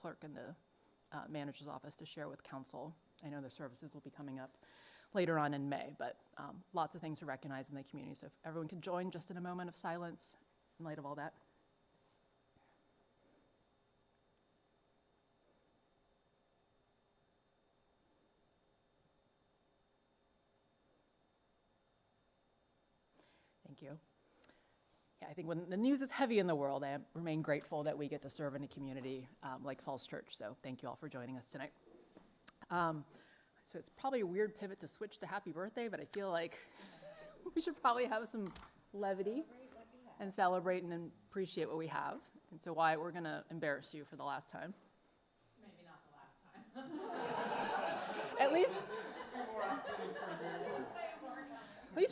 clerk in the manager's office to share with council. I know their services will be coming up later on in May, but lots of things to recognize in the community. So if everyone could join just in a moment of silence in light of all that. Thank you. Yeah, I think when the news is heavy in the world, I remain grateful that we get to serve in a community like Falls Church. So thank you all for joining us tonight. So it's probably a weird pivot to switch to happy birthday, but I feel like we should probably have some levity and celebrate and appreciate what we have. And so Wyatt, we're going to embarrass you for the last time. Maybe not the last time. At least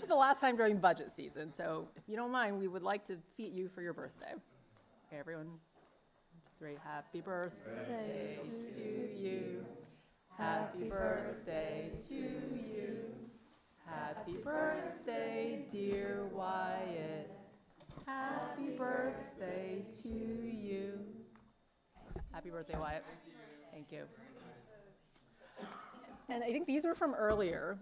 for the last time during budget season. So if you don't mind, we would like to feat you for your birthday. Okay, everyone. 1, 2, 3. Happy birthday to you. Happy birthday to you. Happy birthday, dear Wyatt. Happy birthday to you. Happy birthday, Wyatt. Thank you. And I think these were from earlier,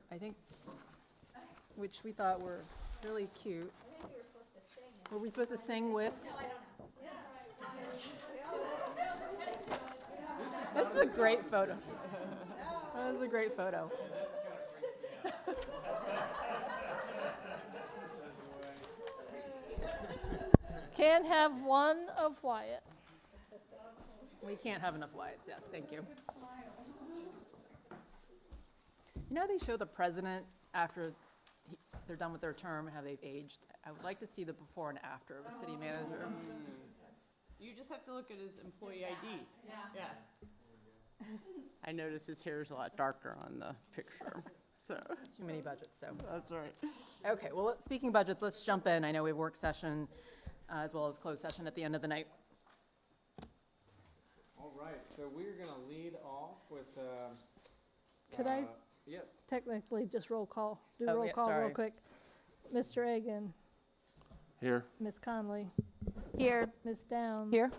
which we thought were really cute. I think we were supposed to sing. Were we supposed to sing with? No, I don't know. This is a great photo. That is a great photo. Can't have one of Wyatt. We can't have enough Wyatts, yes, thank you. You know how they show the president after they're done with their term, how they've aged? I would like to see the before and after of a city manager. You just have to look at his employee ID. Yeah. I notice his hair is a lot darker on the picture, so. Too many budgets, so. That's right. Okay, well, speaking budgets, let's jump in. I know we have work session as well as closed session at the end of the night. All right, so we're going to lead off with. Could I Yes. technically just roll call, do Oh, roll yeah, call real sorry. quick? Mr. Egan, Here. Ms. Conley, Here. Ms. Downs. Here.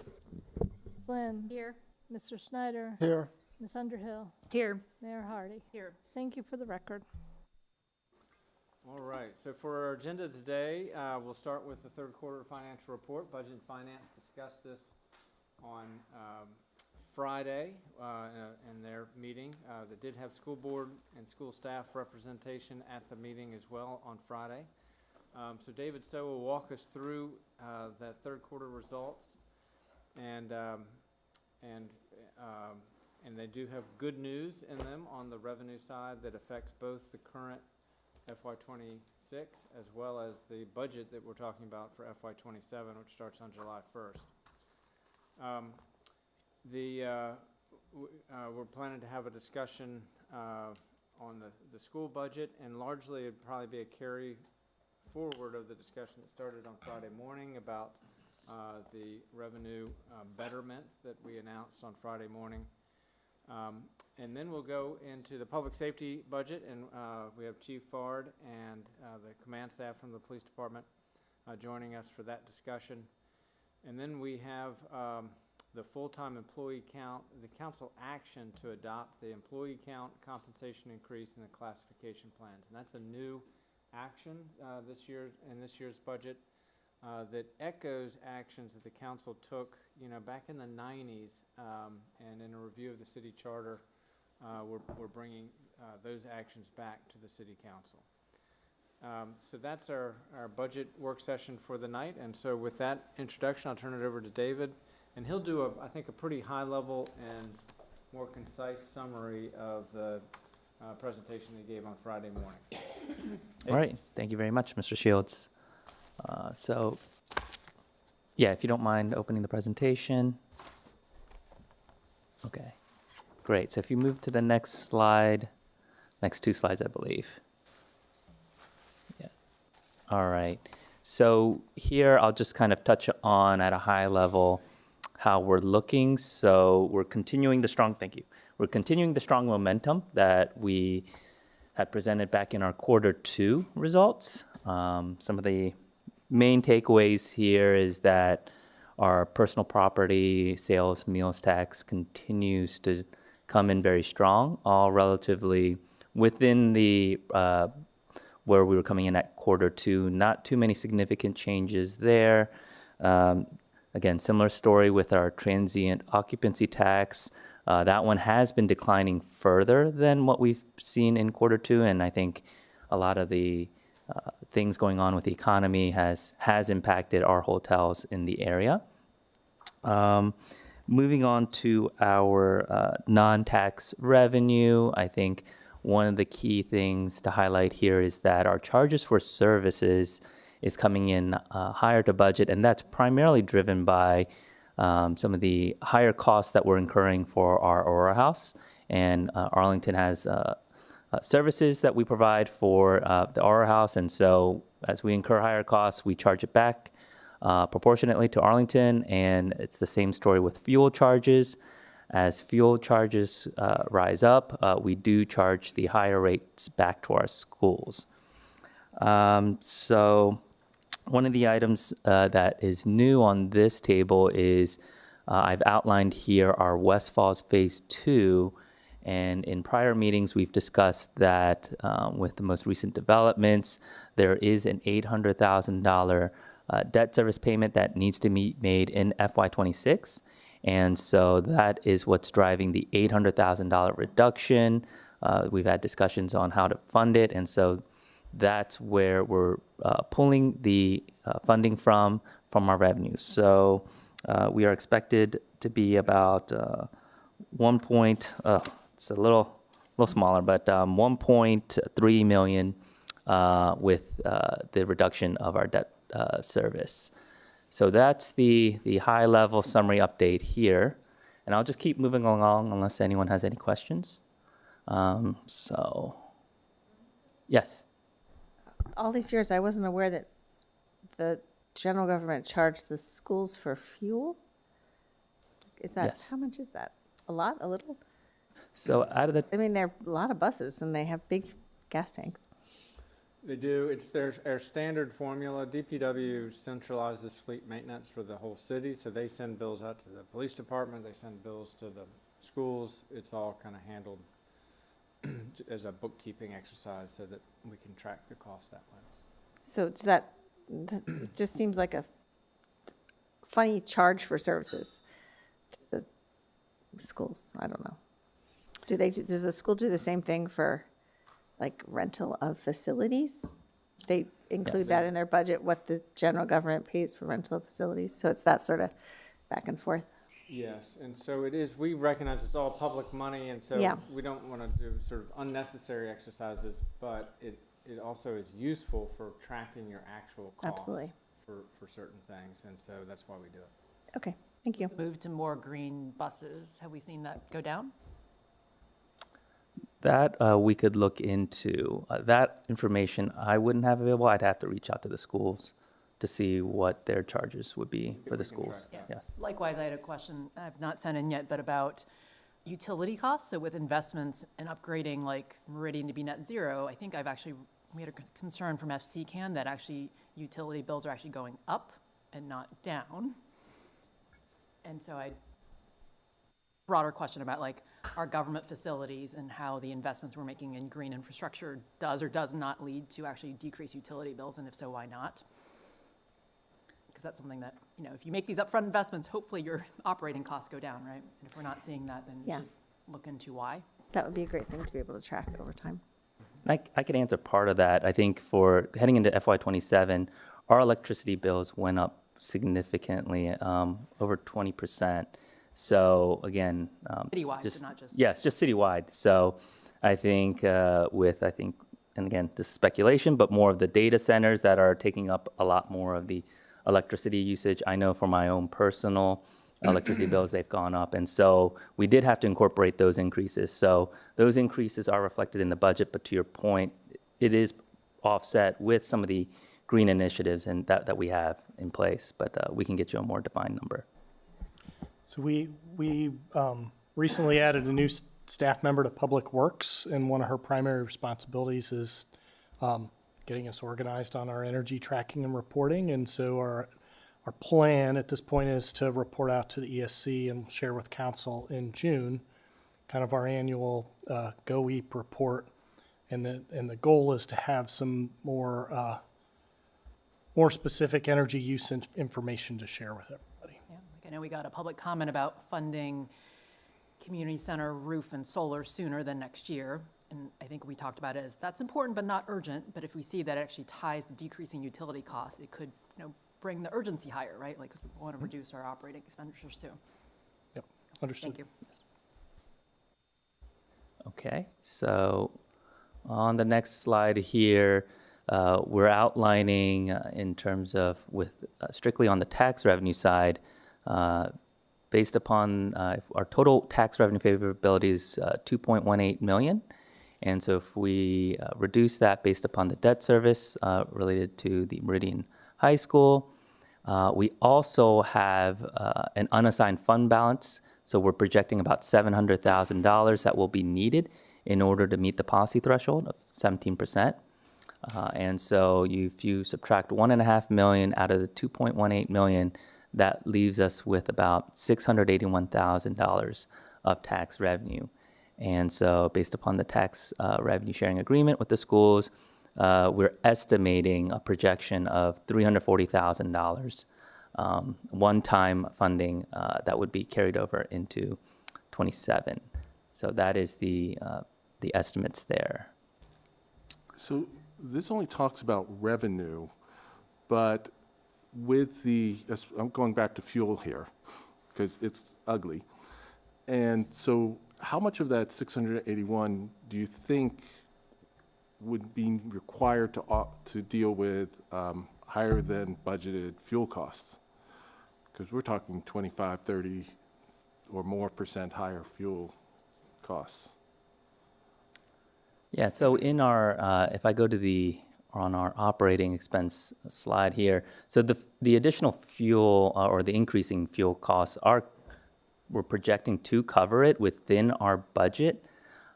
Flynn. Here. Mr. Snyder. Here. Ms. Underhill. Here. Mayor Hardy. Here. Thank you for the record. All right, so for our agenda today, we'll start with the third quarter financial report. Budget and Finance discussed this on Friday in their meeting. They did have school board and school staff representation at the meeting as well on Friday. So David Stowe will walk us through that third quarter results, and they do have good news in them on the revenue side that affects both the current FY26 as well as the budget that we're talking about for FY27, which starts on July 1st. We're planning to have a discussion on the school budget, and largely it'd probably be a carry forward of the discussion that started on Friday morning about the revenue betterment that we announced on Friday morning. And then we'll go into the public safety budget, and we have Chief Fard and the command staff from the police department joining us for that discussion. And then we have the full-time employee count, the council action to adopt the employee count, compensation increase, and the classification plans. And that's a new action this year in this year's budget that echoes actions that the council took, back in the 90s, and in a review of the city charter, we're bringing those actions back to the city council. So that's our budget work session for the night. And so with that introduction, I'll turn it over to David, and he'll do I think a pretty high level and more concise summary of the presentation he gave on Friday morning. All right, thank you very much, Mr. Shields. Yeah, if you don't mind opening the presentation. Okay, great. So if you move to the next slide, next two slides, I believe. Yeah. All right. So here I'll just kind of touch on at a high level how we're looking. So we're continuing the strong, thank you. We're continuing the strong momentum that we had presented back in our Q2 results. Some of the main takeaways here is that our personal property sales meals tax continues to come in very strong, all relatively within the where we were coming in at Q2. Not too many significant changes there. Again, similar story with our transient occupancy tax. That one has been declining further than what we've seen in Q2, and I think a lot of the things going on with the economy has impacted our hotels in the area. Moving on to our non-tax revenue, I think one of the key things to highlight here is that our charges for services is coming in higher to budget, and that's primarily driven by some of the higher costs that we're incurring for our Aurora House. And Arlington has services that we provide for the Aurora House, and so as we incur higher costs, we charge it back proportionately to Arlington, and it's the same story with fuel charges. As fuel charges rise up, we do charge the higher rates back to our schools. So one of the items that is new on this table is I've outlined here our West Falls Phase 2, and in prior meetings we've discussed that with the most recent developments, there is an $800,000 debt service payment that needs to be made in FY26. And so that is what's driving the $800,000 reduction. We've had discussions on how to fund it, and so that's where we're pulling the funding from our revenues. So we are expected to be about it's a little smaller, but 1.3 million with the reduction of our debt service. So that's the high-level summary update here. And I'll just keep moving along unless anyone has any questions. So, yes. All these years, I wasn't aware that the general government charged the schools for fuel. Is that, Yes. how much is that? A lot, a little? So out of the I mean, there are a lot of buses and they have big gas tanks. They do. It's our standard formula. DPW centralizes fleet maintenance for the whole city, so they send bills out to the police department, they send bills to the schools. It's all kind of handled as a bookkeeping exercise so that we can track the cost that way. So does that, it just seems like a funny charge for services. The schools, I don't know. Does the school do the same thing for like rental of facilities? They include Yes. that in their budget, what the general government pays for rental of facilities? So it's that sort of back and forth. Yes, and so it is, we recognize it's all public money, and so Yeah. we don't want to do sort of unnecessary exercises, but it also is useful for tracking your actual costs Absolutely. for certain things, and so that's why we do it. Okay, thank you. Move to more green buses. Have we seen that go down? that we could look into. That information I wouldn't have available. I'd have to reach out to the schools to see what their charges would be for the schools. Yeah. Yes. Likewise, I had a question I've not sent in yet, but about utility costs. So with investments and upgrading like Meridian to be net zero, I think we had a concern from FCCAN that actually utility bills are actually going up and not down. And so broader question about like our government facilities and how the investments we're making in green infrastructure does or does not lead to actually decrease utility bills, and if so, why not? Because that's something that, if you make these upfront investments, hopefully your operating costs go down, right? And if we're not seeing that, then we Yeah. should look into why. That would be a great thing to be able to track over time. I could answer part of that. I think for heading into FY27, our electricity bills went up significantly, over 20%. So again, Citywide, so not just. yes, just citywide. So I think and again, this is speculation, but more of the data centers that are taking up a lot more of the electricity usage. I know for my own personal electricity bills, they've gone up. And so we did have to incorporate those increases. So those increases are reflected in the budget, but to your point, it is offset with some of the green initiatives and that we have in place, but we can get you a more defined number. So we recently added a new staff member to Public Works, and one of her primary responsibilities is getting us organized on our energy tracking and reporting. And so Our plan at this point is to report out to the ESC and share with council in June, kind of our annual GOEP report. And the goal is to have some more specific energy use information to share with everybody. Yeah, like I know we got a public comment about funding community center roof and solar sooner than next year. And I think we talked about it as, that's important but not urgent. But if we see that it actually ties to decreasing utility costs, it could, bring the urgency higher, right? Like, 'cause we want to reduce our operating expenditures too. Yep, understood. Thank you. Okay, so on the next slide here, we're outlining in terms of with strictly on the tax revenue side, based upon our total tax revenue favorability is 2.18 million. And so if we reduce that based upon the debt service related to the Meridian High School, we also have an unassigned fund balance. So we're projecting about $700,000 that will be needed in order to meet the policy threshold of 17%. And so if you subtract 1.5 million out of the 2.18 million, that leaves us with about $681,000 of tax revenue. And so based upon the tax revenue sharing agreement with the schools, we're estimating a projection of $340,000 one-time funding that would be carried over into 27. So that is the estimates there. So this only talks about revenue, but with I'm going back to fuel here, because it's ugly. And so how much of that 681 do you think would be required to deal with higher than budgeted fuel costs? Because we're talking 25, 30 or more % higher fuel costs. Yeah, so in our, if I go to on our operating expense slide here, so the additional fuel or the increasing fuel costs we're projecting to cover it within our budget.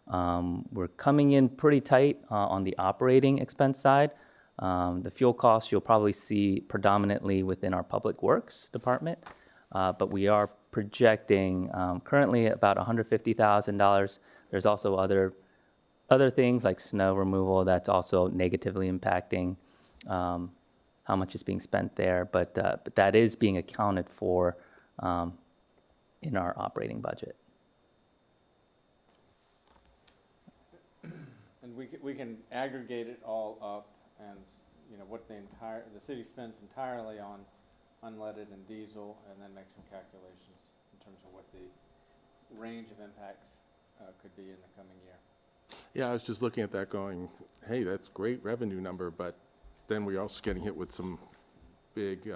We're coming in pretty tight on the operating expense side. The fuel costs you'll probably see predominantly within our Public Works department, but we are projecting currently about $150,000. There's also other things like snow removal that's also negatively impacting how much is being spent there, but that is being accounted for in our operating budget. And we can aggregate it all up and, what the city spends entirely on unleaded and diesel, and then make some calculations in terms of what the range of impacts could be in the coming year. Yeah, I was just looking at that going, hey, that's great revenue number, but then we're also getting hit with some big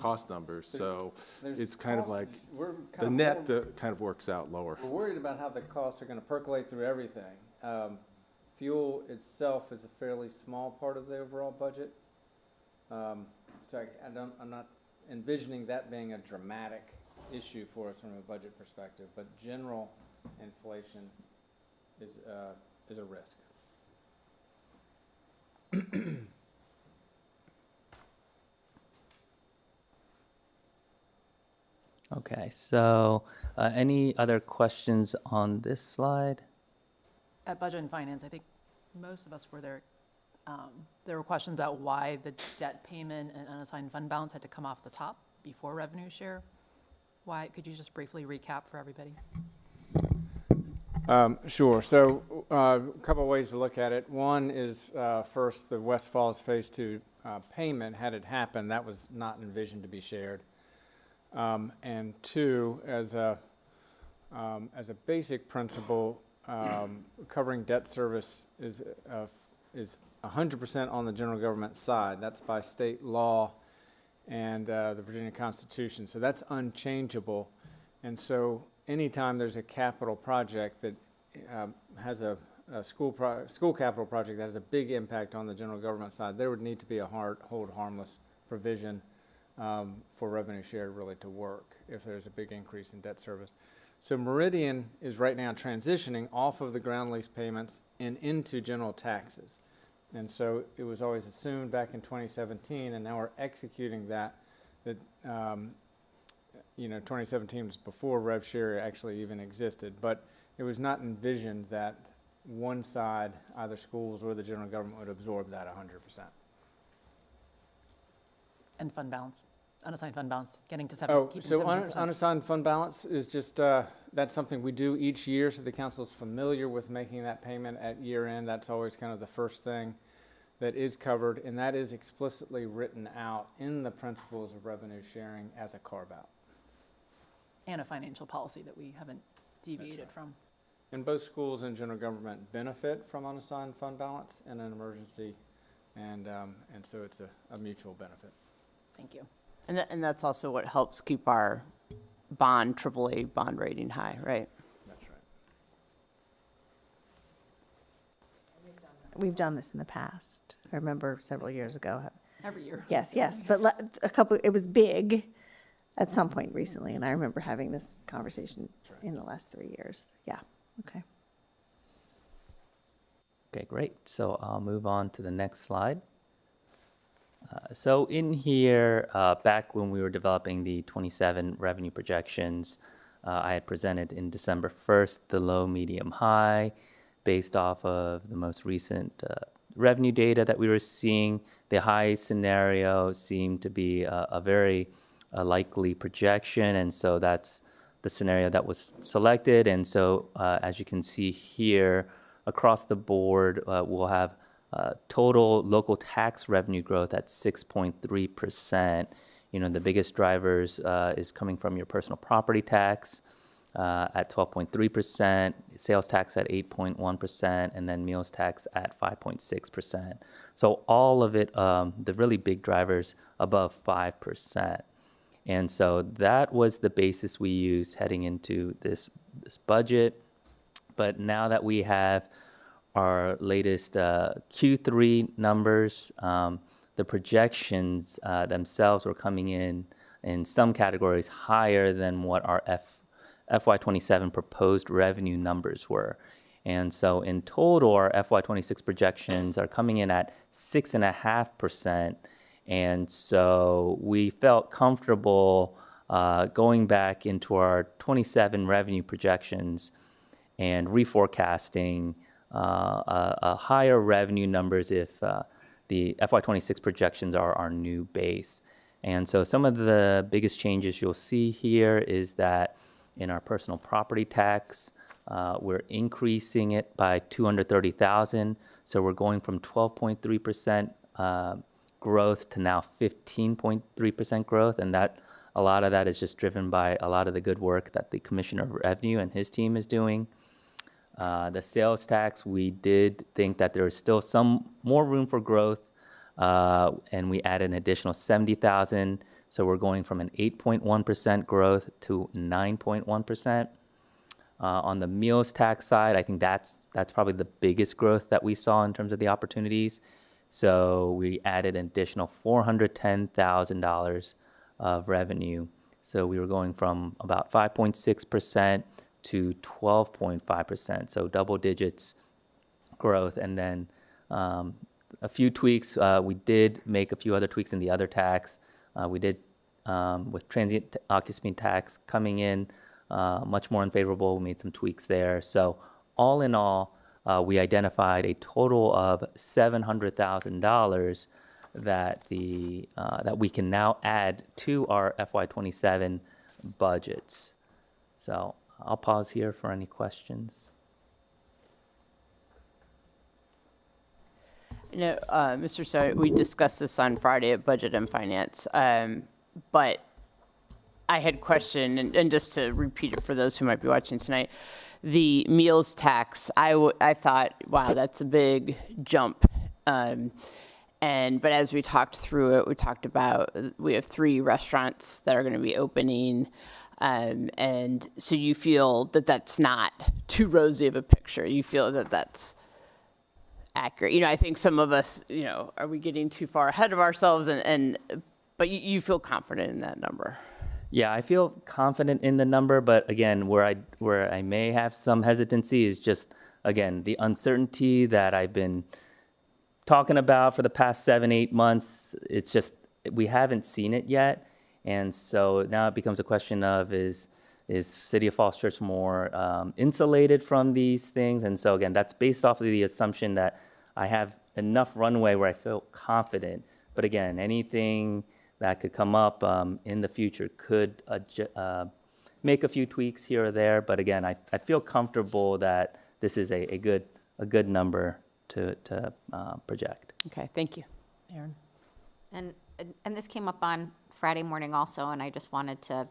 cost numbers. So There's it's kind of costs- like we're the kind net of kind of works out lower. We're worried about how the costs are going to percolate through everything. Fuel itself is a fairly small part of the overall budget. So I'm not envisioning that being a dramatic issue for us from a budget perspective, but general inflation is a risk. Okay, so any other questions on this slide? At Budget and Finance, I think most of us were there. There were questions about why the debt payment and unassigned fund balance had to come off the top before revenue share. Why, could you just briefly recap for everybody? Sure. So a couple of ways to look at it. One is first, the West Falls Phase 2 payment, had it happened, that was not envisioned to be shared. And two, as a basic principle, covering debt service is 100% on the general government side. That's by state law and the Virginia Constitution. So that's unchangeable. And so anytime there's a capital project that has a school capital project that has a big impact on the general government side, there would need to be a hold harmless provision for revenue share really to work if there's a big increase in debt service. So Meridian is right now transitioning off of the ground lease payments and into general taxes. And so it was always assumed back in 2017, and now we're executing that that, 2017 was before rev share actually even existed, but it was not envisioned that one side, either schools or the general government, would absorb that 100%. And fund balance, unassigned fund balance, getting to Oh, keeping so 17%. unassigned fund balance is just, that's something we do each year, so the council is familiar with making that payment at year end. That's always kind of the first thing that is covered, and that is explicitly written out in the principles of revenue sharing as a carve-out. And a financial policy that we haven't deviated from. And both schools and general government benefit from unassigned fund balance in an emergency, and so it's a mutual benefit. Thank you. And that's also what helps keep our AAA bond rating high, right? That's right. We've done this in the past. I remember several years ago. Every year. Yes, but it was big at some point recently, and I remember having this conversation in the last 3 years. Yeah, okay. Okay, great. So I'll move on to the next slide. So in here, back when we were developing the 27 revenue projections, I had presented in December 1st the low, medium, high, based off of the most recent revenue data that we were seeing. The high scenario seemed to be a very likely projection, and so that's the scenario that was selected. And so as you can see here, across the board, we'll have total local tax revenue growth at 6.3%. The biggest drivers is coming from your personal property tax at 12.3%, sales tax at 8.1%, and then meals tax at 5.6%. So all of it, the really big drivers above 5%. And so that was the basis we used heading into this budget. But now that we have our latest Q3 numbers, the projections themselves were coming in some categories higher than what our FY27 proposed revenue numbers were. And so in total, our FY26 projections are coming in at 6.5%. And so we felt comfortable going back into our 27 revenue projections and reforecasting a higher revenue numbers if the FY26 projections are our new base. And so some of the biggest changes you'll see here is that in our personal property tax, we're increasing it by $230,000. So we're going from 12.3% growth to now 15.3% growth, and that a lot of that is just driven by a lot of the good work that the Commissioner of Revenue and his team is doing. The sales tax, we did think that there was still some more room for growth, and we added an additional $70,000. So we're going from an 8.1% growth to 9.1%. On the meals tax side, I think that's probably the biggest growth that we saw in terms of the opportunities. So we added an additional $410,000 of revenue. So we were going from about 5.6% to 12.5%, so double digits growth. And then a few tweaks. We did make a few other tweaks in the other tax. We did with transient occupancy tax coming in much more unfavorable. We made some tweaks there. So all in all, we identified a total of $700,000 that we can now add to our FY27 budgets. So I'll pause here for any questions. Mr. Sawyer, we discussed this on Friday at Budget and Finance, but I had questioned, and just to repeat it for those who might be watching tonight, the meals tax, I thought, wow, that's a big jump. But as we talked through it, we talked about, we have 3 restaurants that are going to be opening. And so you feel that that's not too rosy of a picture. You feel that that's accurate. I think some of us, are we getting too far ahead of ourselves? But you feel confident in that number. Yeah, I feel confident in the number, but again, where I may have some hesitancy is just, again, the uncertainty that I've been talking about for the past 7-8 months. It's just, we haven't seen it yet. And so now it becomes a question of is City of Falls Church more insulated from these things? And so again, that's based off of the assumption that I have enough runway where I feel confident. But again, anything that could come up in the future could make a few tweaks here or there. But again, I feel comfortable that this is a good number to project. Okay, thank you. Aaron? And this came up on Friday morning also, and I just wanted to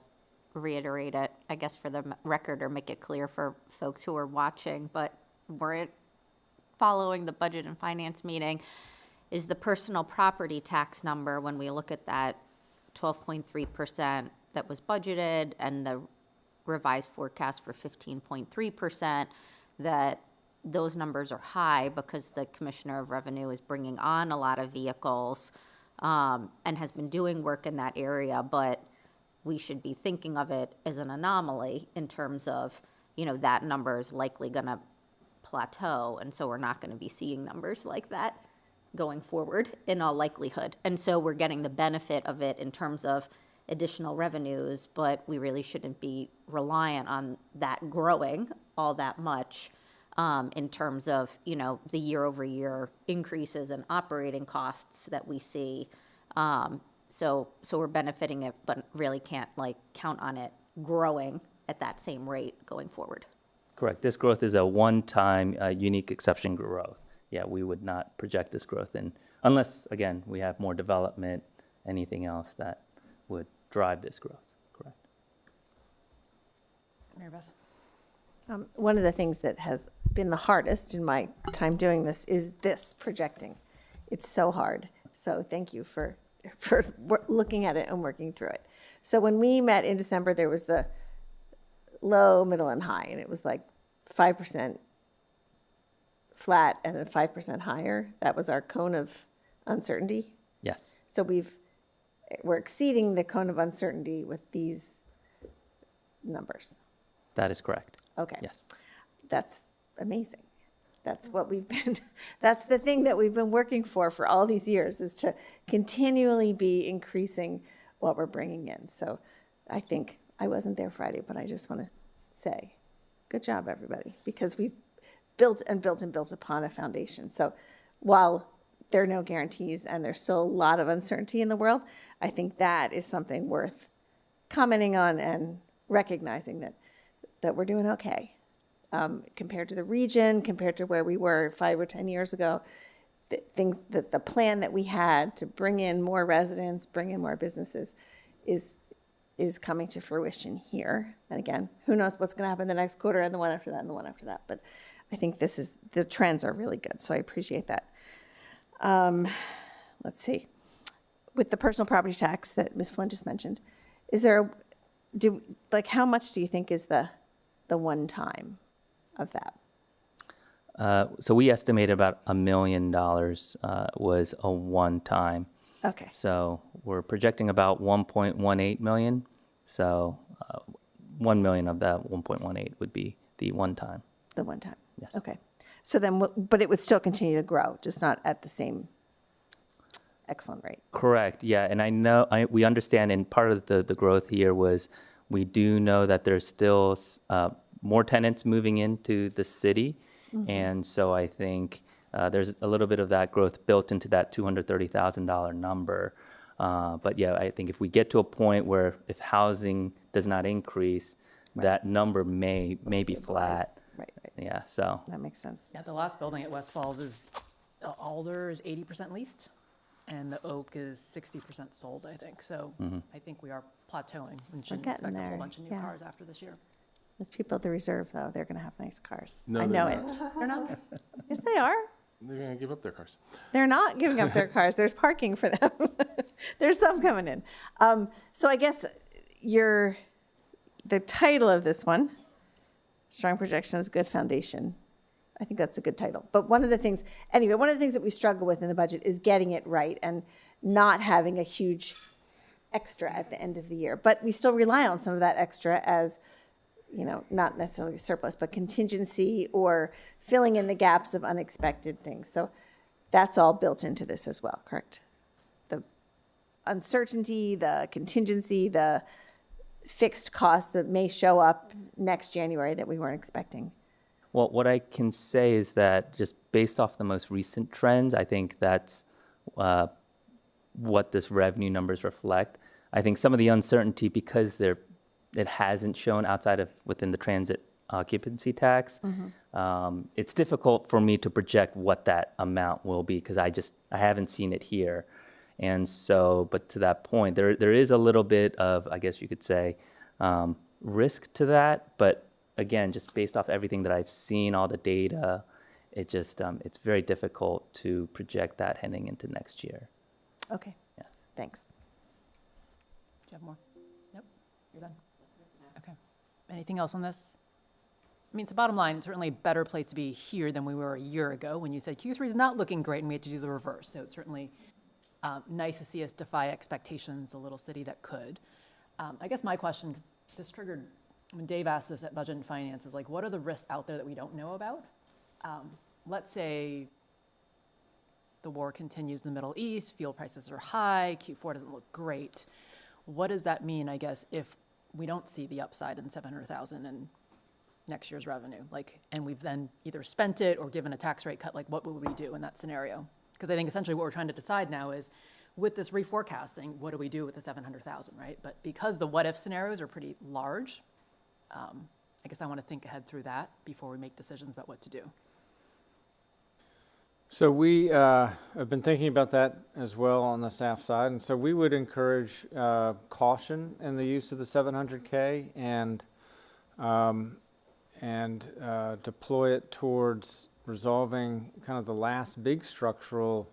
reiterate it, I guess, for the record, or make it clear for folks who are watching, but weren't following the Budget and Finance meeting, is the personal property tax number, when we look at that 12.3% that was budgeted and the revised forecast for 15.3%, that those numbers are high because the Commissioner of Revenue is bringing on a lot of vehicles and has been doing work in that area, but we should be thinking of it as an anomaly in terms of, that number is likely going to plateau, and so we're not going to be seeing numbers like that going forward in all likelihood. And so we're getting the benefit of it in terms of additional revenues, but we really shouldn't be reliant on that growing all that much in terms of, the year-over-year increases in operating costs that we see. So we're benefiting it, but really can't count on it growing at that same rate going forward. Correct. This growth is a one-time unique exception growth. Yeah, we would not project this growth unless, again, we have more development, anything else that would drive this growth. Correct. Mary Beth? One of the things that has been the hardest in my time doing this is this projecting. It's so hard. So thank you for looking at it and working through it. So when we met in December, there was the low, middle, and high, and it was like 5% flat and then 5% higher. That was our cone of uncertainty. Yes. So we're exceeding the cone of uncertainty with these numbers. That is correct. Okay. Yes. That's amazing. That's what that's the thing that we've been working for all these years, is to continually be increasing what we're bringing in. So I think, I wasn't there Friday, but I just want to say, good job, everybody, because we've built and built and built upon a foundation. So while there are no guarantees and there's still a lot of uncertainty in the world, I think that is something worth commenting on and recognizing that we're doing okay. Compared to the region, compared to where we were 5 or 10 years ago, the plan that we had to bring in more residents, bring in more businesses is coming to fruition here. And again, who knows what's going to happen the next quarter and the one after that and the one after that. But I think the trends are really good, so I appreciate that. Let's see. With the personal property tax that Ms. Flynn just mentioned, how much do you think is the one time of that? So we estimated about $1 million was a one-time. Okay. So we're projecting about 1.18 million. So 1 million of that 1.18 would be the one-time. The one time? Yes. Okay. So then, but it would still continue to grow, just not at the same excellent rate. Correct. Yeah, and I know we understand, and part of the growth here was we do know that there's still more tenants moving into the city, and so I think there's a little bit of that growth built into that $230,000 number. But yeah, I think if we get to a point where if housing does not increase, that number may be flat. Right. Yeah, so That makes sense. Yeah, the last building at West Falls is, the Alder is 80% leased, and the Oak is 60% sold, I think. So I think we are plateauing and shouldn't getting expect a there, whole bunch of new yeah. cars after this year. Those people at the reserve, though, they're going to have nice cars. No, I they're know not. it. They're not? Yes, they are. They're going to give up their cars. They're not giving up their cars. There's parking for them. There's some coming in. So I guess the title of this one, Strong Projections, Good Foundation. I think that's a good title. But one of the things that we struggle with in the budget is getting it right and not having a huge extra at the end of the year. But we still rely on some of that extra as, not necessarily surplus, but contingency or filling in the gaps of unexpected things. So that's all built into this as well, correct? uncertainty, the contingency, the fixed cost that may show up next January that we weren't expecting? Well, what I can say is that just based off the most recent trends, I think that's what this revenue numbers reflect. I think some of the uncertainty, because it hasn't shown outside of within the transit occupancy tax, it's difficult for me to project what that amount will be because I haven't seen it here. And so, but to that point, there is a little bit of, I guess you could say, risk to that. But again, just based off everything that I've seen, all the data, it's very difficult to project that heading into next year. Okay, Yes. thanks. Do you have more? Yep, you're done. Okay. Anything else on this? I mean, it's the bottom line, it's certainly a better place to be here than we were a year ago when you said Q3 is not looking great and we had to do the reverse. So it's certainly nice to see us defy expectations, a little city that could. I guess my question, this triggered, when Dave asked this at Budget and Finance, is like, what are the risks out there that we don't know about? Let's say the war continues in the Middle East, fuel prices are high, Q4 doesn't look great. What does that mean, I guess, if we don't see the upside in 700,000 in next year's revenue? Like, and we've then either spent it or given a tax rate cut, like what would we do in that scenario? Because I think essentially what we're trying to decide now is, with this reforecasting, what do we do with the 700,000, right? But because the what-if scenarios are pretty large, I guess I want to think ahead through that before we make decisions about what to do. So we have been thinking about that as well on the staff side, and so we would encourage caution in the use of the 700K and deploy it towards resolving kind of the last big structural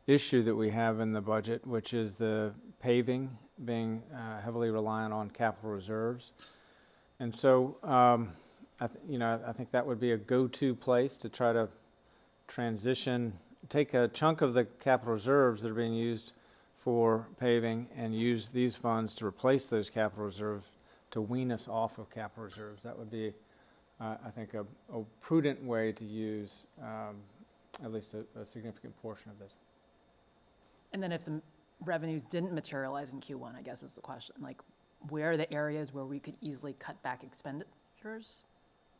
issue that we have in the budget, which is the paving being heavily reliant on capital reserves. And so, I think that would be a go-to place to try to take a chunk of the capital reserves that are being used for paving and use these funds to replace those capital reserves to wean us off of capital reserves. That would be, I think, a prudent way to use at least a significant portion of this. And then if the revenues didn't materialize in Q1, I guess is the question, like, where are the areas where we could easily cut back expenditures?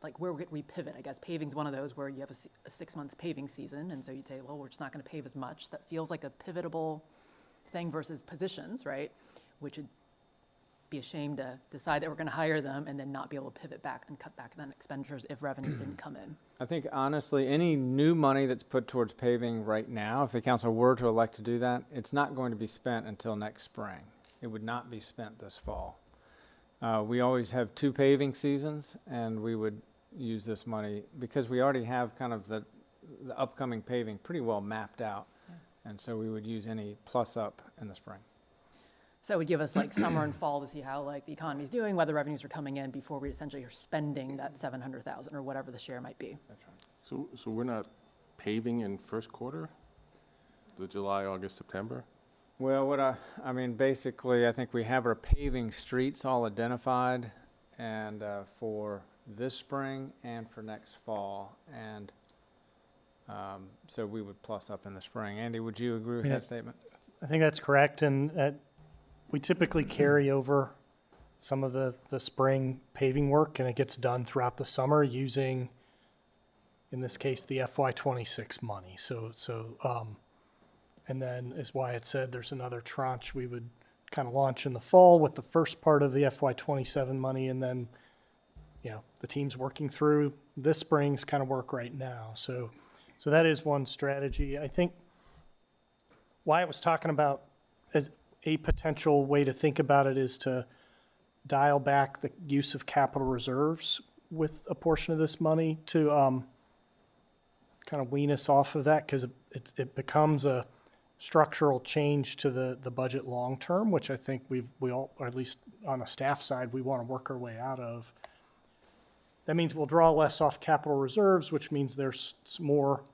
Like, where would we pivot? I guess paving's one of those where you have a 6 months paving season, and so you'd say, well, we're just not going to pave as much. That feels like a pivotable thing versus positions, right? Which would be a shame to decide that we're going to hire them and then not be able to pivot back and cut back on expenditures if revenues didn't come in. I think honestly, any new money that's put towards paving right now, if the council were to elect to do that, it's not going to be spent until next spring. It would not be spent this fall. We always have 2 paving seasons, and we would use this money because we already have kind of the upcoming paving pretty well mapped out. Yeah. And so we would use any plus up in the spring. So it would give us like summer and fall to see how like the economy's doing, whether revenues are coming in before we essentially are spending that 700,000 or whatever the share might be. That's right. So we're not paving in first quarter? The July, August, September? Well, I mean, basically, I think we have our paving streets all identified and for this spring and for next fall. And so we would plus up in the spring. Andy, would you agree with that statement? I think that's correct, and we typically carry over some of the spring paving work, and it gets done throughout the summer using, in this case, the FY26 money. And then, as Wyatt said, there's another tranche we would kind of launch in the fall with the first part of the FY27 money, and then, the team's working through this spring's kind of work right now. So that is one strategy. I think Wyatt was talking about as a potential way to think about it is to dial back the use of capital reserves with a portion of this money to kind of wean us off of that, because it becomes a structural change to the budget long term, which I think we all, or at least on a staff side, we want to work our way out of. That means we'll draw less off capital reserves, which means there's more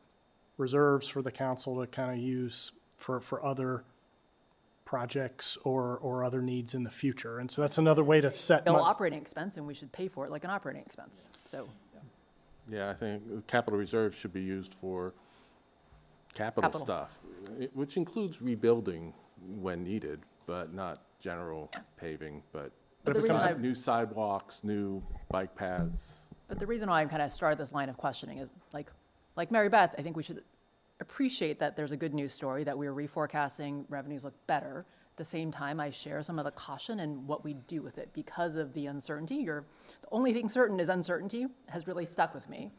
reserves for the council to kind of use for other projects or other needs in the future. And so that's another way to set. Bill operating expense, and we should pay for it like an operating expense. So Yeah, I think capital reserves should be used for capital stuff, which includes rebuilding when needed. but not general paving, but But the reason I- new sidewalks, new bike paths. But the reason why I'm kind of started this line of questioning is like Mary Beth, I think we should appreciate that there's a good news story, that we're reforecasting, revenues look better. At the same time, I share some of the caution in what we do with it because of the uncertainty. The only thing certain is uncertainty has really stuck with me.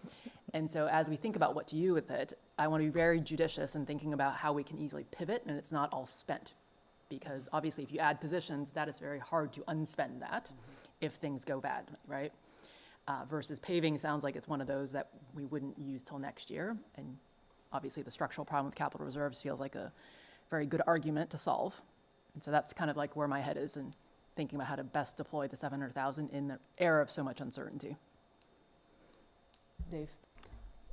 And so as we think about what to do with it, I want to be very judicious in thinking about how we can easily pivot and it's not all spent. Because obviously if you add positions, that is very hard to unspend that if things go bad, right? Versus paving sounds like it's one of those that we wouldn't use till next year. And obviously the structural problem with capital reserves feels like a very good argument to solve. And so that's kind of like where my head is in thinking about how to best deploy the 700,000 in the era of so much uncertainty. Dave?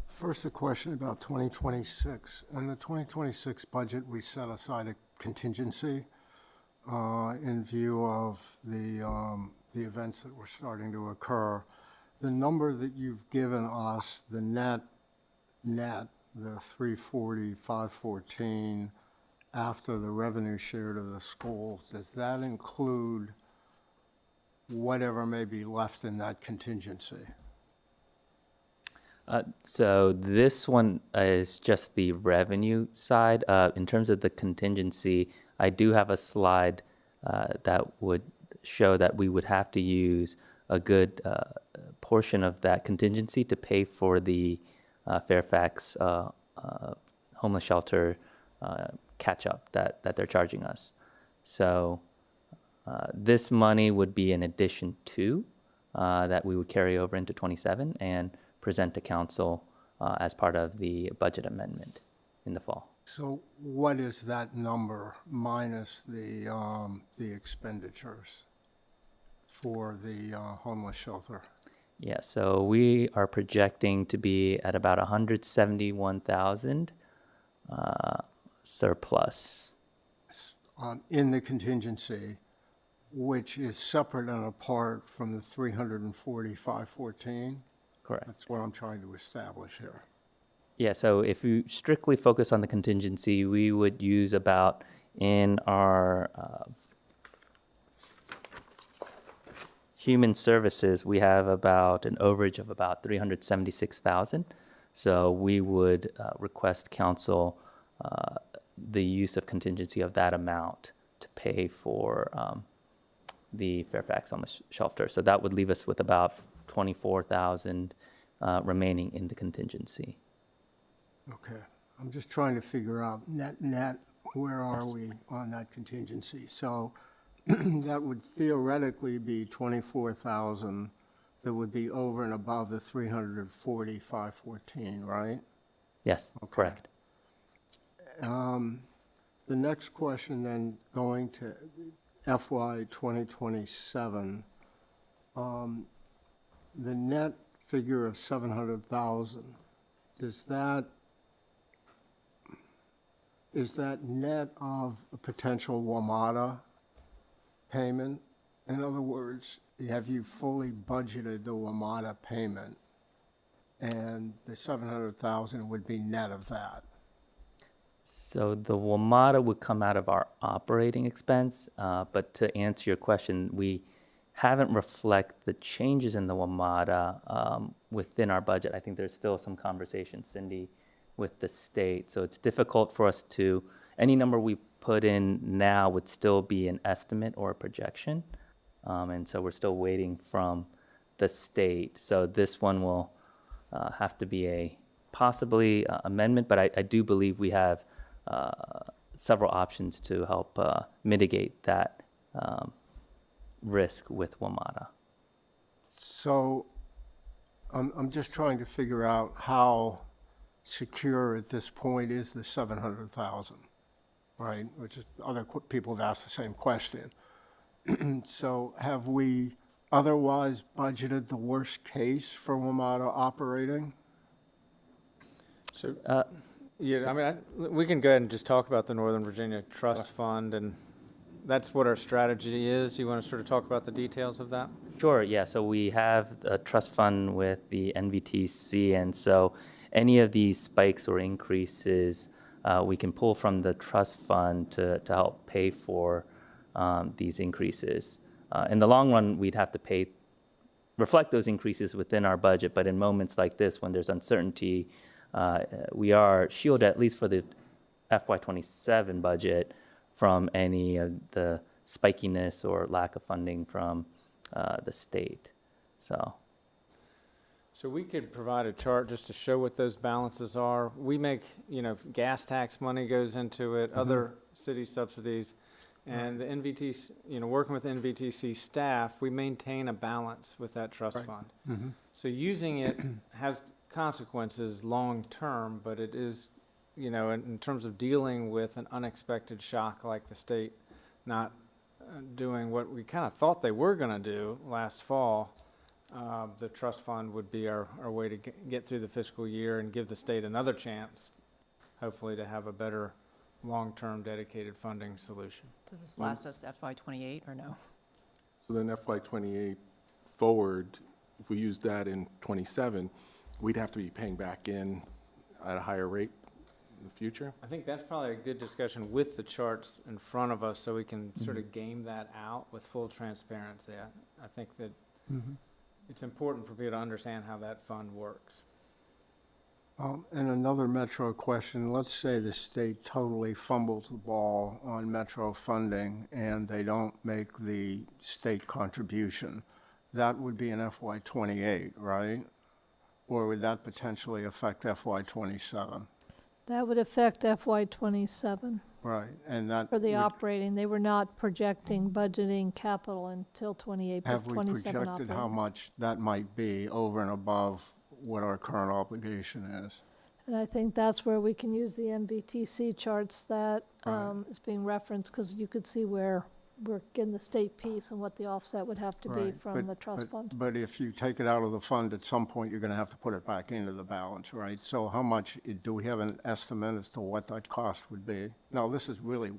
First, a question about 2026. In the 2026 budget, we set aside a contingency in view of the events that were starting to occur. The number that you've given us, the net, the 340, 514, after the revenue share to the schools, does that include whatever may be left in that contingency? So this one is just the revenue side. In terms of the contingency, I do have a slide that would show that we would have to use a good portion of that contingency to pay for the Fairfax homeless shelter catch-up that they're charging us. So this money would be in addition to that we would carry over into 27 and present to council as part of the budget amendment in the fall. So what is that number minus the expenditures for the homeless shelter? Yeah, so we are projecting to be at about 171,000 surplus. In the contingency, which is separate and apart from the 34514? Correct. That's what I'm trying to establish here. Yeah, so if you strictly focus on the contingency, we would use about in our human services, we have about an overage of about 376,000. So we would request council the use of contingency of that amount to pay for the Fairfax homeless shelter. So that would leave us with about 24,000 remaining in the contingency. Okay. I'm just trying to figure out net, where are we on that contingency? So that would theoretically be 24,000 that would be over and above the 34514, right? Yes, Okay. correct. The next question then, going to FY 2027, the net figure of 700,000, is that net of a potential WMATA payment? In other words, have you fully budgeted the WMATA payment? And the 700,000 would be net of that? So the WMATA would come out of our operating expense, but to answer your question, we haven't reflect the changes in the WMATA within our budget. I think there's still some conversation, Cindy, with the state. So it's difficult for us to, any number we put in now would still be an estimate or a projection. And so we're still waiting from the state. So this one will have to be a possibly amendment, but I do believe we have several options to help mitigate that risk with WMATA. So I'm just trying to figure out how secure at this point is the 700,000, right? Which is, other people have asked the same question. So have we otherwise budgeted the worst case for WMATA operating? So, yeah, I mean, we can go ahead and just talk about the Northern Virginia Trust Fund, and that's what our strategy is. Do you want to sort of talk about the details of that? Sure, yeah. So we have a trust fund with the NVTC, and so any of these spikes or increases, we can pull from the trust fund to help pay for these increases. In the long run, we'd have to reflect those increases within our budget, but in moments like this, when there's uncertainty, we are shielded, at least for the FY27 budget, from any of the spikiness or lack of funding from the state. So we could provide a chart just to show what those balances are. We make, gas tax money goes into it, other city subsidies, and the NVTC, working with NVTC staff, we maintain a balance with that trust fund. So using it has consequences long-term, but it is, in terms of dealing with an unexpected shock like the state not doing what we kind of thought they were going to do last fall, the trust fund would be our way to get through the fiscal year and give the state another chance, hopefully, to have a better long-term dedicated funding solution. Does this last us to FY28 or no? So then FY28 forward, if we use that in '27, we'd have to be paying back in at a higher rate in the future? I think that's probably a good discussion with the charts in front of us so we can sort of game that out with full transparency. I think that it's important for people to understand how that fund works. And another Metro question, let's say the state totally fumbles the ball on Metro funding and they don't make the state contribution. That would be an FY28, right? Or would that potentially affect FY27? That would affect FY27 Right, and that for the would- operating. They were not projecting budgeting capital until 28, but have we 27 projected how operating. much that might be over and above what our current obligation is? And I think that's where we can use the MVTC charts that Right. is being referenced, because you could see where we're getting the state piece and what the offset would have to be Right, from but- the trust fund. But if you take it out of the fund, at some point, you're gonna have to put it back into the balance, right? So how much, do we have an estimate as to what that cost would be? Now, this is really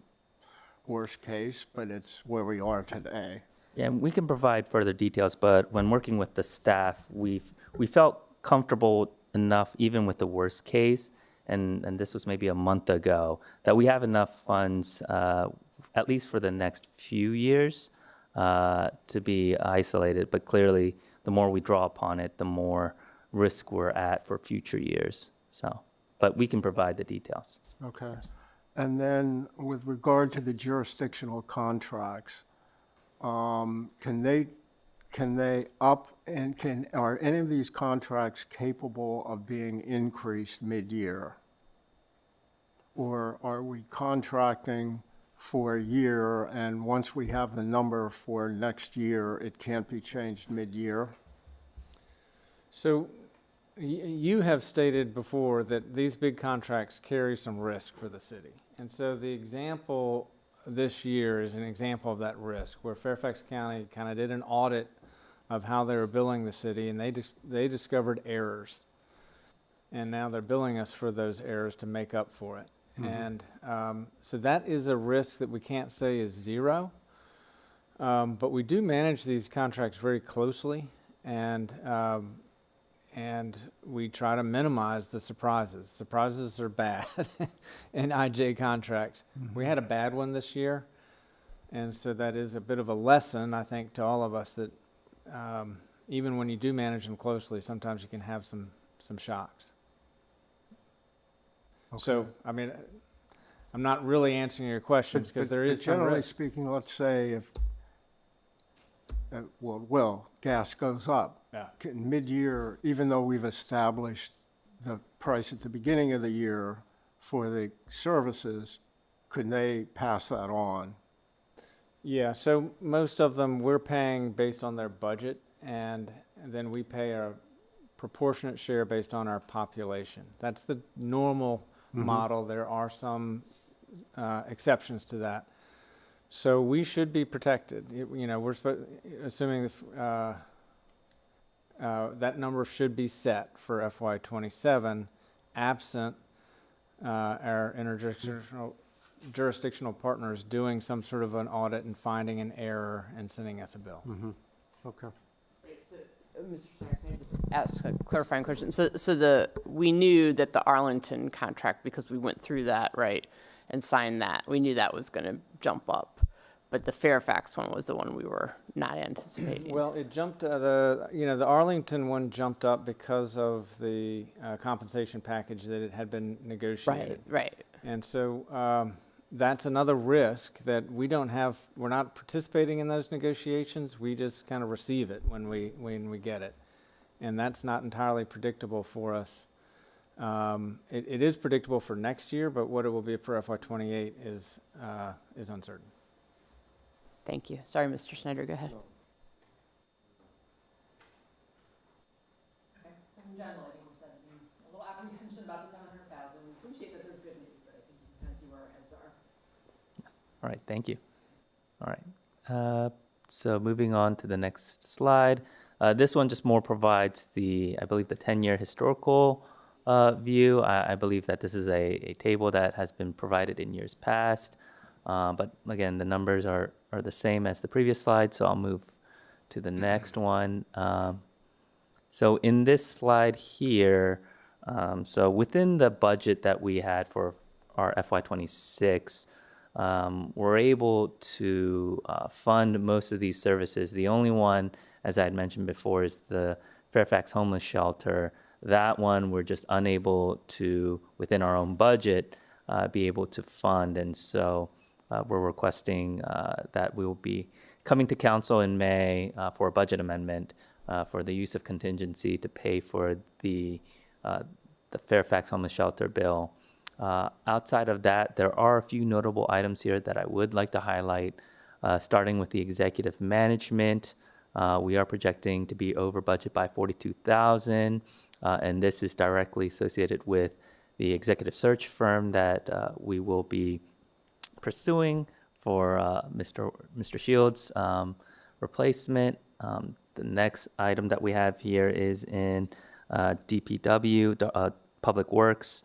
worst case, but it's where we are today. yeah, we can provide further details, but when working with the staff, we felt comfortable enough, even with the worst case, and this was maybe a month ago, that we have enough funds, at least for the next few years, to be isolated. But clearly, the more we draw upon it, the more risk we're at for future years. So, but we can provide the details. Okay. And then with regard to the jurisdictional contracts, can they up and are any of these contracts capable of being increased mid-year? Or are we contracting for a year, and once we have the number for next year, it can't be changed mid-year? So you have stated before that these big contracts carry some risk for the city. And so the example this year is an example of that risk, where Fairfax County kind of did an audit of how they were billing the city, and they discovered errors. And now they're billing us for those errors to make up for it. And so that is a risk that we can't say is zero. But we do manage these contracts very closely, and we try to minimize the surprises. Surprises are bad in IJ contracts. We had a bad one this year, and so that is a bit of a lesson, I think, to all of us that even when you do manage them closely, sometimes you can have some shocks. So, I mean, I'm not really answering your questions because there is some Generally risk. speaking, let's say if, gas goes up. Yeah. Mid-year, even though we've established the price at the beginning of the year for the services, could they pass that on? Yeah, so most of them we're paying based on their budget, and then we pay a proportionate share based on our population. That's the normal model. There are some exceptions to that. So we should be protected. We're assuming that number should be set for FY27, absent our jurisdictional partners doing some sort of an audit and finding an error and sending us a bill. Okay. Ask a clarifying question. So we knew that the Arlington contract, because we went through that, right, and signed that, we knew that was going to jump up. but the Fairfax one was the one we were not anticipating. Well, it jumped, the Arlington one jumped up because of the compensation package that it had been negotiated. Right. And so that's another risk that we're not participating in those negotiations. We just kind of receive it when we get it. And that's not entirely predictable for us. It is predictable for next year, but what it will be for FY '28 is uncertain. Thank you. Sorry, Mr. Snyder, go ahead. Okay, so in general, I think we're sensing a little apprehension about the 700,000. We appreciate that there's good news, but I think you can kind of see where our heads are. All right, thank you. All right. So moving on to the next slide. This one just more provides I believe, the 10-year historical view. I believe that this is a table that has been provided in years past. But again, the numbers are the same as the previous slide, so I'll move to the next one. So in this slide here, so within the budget that we had for our FY26, we're able to fund most of these services. The only one, as I had mentioned before, is the Fairfax Homeless Shelter. That one we're just unable to, within our own budget, be able to fund. And so we're requesting that we will be coming to council in May for a budget amendment for the use of contingency to pay for the Fairfax Homeless Shelter bill. Outside of that, there are a few notable items here that I would like to highlight, starting with the executive management. We are projecting to be over budget by $42,000, and this is directly associated with the executive search firm that we will be pursuing for Mr. Shields' replacement. The next item that we have here is in DPW, Public Works.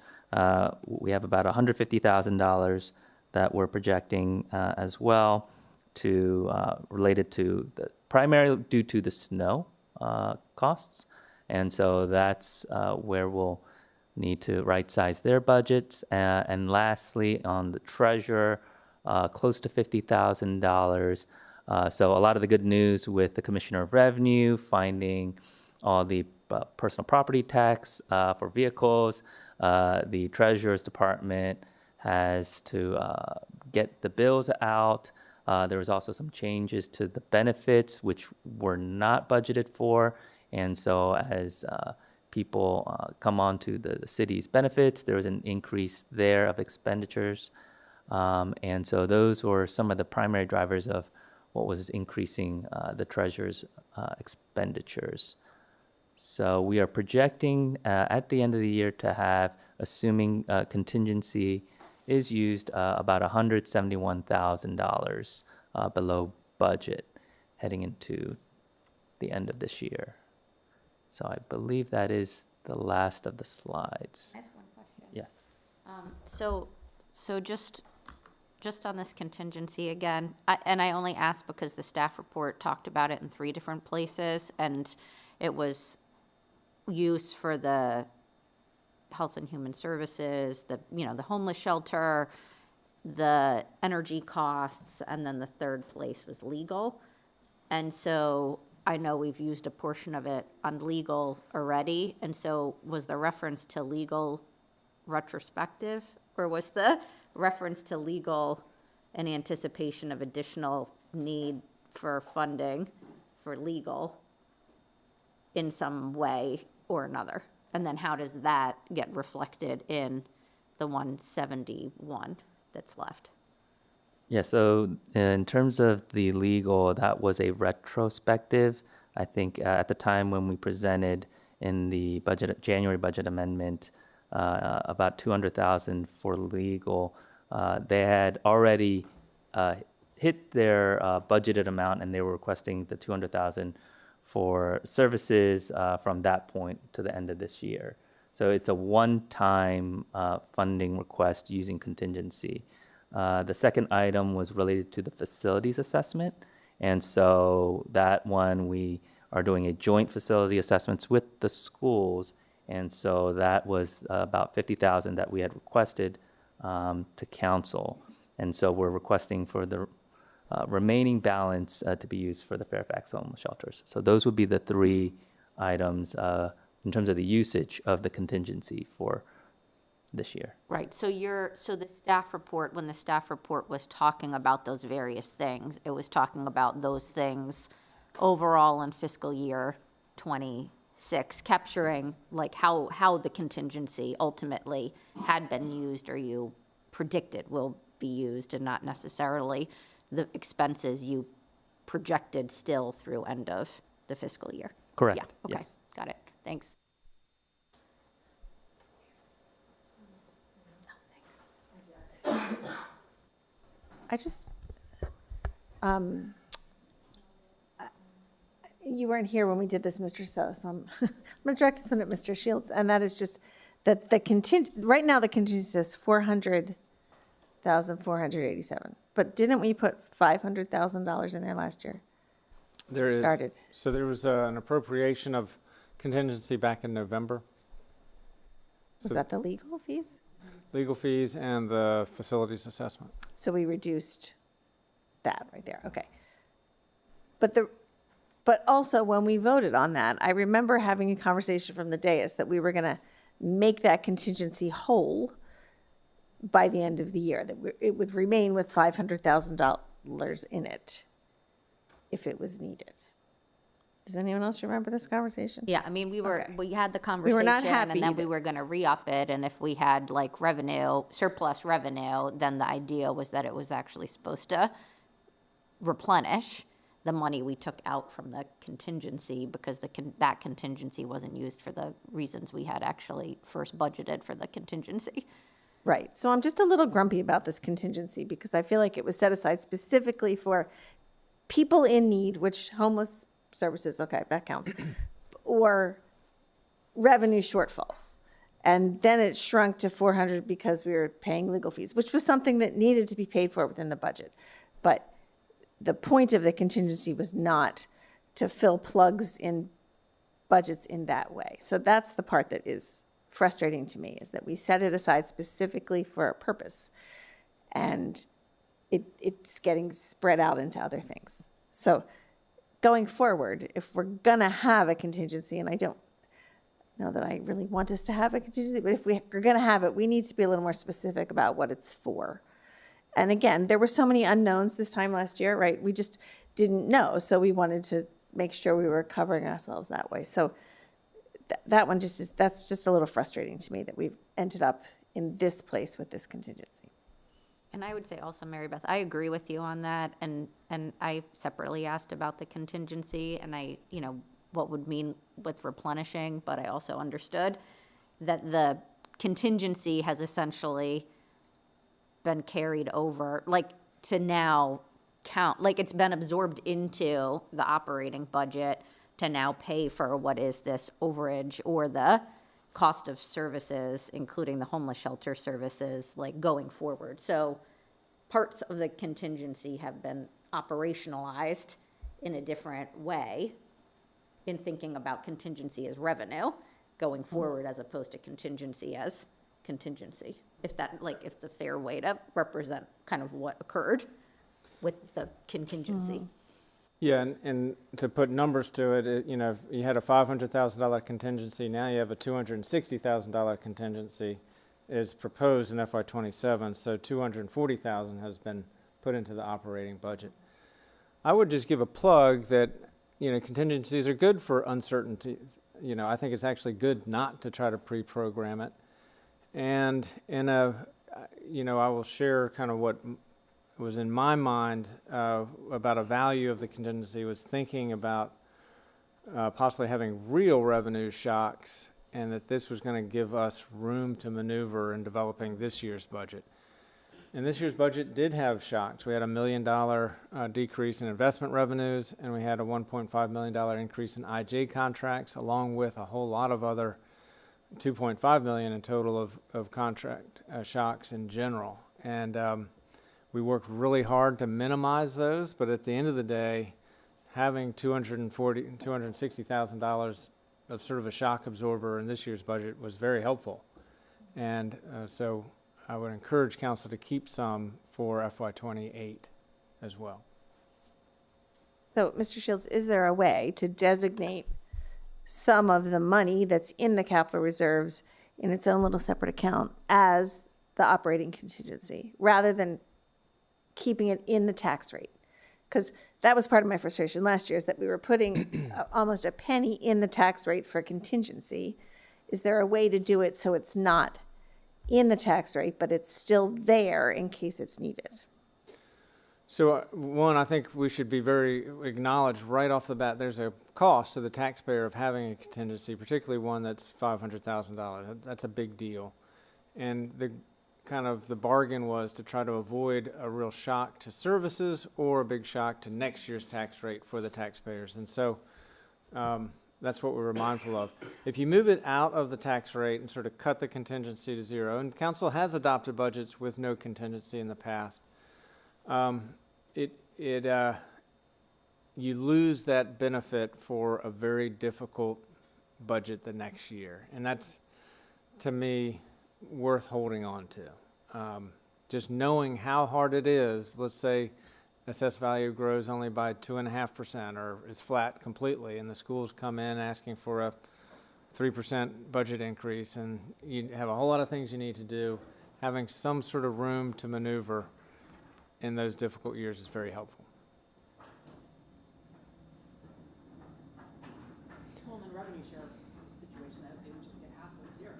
We have about $150,000 that we're projecting as well related to primarily due to the snow costs. And so that's where we'll need to right-size their budgets. And lastly, on the treasurer, close to $50,000. So a lot of the good news with the Commissioner of Revenue finding all the personal property tax for vehicles. The Treasurer's Department has to get the bills out. There was also some changes to the benefits, which were not budgeted for. And so as people come onto the city's benefits, there was an increase there of expenditures. And so those were some of the primary drivers of what was increasing the Treasurer's expenditures. So we are projecting at the end of the year to have, assuming contingency is used, about $171,000 below budget heading into the end of this year. So I believe that is the last of the slides. Can I ask one question? Yes. So just on this contingency again, and I only asked because the staff report talked about it in 3 different places, and it was used for the Health and Human Services, the homeless shelter, the energy costs, and then the third place was legal. And so I know we've used a portion of it on legal already, and so was the reference to legal retrospective, or was the reference to legal in anticipation of additional need for funding for legal in some way or another? And then how does that get reflected in the 171 that's left? Yeah, so in terms of the legal, that was a retrospective. I think at the time when we presented in the January budget amendment, about $200,000 for legal. They had already hit their budgeted amount, and they were requesting the $200,000 for services from that point to the end of this year. So it's a one-time funding request using contingency. The second item was related to the facilities assessment. And so that one, we are doing a joint facility assessments with the schools. And so that was about $50,000 that we had requested to council. And so we're requesting for the remaining balance to be used for the Fairfax homeless shelters. So those would be the three items in terms of the usage of the contingency for this year. Right, so the staff report, when the staff report was talking about those various things, it was talking about those things overall in fiscal year '26, capturing like how the contingency ultimately had been used or you predicted will be used, and not necessarily the expenses you projected still through end of the fiscal year. Correct. Yeah, okay, Yes. got it, thanks. I just, you weren't here when we did this, Mr. So I'm going to direct this one at Mr. Shields, and that is just that right now the contingency is 400,487. But didn't we put $500,000 in there last year? There is, Started. so there was an appropriation of contingency back in November. Was So- that the legal fees? Legal fees and the facilities assessment. So we reduced that right there, okay. But also when we voted on that, I remember having a conversation from the dais that we were gonna make that contingency whole by the end of the year, that it would remain with $500,000 in it if it was needed. Does anyone else remember this conversation? Yeah, I mean, we Okay. had the We conversation. were not happy And then we either. were gonna re-up it, and if we had like revenue, surplus revenue, then the idea was that it was actually supposed to replenish the money we took out from the contingency, because that contingency wasn't used for the reasons we had actually first budgeted for the contingency. Right, so I'm just a little grumpy about this contingency because I feel like it was set aside specifically for people in need, which homeless services, okay, that counts, or revenue shortfalls. And then it shrunk to 400 because we were paying legal fees, which was something that needed to be paid for within the budget. But the point of the contingency was not to fill plugs in budgets in that way. So that's the part that is frustrating to me, is that we set it aside specifically for a purpose, and it's getting spread out into other things. So going forward, if we're gonna have a contingency, and I don't know that I really want us to have a contingency, but if we're gonna have it, we need to be a little more specific about what it's for. And again, there were so many unknowns this time last year, right? We just didn't know, so we wanted to make sure we were covering ourselves that way. So that one that's just a little frustrating to me that we've ended up in this place with this contingency. And I would say also, Mary Beth, I agree with you on that, and I separately asked about the contingency, and what would mean with replenishing, but I also understood that the contingency has essentially been carried over, like, to now count, like, it's been absorbed into the operating budget to now pay for what is this overage or the cost of services, including the homeless shelter services, like, going forward. So parts of the contingency have been operationalized in a different way in thinking about contingency as revenue going forward, as opposed to contingency as contingency. If that, like, if it's a fair way to represent kind of what occurred with the contingency. Yeah, and to put numbers to it, if you had a $500,000 contingency, now you have a $260,000 contingency is proposed in FY '27, so $240,000 has been put into the operating budget. I would just give a plug that, contingencies are good for uncertainty. I think it's actually good not to try to pre-program it. And I will share kind of what was in my mind about a value of the contingency, was thinking about possibly having real revenue shocks, and that this was going to give us room to maneuver in developing this year's budget. And this year's budget did have shocks. We had a $1 million decrease in investment revenues, and we had a $1.5 million increase in IJ contracts, along with a whole lot of other $2.5 million in total of contract shocks in general. And we worked really hard to minimize those, but at the end of the day, having $260,000 of sort of a shock absorber in this year's budget was very helpful. And so I would encourage council to keep some for FY '28 as well. So, Mr. Shields, is there a way to designate some of the money that's in the capital reserves in its own little separate account as the operating contingency, rather than keeping it in the tax rate? Because that was part of my frustration last year, is that we were putting almost a penny in the tax rate for contingency. Is there a way to do it so it's not in the tax rate, but it's still there in case it's needed? So, one, I think we should be very acknowledged right off the bat, there's a cost to the taxpayer of having a contingency, particularly one that's $500,000. That's a big deal. And the bargain was to try to avoid a real shock to services or a big shock to next year's tax rate for the taxpayers. And so that's what we were mindful of. If you move it out of the tax rate and sort of cut the contingency to zero, and council has adopted budgets with no contingency in the past, you lose that benefit for a very difficult budget the next year. And that's, to me, worth holding on to. Just knowing how hard it is, let's say assessed value grows only by 2.5% or is flat completely, and the schools come in asking for a 3% budget increase, and you have a whole lot of things you need to do. Having some sort of room to maneuver in those difficult years is very helpful. Well, in the revenue share situation, they would just get half of zero.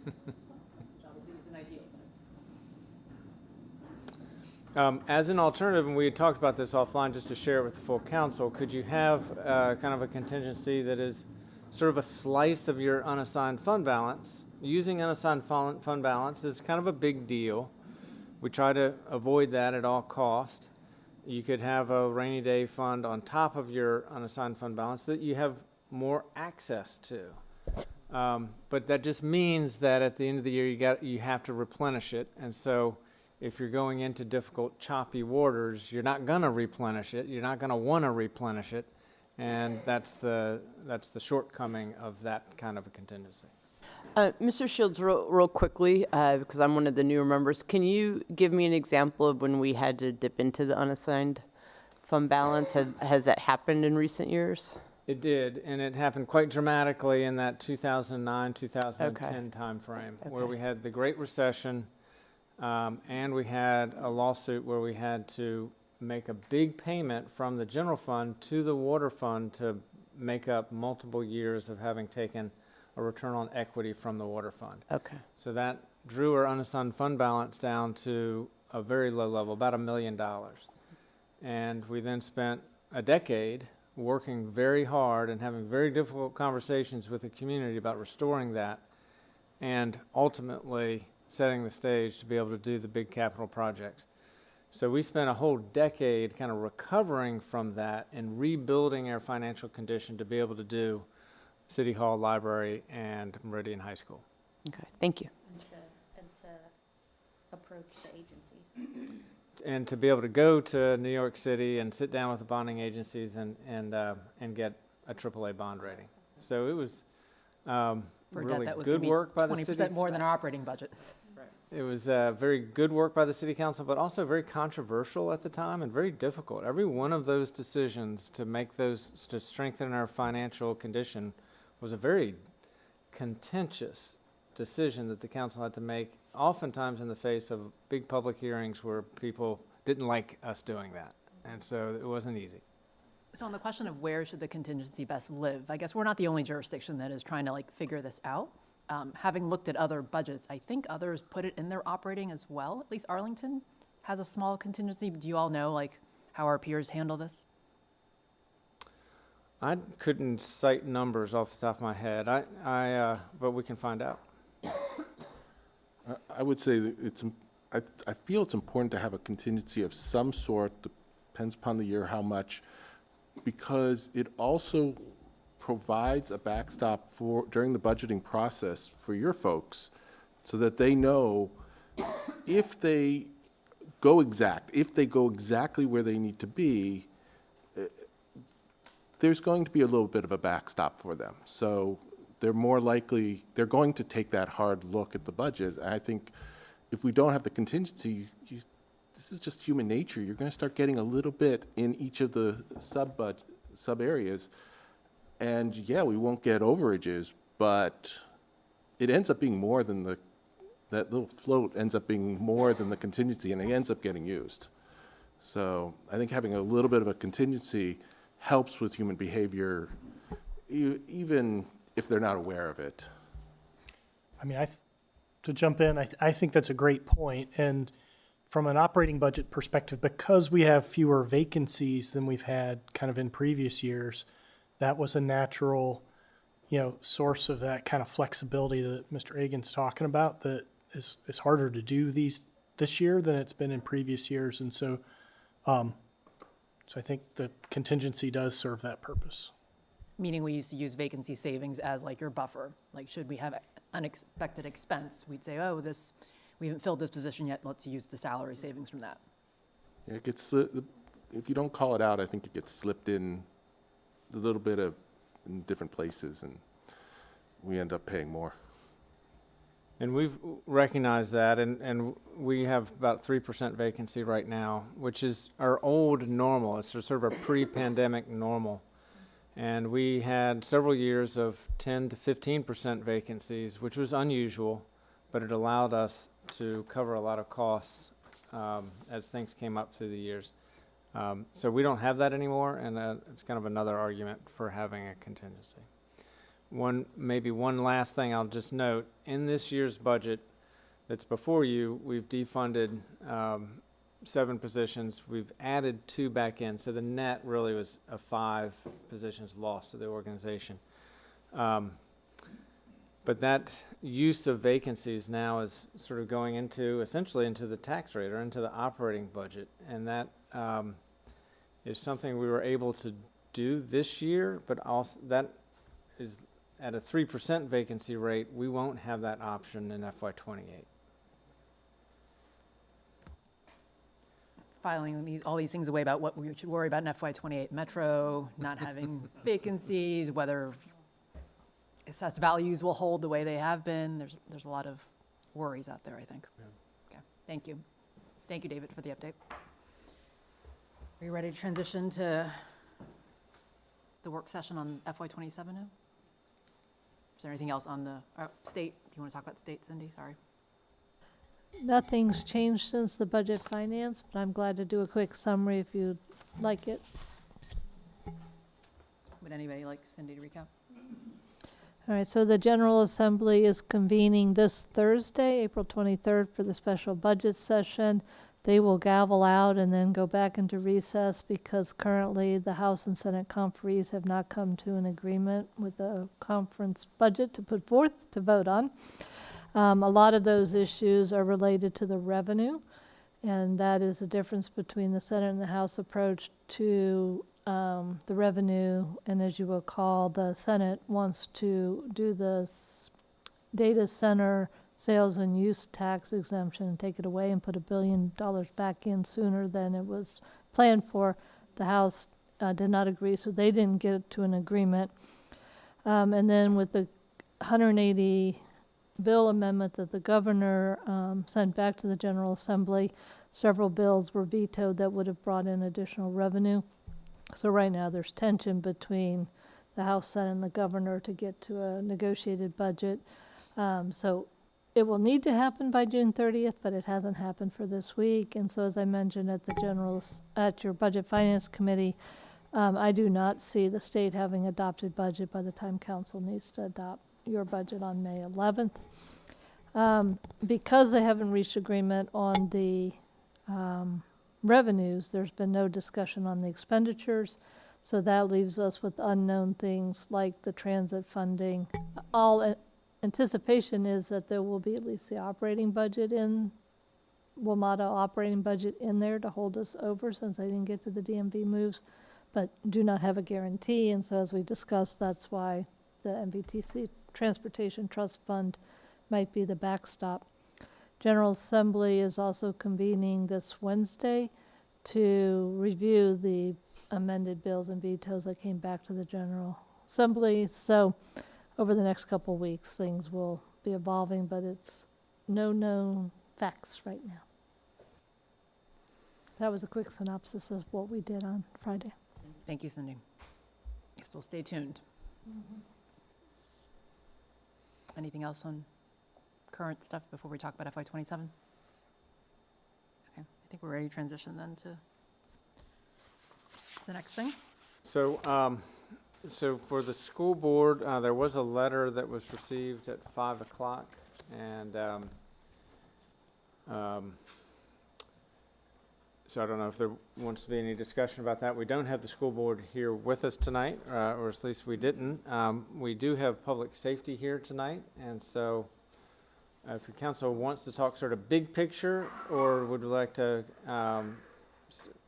Which obviously isn't ideal. As an alternative, and we had talked about this offline just to share it with the full council, could you have kind of a contingency that is sort of a slice of your unassigned fund balance? Using unassigned fund balance is kind of a big deal. We try to avoid that at all cost. You could have a rainy day fund on top of your unassigned fund balance that you have more access to. But that just means that at the end of the year, you have to replenish it. And so if you're going into difficult, choppy waters, you're not going to replenish it. You're not going to want to replenish it. And that's the shortcoming of that kind of a contingency. Mr. Shields, real quickly, because I'm one of the newer members, can you give me an example of when we had to dip into the unassigned fund balance? Has that happened in recent years? It did, and it happened quite dramatically in that 2009, 2010 timeframe, where we had the Great Recession, and we had a lawsuit where we had to make a big payment from the general fund to the water fund to make up multiple years of having taken a return on equity from the water fund. Okay. So that drew our unassigned fund balance down to a very low level, about $1 million. And we then spent a decade working very hard and having very difficult conversations with the community about restoring that and ultimately setting the stage to be able to do the big capital projects. So we spent a whole decade kind of recovering from that and rebuilding our financial condition to be able to do City Hall, Library, and Meridian High School. Okay, thank you. And to approach the agencies. And to be able to go to New York City and sit down with the bonding agencies and get a AAA bond rating. So it was For really debt that was good work by the city. 20% more than our operating budget. It was very good work by the city council, but also very controversial at the time and very difficult. Every one of those decisions to make those, to strengthen our financial condition was a very contentious decision that the council had to make, oftentimes in the face of big public hearings where people didn't like us doing that. And so it wasn't easy. So on the question of where should the contingency best live, I guess we're not the only jurisdiction that is trying to figure this out. Having looked at other budgets, I think others put it in their operating as well. At least Arlington has a small contingency. Do you all know how our peers handle this? I couldn't cite numbers off the top of my head. But we can find out. I would say that I feel it's important to have a contingency of some sort, depends upon the year, how much, because it also provides a backstop during the budgeting process for your folks so that they know if they go exactly where they need to be, there's going to be a little bit of a backstop for them. So they're going to take that hard look at the budget. I think if we don't have the contingency, this is just human nature. You're going to start getting a little bit in each of the sub areas. And yeah, we won't get overages, but it ends up being more than that little float ends up being more than the contingency, and it ends up getting used. So I think having a little bit of a contingency helps with human behavior, even if they're not aware of it. I mean, to jump in, I think that's a great point. And from an operating budget perspective, because we have fewer vacancies than we've had kind of in previous years, that was a natural, source of that kind of flexibility that Mr. Egan's talking about, that is harder to do this year than it's been in previous years. And so I think the contingency does serve that purpose. Meaning we used to use vacancy savings as like your buffer. Like, should we have unexpected expense, we'd say, oh, we haven't filled this position yet, let's use the salary savings from that. Yeah, it gets, if you don't call it out, I think it gets slipped in a little bit in different places, and we end up paying more. And we've recognized that, and we have about 3% vacancy right now, which is our old normal. It's sort of a pre-pandemic normal. And we had several years of 10 to 15% vacancies, which was unusual, but it allowed us to cover a lot of costs as things came up through the years. So we don't have that anymore, and it's kind of another argument for having a contingency. Maybe one last thing I'll just note, in this year's budget that's before you, we've defunded 7 positions. We've added 2 back in, so the net really was 5 positions lost to the organization. But that use of vacancies now is sort of going essentially into the tax rate or into the operating budget, and that is something we were able to do this year, but also that is at a 3% vacancy rate. We won't have that option in FY28. Filing all these things away about what we should worry about in FY28 Metro, not having vacancies, whether assessed values will hold the way they have been. There's a lot of worries out there, I think. Yeah. Okay, thank you. Thank you, David, for the update. Are you ready to transition to the work session on FY27 now? Is there anything else on the state? Do you want to talk about state, Cindy? Sorry. Nothing's changed since the budget finance, but I'm glad to do a quick summary if you'd like it. Would anybody like Cindy to recap? All right, so the General Assembly is convening this Thursday, April 23rd, for the special budget session. They will gavel out and then go back into recess because currently the House and Senate conferees have not come to an agreement with a conference budget to put forth to vote on. A lot of those issues are related to the revenue, and that is the difference between the Senate and the House approach to the revenue. And as you will recall, the Senate wants to do the data center sales and use tax exemption and take it away and put $1 billion back in sooner than it was planned for. The House did not agree, so they didn't get to an agreement. And then with the 180 bill amendment that the governor sent back to the General Assembly, several bills were vetoed that would have brought in additional revenue. So right now there's tension between the House, Senate, and the governor to get to a negotiated budget. So it will need to happen by June 30th, but it hasn't happened for this week. And so as I mentioned at your Budget Finance Committee, I do not see the state having adopted budget by the time council needs to adopt your budget on May 11th. Because they haven't reached agreement on the revenues, there's been no discussion on the expenditures. So that leaves us with unknown things like the transit funding. All anticipation is that there will be at least the operating budget WMATA operating budget in there to hold us over since I didn't get to the DMV moves, but do not have a guarantee. And so as we discussed, that's why the MVTC Transportation Trust Fund might be the backstop. General Assembly is also convening this Wednesday to review the amended bills and vetoes that came back to the General Assembly. So over the next couple weeks, things will be evolving, but it's no known facts right now. That was a quick synopsis of what we did on Friday. Thank you, Cindy. Guess we'll stay tuned. Anything else on current stuff before we talk about FY '27? Okay, I think we're ready to transition then to the next thing. So, so for the school board, there was a letter that was received at 5 o'clock, and so I don't know if there wants to be any discussion about that. We don't have the school board here with us tonight, or at least we didn't. We do have public safety here tonight, and so if the council wants to talk sort of big picture, or would like to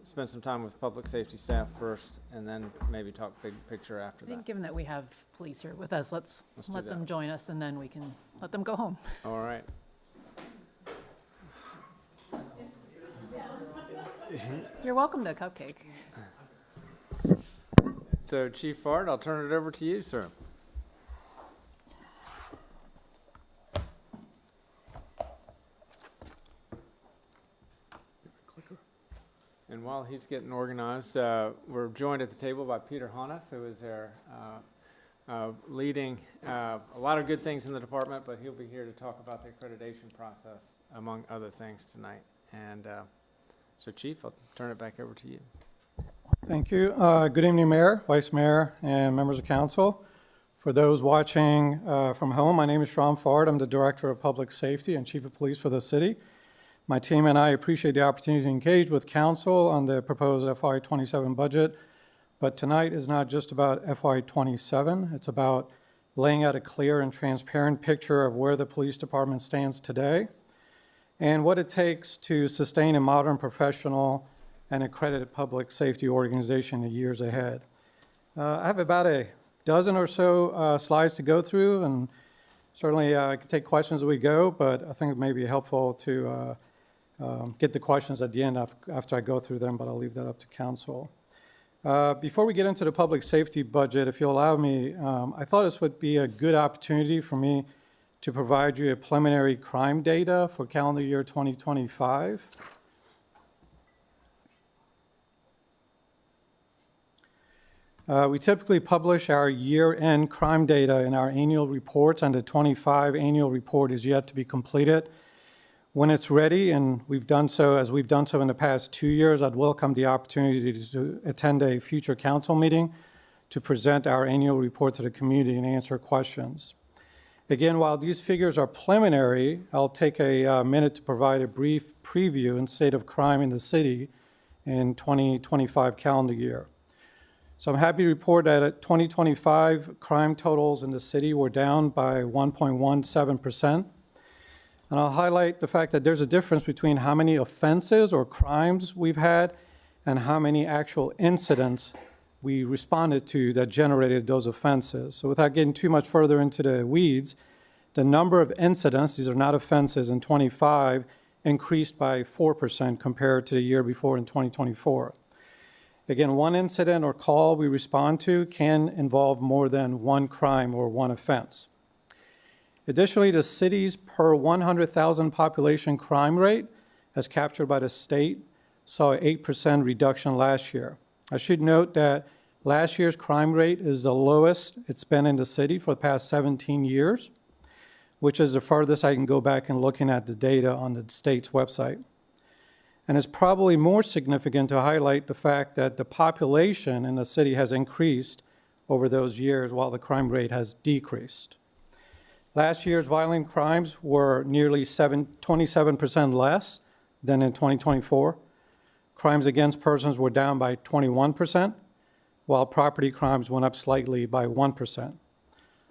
spend some time with public safety staff first, and then maybe talk big picture after I think that. given that we have police here with us, let's Let's do let them that. join us, and then we can let them go home. All right. You're welcome to a cupcake. So Chief Fard, I'll turn it over to you, sir. And while he's getting organized, we're joined at the table by Peter Honeff, who is our leading a lot of good things in the department, but he'll be here to talk about the accreditation process, among other things, tonight. And so, Chief, I'll turn it back over to you. Thank you. Good evening, Mayor, Vice Mayor, and members of council. For those watching from home, my name is Sean Fard. I'm the Director of Public Safety and Chief of Police for the city. My team and I appreciate the opportunity to engage with council on the proposed FY27 budget. But tonight is not just about FY27. It's about laying out a clear and transparent picture of where the police department stands today and what it takes to sustain a modern, professional, and accredited public safety organization in the years ahead. I have about a dozen or so slides to go through, and certainly I can take questions as we go, but I think it may be helpful to get the questions at the end after I go through them, but I'll leave that up to council. Before we get into the public safety budget, if you'll allow me, I thought this would be a good opportunity for me to provide you a preliminary crime data for calendar year 2025. We typically publish our year-end crime data in our annual reports, and the 25 annual report is yet to be completed. When it's ready, and we've done so in the past 2 years, I'd welcome the opportunity to attend a future council meeting to present our annual report to the community and answer questions. Again, while these figures are preliminary, I'll take a minute to provide a brief preview in state of crime in the city in 2025 calendar year. So I'm happy to report that at 2025, crime totals in the city were down by 1.17%. And I'll highlight the fact that there's a difference between how many offenses or crimes we've had and how many actual incidents we responded to that generated those offenses. So without getting too much further into the weeds, the number of incidents, these are not offenses, in 25 increased by 4% compared to the year before in 2024. Again, one incident or call we respond to can involve more than one crime or one offense. Additionally, the city's per 100,000 population crime rate, as captured by the state, saw an 8% reduction last year. I should note that last year's crime rate is the lowest it's been in the city for the past 17 years, which is the furthest I can go back and looking at the data on the state's website. And it's probably more significant to highlight the fact that the population in the city has increased over those years while the crime rate has decreased. Last year's violent crimes were nearly 27% less than in 2024. Crimes against persons were down by 21%, while property crimes went up slightly by 1%.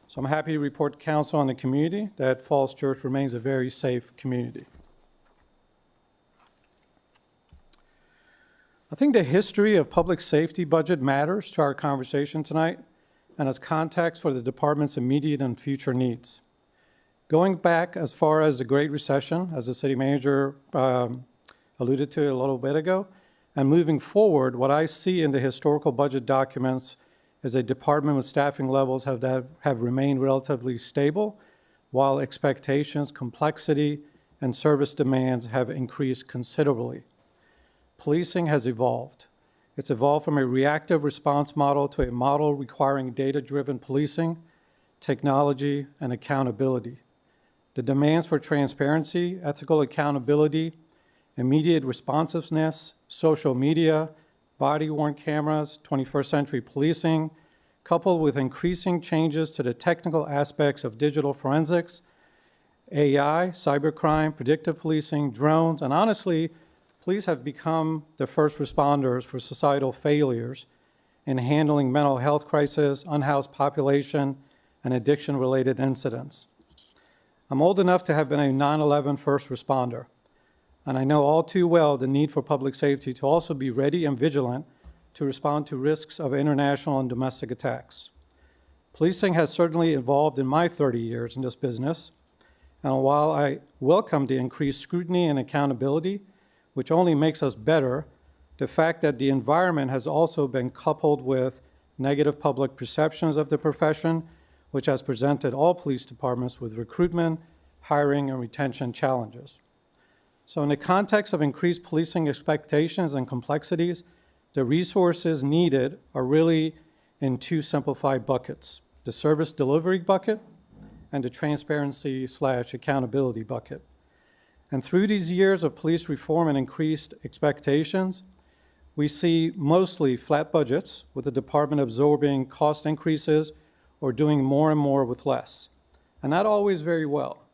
So I'm happy to report to council and the community that Falls Church remains a very safe community. I think the history of public safety budget matters to our conversation tonight and as context for the department's immediate and future needs. Going back as far as the Great Recession, as the city manager alluded to a little bit ago, and moving forward, what I see in the historical budget documents is a department with staffing levels have remained relatively stable, while expectations, complexity, and service demands have increased considerably. policing has evolved. It's evolved from a reactive response model to a model requiring data-driven policing, technology, and accountability. The demands for transparency, ethical accountability, immediate responsiveness, social media, body-worn cameras, 21st century policing, coupled with increasing changes to the technical aspects of digital forensics, AI, cybercrime, predictive policing, drones, and honestly, police have become the first responders for societal failures in handling mental health crisis, unhoused population, and addiction-related incidents. I'm old enough to have been a 9/11 first responder, and I know all too well the need for public safety to also be ready and vigilant to respond to risks of international and domestic attacks. Policing has certainly evolved in my 30 years in this business, and while I welcome the increased scrutiny and accountability, which only makes us better, the fact that the environment has also been coupled with negative public perceptions of the profession, which has presented all police departments with recruitment, hiring, and retention challenges. So in the context of increased policing expectations and complexities, the resources needed are really in two simplified buckets: the service delivery bucket and the transparency/accountability bucket. And through these years of police reform and increased expectations, we see mostly flat budgets, with the department absorbing cost increases or doing more and more with less, and not always very well.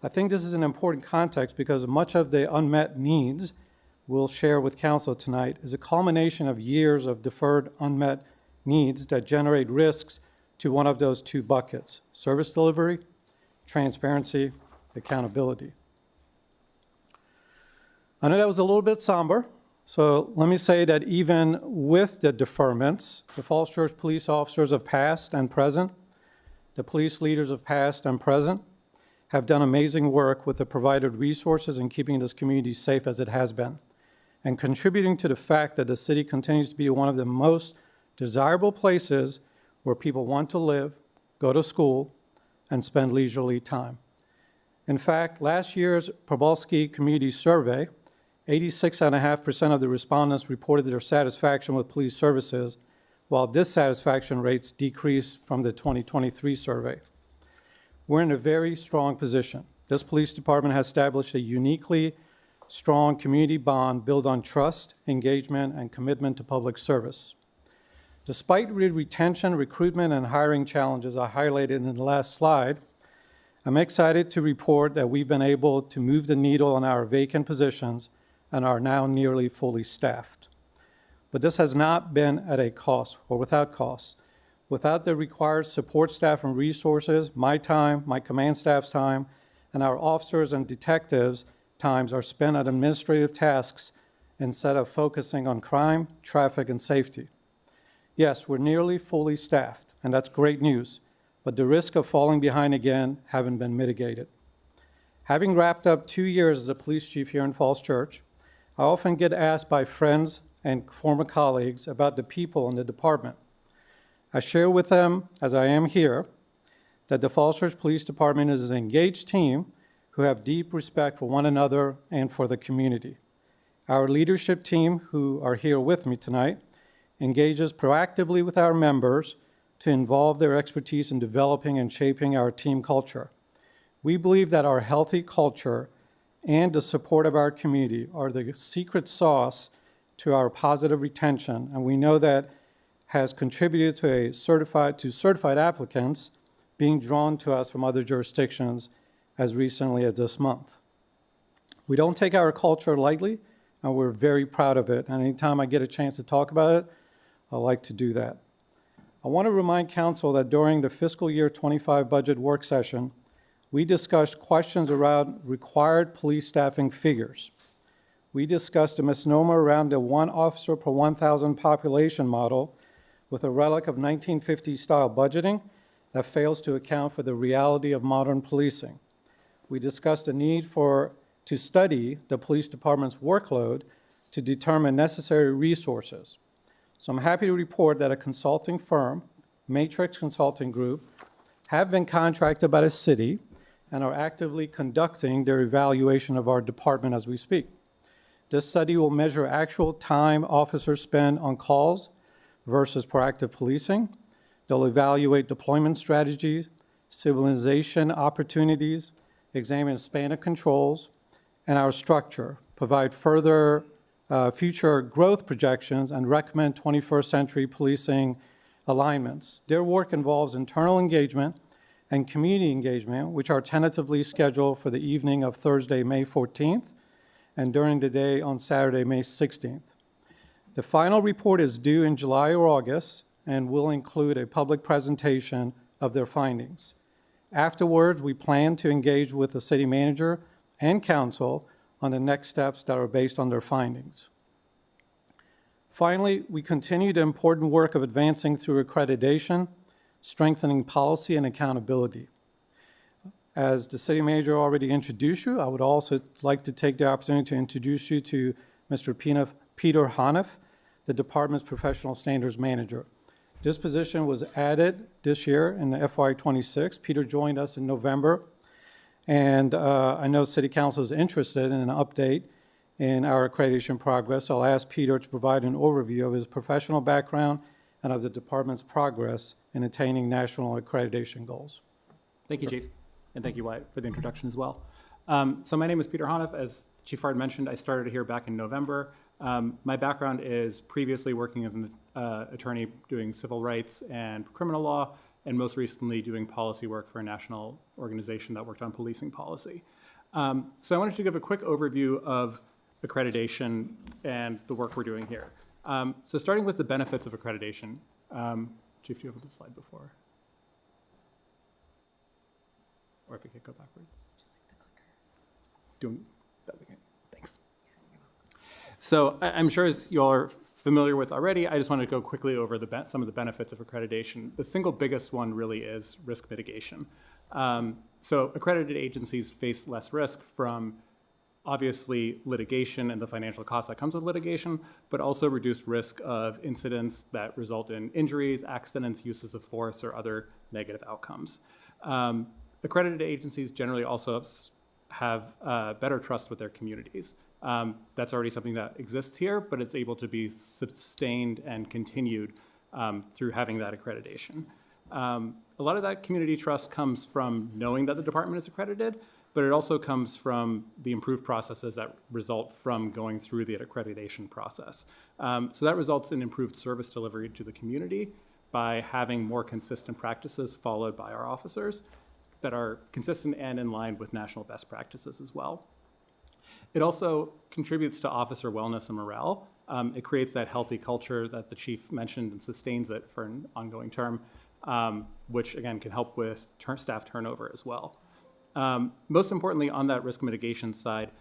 I think this is an important context because much of the unmet needs we'll share with council tonight is a culmination of years of deferred unmet needs that generate risks to one of those two buckets: service delivery, transparency, accountability. I know that was a little bit somber, so let me say that even with the deferments, the Falls Church police officers of past and present, the police leaders of past and present, have done amazing work with the provided resources in keeping this community safe as it has been, and contributing to the fact that the city continues to be one of the most desirable places where people want to live, go to school, and spend leisurely time. In fact, last year's Przewalski Community Survey, 86.5% of the respondents reported their satisfaction with police services, while dissatisfaction rates decreased from the 2023 survey. We're in a very strong position. This police department has established a uniquely strong community bond built on trust, engagement, and commitment to public service. Despite retention, recruitment, and hiring challenges I highlighted in the last slide, I'm excited to report that we've been able to move the needle on our vacant positions and are now nearly fully staffed. But this has not been at a cost or without cost. Without the required support staff and resources, my time, my command staff's time, and our officers and detectives' times are spent on administrative tasks instead of focusing on crime, traffic, and safety. Yes, we're nearly fully staffed, and that's great news, but the risk of falling behind again haven't been mitigated. Having wrapped up 2 years as a police chief here in Falls Church, I often get asked by friends and former colleagues about the people in the department. I share with them, as I am here, that the Falls Church Police Department is an engaged team who have deep respect for one another and for the community. Our leadership team, who are here with me tonight, engages proactively with our members to involve their expertise in developing and shaping our team culture. We believe that our healthy culture and the support of our community are the secret sauce to our positive retention, and we know that has contributed to certified applicants being drawn to us from other jurisdictions as recently as this month. We don't take our culture lightly, and we're very proud of it, and anytime I get a chance to talk about it, I like to do that. I want to remind council that during the fiscal year 25 budget work session, we discussed questions around required police staffing figures. We discussed a misnomer around the 1 officer per 1,000 population model with a relic of 1950s-style budgeting that fails to account for the reality of modern policing. We discussed the need to study the police department's workload to determine necessary resources. So I'm happy to report that a consulting firm, Matrix Consulting Group, have been contracted by the city and are actively conducting their evaluation of our department as we speak. This study will measure actual time officers spend on calls versus proactive policing. They'll evaluate deployment strategies, civilization opportunities, examine span of controls, and our structure, provide further future growth projections, and recommend 21st century policing alignments. Their work involves internal engagement and community engagement, which are tentatively scheduled for the evening of Thursday, May 14th, and during the day on Saturday, May 16th. The final report is due in July or August and will include a public presentation of their findings. Afterwards, we plan to engage with the city manager and council on the next steps that are based on their findings. Finally, we continue the important work of advancing through accreditation, strengthening policy and accountability. As the city manager already introduced you, I would also like to take the opportunity to introduce you to Mr. Peter Haniff, the department's professional standards manager. This position was added this year in the FY26. Peter joined us in November, and I know City Council is interested in an update in our accreditation progress. I'll ask Peter to provide an overview of his professional background and of the department's progress in attaining national accreditation goals. Thank you, Chief, and thank you, Wyatt, for the introduction as well. So my name is Peter Haniff. As Chief Hard mentioned, I started here back in November. My background is previously working as an attorney doing civil rights and criminal law, and most recently doing policy work for a national organization that worked on policing policy. So I wanted to give a quick overview of accreditation and the work we're doing here. So starting with the benefits of accreditation. Chief, do you have the slide before? Or if we could go backwards. Doing that again. Thanks. So I'm sure as you all are familiar with already, I just want to go quickly over some of the benefits of accreditation. The single biggest one really is risk mitigation. So accredited agencies face less risk from obviously litigation and the financial cost that comes with litigation, but also reduced risk of incidents that result in injuries, accidents, uses of force, or other negative outcomes. Accredited agencies generally also have better trust with their communities. That's already something that exists here, but it's able to be sustained and continued through having that accreditation. A lot of that community trust comes from knowing that the department is accredited, but it also comes from the improved processes that result from going through the accreditation process. So that results in improved service delivery to the community by having more consistent practices followed by our officers that are consistent and in line with national best practices as well. It also contributes to officer wellness and morale. It creates that healthy culture that the chief mentioned and sustains it for an ongoing term, which again can help with staff turnover as well. Most importantly, on that risk mitigation side,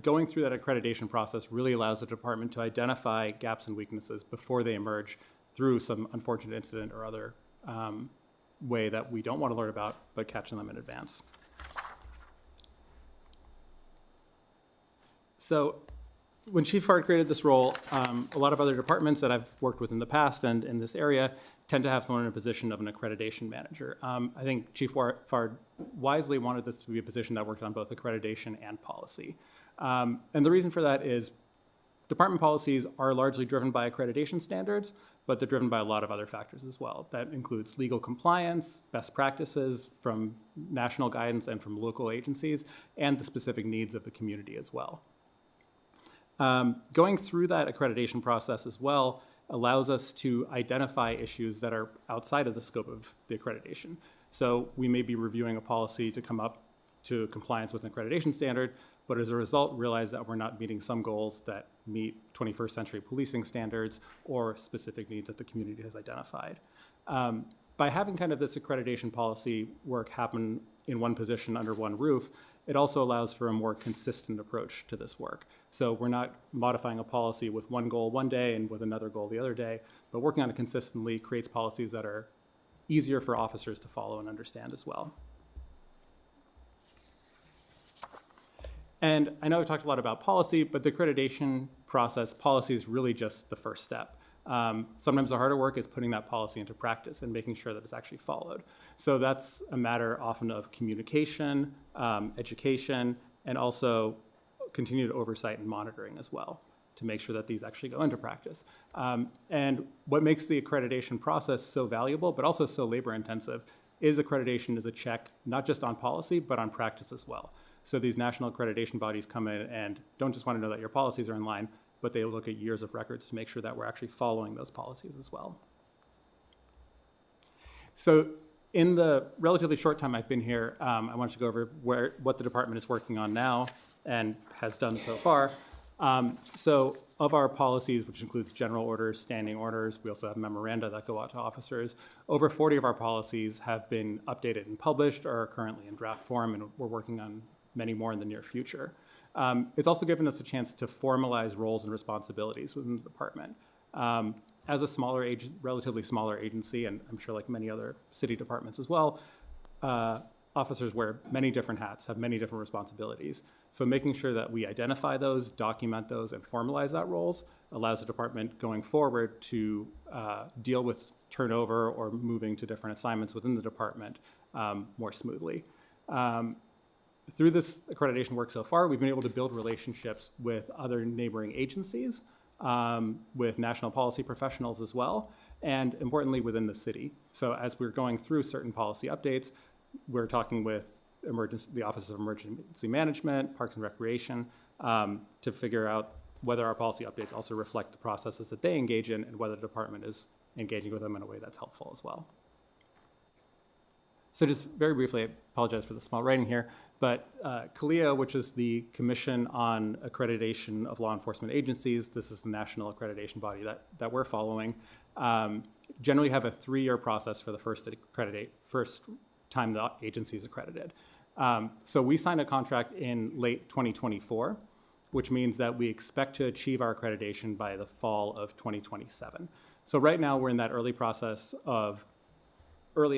going through that accreditation process really allows the department to identify gaps and weaknesses before they emerge through some unfortunate incident or other way that we don't want to learn about, but catching them in advance. So when Chief Fard created this role, a lot of other departments that I've worked with in the past and in this area tend to have someone in a position of an accreditation manager. I think Chief Fard wisely wanted this to be a position that worked on both accreditation and policy. And the reason for that is department policies are largely driven by accreditation standards, but they're driven by a lot of other factors as well. That includes legal compliance, best practices from national guidance and from local agencies, and the specific needs of the community as well. Going through that accreditation process as well allows us to identify issues that are outside of the scope of the accreditation. So we may be reviewing a policy to come up to compliance with an accreditation standard, but as a result realize that we're not meeting some goals that meet 21st century policing standards or specific needs that the community has identified. By having kind of this accreditation policy work happen in one position under one roof, it also allows for a more consistent approach to this work. So we're not modifying a policy with one goal one day and with another goal the other day, but working on it consistently creates policies that are easier for officers to follow and understand as well. And I know I talked a lot about policy, but the accreditation process, policy is really just the first step. Sometimes the harder work is putting that policy into practice and making sure that it's actually followed. So that's a matter often of communication, education, and also continued oversight and monitoring as well to make sure that these actually go into practice. And what makes the accreditation process so valuable, but also so labor intensive, is accreditation is a check, not just on policy, but on practice as well. So these national accreditation bodies come in and don't just want to know that your policies are in line, but they look at years of records to make sure that we're actually following those policies as well. So in the relatively short time I've been here, I wanted to go over what the department is working on now and has done so far. So of our policies, which includes general orders, standing orders, we also have memoranda that go out to officers. Over 40 of our policies have been updated and published or are currently in draft form, and we're working on many more in the near future. It's also given us a chance to formalize roles and responsibilities within the department. As a smaller relatively smaller agency, and I'm sure like many other city departments as well, officers wear many different hats, have many different responsibilities. So making sure that we identify those, document those, and formalize that roles allows the department going forward to deal with turnover or moving to different assignments within the department more smoothly. Through this accreditation work so far, we've been able to build relationships with other neighboring agencies, with national policy professionals as well, and importantly within the city. So as we're going through certain policy updates, we're talking with the Office of Emergency Management, Parks and Recreation, to figure out whether our policy updates also reflect the processes that they engage in and whether the department is engaging with them in a way that's helpful as well. So just very briefly, I apologize for the small writing here, but CALEA, which is the Commission on Accreditation of Law Enforcement Agencies, this is the national accreditation body that we're following, generally have a 3-year process for the first time the agency is accredited. So we signed a contract in late 2024, which means that we expect to achieve our accreditation by the fall of 2027. So right now we're in that early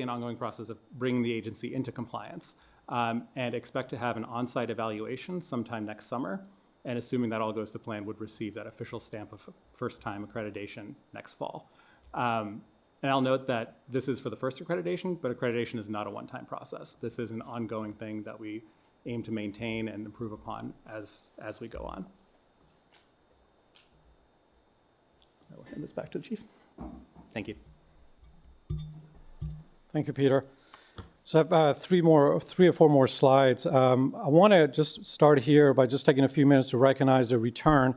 and ongoing process of bringing the agency into compliance, and expect to have an on-site evaluation sometime next summer, and assuming that all goes to plan, would receive that official stamp of first-time accreditation next fall. And I'll note that this is for the first accreditation, but accreditation is not a one-time process. This is an ongoing thing that we aim to maintain and improve upon as we go on. I will hand this back to the chief. Thank you. Thank you, Peter. So I have 3 or 4 more slides. I want to just start here by just taking a few minutes to recognize the return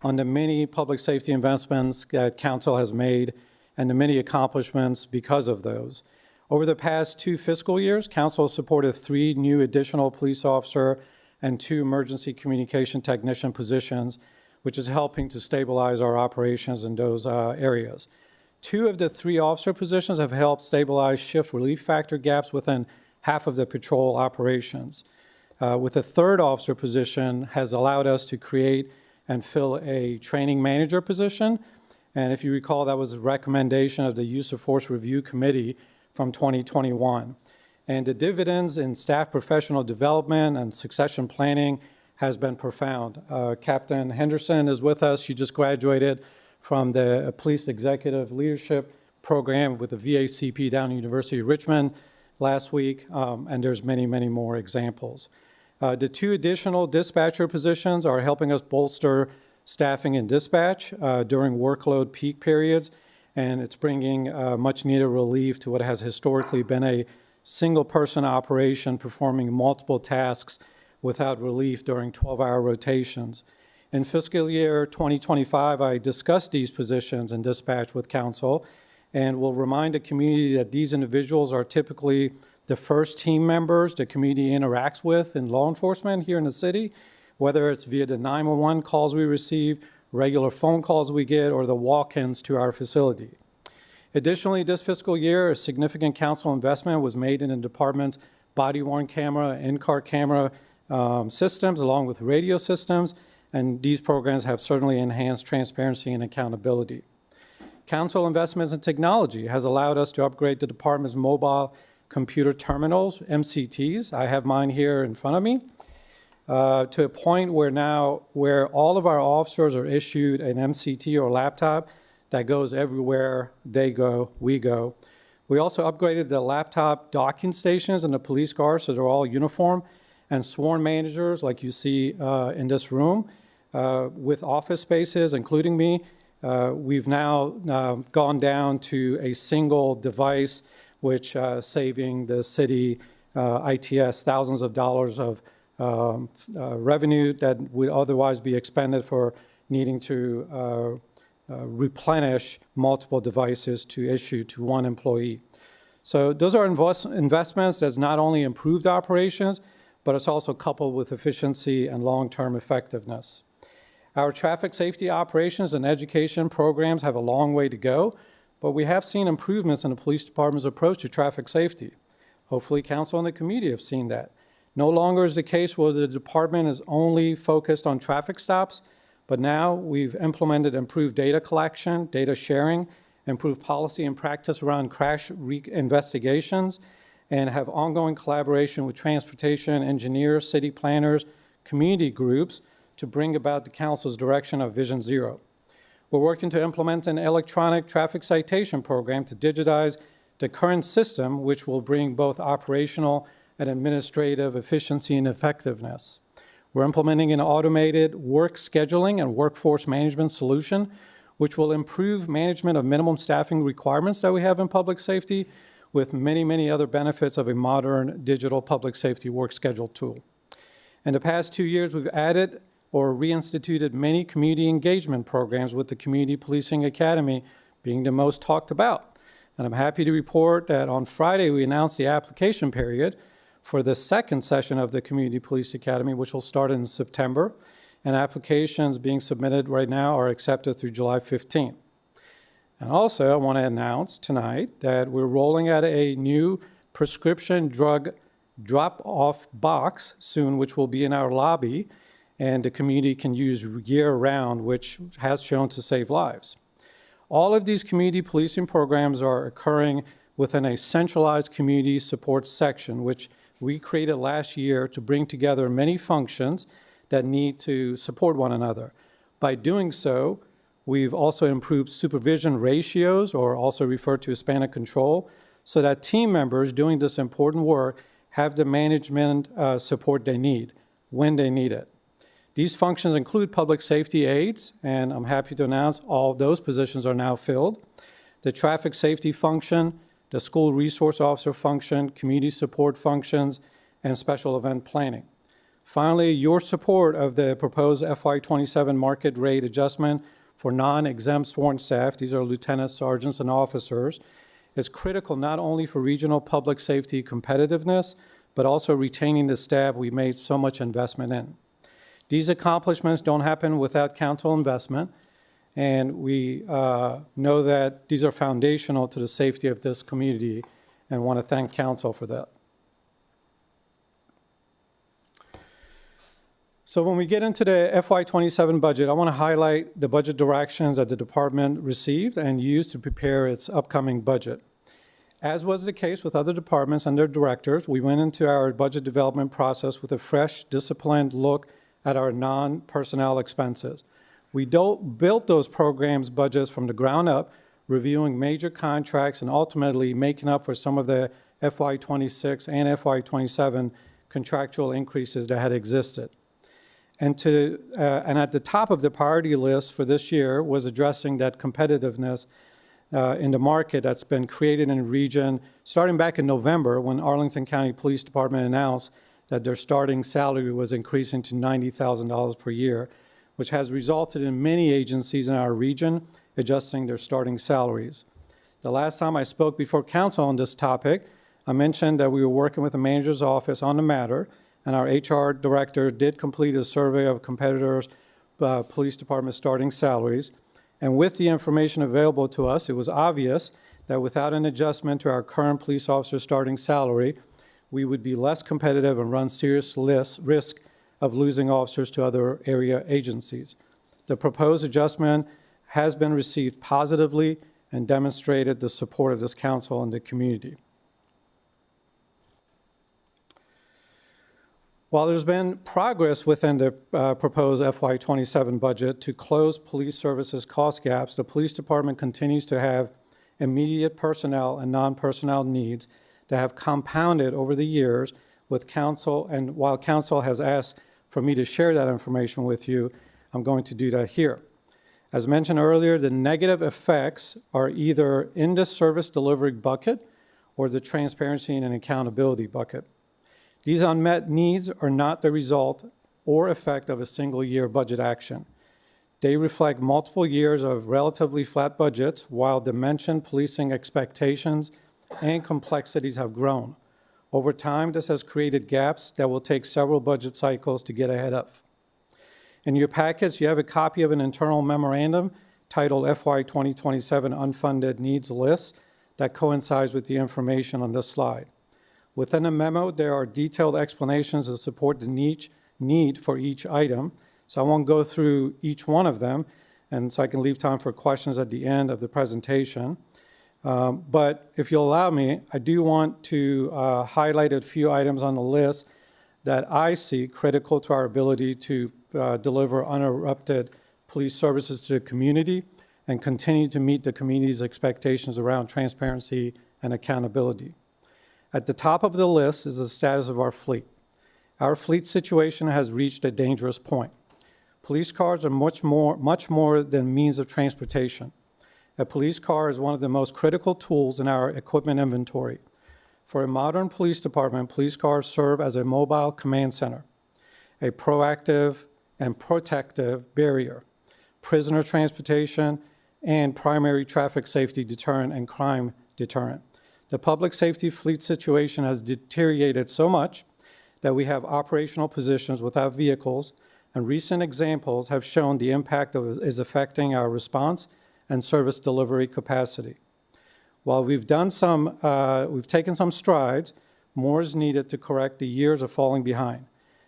on the many public safety investments that Council has made and the many accomplishments because of those. Over the past 2 fiscal years, Council supported 3 new additional police officer and 2 emergency communication technician positions, which is helping to stabilize our operations in those areas. 2 of the 3 officer positions have helped stabilize shift relief factor gaps within half of the patrol operations. With a 3rd officer position has allowed us to create and fill a training manager position. And if you recall, that was a recommendation of the Use of Force Review Committee from 2021. And the dividends in staff professional development and succession planning has been profound. Captain Henderson is with us. She just graduated from the Police Executive Leadership Program with the VACP down at University of Richmond last week, and there's many, many more examples. The 2 additional dispatcher positions are helping us bolster staffing and dispatch during workload peak periods, and it's bringing much needed relief to what has historically been a single-person operation performing multiple tasks without relief during 12-hour rotations. In fiscal year 2025, I discussed these positions in dispatch with Council, and will remind the community that these individuals are typically the first team members the community interacts with in law enforcement here in the city, whether it's via the 911 calls we receive, regular phone calls we get, or the walk-ins to our facility. Additionally, this fiscal year, a significant Council investment was made in the department's body-worn camera, in-car camera systems, along with radio systems, and these programs have certainly enhanced transparency and accountability. Council investments in technology has allowed us to upgrade the department's mobile computer terminals, MCTs, I have mine here in front of me, to a point where all of our officers are issued an MCT or laptop that goes everywhere they go, we go. We also upgraded the laptop docking stations in the police cars so they're all uniform, and sworn managers like you see in this room, with office spaces, including me. We've now gone down to a single device, which saving the city ITS thousands of dollars of revenue that would otherwise be expended for needing to replenish multiple devices to issue to one employee. So those are investments that's not only improved operations, but it's also coupled with efficiency and long-term effectiveness. Our traffic safety operations and education programs have a long way to go, but we have seen improvements in the police department's approach to traffic safety. Hopefully, council and the community have seen that. No longer is the case where the department is only focused on traffic stops, but now we've implemented improved data collection, data sharing, improved policy and practice around crash investigations, and have ongoing collaboration with transportation engineers, city planners, community groups to bring about the council's direction of Vision Zero. We're working to implement an electronic traffic citation program to digitize the current system, which will bring both operational and administrative efficiency and effectiveness. We're implementing an automated work scheduling and workforce management solution, which will improve management of minimum staffing requirements that we have in public safety, with many, many other benefits of a modern digital public safety work schedule tool. In the past 2 years, we've added or reinstituted many community engagement programs, with the Community Policing Academy being the most talked about. And I'm happy to report that on Friday, we announced the application period for the second session of the Community Police Academy, which will start in September. And applications being submitted right now are accepted through July 15th. And also, I want to announce tonight that we're rolling out a new prescription drug drop-off box soon, which will be in our lobby, and the community can use year-round, which has shown to save lives. All of these community policing programs are occurring within a centralized community support section, which we created last year to bring together many functions that need to support one another. By doing so, we've also improved supervision ratios, or also referred to as span of control, so that team members doing this important work have the management support they need when they need it. These functions include public safety aides, and I'm happy to announce all those positions are now filled. The traffic safety function, the school resource officer function, community support functions, and special event planning. Finally, your support of the proposed FY27 market rate adjustment for non-exempt sworn staff, these are lieutenants, sergeants, and officers, is critical not only for regional public safety competitiveness, but also retaining the staff we made so much investment in. These accomplishments don't happen without council investment, and we know that these are foundational to the safety of this community, and want to thank council for that. So when we get into the FY27 budget, I want to highlight the budget directions that the department received and used to prepare its upcoming budget. As was the case with other departments and their directors, we went into our budget development process with a fresh, disciplined look at our non-personnel expenses. We built those programs' budgets from the ground up, reviewing major contracts and ultimately making up for some of the FY26 and FY27 contractual increases that had existed. And at the top of the priority list for this year was addressing that competitiveness in the market that's been created in the region, starting back in November when Arlington County Police Department announced that their starting salary was increasing to $90,000 per year, which has resulted in many agencies in our region adjusting their starting salaries. The last time I spoke before council on this topic, I mentioned that we were working with the manager's office on the matter, and our HR director did complete a survey of competitors' police department starting salaries. And with the information available to us, it was obvious that without an adjustment to our current police officer starting salary, we would be less competitive and run serious risk of losing officers to other area agencies. The proposed adjustment has been received positively and demonstrated the support of this council and the community. While there's been progress within the proposed FY27 budget to close police services cost gaps, the police department continues to have immediate personnel and non-personnel needs that have compounded over the years, with council, and while council has asked for me to share that information with you, I'm going to do that here. As mentioned earlier, the negative effects are either in the service delivery bucket or the transparency and accountability bucket. These unmet needs are not the result or effect of a single year budget action. They reflect multiple years of relatively flat budgets while the mentioned policing expectations and complexities have grown. Over time, this has created gaps that will take several budget cycles to get ahead of. In your packets, you have a copy of an internal memorandum titled FY 2027 Unfunded Needs List that coincides with the information on this slide. Within the memo, there are detailed explanations to support the need for each item, so I won't go through each one of them, and so I can leave time for questions at the end of the presentation. But if you'll allow me, I do want to highlight a few items on the list that I see critical to our ability to deliver uninterrupted police services to the community and continue to meet the community's expectations around transparency and accountability. At the top of the list is the status of our fleet. Our fleet situation has reached a dangerous point. Police cars are much more than means of transportation. A police car is one of the most critical tools in our equipment inventory. For a modern police department, police cars serve as a mobile command center, a proactive and protective barrier, prisoner transportation, and primary traffic safety deterrent and crime deterrent. The public safety fleet situation has deteriorated so much that we have operational positions without vehicles, and recent examples have shown the impact is affecting our response and service delivery capacity. While we've taken some strides, more is needed to correct the years of falling behind.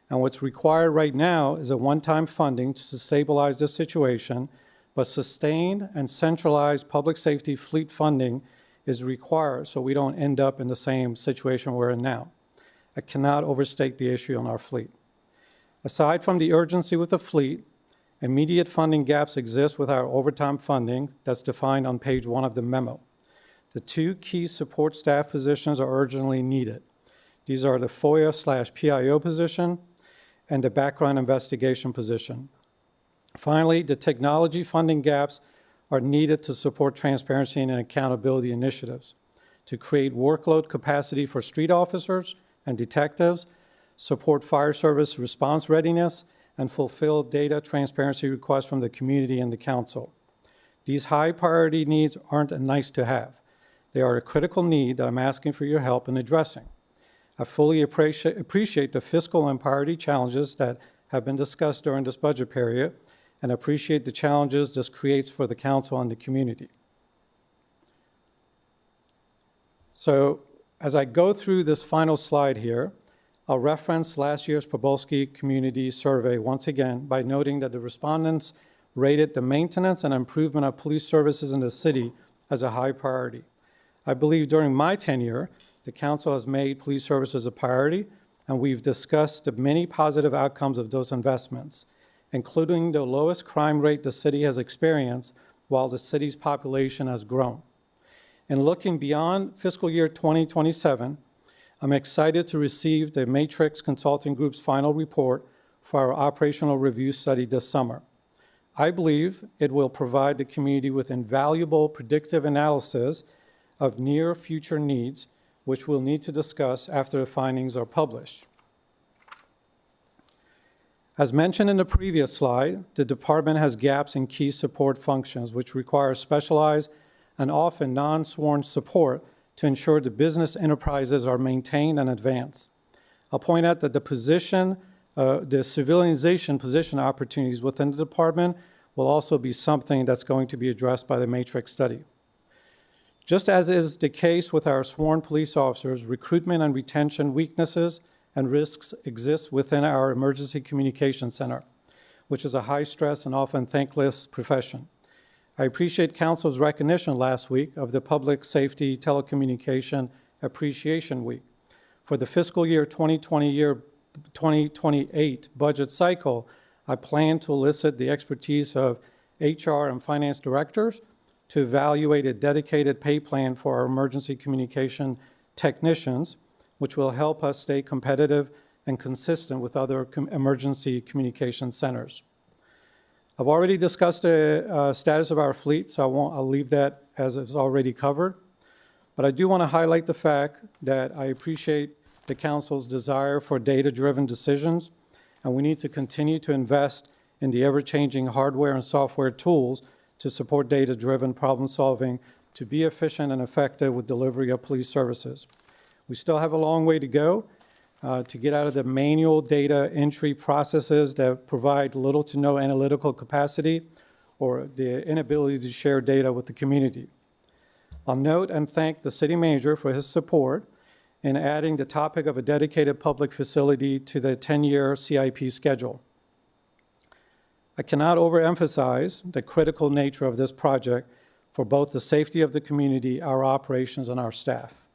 And what's required right now is a one-time funding to stabilize this situation, but sustained and centralized public safety fleet funding is required so we don't end up in the same situation we're in now. I cannot overstate the issue on our fleet. Aside from the urgency with the fleet, immediate funding gaps exist with our overtime funding that's defined on page 1 of the memo. The 2 key support staff positions are urgently needed. These are the FOIA/PIO position and the background investigation position. Finally, the technology funding gaps are needed to support transparency and accountability initiatives, to create workload capacity for street officers and detectives, support fire service response readiness, and fulfill data transparency requests from the community and the council. These high priority needs aren't a nice to have. They are a critical need that I'm asking for your help in addressing. I fully appreciate the fiscal and priority challenges that have been discussed during this budget period, and appreciate the challenges this creates for the council and the community. So as I go through this final slide here, I'll reference last year's Probolski Community Survey once again by noting that the respondents rated the maintenance and improvement of police services in the city as a high priority. I believe during my tenure, the council has made police services a priority, and we've discussed the many positive outcomes of those investments, including the lowest crime rate the city has experienced while the city's population has grown. In looking beyond fiscal year 2027, I'm excited to receive the Matrix Consulting Group's final report for our operational review study this summer. I believe it will provide the community with invaluable predictive analysis of near future needs, which we'll need to discuss after the findings are published. As mentioned in the previous slide, the department has gaps in key support functions, which require specialized and often non-sworn support to ensure the business enterprises are maintained and advanced. I'll point out that the civilization position opportunities within the department will also be something that's going to be addressed by the Matrix study. Just as is the case with our sworn police officers, recruitment and retention weaknesses and risks exist within our Emergency Communication Center, which is a high-stress and often thankless profession. I appreciate Council's recognition last week of the Public Safety Telecommunication Appreciation Week. For the fiscal year 2028 budget cycle, I plan to elicit the expertise of HR and finance directors to evaluate a dedicated pay plan for our emergency communication technicians, which will help us stay competitive and consistent with other emergency communication centers. I've already discussed the status of our fleet, so I'll leave that as it's already covered. But I do want to highlight the fact that I appreciate the council's desire for data-driven decisions, and we need to continue to invest in the ever-changing hardware and software tools to support data-driven problem-solving to be efficient and effective with delivery of police services. We still have a long way to go to get out of the manual data entry processes that provide little to no analytical capacity or the inability to share data with the community. I'll note and thank the city manager for his support in adding the topic of a dedicated public facility to the 10-year CIP schedule. I cannot overemphasize the critical nature of this project for both the safety of the community, our operations, and our staff.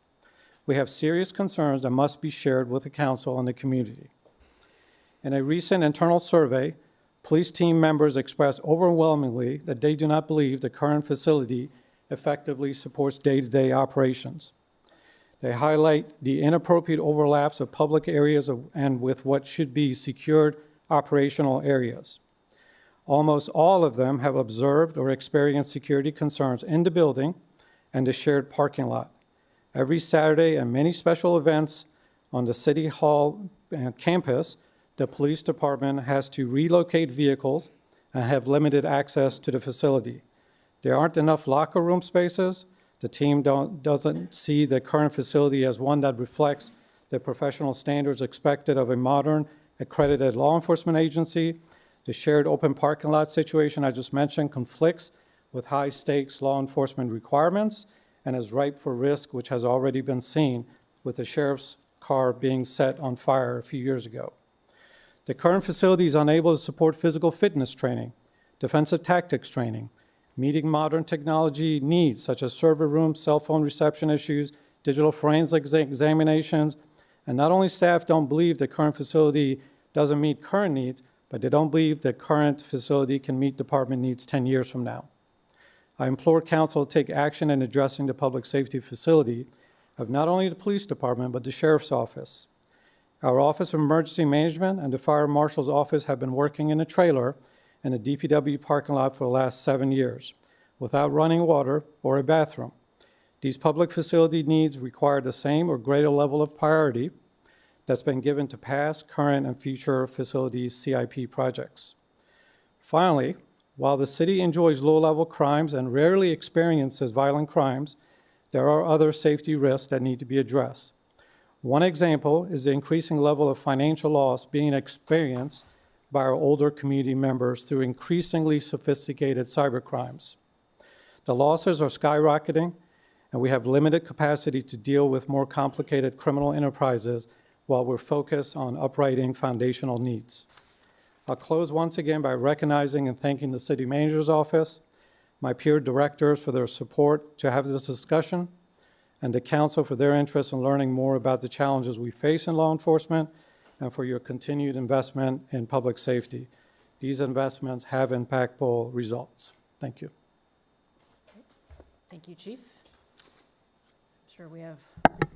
We have serious concerns that must be shared with the council and the community. In a recent internal survey, police team members expressed overwhelmingly that they do not believe the current facility effectively supports day-to-day operations. They highlight the inappropriate overlaps of public areas and with what should be secured operational areas. Almost all of them have observed or experienced security concerns in the building and the shared parking lot. Every Saturday and many special events on the City Hall campus, the police department has to relocate vehicles and have limited access to the facility. There aren't enough locker room spaces. The team doesn't see the current facility as one that reflects the professional standards expected of a modern, accredited law enforcement agency. The shared open parking lot situation I just mentioned conflicts with high-stakes law enforcement requirements and is ripe for risk, which has already been seen with the sheriff's car being set on fire a few years ago. The current facility is unable to support physical fitness training, defensive tactics training, meeting modern technology needs such as server rooms, cell phone reception issues, digital forensics examinations, and not only staff don't believe the current facility doesn't meet current needs, but they don't believe the current facility can meet department needs 10 years from now. I implore council to take action in addressing the public safety facility of not only the police department, but the sheriff's office. Our Office of Emergency Management and the Fire Marshal's Office have been working in a trailer in a DPW parking lot for the last 7 years without running water or a bathroom. These public facility needs require the same or greater level of priority that's been given to past, current, and future facility CIP projects. Finally, while the city enjoys low-level crimes and rarely experiences violent crimes, there are other safety risks that need to be addressed. One example is the increasing level of financial loss being experienced by our older community members through increasingly sophisticated cybercrimes. The losses are skyrocketing, and we have limited capacity to deal with more complicated criminal enterprises while we're focused on uprighting foundational needs. I'll close once again by recognizing and thanking the City Manager's Office, my peer directors for their support to have this discussion, and the Council for their interest in learning more about the challenges we face in law enforcement, and for your continued investment in public safety. These investments have impactful results. Thank you. Thank you, Chief. I'm sure we have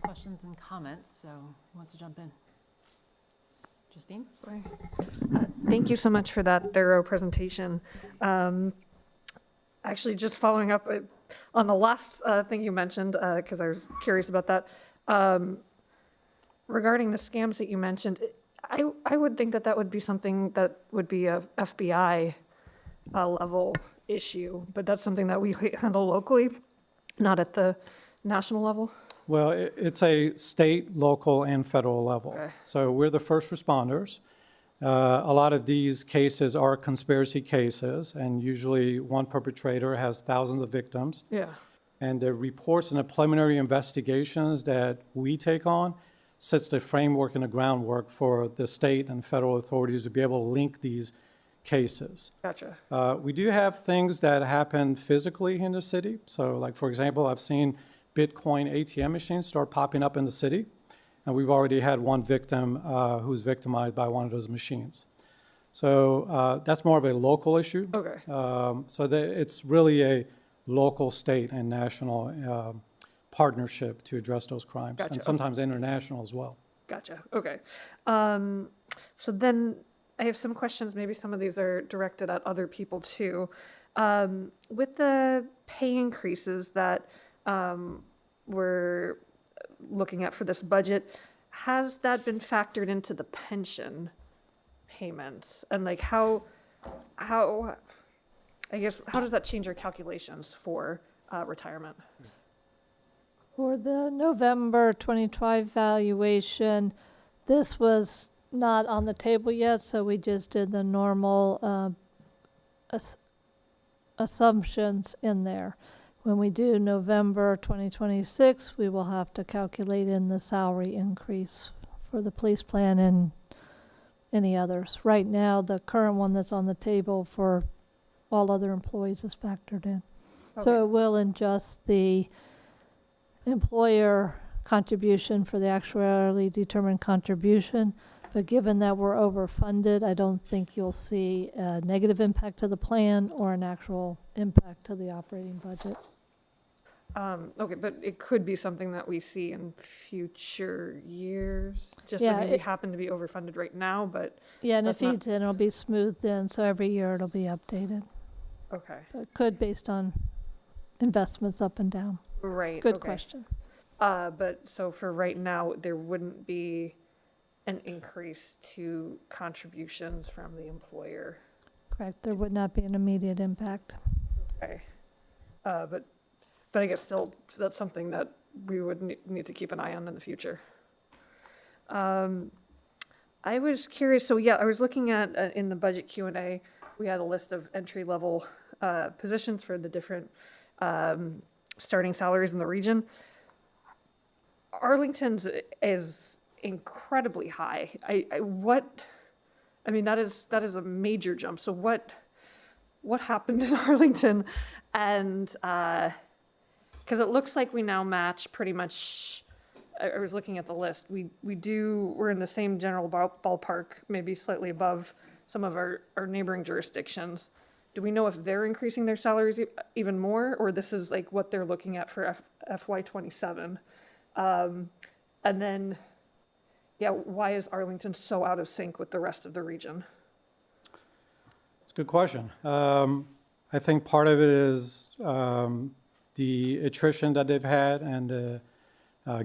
questions and comments, so who wants to jump in? Justine? Thank you so much for that thorough presentation. Actually, just following up on the last thing you mentioned, because I was curious about that, regarding the scams that you mentioned, I would think that that would be something that would be a FBI level issue, but that's something that we handle locally, not at the national level? Well, it's a state, local, and federal level. Okay. So we're the first responders. A lot of these cases are conspiracy cases, and usually one perpetrator has thousands of victims. Yeah. And the reports and the preliminary investigations that we take on sets the framework and the groundwork for the state and federal authorities to be able to link these cases. Gotcha. We do have things that happen physically in the city. So like, for example, I've seen Bitcoin ATM machines start popping up in the city. And we've already had one victim who's victimized by one of those machines. So that's more of a local issue. Okay. So it's really a local, state, and national partnership to address those crimes. Gotcha. And sometimes international as well. Gotcha, okay. So then I have some questions, maybe some of these are directed at other people too. With the pay increases that we're looking at for this budget, has that been factored into the pension payments? And like how, I guess, how does that change your calculations for retirement? For the November 2025 valuation, this was not on the table yet, so we just did the normal assumptions in there. When we do November 2026, we will have to calculate in the salary increase for the police plan and any others. Right now, the current one that's on the table for all other employees is factored in. So Okay. it will adjust the employer contribution for the actuarially determined contribution. But given that we're overfunded, I don't think you'll see a negative impact to the plan or an actual impact to the operating budget. Okay, but it could be something that we see in future years, just, Yeah, I mean, we it- happen to be overfunded right now, but, Yeah, and it That's not- feeds in, it'll be smoothed in, so every year it'll be updated. okay, But it could based on investments up and down. right, Good okay. question. But, so for right now, there wouldn't be an increase to contributions from the employer, Correct, there would not be an immediate impact. okay? But I guess still, so that's something that we would need to keep an eye on in the future. I was curious, so yeah, I was looking at, in the budget Q&A, we had a list of entry-level positions for the different starting salaries in the region. Arlington's is incredibly high. I mean, that is a major jump. So what happened in Arlington? And, because it looks like we now match pretty much, I was looking at the list, we're in the same general ballpark, maybe slightly above some of our neighboring jurisdictions. Do we know if they're increasing their salaries even more, or this is like what they're looking at for FY '27? And then, yeah, why is Arlington so out of sync with the rest of the region? It's a good question. I think part of it is the attrition that they've had and the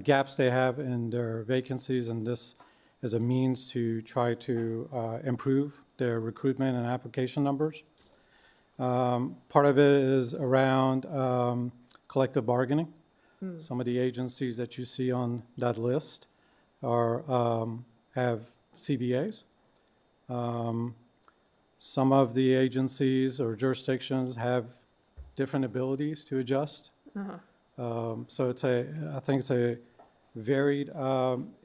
gaps they have in their vacancies, and this is a means to try to improve their recruitment and application numbers. Part of it is around collective bargaining. Some of the agencies that you see on that list have CBAs. Some of the agencies or jurisdictions have different abilities to adjust. So I think it's a varied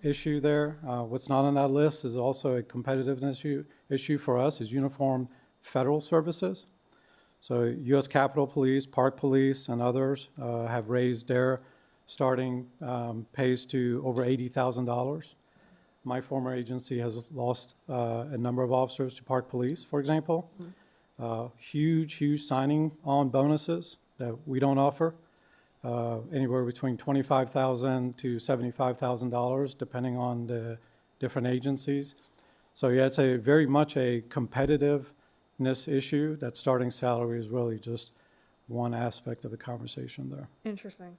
issue there. What's not on that list is also a competitiveness issue for us, is uniform federal services. So U.S. Capitol Police, Park Police, and others have raised their starting pays to over $80,000. My former agency has lost a number of officers to Park Police, for example. Huge signing on bonuses that we don't offer, anywhere between $25,000 to $75,000, depending on the different agencies. So yeah, it's very much a competitiveness issue. That starting salary is really just one aspect of the conversation there. Interesting.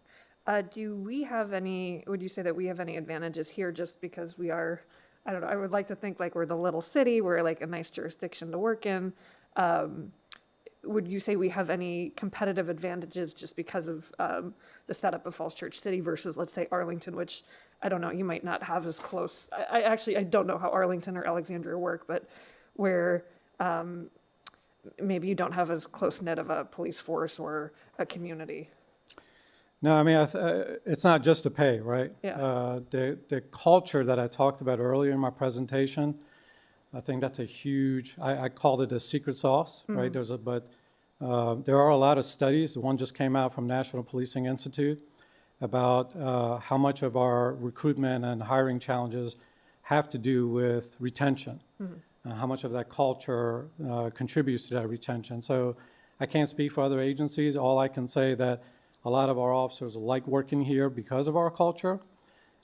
Do we have any, would you say that we have any advantages here just because we are, I don't know, I would like to think like we're the little city, we're like a nice jurisdiction to work in. Would you say we have any competitive advantages just because of the setup of Falls Church City versus, let's say, Arlington, which I don't know, you might not have as close. I don't know how Arlington or Alexandria work, but where maybe you don't have as close knit of a police force or a community. No, I mean, it's not just the pay, right? Yeah. The culture that I talked about earlier in my presentation, I think that's a huge, I called it a secret sauce, right? There are a lot of studies. One just came out from National Policing Institute about how much of our recruitment and hiring challenges have to do with retention. How much of that culture contributes to that retention. So I can't speak for other agencies. All I can say that A lot of our officers like working here because of our culture,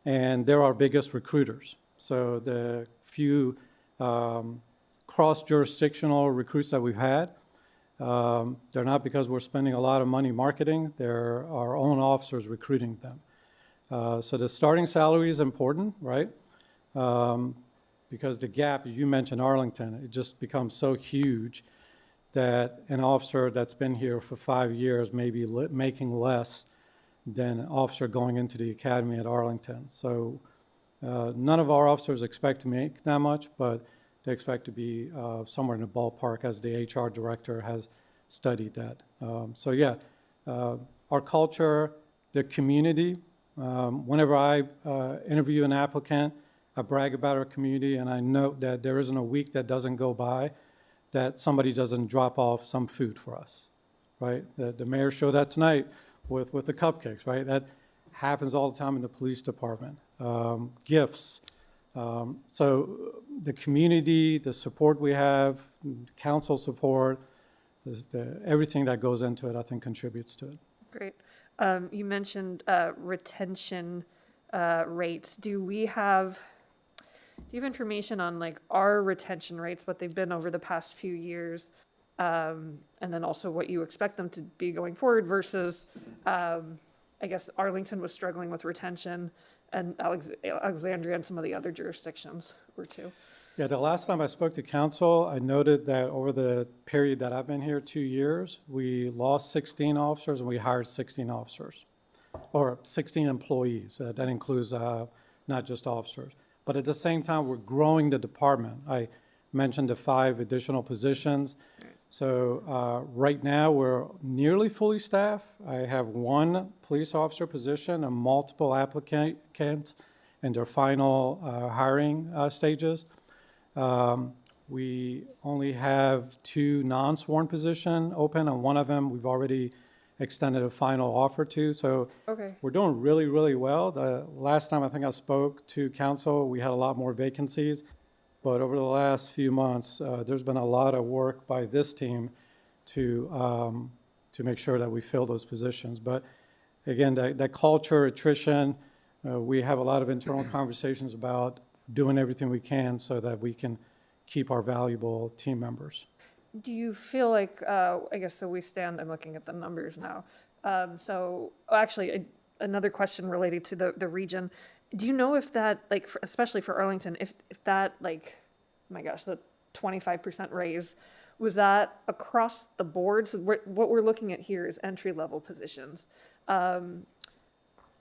and they're our biggest recruiters. So the few cross-jurisdictional recruits that we've had, they're not because we're spending a lot of money marketing, they're our own officers recruiting them. So the starting salary is important, right? Because the gap, you mentioned Arlington, it just becomes so huge that an officer that's been here for 5 years may be making less than an officer going into the academy at Arlington. So none of our officers expect to make that much, but they expect to be somewhere in the ballpark, as the HR director has studied that. So yeah, our culture, the community, whenever I interview an applicant, I brag about our community, and I note that there isn't a week that doesn't go by that somebody doesn't drop off some food for us, right? The mayor showed that tonight with the cupcakes, right? That happens all the time in the police department. Gifts. So the community, the support we have, council support, everything that goes into it, I think contributes to it. Great. You mentioned retention rates. Do you have information on like our retention rates, what they've been over the past few years, and then also what you expect them to be going forward versus, I guess Arlington was struggling with retention, and Alexandria and some of the other jurisdictions were too. Yeah, the last time I spoke to council, I noted that over the period that I've been here, 2 years, we lost 16 officers and we hired 16 officers, or 16 employees. That includes not just officers. But at the same time, we're growing the department. I mentioned the 5 additional positions. So right now, we're nearly fully staffed. I have 1 police officer position and multiple applicants in their final hiring stages. We only have 2 non-sworn positions open, and one of them we've already extended a final offer to. So we're doing really, really well. The last time I think I spoke to council, we had a lot more vacancies. But over the last few months, there's been a lot of work by this team to make sure that we fill those positions. But again, that culture, attrition, we have a lot of internal conversations about doing everything we can so that we can keep our valuable team members. Do you feel like, I guess, so we stand, I'm looking at the numbers now. Actually, another question related to the region. Do you know if that, like, especially for Arlington, if that, like, oh my gosh, the 25% raise, was that across the board? So what we're looking at here is entry-level positions. Do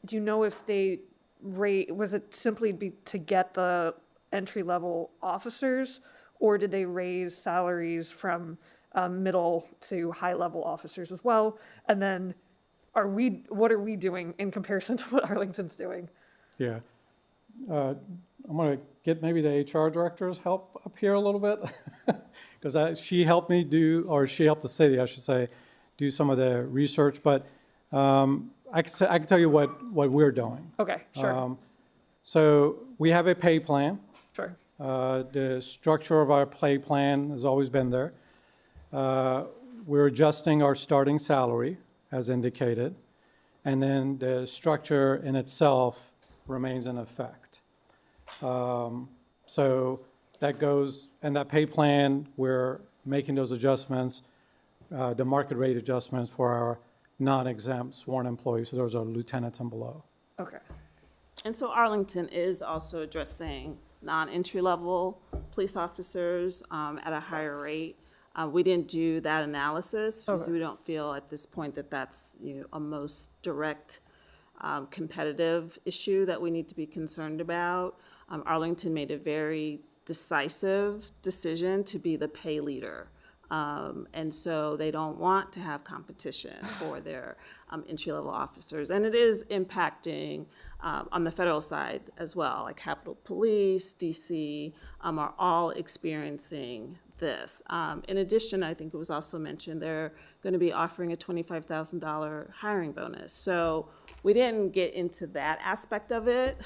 you know if they was it simply to get the entry-level officers, or did they raise salaries from middle to high-level officers as well? And then what are we doing in comparison to what Arlington's doing? Yeah. I'm going to get maybe the HR director's help up here a little bit, because she helped me she helped the city, I should say, do some of the research. But I can tell you what we're doing. Okay, sure. So we have a pay plan. Sure. The structure of our pay plan has always been there. We're adjusting our starting salary, as indicated, and then the structure in itself remains in effect. So that goes, and that pay plan, we're making those adjustments, the market rate adjustments for our non-exempt sworn employees. So those are lieutenants and below. Okay. And so Arlington is also addressing non-entry level police officers at a higher rate. We didn't do that analysis because we don't feel at this point that that's a most direct competitive issue that we need to be concerned about. Arlington made a very decisive decision to be the pay leader. And so they don't want to have competition for their entry-level officers. And it is impacting on the federal side as well, like Capitol Police, DC, are all experiencing this. In addition, I think it was also mentioned, they're going to be offering a $25,000 hiring bonus. So we didn't get into that aspect of it.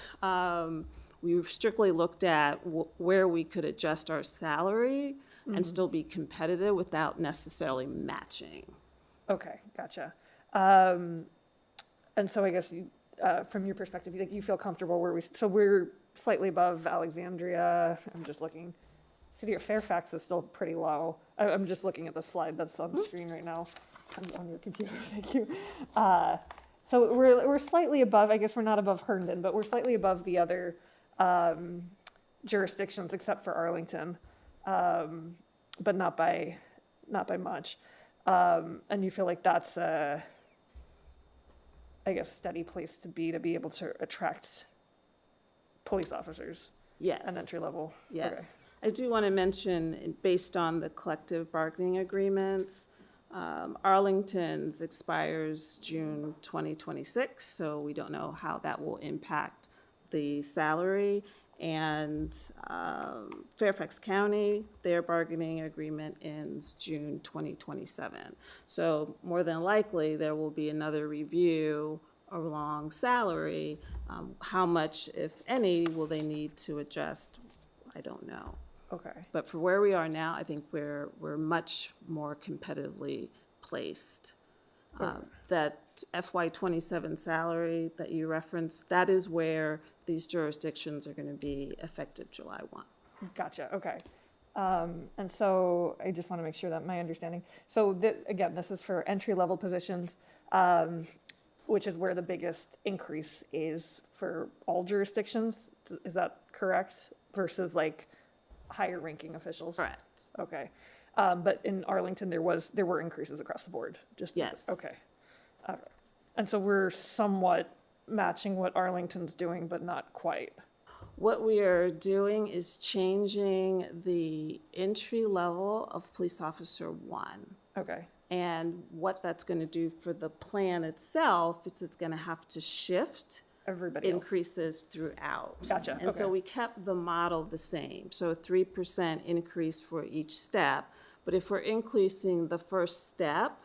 We strictly looked at where we could adjust our salary and still be competitive without necessarily matching. Okay, gotcha. And so I guess from your perspective, you feel comfortable where so we're slightly above Alexandria. I'm just looking. City of Fairfax is still pretty low. I'm just looking at the slide that's on the screen right now on your computer. Thank you. So we're slightly above. I guess we're not above Herndon, but we're slightly above the other jurisdictions except for Arlington, but not by much. And you feel like that's a, I guess, steady place to be able to attract police officers Yes. at entry level. Yes. I do want to mention, based on the collective bargaining agreements, Arlington's expires June 2026, so we don't know how that will impact the salary. And Fairfax County, their bargaining agreement ends June 2027. So more than likely, there will be another review along salary. How much, if any, will they need to adjust? I don't know. Okay. But for where we are now, I think we're much more competitively placed. That FY '27 salary that you referenced, that is where these jurisdictions are going to be effective July 1. Gotcha, okay. And so I just want to make sure that my understanding, so again, this is for entry-level positions, which is where the biggest increase is for all jurisdictions. Is that correct? Versus like higher ranking officials? Correct. Okay. But in Arlington, there were increases across the board, just. Yes. Okay. And so we're somewhat matching what Arlington's doing, but not quite. What we are doing is changing the entry level of police officer 1. Okay. And what that's going to do for the plan itself, it's going to have to shift Everybody else. increases throughout. Gotcha, And so okay. we kept the model the same, so a 3% increase for each step. But if we're increasing the first step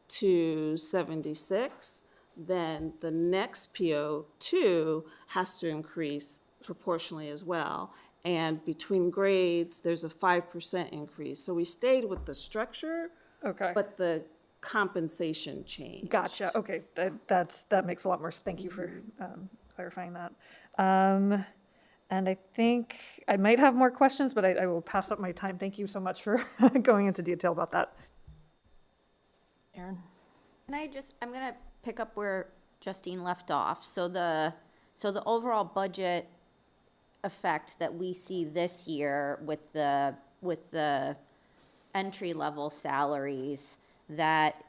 to 76, then the next PO2 has to increase proportionally as well. And between grades, there's a 5% increase. So we stayed with the structure, Okay. but the compensation changed. Gotcha, okay, that makes a lot more, thank you for clarifying that. And I think I might have more questions, but I will pass up my time. Thank you so much for going into detail about that. Aaron? I'm gonna pick up where Justine left off. So the overall budget effect that we see this year with the entry-level salaries, that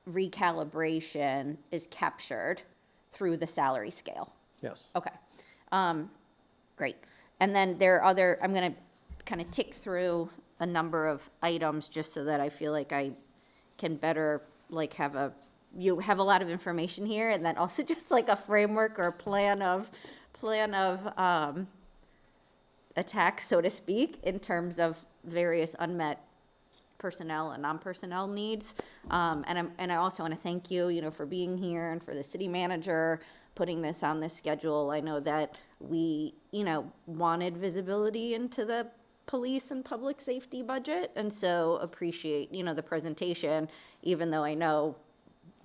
recalibration is captured through the salary scale. Yes. Okay. Great. And then there are other, I'm going to kind of tick through a number of items just so that I feel like I can better, like, you have a lot of information here, and then also just like a framework or a plan of attack, so to speak, in terms of various unmet personnel and non-personnel needs. And I also want to thank you, for being here, and for the city manager putting this on this schedule. I know that we, wanted visibility into the police and public safety budget, and so appreciate, the presentation, even though I know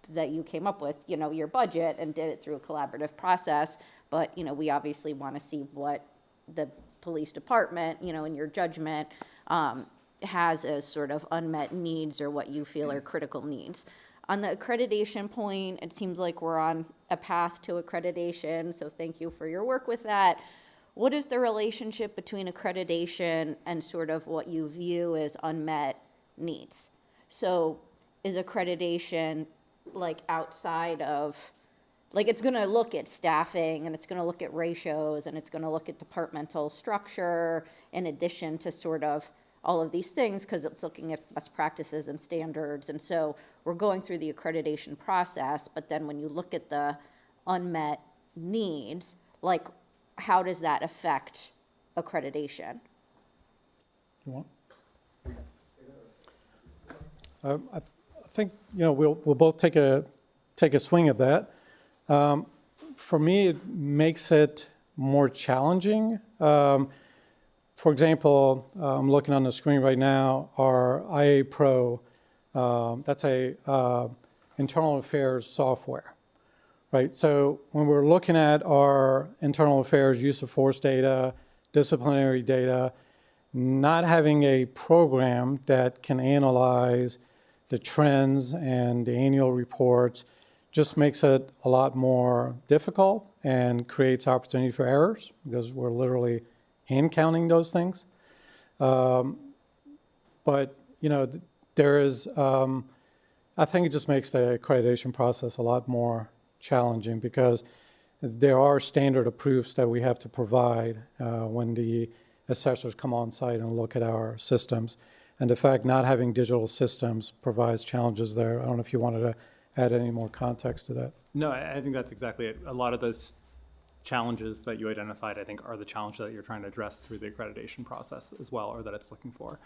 that you came up with, your budget and did it through a collaborative process. But, we obviously want to see what the police department, in your judgment, has as sort of unmet needs or what you feel are critical needs. On the accreditation point, it seems like we're on a path to accreditation, so thank you for your work with that. What is the relationship between accreditation and sort of what you view as unmet needs? So is accreditation like outside of, like, it's going to look at staffing, and it's going to look at ratios, and it's going to look at departmental structure in addition to sort of all of these things, because it's looking at best practices and standards. And so we're going through the accreditation process, but then when you look at the unmet needs, like, how does that affect accreditation? You want? I think, we'll both take a swing at that. For me, it makes it more challenging. For example, I'm looking on the screen right now, our IA Pro, that's a internal affairs software, right? So when we're looking at our internal affairs, use of force data, disciplinary data, not having a program that can analyze the trends and the annual reports just makes it a lot more difficult and creates opportunity for errors because we're literally hand counting those things. But, you know, there is, I think it just makes the accreditation process a lot more challenging because there are standard of proofs that we have to provide when the assessors come on site and look at our systems. And the fact not having digital systems provides challenges there. I don't know if you wanted to add any more context to that. No, I think that's exactly it. A lot of those challenges that you identified, I think, are the challenges that you're trying to address through the accreditation process as well, or that it's looking for.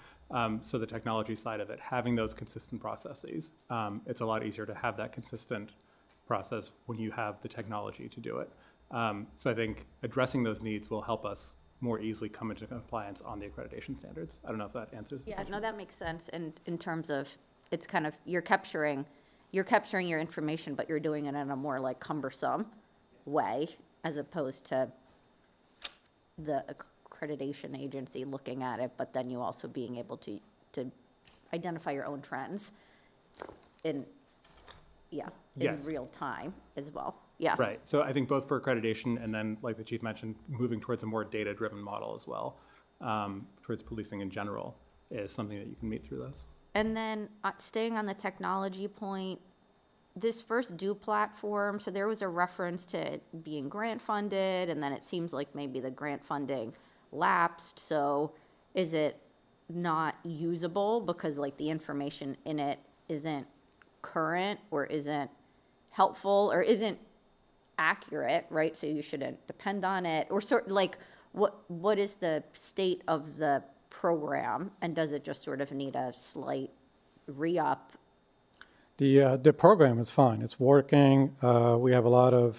So the technology side of it, having those consistent processes, it's a lot easier to have that consistent process when you have the technology to do it. So I think addressing those needs will help us more easily come into compliance on the accreditation standards. I don't know if that answers the Yeah, question. no, that makes sense. And in terms of, it's kind of, you're capturing your information, but you're doing it in a more like cumbersome way, as opposed to the accreditation agency looking at it, but then you also being able to identify your own trends in Yes. real time as well. Yeah. Right. So I think both for accreditation and then, like the chief mentioned, moving towards a more data-driven model as well, towards policing in general, is something that you can meet through those. And then staying on the technology point, this first due platform, so there was a reference to it being grant funded, and then it seems like maybe the grant funding lapsed. So is it not usable because like the information in it isn't current or isn't helpful or isn't accurate, right? So you shouldn't depend on it, or sort like what is the state of the program, and does it just sort of need a slight re-up? The program is fine. It's working. We have a lot of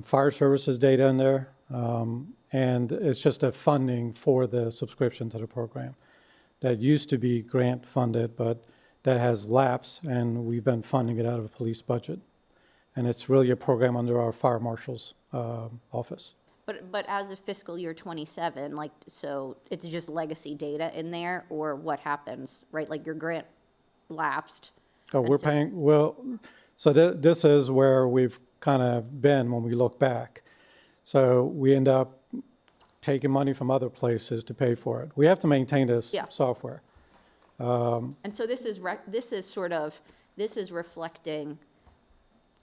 fire services data in there, and it's just a funding for the subscription to the program. That used to be grant funded, but that has lapsed, and we've been funding it out of a police budget. And it's really a program under our fire marshal's office. But as of fiscal year 27, like, so it's just legacy data in there, or what happens, right? Like your grant lapsed. Oh, and we're so- paying, well, so this is where we've kind of been when we look back. So we end up taking money from other places to pay for it. We have to maintain this Yeah. software. And so this is reflecting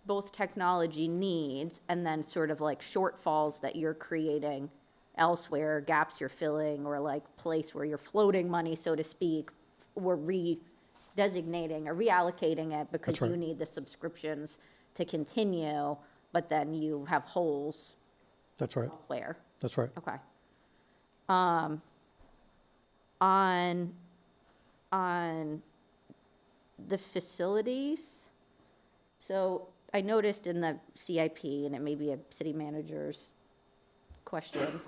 both technology needs and then sort of like shortfalls that you're creating elsewhere, gaps you're filling, or like place where you're floating money, so to speak, or redesignating or reallocating it because That's right. you need the subscriptions to continue, but then you have holes That's right. elsewhere. That's right. Okay. On the facilities, so I noticed in the CIP, and it may be a city manager's question,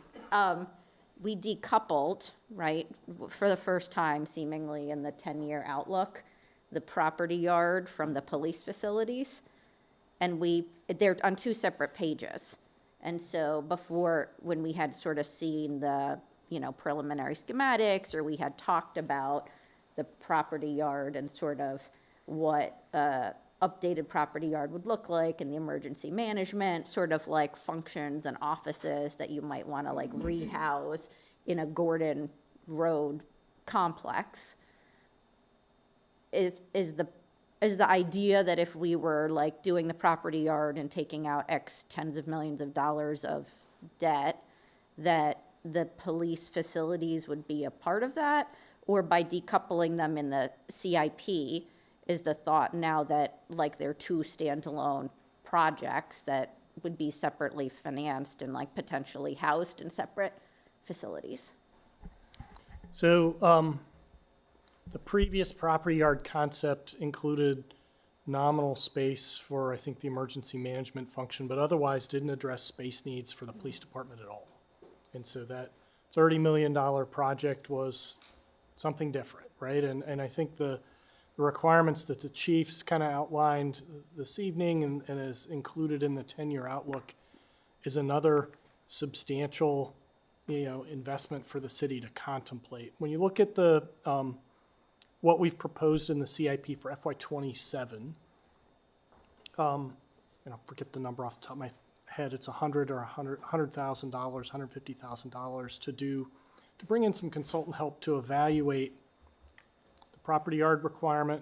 we decoupled, right, for the first time seemingly in the 10-year outlook, the property yard from the police facilities. And they're on two separate pages. And so before, when we had sort of seen the, preliminary schematics, or we had talked about the property yard and sort of what updated property yard would look like, and the emergency management sort of like functions and offices that you might want to like rehouse in a Gordon Road complex. Is the idea that if we were like doing the property yard and taking out X tens of millions of dollars of debt, that the police facilities would be a part of that? Or by decoupling them in the CIP, is the thought now that like they're two standalone projects that would be separately financed and like potentially housed in separate facilities? So the previous property yard concept included nominal space for, I think, the emergency management function, but otherwise didn't address space needs for the police department at all. And so that $30 million project was something different, right? And I think the the requirements that the chiefs kind of outlined this evening and is included in the 10-year outlook is another substantial, investment for the city to contemplate. When you look at the, what we've proposed in the CIP for FY '27, and I'll forget the number off the top of my head, it's $100,000 or $100,000, $150,000 to bring in some consultant help to evaluate the property yard requirement,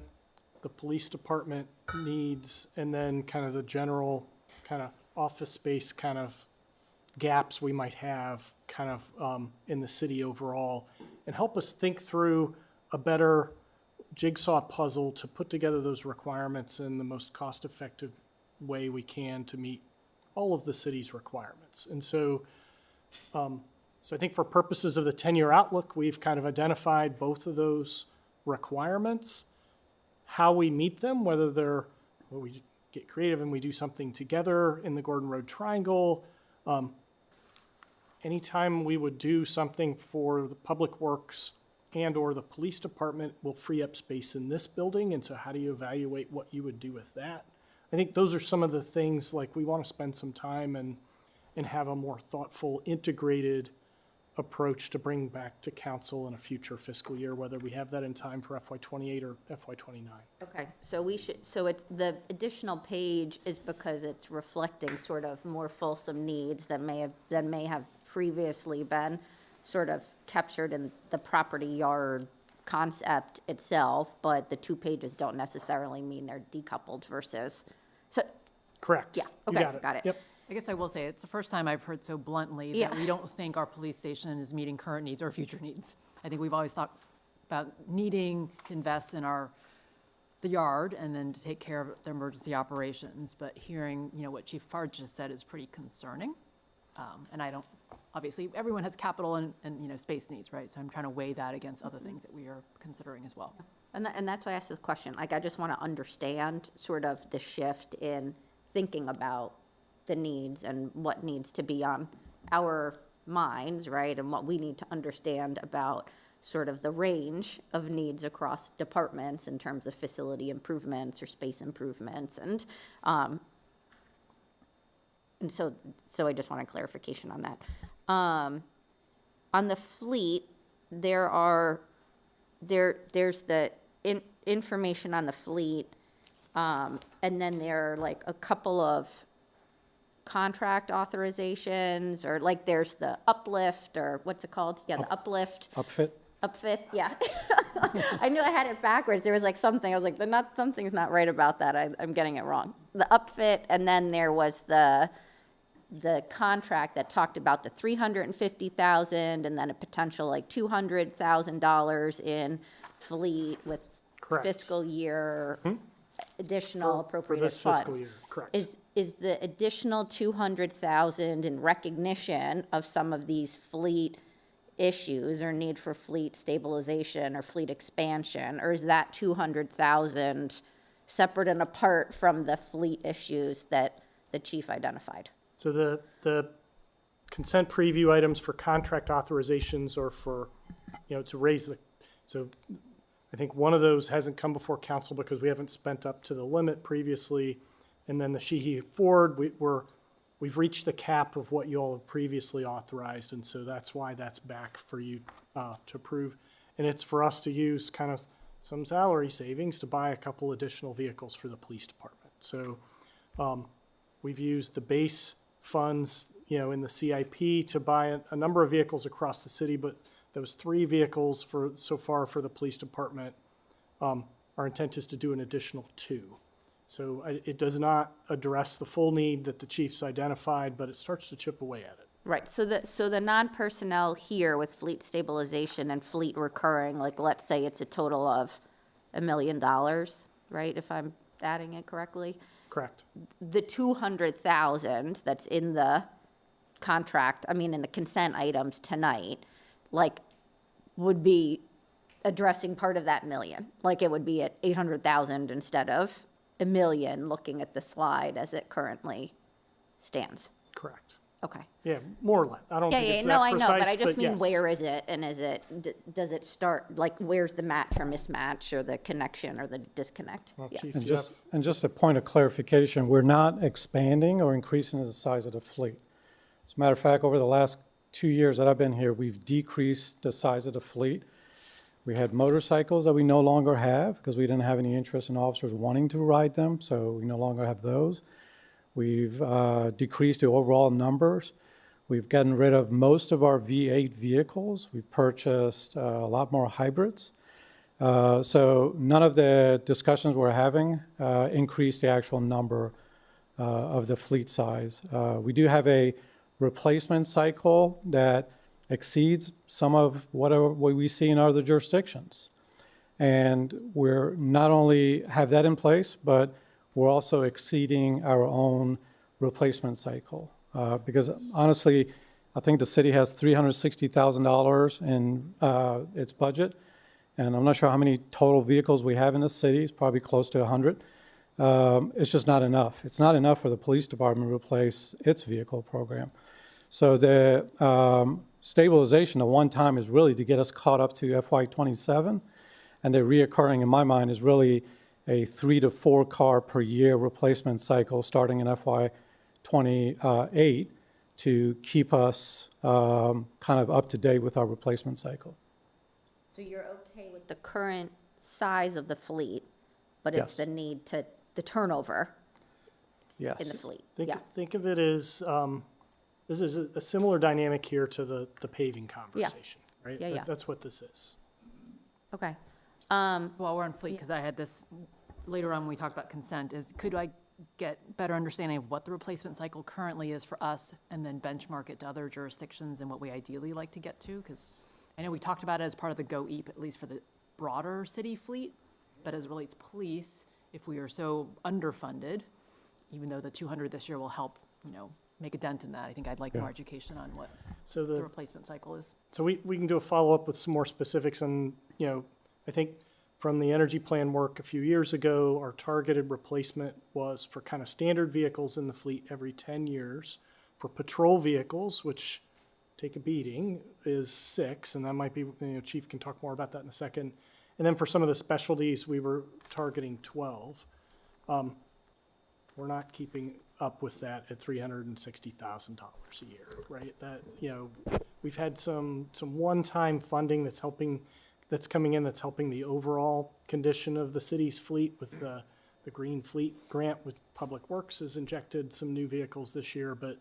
the police department needs, and then kind of the general kind of office space kind of gaps we might have kind of in the city overall, and help us think through a better jigsaw puzzle to put together those requirements in the most cost-effective way we can to meet all of the city's requirements. And so I think for purposes of the 10-year outlook, we've kind of identified both of those requirements, how we meet them, whether we get creative and we do something together in the Gordon Road Triangle. Anytime we would do something for the Public Works and/or the police department will free up space in this building, and so how do you evaluate what you would do with that? I think those are some of the things, like we want to spend some time and have a more thoughtful, integrated approach to bring back to council in a future fiscal year, whether we have that in time for FY '28 or FY '29. Okay, so it's, the additional page is because it's reflecting sort of more fulsome needs that may have previously been sort of captured in the property yard concept itself, but the 2 pages don't necessarily mean they're decoupled versus, so, Correct. yeah, You okay, got it. Yep. I guess I will say, it's the first time I've heard so bluntly Yeah. that we don't think our police station is meeting current needs or future needs. I think we've always thought about needing to invest in the yard and then to take care of the emergency operations, but hearing, what Chief Farr just said is pretty concerning. And obviously, everyone has capital and space needs, right? So I'm trying to weigh that against other things that we are considering as well. And that's why I asked the question, like, I just want to understand sort of the shift in thinking about the needs and what needs to be on our minds, right? And what we need to understand about sort of the range of needs across departments in terms of facility improvements or space improvements. And so I just wanted clarification on that. On the fleet, there's the information on the fleet, and then there are like a couple of contract authorizations, or like there's the uplift, or what's it called? Yeah, the uplift. Upfit, yeah. I knew I had it backwards. There was like something, I was like, something's not right about that. I'm getting it wrong. The upfit, and then there was the contract that talked about the $350,000 and then a potential like $200,000 in fleet with Correct. fiscal year additional For appropriated this funds. fiscal year, correct. Is the additional $200,000 in recognition of some of these fleet issues or need for fleet stabilization or fleet expansion, or is that $200,000 separate and apart from the fleet issues that the chief identified? So the consent preview items for contract authorizations or for, to raise so I think one of those hasn't come before council because we haven't spent up to the limit previously. And then the Sheehy Ford, we've reached the cap of what you all have previously authorized. And so that's why that's back for you to approve. And it's for us to use kind of some salary savings to buy a couple additional vehicles for the police department. So we've used the base funds, in the CIP to buy a number of vehicles across the city, but those 3 vehicles so far for the police department, our intent is to do an additional 2. So it does not address the full need that the chiefs identified, but it starts to chip away at it. Right, so the non-personnel here with fleet stabilization and fleet recurring, like, let's say it's a total of $1 million, right, if I'm adding it correctly? Correct. The $200,000 that's in the contract, in the consent items tonight, like, would be addressing part of that million. Like, it would be at 800,000 instead of $1 million, looking at the slide as it currently stands. Correct. Okay. Yeah, more or less. I don't Yeah, think yeah, it's no, that I know, precise, but I just mean, yes. where is it? And is it, does it start, like, where's the match or mismatch or the connection or the disconnect? Well, Yeah. Chief, And do you just, have- and just a point of clarification, we're not expanding or increasing the size of the fleet. As a matter of fact, over the last 2 years that I've been here, we've decreased the size of the fleet. We had motorcycles that we no longer have because we didn't have any interest in officers wanting to ride them, so we no longer have those. We've decreased the overall numbers. We've gotten rid of most of our V8 vehicles. We've purchased a lot more hybrids. So none of the discussions we're having increase the actual number of the fleet size. We do have a replacement cycle that exceeds some of what we see in other jurisdictions. And we're not only have that in place, but we're also exceeding our own replacement cycle. Because honestly, I think the city has $360,000 in its budget, and I'm not sure how many total vehicles we have in the city. It's probably close to 100. It's just not enough. It's not enough for the police department to replace its vehicle program. So the stabilization of one time is really to get us caught up to FY27, and the reoccurring in my mind is really a 3 to 4 car per year replacement cycle starting in FY28 to keep us kind of up to date with our replacement cycle. So you're okay with the current size of the fleet, but Yes. it's the need to, the turnover Yes. in the fleet? Think, Yeah. think of it as, this is a similar dynamic here to the paving conversation, right? Yeah, yeah. That's what this is. Okay. While we're on fleet, because I had this, later on when we talked about consent, is could I get better understanding of what the replacement cycle currently is for us and then benchmark it to other jurisdictions and what we ideally like to get to? Because I know we talked about it as part of the GO EAP, at least for the broader city fleet, but as it relates police, if we are so underfunded, even though the 200 this year will help, make a dent in that, I think I'd like more education on what So the replacement cycle is. So we can do a follow-up with some more specifics and, I think from the energy plan work a few years ago, our targeted replacement was for kind of standard vehicles in the fleet every 10 years. For patrol vehicles, which take a beating, is 6, and that might be, Chief can talk more about that in a second. And then for some of the specialties, we were targeting 12. We're not keeping up with that at $360,000 a year, right? That, we've had some one-time funding that's coming in, that's helping the overall condition of the city's fleet with the Green Fleet Grant with Public Works has injected some new vehicles this year, but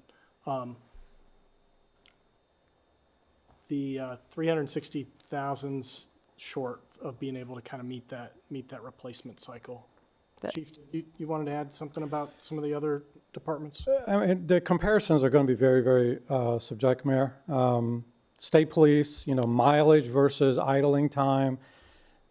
the 360,000's short of being able to kind of meet that replacement cycle. Chief, you wanted to add something about some of the other departments? I mean, the comparisons are going to be very, very subjective, Mayor. State police, mileage versus idling time,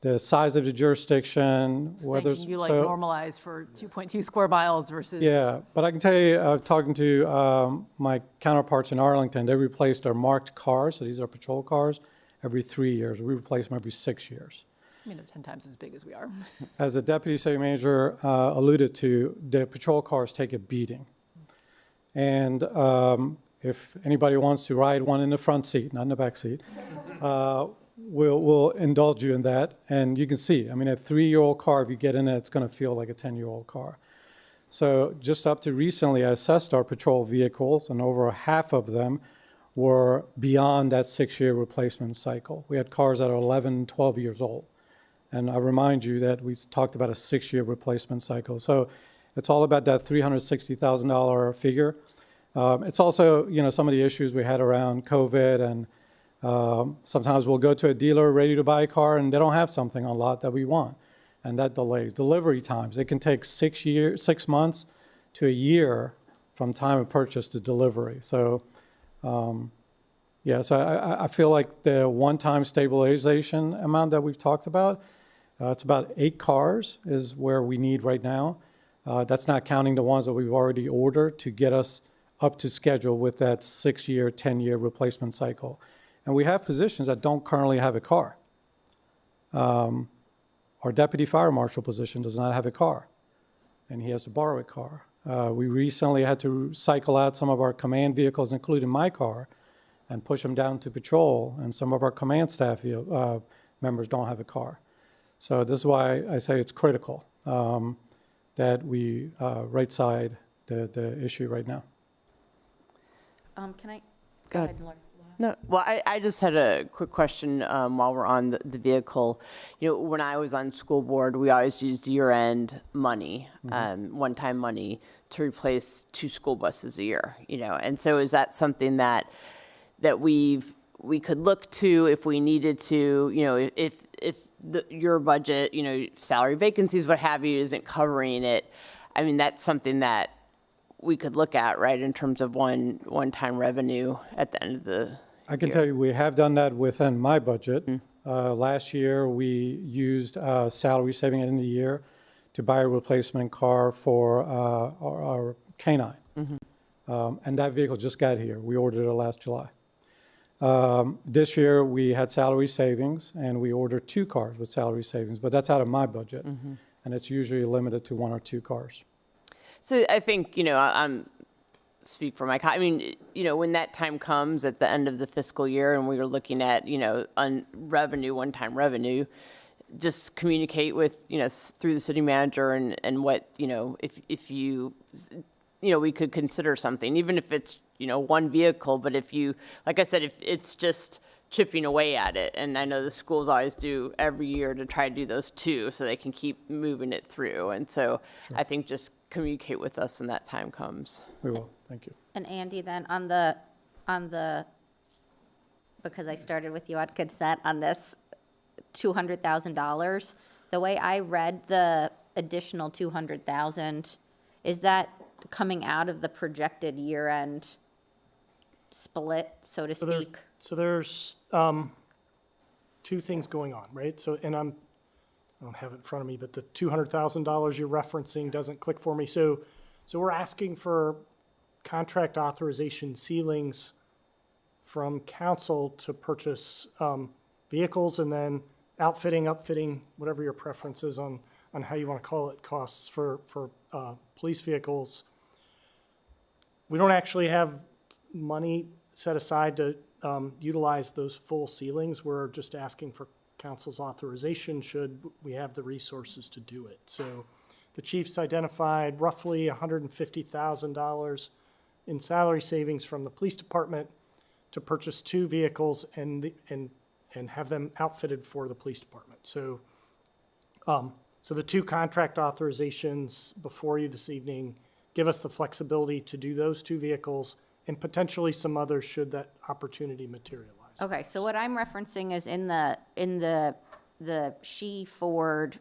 the size of the jurisdiction, whether Can you normalize for 2.2 square miles versus? Yeah, but I can tell you, talking to my counterparts in Arlington, they replaced our marked cars, so these are patrol cars, every 3 years. We replace them every 6 years. I mean, they're 10 times as big as we are. As the deputy city manager alluded to, the patrol cars take a beating. And if anybody wants to ride one in the front seat, not in the back seat, we'll indulge you in that. And you can see, I mean, a 3-year-old car, if you get in it, it's going to feel like a 10-year-old car. So just up to recently, I assessed our patrol vehicles, and over half of them were beyond that 6-year replacement cycle. We had cars that are 11, 12 years old. And I remind you that we talked about a 6-year replacement cycle. So it's all about that $360,000 figure. It's also, some of the issues we had around COVID, and sometimes we'll go to a dealer ready to buy a car and they don't have something on lot that we want. And that delays delivery times. It can take 6 months to a year from time of purchase to delivery. So, so I feel like the one-time stabilization amount that we've talked about, it's about 8 cars is where we need right now. That's not counting the ones that we've already ordered to get us up to schedule with that 6-year, 10-year replacement cycle. And we have positions that don't currently have a car. Our deputy fire marshal position does not have a car, and he has to borrow a car. We recently had to cycle out some of our command vehicles, including my car, and push them down to patrol, and some of our command staff members don't have a car. So this is why I say it's critical that we right-side the issue right now. Can I? Go ahead. Laura. No, well, I just had a quick question while we're on the vehicle. You know, when I was on school board, we always used year-end money, one-time money, to replace 2 school buses a year, you know. And so is that something that we could look to if we needed to, you know, if your budget, you know, salary vacancies, what have you, isn't covering it? I mean, that's something that we could look at, right, in terms of one-time revenue at the end of the I can year. tell you, we have done that within my budget. Last year, we used salary saving in the year to buy a replacement car for our K-9. And that vehicle just got here. We ordered it last July. This year, we had salary savings, and we ordered 2 cars with salary savings, but that's out of my budget. And it's usually limited to 1 or 2 cars. So I think, you know, I'm speak for I mean, you know, when that time comes at the end of the fiscal year and we are looking at, you know, one-time revenue, just communicate with, you know, through the city manager and what, you know, if you know, we could consider something, even if it's, you know, 1 vehicle, but if you, like I said, if it's just chipping away at it, and I know the schools always do every year to try to do those 2 so they can keep moving it through. And so I think just communicate with us when that time comes. We will. Thank you. And Andy, then on the, because I started with you on consent on this $200,000, the way I read the additional 200,000, is that coming out of the projected year-end split, so to speak? So there's 2 things going on, right? So, and I don't have it in front of me, but the $200,000 you're referencing doesn't click for me. So we're asking for contract authorization ceilings from council to purchase vehicles, and then outfitting, upfitting, whatever your preference is on how you want to call it, costs for police vehicles. We don't actually have money set aside to utilize those full ceilings. We're just asking for council's authorization should we have the resources to do it. So the chief's identified roughly $150,000 in salary savings from the police department to purchase 2 vehicles and have them outfitted for the police department. So the 2 contract authorizations before you this evening give us the flexibility to do those 2 vehicles and potentially some others should that opportunity materialize. Okay, so what I'm referencing is in the She Ford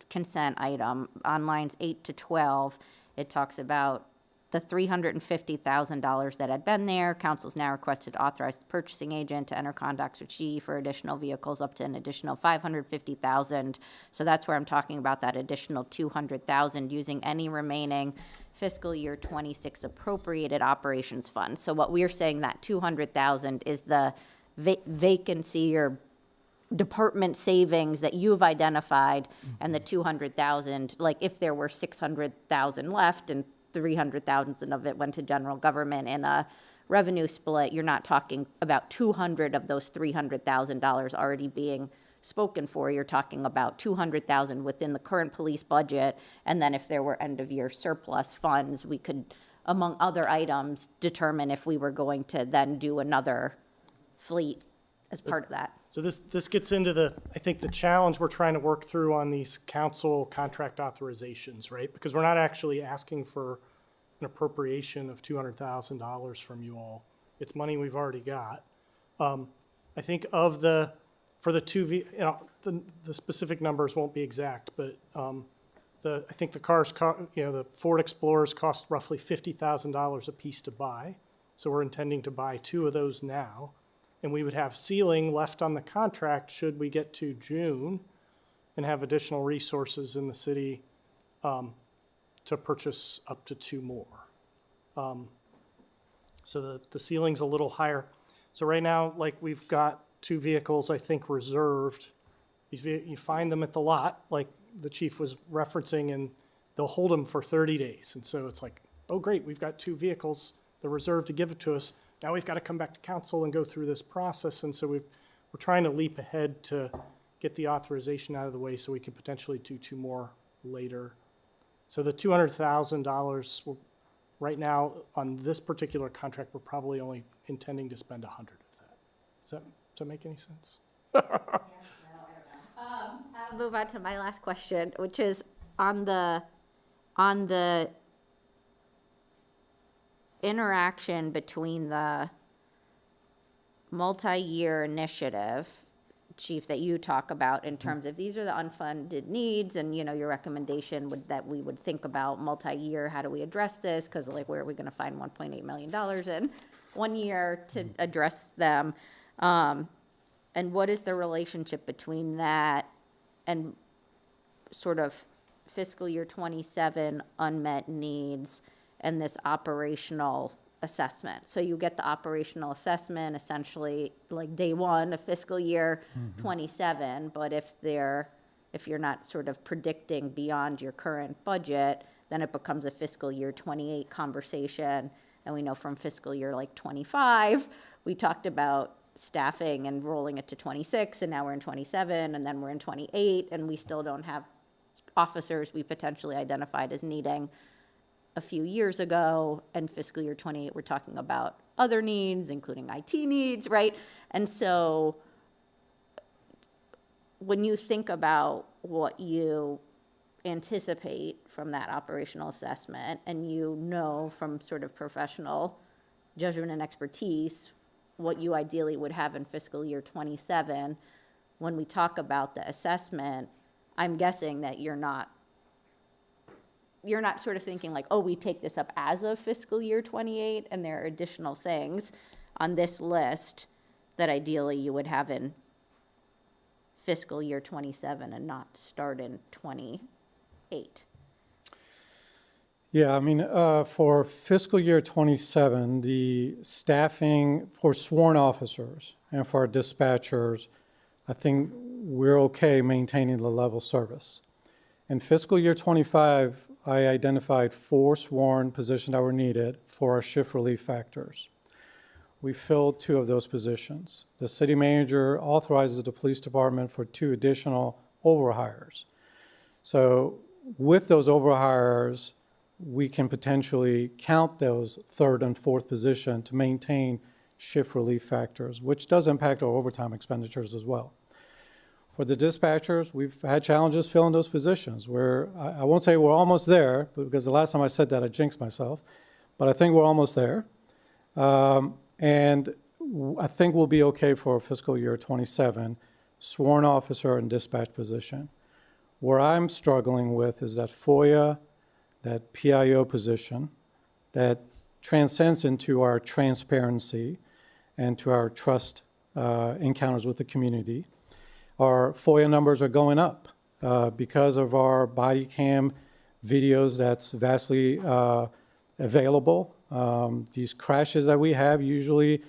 consent item on lines 8 to 12, it talks about the $350,000 that had been there. Council's now requested to authorize the purchasing agent to enter contracts with She for additional vehicles up to an additional $550,000. So that's where I'm talking about that additional $200,000 using any remaining fiscal year 26 appropriated operations fund. So what we're saying, that $200,000 is the vacancy or department savings that you've identified, and the $200,000, like if there were $600,000 left and $300,000 of it went to general government in a revenue split, you're not talking about 200 of those $300,000 already being spoken for. You're talking about 200,000 within the current police budget, and then if there were end-of-year surplus funds, we could, among other items, determine if we were going to then do another fleet as part of that. So this gets into I think the challenge we're trying to work through on these council contract authorizations, right? Because we're not actually asking for an appropriation of $200,000 from you all. It's money we've already got. I think for the 2, the specific numbers won't be exact, but I think the cars, the Ford Explorers cost roughly $50,000 a piece to buy. So we're intending to buy 2 of those now. And we would have ceiling left on the contract should we get to June and have additional resources in the city to purchase up to 2 more. So the ceiling's a little higher. So right now, like, we've got 2 vehicles, I think, reserved. You find them at the lot, like the chief was referencing, and they'll hold them for 30 days. And so it's like, oh, great, we've got 2 vehicles, they're reserved to give it to us. Now we've got to come back to council and go through this process. And so we're trying to leap ahead to get the authorization out of the way so we can potentially do 2 more later. So the $200,000, right now, on this particular contract, we're probably only intending to spend 100 of that. Does that make any sense? I'll move on to my last question, which is on the interaction between the multi-year initiative, Chief, that you talk about in terms of these are the unfunded needs and, you know, your recommendation would, that we would think about multi-year, how do we address this? Because like, where are we going to find $1.8 million in 1 year to address them? And what is the relationship between that and sort of fiscal year 27 unmet needs and this operational assessment? So you get the operational assessment essentially like day 1 of fiscal year 27, but if you're not sort of predicting beyond your current budget, then it becomes a fiscal year 28 conversation. And we know from fiscal year like 25, we talked about staffing and rolling it to 26, and now we're in 27, and then we're in 28, and we still don't have officers we potentially identified as needing a few years ago. And fiscal year 28, we're talking about other needs, including IT needs, right? And so when you think about what you anticipate from that operational assessment, and you know from sort of professional judgment and expertise what you ideally would have in fiscal year 27, when we talk about the assessment, I'm guessing that you're not sort of thinking like, oh, we take this up as of fiscal year 28, and there are additional things on this list that ideally you would have in fiscal year 27 and not start in 28. Yeah, I mean, for fiscal year 27, the staffing for sworn officers and for our dispatchers, I think we're okay maintaining the level of service. In fiscal year 25, I identified 4 sworn positions that were needed for our shift relief factors. We filled 2 of those positions. The city manager authorizes the police department for 2 additional overhires. So with those overhires, we can potentially count those 3rd and 4th position to maintain shift relief factors, which does impact our overtime expenditures as well. For the dispatchers, we've had challenges filling those positions. I won't say we're almost there, because the last time I said that, I jinxed myself, but I think we're almost there. And I think we'll be okay for fiscal year 27, sworn officer and dispatch position. Where I'm struggling with is that FOIA, that PIO position, that transcends into our transparency and to our trust encounters with the community. Our FOIA numbers are going up because of our body cam videos that's vastly available. These crashes that we have, usually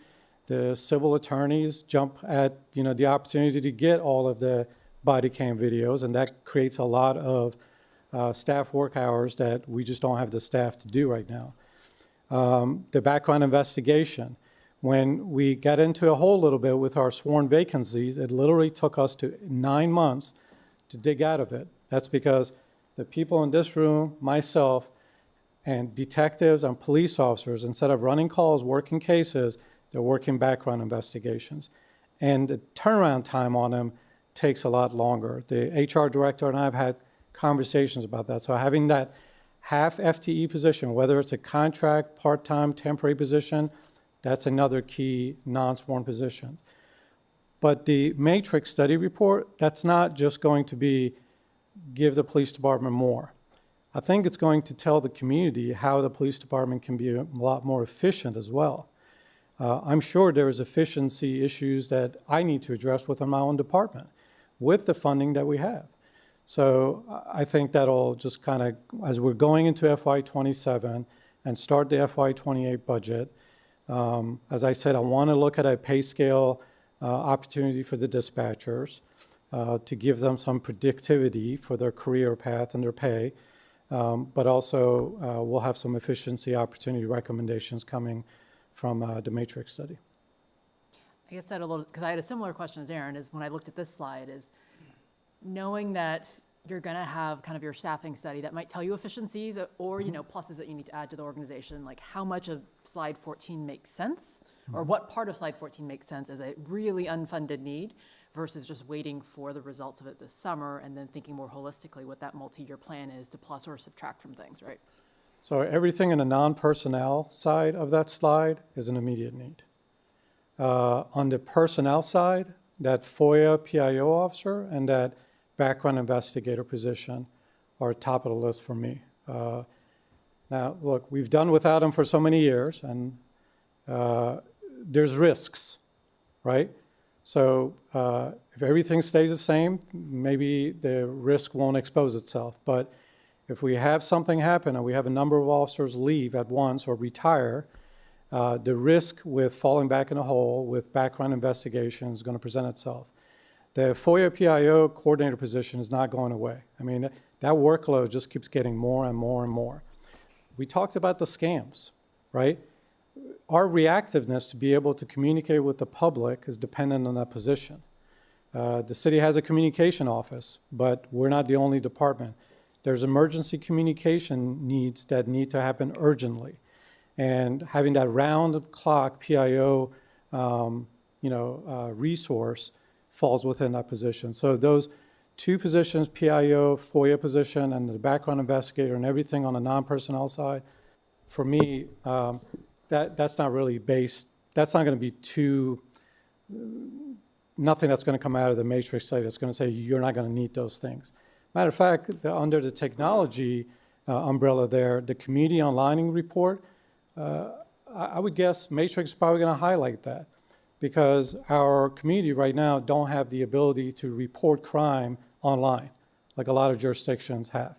the civil attorneys jump at the opportunity to get all of the body cam videos, and that creates a lot of staff work hours that we just don't have the staff to do right now. The background investigation, when we got into a hole a little bit with our sworn vacancies, it literally took us to 9 months to dig out of it. That's because the people in this room, myself, and detectives and police officers, instead of running calls, working cases, they're working background investigations. And the turnaround time on them takes a lot longer. The HR director and I have had conversations about that. So having that half FTE position, whether it's a contract, part-time, temporary position, that's another key non-sworn position. But the matrix study report, that's not just going to be give the police department more. I think it's going to tell the community how the police department can be a lot more efficient as well. I'm sure there is efficiency issues that I need to address within my own department with the funding that we have. So I think that'll just kind of, as we're going into FY27 and start the FY28 budget, as I said, I want to look at a pay scale opportunity for the dispatchers to give them some predictivity for their career path and their pay. but also we'll have some efficiency opportunity recommendations coming from the matrix study. I guess I had a little, because I had a similar question as Aaron, is when I looked at this slide, is knowing that you're going to have kind of your staffing study that might tell you efficiencies or, pluses that you need to add to the organization, like how much of slide 14 makes sense, or what part of slide 14 makes sense as a really unfunded need versus just waiting for the results of it this summer and then thinking more holistically what that multi-year plan is to plus or subtract from things, right? So everything in the non-personnel side of that slide is an immediate need. On the personnel side, that FOIA PIO officer and that background investigator position are top of the list for me. Now, look, we've done without them for so many years, and there's risks, right? So if everything stays the same, maybe the risk won't expose itself. But if we have something happen and we have a number of officers leave at once or retire, the risk with falling back in a hole with background investigation is going to present itself. The FOIA PIO coordinator position is not going away. I mean, that workload just keeps getting more and more and more. We talked about the scams, right? Our reactiveness to be able to communicate with the public is dependent on that position. The city has a communication office, but we're not the only department. There's emergency communication needs that need to happen urgently. And having that round-the-clock PIO, resource falls within that position. So those two positions, PIO, FOIA position, and the background investigator and everything on the non-personnel side, for me, that's not really based, that's not going to be nothing that's going to come out of the matrix study that's going to say you're not going to need those things. Matter of fact, under the technology umbrella there, the community onlining report, I would guess Matrix is probably going to highlight that because our community right now don't have the ability to report crime online like a lot of jurisdictions have.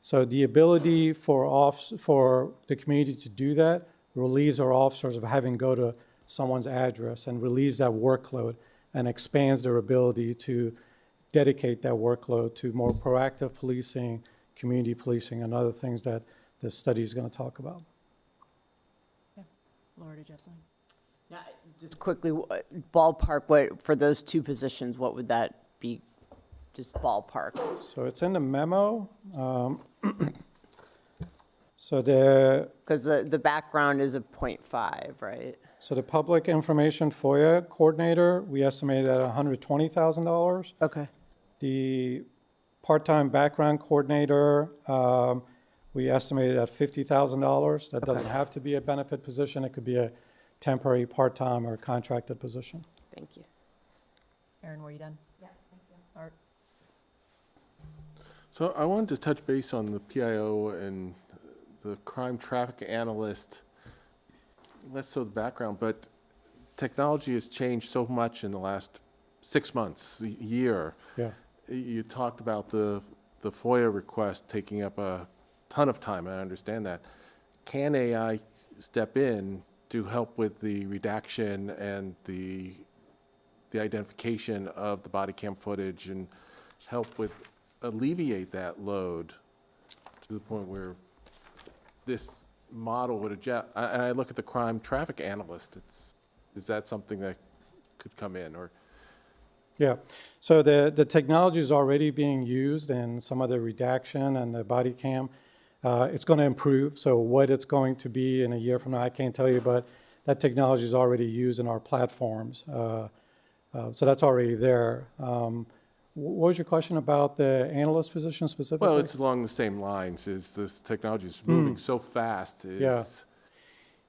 So the ability for the community to do that relieves our officers of having to go to someone's address and relieves that workload and expands their ability to dedicate that workload to more proactive policing, community policing, and other things that this study is going to talk about. Laura, did you have something? Yeah, just quickly, ballpark, for those two positions, what would that be? Just ballpark. So it's in the memo. Because the background is a 0.5, right? So the public information FOIA coordinator, we estimated at $120,000. Okay. The part-time background coordinator, we estimated at $50,000. That doesn't have to be a benefit position. It could be a temporary part-time or contracted position. Thank you. Aaron, were you done? Yeah, thank you. Art? So I wanted to touch base on the PIO and the crime traffic analyst, less so the background, but technology has changed so much in the last 6 months, a year. Yeah. You talked about the FOIA request taking up a ton of time, and I understand that. Can AI step in to help with the redaction and the identification of the body cam footage and help with alleviate that load to the point where this model would adjust? I look at the crime traffic analyst. Is that something that could come in, or? Yeah, so the technology is already being used in some of the redaction and the body cam. It's going to improve, so what it's going to be in a year from now, I can't tell you, but that technology is already used in our platforms. So that's already there. What was your question about the analyst position specifically? Well, it's along the same lines. Is this technology is moving so fast?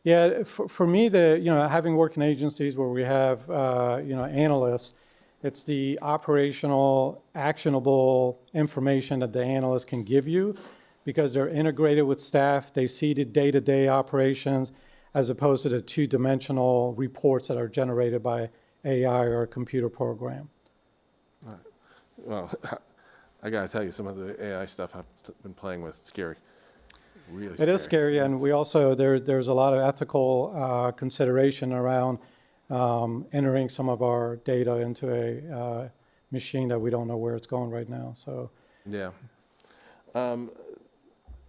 Yeah, for me, having worked in agencies where we have, analysts, it's the operational, actionable information that the analyst can give you because they're integrated with staff. They see the day-to-day operations as opposed to the two-dimensional reports that are generated by AI or a computer program. Well, I got to tell you, some of the AI stuff I've been playing with is scary. Really scary. It is scary, and we also, there's a lot of ethical consideration around entering some of our data into a machine that we don't know where it's going right now. So, yeah.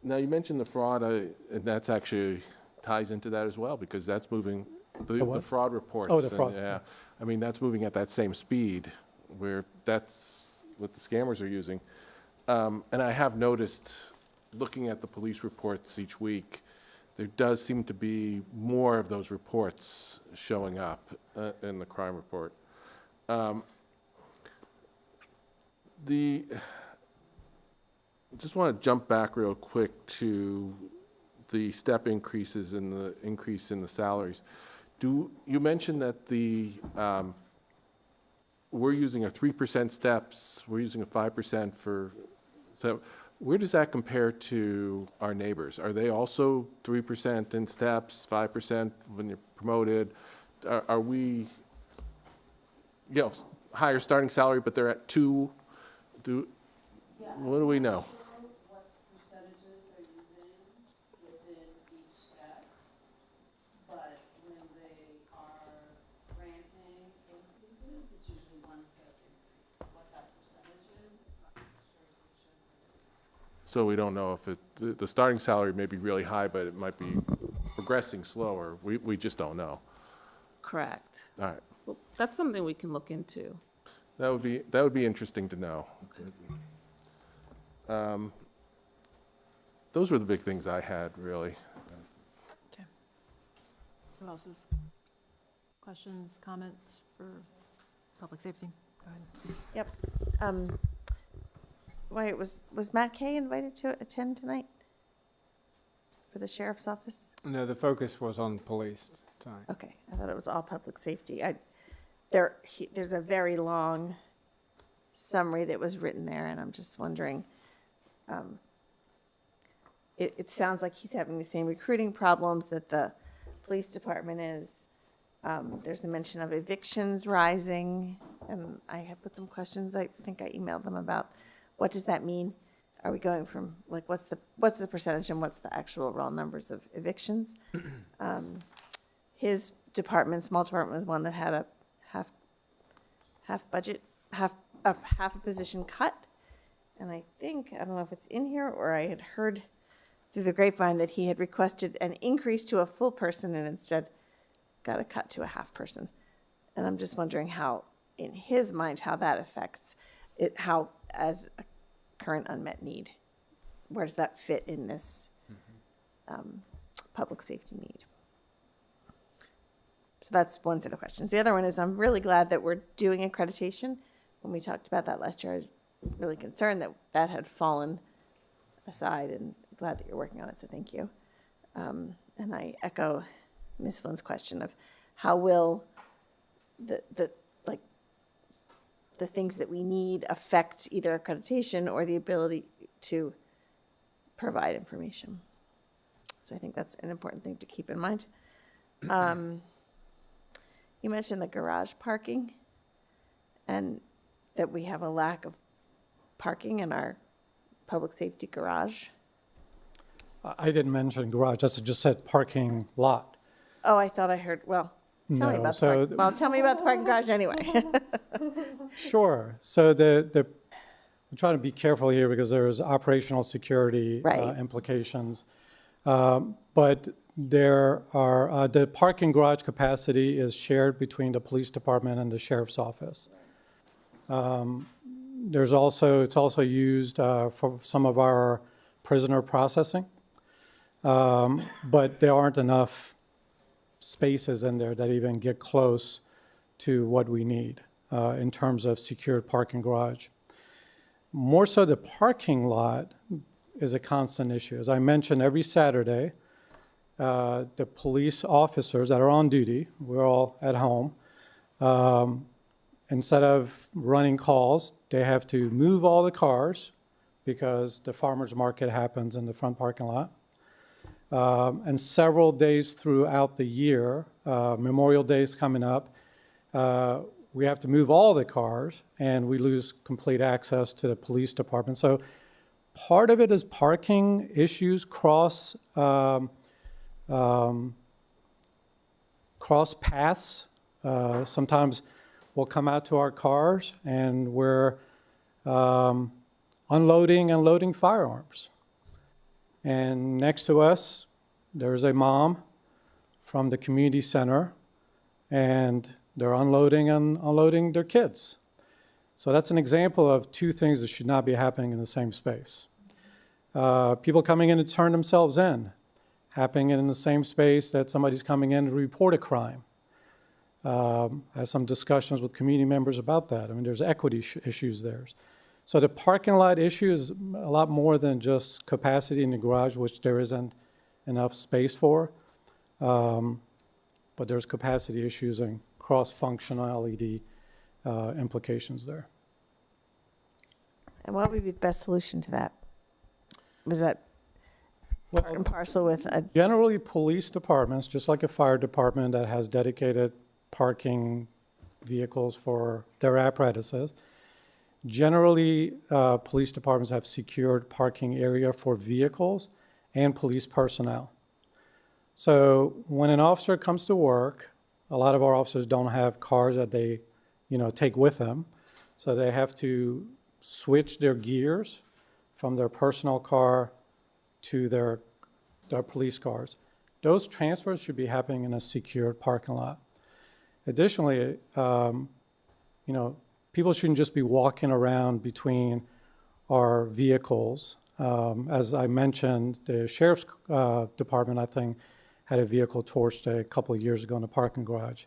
Now, you mentioned the fraud, and that's actually ties into that as well, because that's moving, the what? fraud reports. Oh, the and, fraud. Yeah, I mean, that's moving at that same speed, where that's what the scammers are using. And I have noticed, looking at the police reports each week, there does seem to be more of those reports showing up in the crime report. Just want to jump back real quick to the step increases and the increase in the salaries. You mentioned that we're using a 3% steps, we're using a 5% for, so where does that compare to our neighbors? Are they also 3% in steps, 5% when you're promoted? Are we, higher starting salary, but they're at 2? What do we know? What percentages they're using within each step, but when they are granting increases, it's usually one step increase. What that percentage is, I'm not sure. So we don't know if the starting salary may be really high, but it might be progressing slower. We just don't know. Correct. All right. Well, that's something we can look into. That would be interesting to know. Those were the big things I had, really. Okay. Who else has questions, comments for public safety? Go ahead. Yep. Wait, was Matt Kay invited to attend tonight? For the sheriff's office? No, the focus was on police tonight. Okay, I thought it was all public safety. There's a very long summary that was written there, and I'm just wondering, it sounds like he's having the same recruiting problems that the police department is. There's a mention of evictions rising, and I have put some questions, I think I emailed them about, what does that mean? Are we going from, like, what's the percentage and what's the actual raw numbers of evictions? His department, small department, was one that had a half a position cut. And I don't know if it's in here, or I had heard through the grapevine that he had requested an increase to a full person and instead got a cut to a half person. And I'm just wondering how, in his mind, how that affects it, how, as a current unmet need, where does that fit in this public safety need? So that's one set of questions. The other one is, I'm really glad that we're doing accreditation. When we talked about that last year, I was really concerned that that had fallen aside, and glad that you're working on it, so thank you. And I echo Ms. Flynn's question of how will the things that we need affect either accreditation or the ability to provide information. So I think that's an important thing to keep in mind. You mentioned the garage parking and that we have a lack of parking in our public safety garage. I didn't mention garage, I just said parking lot. Oh, I thought I heard, well, tell me No, about so the tell me about the parking garage anyway. Sure. So I'm trying to be careful here because there's operational security Right. implications. But there are, the parking garage capacity is shared between the police department and the sheriff's office. It's also used for some of our prisoner processing. But there aren't enough spaces in there that even get close to what we need in terms of secured parking garage. More so, the parking lot is a constant issue. As I mentioned, every Saturday, the police officers that are on duty, we're all at home, instead of running calls, they have to move all the cars because the farmer's market happens in the front parking lot. And several days throughout the year, Memorial Day is coming up, we have to move all the cars and we lose complete access to the police department. So part of it is parking issues, cross paths. Sometimes we'll come out to our cars and we're unloading and loading firearms. And next to us, there is a mom from the community center, and they're unloading and unloading their kids. So that's an example of two things that should not be happening in the same space. People coming in to turn themselves in, happening in the same space that somebody's coming in to report a crime. I had some discussions with community members about that. I mean, there's equity issues there. So the parking lot issue is a lot more than just capacity in the garage, which there isn't enough space for. But there's capacity issues and cross-functional LED implications there. And what would be the best solution to that? Was that part and parcel with a, Generally, police departments, just like a fire department that has dedicated parking vehicles for their apparatuses, generally, police departments have secured parking area for vehicles and police personnel. So when an officer comes to work, a lot of our officers don't have cars that they, take with them. So they have to switch their gears from their personal car to their police cars. Those transfers should be happening in a secured parking lot. Additionally, people shouldn't just be walking around between our vehicles. As I mentioned, the sheriff's department, I think, had a vehicle torched a couple of years ago in the parking garage.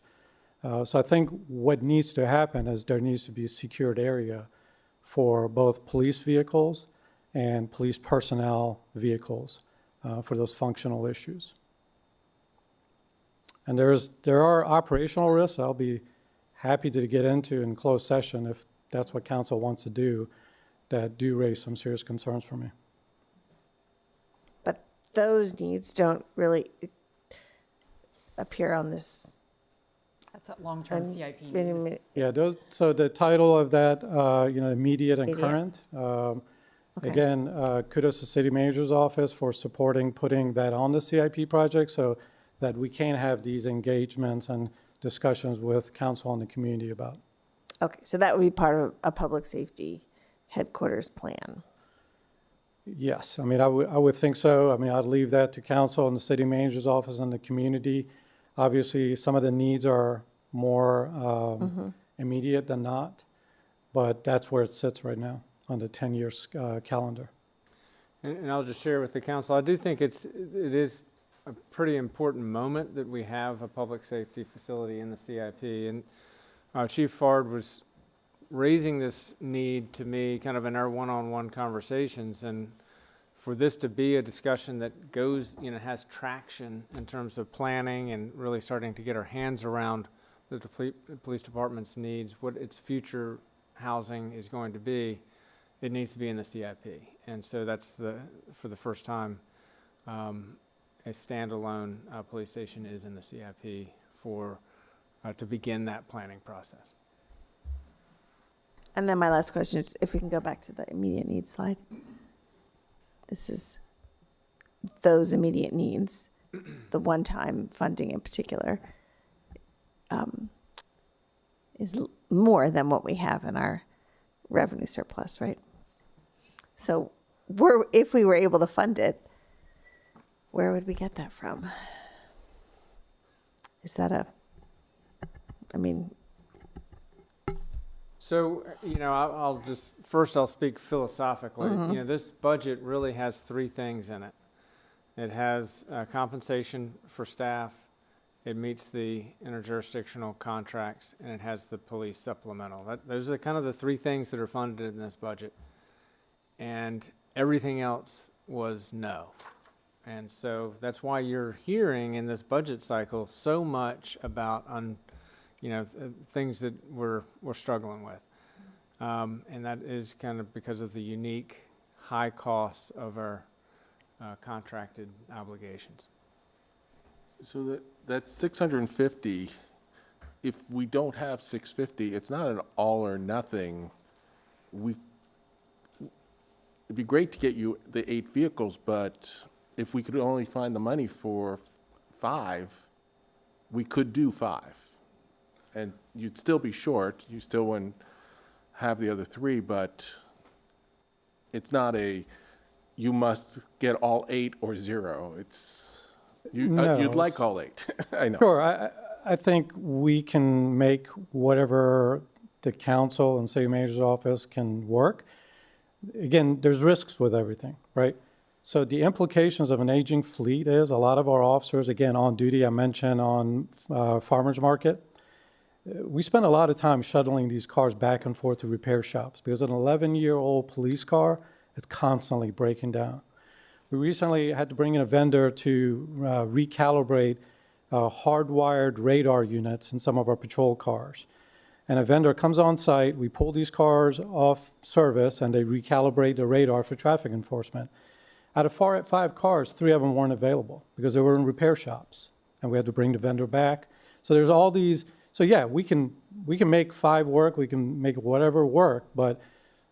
So I think what needs to happen is there needs to be a secured area for both police vehicles and police personnel vehicles for those functional issues. And there are operational risks I'll be happy to get into in closed session if that's what council wants to do, that do raise some serious concerns for me. but those needs don't really appear on this. That's a long-term CIP. Yeah, so the title of that, immediate and Immediate. current. Okay. Again, kudos to City Manager's Office for putting that on the CIP project so that we can have these engagements and discussions with council and the community about. Okay, so that would be part of a public safety headquarters plan. Yes, I mean, I would think so. I mean, I'd leave that to council and the City Manager's Office and the community. Obviously, some of the needs are more immediate than not, but that's where it sits right now on the 10-year calendar. And I'll just share with the council, I do think it is a pretty important moment that we have a public safety facility in the CIP. And Chief Fard was raising this need to me kind of in our one-on-one conversations, and for this to be a discussion that goes, has traction in terms of planning and really starting to get our hands around the police department's needs, what its future housing is going to be, it needs to be in the CIP. And so that's for the first time, a standalone police station is in the CIP to begin that planning process. And then my last question is, if we can go back to the immediate needs slide. This is those immediate needs, the one-time funding in particular, is more than what we have in our revenue surplus, right? So if we were able to fund it, where would we get that from? Is that So, I'll speak philosophically. This budget really has three things in it. It has compensation for staff, it meets the interjurisdictional contracts, and it has the police supplemental. Those are kind of the three things that are funded in this budget. And everything else was no. And so that's why you're hearing in this budget cycle so much about things that we're struggling with. And that is kind of because of the unique high costs of our contracted obligations. So that's 650. If we don't have 650, it's not an all or nothing. It'd be great to get you the 8 vehicles, but if we could only find the money for 5, we could do 5. And you'd still be short. You still wouldn't have the other 3, but it's not a you must get all 8 or 0. It's, No, you'd like it's- all 8, I know. Sure, I think we can make whatever the council and city manager's office can work. Again, there's risks with everything, right? So the implications of an aging fleet is a lot of our officers, again, on duty, I mentioned on farmer's market, we spend a lot of time shuttling these cars back and forth to repair shops because an 11-year-old police car is constantly breaking down. We recently had to bring in a vendor to recalibrate hardwired radar units in some of our patrol cars. And a vendor comes on site, we pull these cars off service, and they recalibrate the radar for traffic enforcement. Out of 5 cars, 3 of them weren't available because they were in repair shops, and we had to bring the vendor back. So there's all these, so yeah, we can make 5 work, we can make whatever work, but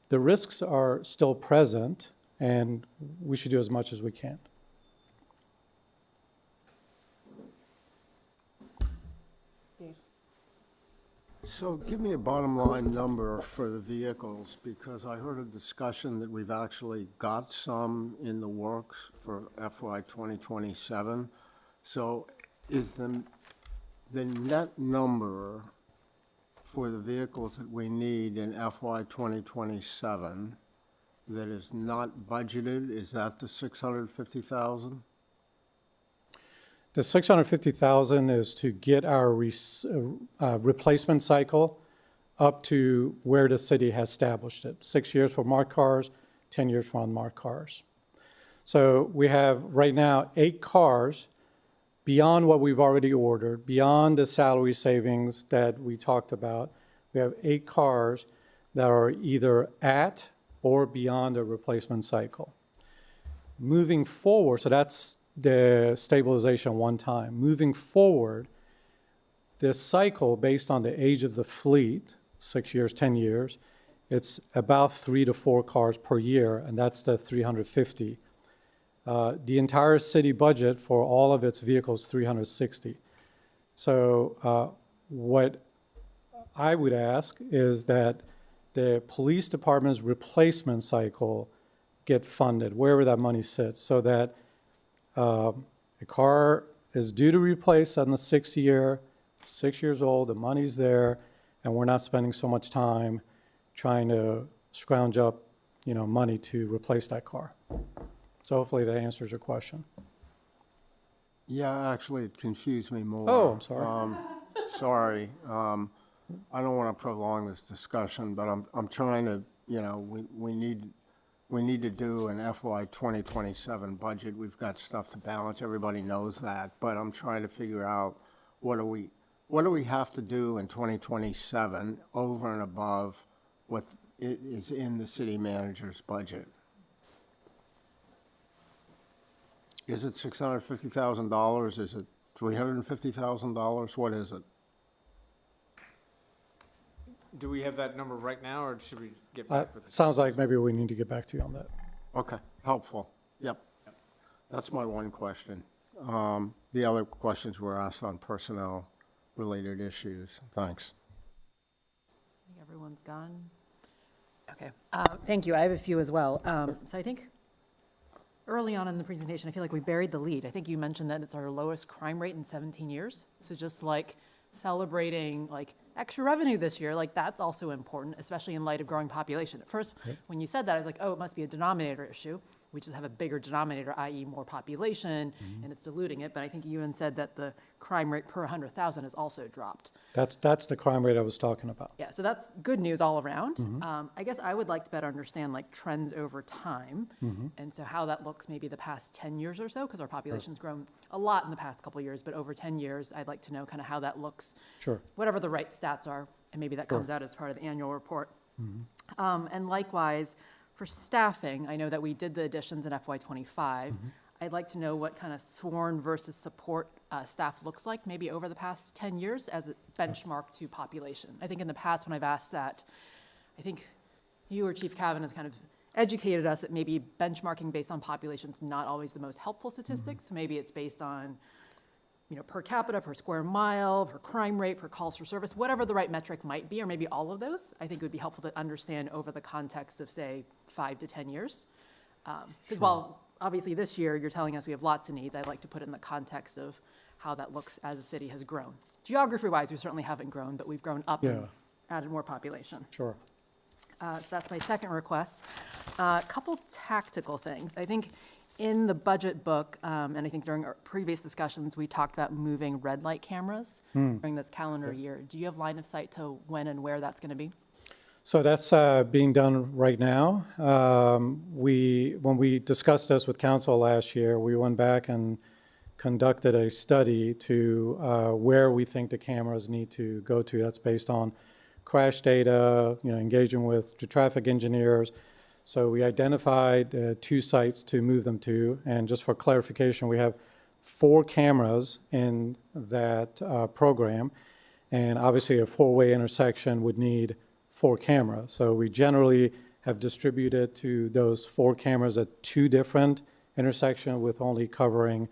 the risks are still present, and we should do as much as we can. So give me a bottom line number for the vehicles, because I heard a discussion that we've actually got some in the works for FY 2027. So is the net number for the vehicles that we need in FY 2027 that is not budgeted, is that the 650,000? The 650,000 is to get our replacement cycle up to where the city has established it. 6 years for marked cars, 10 years for unmarked cars. So we have right now 8 cars beyond what we've already ordered, beyond the salary savings that we talked about. We have 8 cars that are either at or beyond a replacement cycle. Moving forward, so that's the stabilization one time. Moving forward, this cycle, based on the age of the fleet, 6 years, 10 years, it's about 3 to 4 cars per year, and that's the 350. The entire city budget for all of its vehicles, 360. So what I would ask is that the police department's replacement cycle get funded, wherever that money sits, so that a car is due to replace on the 6th year, 6 years old, the money's there, and we're not spending so much time trying to scrounge up, money to replace that car. So hopefully that answers your question. Yeah, actually, it confused me more. Oh, I'm sorry. Sorry. I don't want to prolong this discussion, but I'm trying to, we need to do an FY 2027 budget. We've got stuff to balance. Everybody knows that. But I'm trying to figure out what do we have to do in 2027 over and above what is in the city manager's budget? Is it $650,000? Is it $350,000? What is it? Do we have that number right now, or should we get back with it? Sounds like maybe we need to get back to you on that. Okay, helpful. Yep. That's my one question. The other questions were asked on personnel-related issues. Thanks. I think everyone's gone. Okay, thank you. I have a few as well. So I think early on in the presentation, I feel like we buried the lead. I think you mentioned that it's our lowest crime rate in 17 years. So just like celebrating extra revenue this year, that's also important, especially in light of growing population. At first, when you said that, I was like, oh, it must be a denominator issue. We just have a bigger denominator, i.e. more population, and it's diluting it. But I think you even said that the crime rate per 100,000 has also dropped. That's the crime rate I was talking about. Yeah, so that's good news all around. I guess I would like to better understand trends over time, and so how that looks maybe the past 10 years or so, because our population's grown a lot in the past couple of years, but over 10 years, I'd like to know kind of how that looks. Sure. Whatever the right stats are, and maybe that comes out as part of the annual report. And likewise, for staffing, I know that we did the additions in FY '25. I'd like to know what kind of sworn versus support staff looks like, maybe over the past 10 years as a benchmark to population. I think in the past when I've asked that, I think you or Chief Cavan has kind of educated us that maybe benchmarking based on population is not always the most helpful statistics. Maybe it's based on per capita, per square mile, per crime rate, per calls for service, whatever the right metric might be, or maybe all of those, I think would be helpful to understand over the context of, say, 5 to 10 years. Because while obviously this year you're telling us we have lots of needs, I'd like to put it in the context of how that looks as the city has grown. Geography-wise, we certainly haven't grown, but we've grown up and Yeah. added more population. Sure. So that's my second request. A couple tactical things. I think in the budget book, and I think during our previous discussions, we talked about moving red light cameras during this calendar year. Do you have line of sight to when and where that's going to be? So that's being done right now. When we discussed this with council last year, we went back and conducted a study to where we think the cameras need to go to. That's based on crash data, engaging with the traffic engineers. So we identified 2 sites to move them to. And just for clarification, we have 4 cameras in that program. And obviously a 4-way intersection would need 4 cameras. So we generally have distributed to those 4 cameras at 2 different intersections with only covering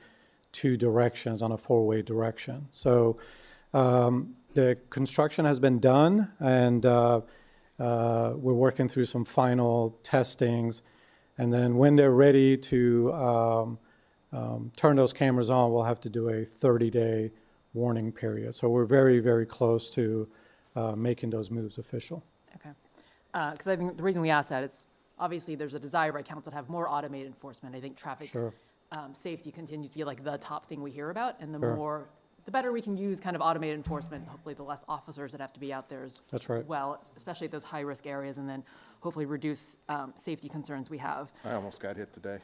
2 directions on a 4-way direction. So the construction has been done, and we're working through some final testings. And then when they're ready to turn those cameras on, we'll have to do a 30-day warning period. So we're very, very close to making those moves official. Okay. Because I think the reason we ask that is obviously there's a desire by council to have more automated enforcement. I think traffic Sure. Safety continues to be like the top thing we hear about, and Sure. the better we can use kind of automated enforcement, hopefully the less officers that have to be out there as That's right. well, especially at those high-risk areas, and then hopefully reduce safety concerns we have. I almost got hit today.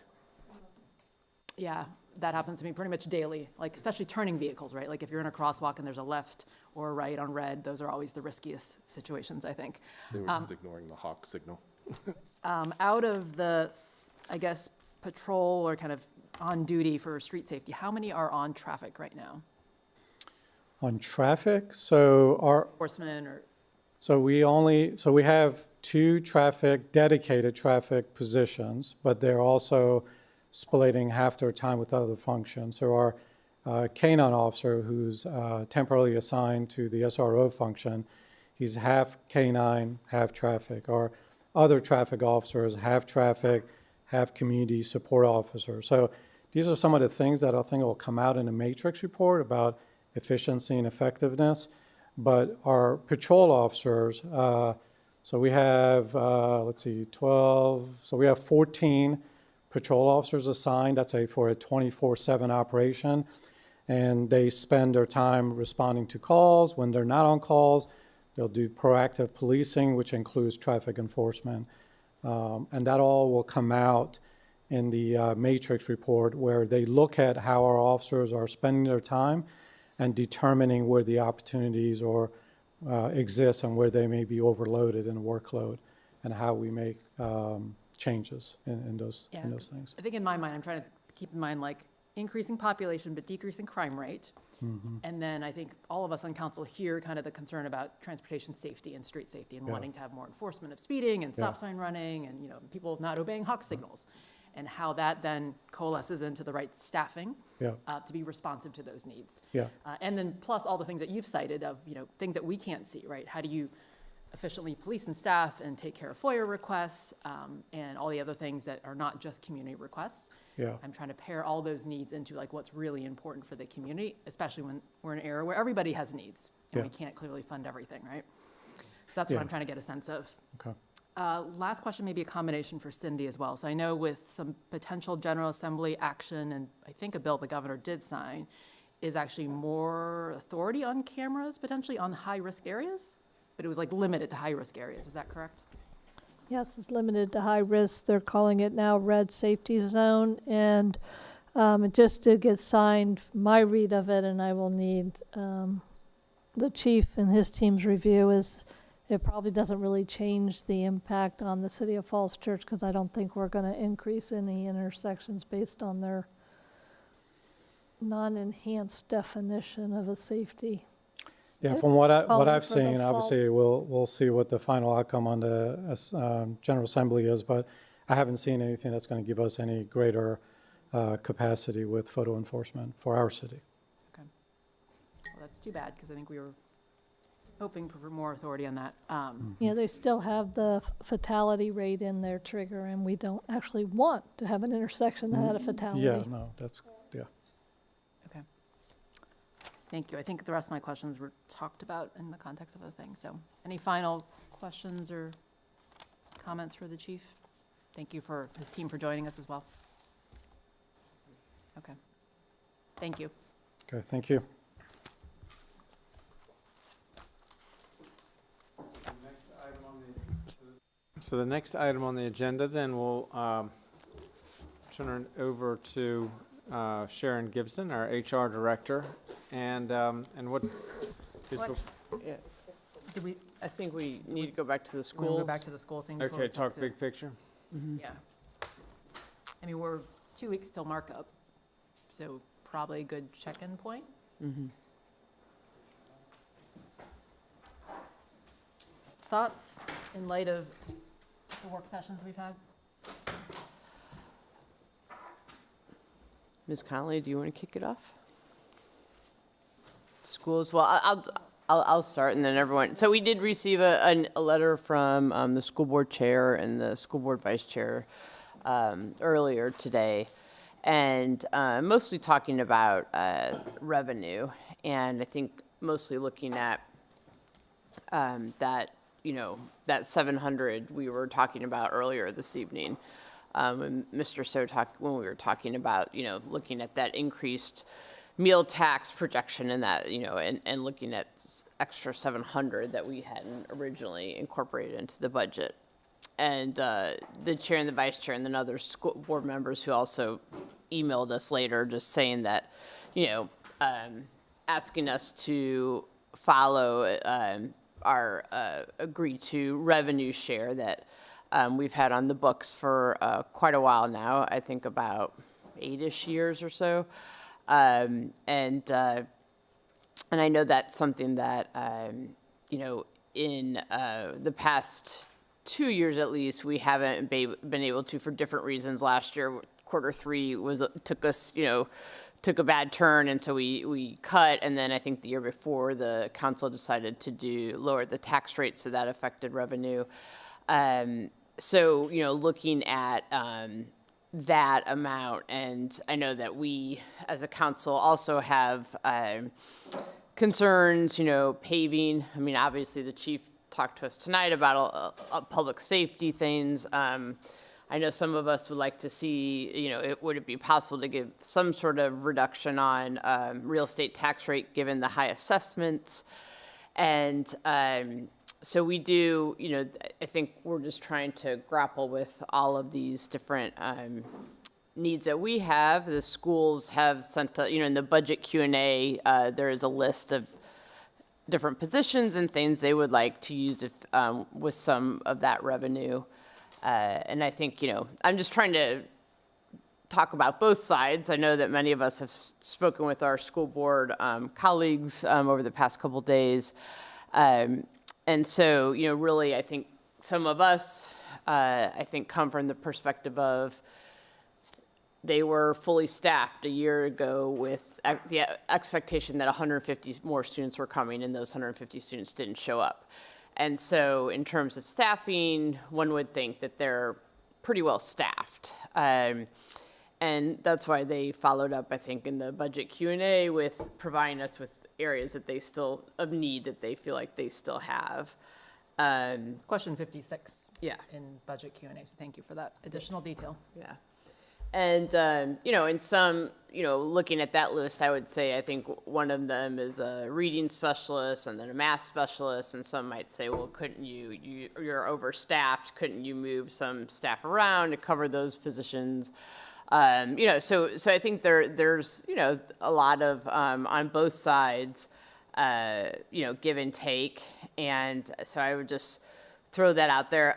Yeah, that happens to me pretty much daily, like especially turning vehicles, right? Like if you're in a crosswalk and there's a left or a right on red, those are always the riskiest situations, I think. They were just ignoring the hawk signal. Out of the, I guess, patrol or kind of on duty for street safety, how many are on traffic right now? On traffic, so Enforcement or, we have 2 dedicated traffic positions, but they're also splitting half their time with other functions. So our canine officer, who's temporarily assigned to the SRO function, he's half canine, half traffic. Our other traffic officers, half traffic, half community support officer. So these are some of the things that I think will come out in the matrix report about efficiency and effectiveness. But our patrol officers, so we have, 12, so we have 14 patrol officers assigned. That's for a 24/7 operation. And they spend their time responding to calls. When they're not on calls, they'll do proactive policing, which includes traffic enforcement. And that all will come out in the matrix report, where they look at how our officers are spending their time and determining where the opportunities exist and where they may be overloaded in workload, and how we make changes in those things. I think in my mind, I'm trying to keep in mind like increasing population but decreasing crime rate. And then I think all of us on council hear kind of the concern about transportation safety and street safety and Yeah. wanting to have more enforcement of speeding and stop Yeah. sign running and, people not obeying hawk signals. And how that then coalesces into the right staffing Yeah. to be responsive to those needs. Yeah. And then plus all the things that you've cited of, things that we can't see, right? How do you efficiently police and staff and take care of FOIA requests and all the other things that are not just community requests? Yeah. I'm trying to pair all those needs into like what's really important for the community, especially when we're in an era where everybody has needs and Yeah. we can't clearly fund everything, right? So that's Yeah. what I'm trying to get a sense of. Okay. Last question, maybe a combination for Cindy as well. So I know with some potential General Assembly action, and I think a bill the governor did sign, is actually more authority on cameras potentially on high-risk areas, but it was like limited to high-risk areas. Is that correct? Yes, it's limited to high risk. They're calling it now red safety zone. And it just to get signed, my read of it, and I will need the chief and his team's review, is it probably doesn't really change the impact on the city of Falls Church, because I don't think we're going to increase any intersections based on their non-enhanced definition of a safety. Yeah, from what I've for the seen, fall. obviously, we'll see what the final outcome on the General Assembly is, but I haven't seen anything that's going to give us any greater capacity with photo enforcement for our city. Okay. Well, that's too bad because I think we were hoping for more authority on that. Yeah, they still have the fatality rate in their trigger, and we don't actually want to have an intersection that had a fatality. Yeah, no, that's, yeah. Okay. Thank you. I think the rest of my questions were talked about in the context of those things. So any final questions or comments for the chief? Thank you for his team for joining us as well. Okay. Thank you. Okay, thank you. So the next item on the agenda, then we'll turn it over to Sharon Gibson, our HR director, and what is What? Yeah. Did we, I think we need to go back to the we'll school. go back to the school thing before we okay? Talk to- big picture. Yeah. I mean, we're 2 weeks till markup, so probably a good check-in point. Thoughts in light of the work sessions we've had? Ms. Conley, do you want to kick it off? Schools, well, I'll start and then everyone. So we did receive a letter from the school board chair and the school board vice chair earlier today, and mostly talking about revenue, and I think mostly looking at that, that 700 we were talking about earlier this evening. And Mr. So when we were talking about, looking at that increased meal tax projection and that, and looking at extra 700 that we hadn't originally incorporated into the budget. And the chair and the vice chair and then other school board members who also emailed us later just saying that, asking us to follow our agreed to revenue share that we've had on the books for quite a while now, I think about 8-ish years or so. And I know that's something that, in the past 2 years at least, we haven't been able to for different reasons. Last year, Q3 took a bad turn, and so we cut. And then I think the year before, the council decided to lower the tax rate, so that affected revenue. So, looking at that amount, and I know that we, as a council, also have concerns, paving. I mean, obviously, the chief talked to us tonight about public safety things. I know some of us would like to see, would it be possible to give some sort of reduction on real estate tax rate given the high assessments? And so we do, I think we're just trying to grapple with all of these different needs that we have. The schools have sent, in the budget Q&A, there is a list of different positions and things they would like to use with some of that revenue. And I think, I'm just trying to talk about both sides. I know that many of us have spoken with our school board colleagues over the past couple days. And so, really, I think some of us, come from the perspective of they were fully staffed a year ago with the expectation that 150 more students were coming, and those 150 students didn't show up. And so in terms of staffing, one would think that they're pretty well staffed. And that's why they followed up, I think, in the budget Q&A with providing us with areas that they still, of need that they feel like they still have. Question 56. Yeah. In budget Q&A, so thank you for that additional detail. Yeah. And, in some, looking at that list, I would say, I think one of them is a reading specialist and then a math specialist. And some might say, well, couldn't you're overstaffed. Couldn't you move some staff around to cover those positions? So I think there's, a lot of, on both sides, give and take. And so I would just throw that out there.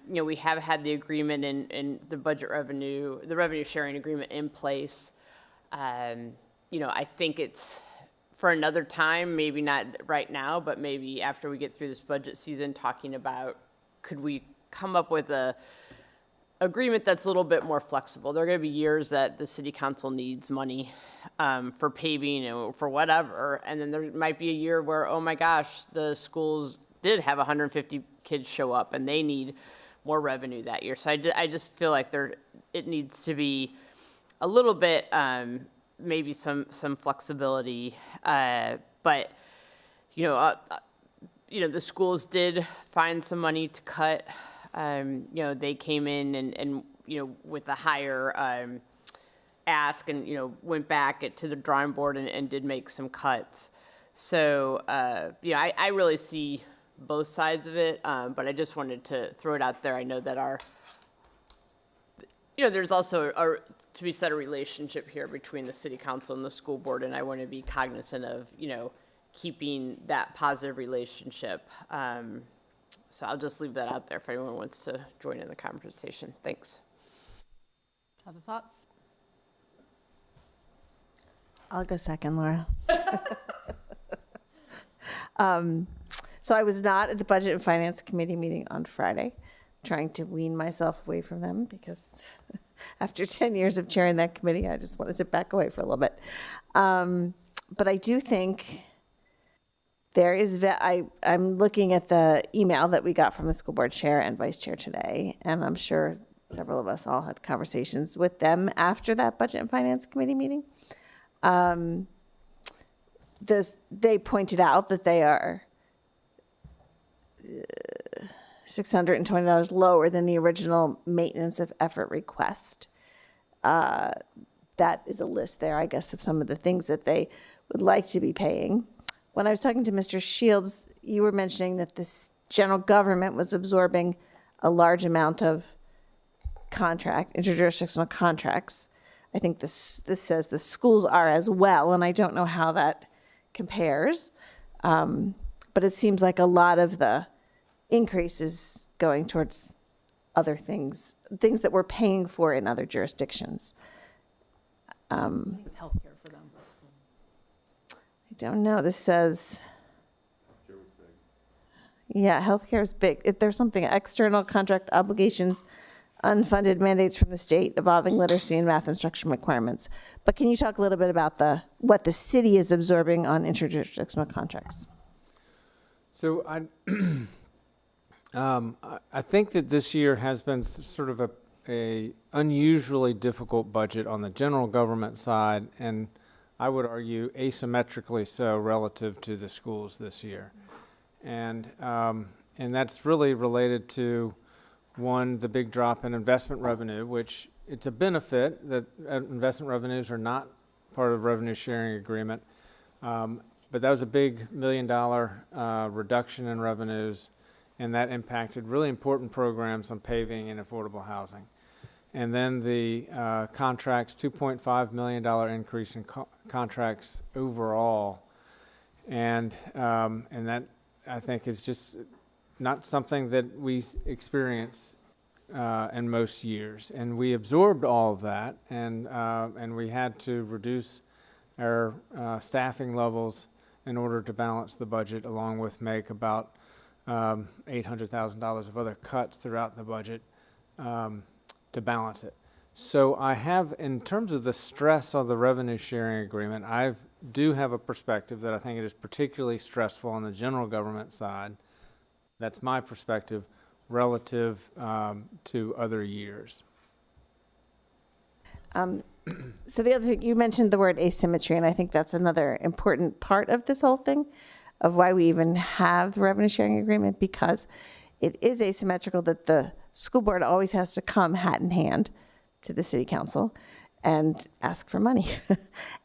We have had the agreement in the budget revenue, the revenue sharing agreement in place. I think it's for another time, maybe not right now, but maybe after we get through this budget season, talking about could we come up with agreement that's a little bit more flexible. There are going to be years that the city council needs money for paving or for whatever, and then there might be a year where, oh my gosh, the schools did have 150 kids show up and they need more revenue that year. So I just feel like it needs to be a little bit, maybe some flexibility, but the schools did find some money to cut. They came in and with a higher ask and, went back to the drawing board and did make some cuts. So, I really see both sides of it, but I just wanted to throw it out there. I know that there's also to be said, a relationship here between the city council and the school board, and I want to be cognizant of, keeping that positive relationship. So I'll just leave that out there if anyone wants to join in the conversation. Thanks. Other thoughts? I'll go second, Laura. So I was not at the Budget and Finance Committee meeting on Friday, trying to wean myself away from them because after 10 years of chairing that committee, I just wanted to back away for a little bit. But I do think there is, I'm looking at the email that we got from the school board chair and vice chair today, and I'm sure several of us all had conversations with them after that Budget and Finance Committee meeting. They pointed out that they are $620 lower than the original maintenance of effort request. That is a list there, I guess, of some of the things that they would like to be paying. When I was talking to Mr. Shields, you were mentioning that this general government was absorbing a large amount of interjurisdictional contracts. I think this says the schools are as well, and I don't know how that compares. But it seems like a lot of the increase is going towards other things that we're paying for in other jurisdictions. It was healthcare for them. I don't know. This says, yeah, healthcare is big. If there's something, external contract obligations, unfunded mandates from the state, evolving literacy and math instruction requirements. But can you talk a little bit about what the city is absorbing on interjurisdictional contracts? So I think that this year has been sort of a unusually difficult budget on the general government side, and I would argue asymmetrically so relative to the schools this year. And that's really related to, one, the big drop in investment revenue, which it's a benefit that investment revenues are not part of revenue sharing agreement. But that was a big $1 million reduction in revenues, and that impacted really important programs on paving and affordable housing. And then the contracts, $2.5 million increase in contracts overall. And that, I think, is just not something that we experience in most years. And we absorbed all of that, and we had to reduce our staffing levels in order to balance the budget, along with make about $800,000 of other cuts throughout the budget to balance it. So I have, in terms of the stress on the revenue sharing agreement, I do have a perspective that I think it is particularly stressful on the general government side. That's my perspective relative to other years. So the other thing, you mentioned the word asymmetry, and I think that's another important part of this whole thing, of why we even have the revenue sharing agreement, because it is asymmetrical that the school board always has to come hat in hand to the city council and ask for money.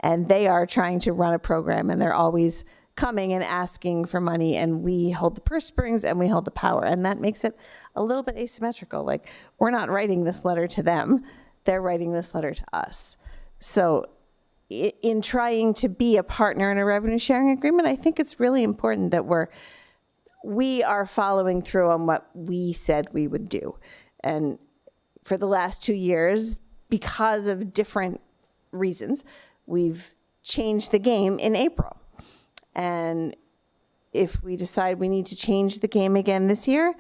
And they are trying to run a program, and they're always coming and asking for money, and we hold the purse strings and we hold the power. And that makes it a little bit asymmetrical. Like, we're not writing this letter to them, they're writing this letter to us. So in trying to be a partner in a revenue sharing agreement, I think it's really important that we are following through on what we said we would do. And for the last 2 years, because of different reasons, we've changed the game in April. And if we decide we need to change the game again this year,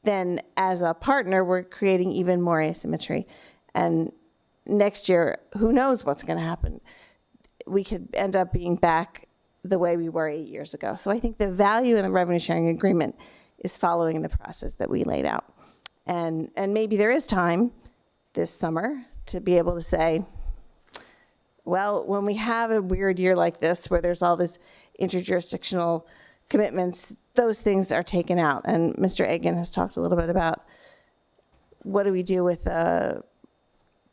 then as a partner, we're creating even more asymmetry. And next year, who knows what's going to happen? We could end up being back the way we were 8 years ago. So I think the value in the revenue sharing agreement is following the process that we laid out. And maybe there is time this summer to be able to say, well, when we have a weird year like this, where there's all this interjurisdictional commitments, those things are taken out. And Mr. Egan has talked a little bit about what do we do with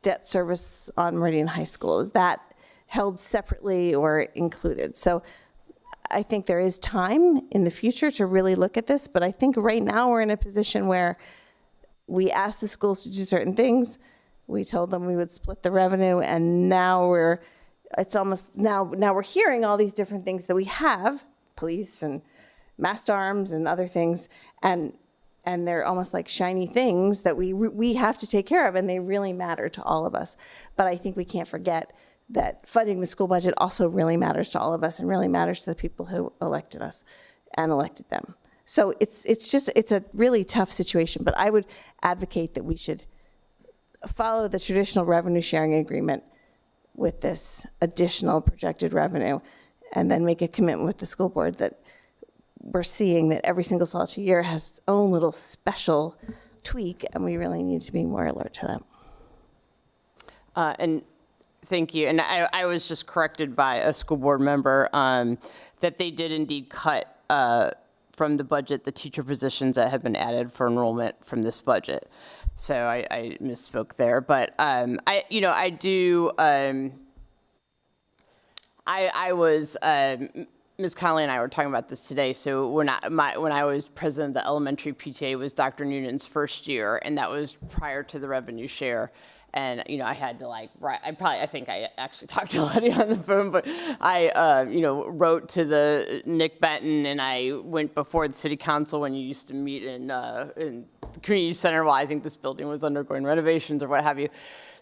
debt service on Meridian High School? Is that held separately or included? So I think there is time in the future to really look at this, but I think right now we're in a position where we asked the schools to do certain things. We told them we would split the revenue, and now we're hearing all these different things that we have, police and mast arms and other things, and they're almost like shiny things that we have to take care of, and they really matter to all of us. But I think we can't forget that funding the school budget also really matters to all of us and really matters to the people who elected us and elected them. So it's a really tough situation, but I would advocate that we should follow the traditional revenue sharing agreement with this additional projected revenue, and then make a commitment with the school board that we're seeing that every single salary year has its own little special tweak, and we really need to be more alert to that. And thank you. And I was just corrected by a school board member that they did indeed cut from the budget the teacher positions that have been added for enrollment from this budget. So I misspoke there. But Ms. Connolly and I were talking about this today. So when I was president of the elementary PTA, it was Dr. Noonan's first year, and that was prior to the revenue share. And, I had to I think I actually talked to Letty on the phone, but I, wrote to the Nick Benton, and I went before the city council when you used to meet in the community center while I think this building was undergoing renovations or what have you.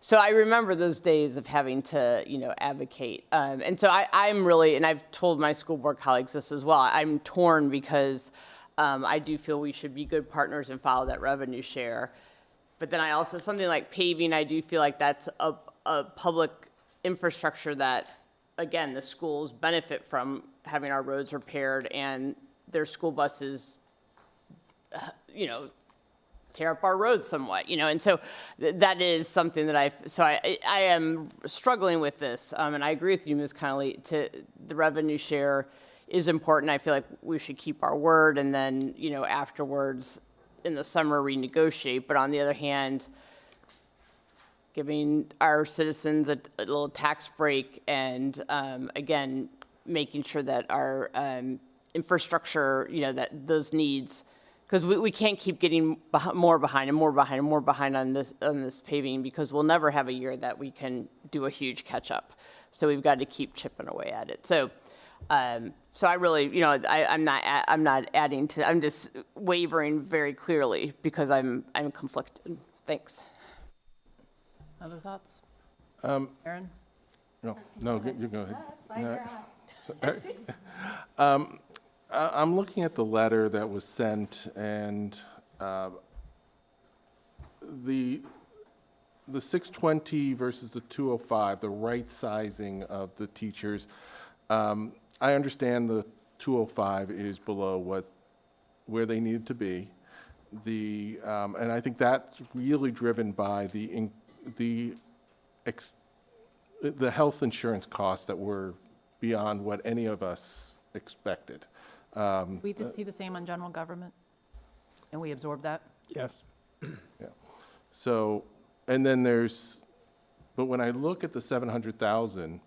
So I remember those days of having to, advocate. And so I'm really, and I've told my school board colleagues this as well, I'm torn because I do feel we should be good partners and follow that revenue share. But then I also, something like paving, I do feel like that's a public infrastructure that, again, the schools benefit from having our roads repaired, and their school buses, tear up our roads somewhat, and so that is something that I am struggling with this, and I agree with you, Ms. Connolly, the revenue share is important. I feel like we should keep our word, and then, afterwards, in the summer renegotiate, but on the other hand, giving our citizens a little tax break and, again, making sure that our infrastructure, that those needs, because we can't keep getting more behind and more behind and more behind on this paving, because we'll never have a year that we can do a huge catch up. So we've got to keep chipping away at it. So I really, I'm not adding to, I'm just wavering very clearly because I'm conflicted. Thanks. Other thoughts? Aaron? No, you go ahead. That's fine, you're out. I'm looking at the letter that was sent, and the 620 versus the 205, the right sizing of the teachers. I understand the 205 is below where they need to be. And I think that's really driven by the health insurance costs that were beyond what any of us expected. We see the same on general government, and we absorb that. Yes. Yeah. So, and then but when I look at the 700,000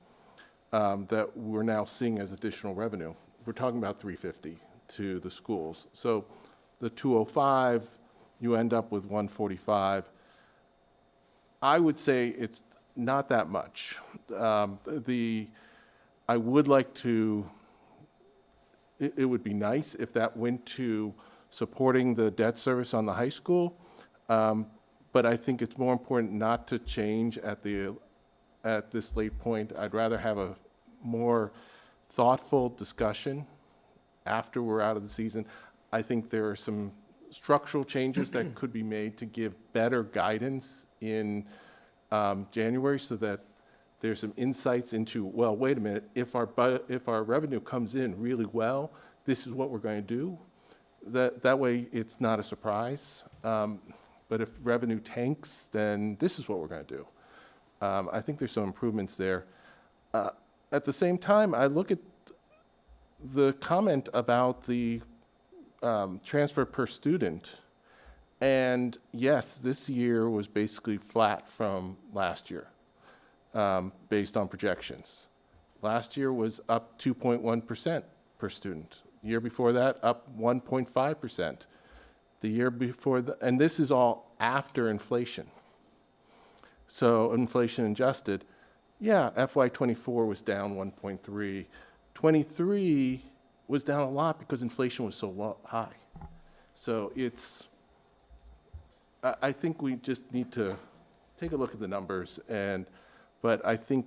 that we're now seeing as additional revenue, we're talking about 350 to the schools. So the 205, you end up with 145. I would say it's not that much. I would like to, it would be nice if that went to supporting the debt service on the high school, but I think it's more important not to change at this late point. I'd rather have a more thoughtful discussion after we're out of the season. I think there are some structural changes that could be made to give better guidance in January so that there's some insights into, well, wait a minute, if our revenue comes in really well, this is what we're going to do. That way it's not a surprise. But if revenue tanks, then this is what we're going to do. I think there's some improvements there. At the same time, I look at the comment about the transfer per student. And yes, this year was basically flat from last year, based on projections. Last year was up 2.1% per student. The year before that, up 1.5%. The year before, and this is all after inflation. So inflation adjusted, yeah, FY24 was down 1.3. 23 was down a lot because inflation was so high. So I think we just need to take a look at the numbers, but I think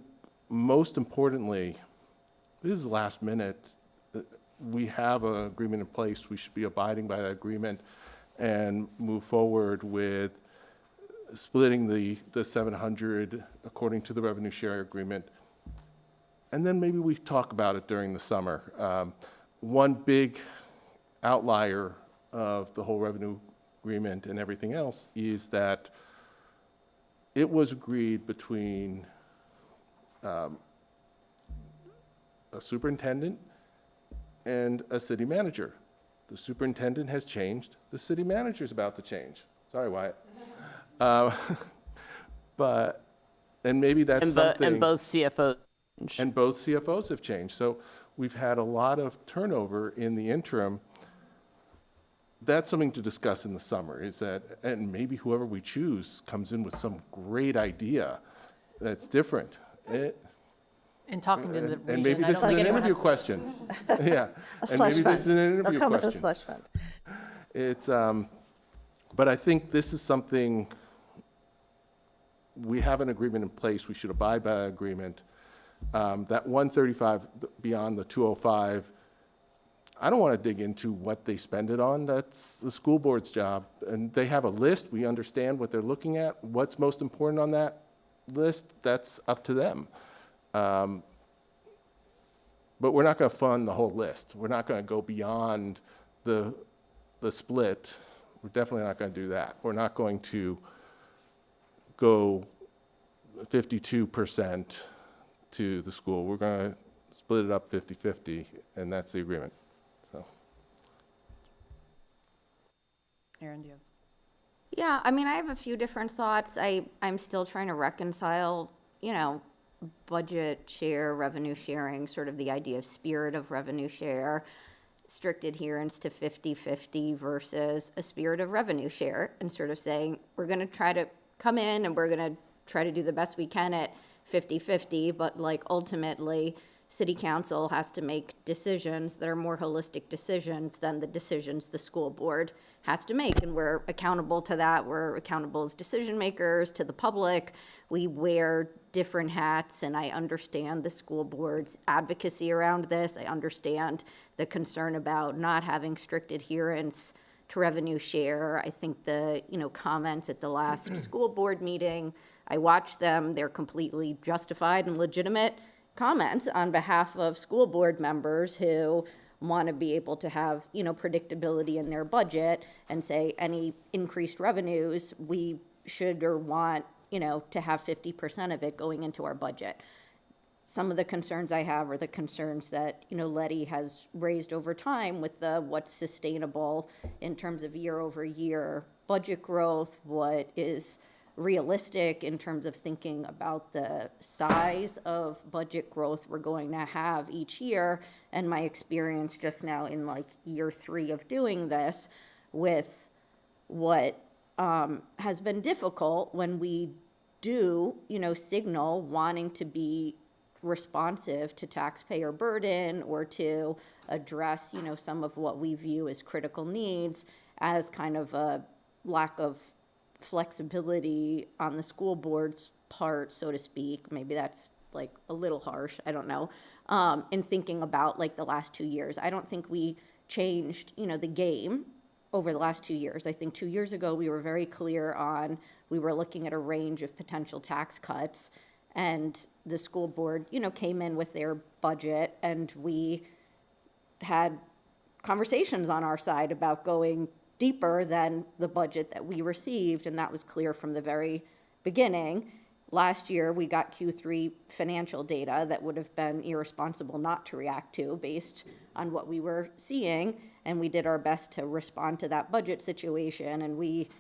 most importantly, this is last minute. We have an agreement in place. We should be abiding by that agreement and move forward with splitting the 700 according to the revenue share agreement. And then maybe we talk about it during the summer. One big outlier of the whole revenue agreement and everything else is that it was agreed between a superintendent and a city manager. The superintendent has changed. The city manager is about to change. Sorry, Wyatt. And maybe that's something. And both CFOs. And both CFOs have changed. So we've had a lot of turnover in the interim. That's something to discuss in the summer, and maybe whoever we choose comes in with some great idea that's different. And talking to the region. And maybe this is an interview question. Yeah. A slush fund. This is an interview They'll come with a question. slush fund. It's, but I think this is something, we have an agreement in place, we should abide by that agreement. That 135 beyond the 205, I don't want to dig into what they spend it on. That's the school board's job. And they have a list, we understand what they're looking at. What's most important on that list, that's up to them. But we're not going to fund the whole list. We're not going to go beyond the split. We're definitely not going to do that. We're not going to go 52% to the school. We're going to split it up 50-50, and that's the agreement. So, Erin, do you have? Yeah, I mean, I have a few different thoughts. I'm still trying to reconcile, budget share, revenue sharing, sort of the idea of spirit of revenue share, strict adherence to 50-50 versus a spirit of revenue share, and sort of saying, we're going to try to come in and we're going to try to do the best we can at 50-50, but ultimately, city council has to make decisions that are more holistic decisions than the decisions the school board has to make. And we're accountable to that. We're accountable as decision makers to the public. We wear different hats, and I understand the school board's advocacy around this. I understand the concern about not having strict adherence to revenue share. I think the, comments at the last school board meeting, I watched them. They're completely justified and legitimate comments on behalf of school board members who want to be able to have, predictability in their budget and say any increased revenues, we should or want, to have 50% of it going into our budget. Some of the concerns I have are the concerns that, Letty has raised over time with the what's sustainable in terms of year over year budget growth, what is realistic in terms of thinking about the size of budget growth we're going to have each year. And my experience just now in year 3 of doing this with what has been difficult when we do, signal wanting to be responsive to taxpayer burden or to address, some of what we view as critical needs as kind of a lack of flexibility on the school board's part, so to speak. Maybe that's a little harsh, I don't know, in thinking about the last 2 years. I don't think we changed, the game over the last 2 years. I think 2 years ago, we were very clear on, we were looking at a range of potential tax cuts, and the school board, came in with their budget, and we had conversations on our side about going deeper than the budget that we received, and that was clear from the very beginning. Last year, we got Q3 financial data that would have been irresponsible not to react to based on what we were seeing, and we did our best to respond to that budget situation, and we,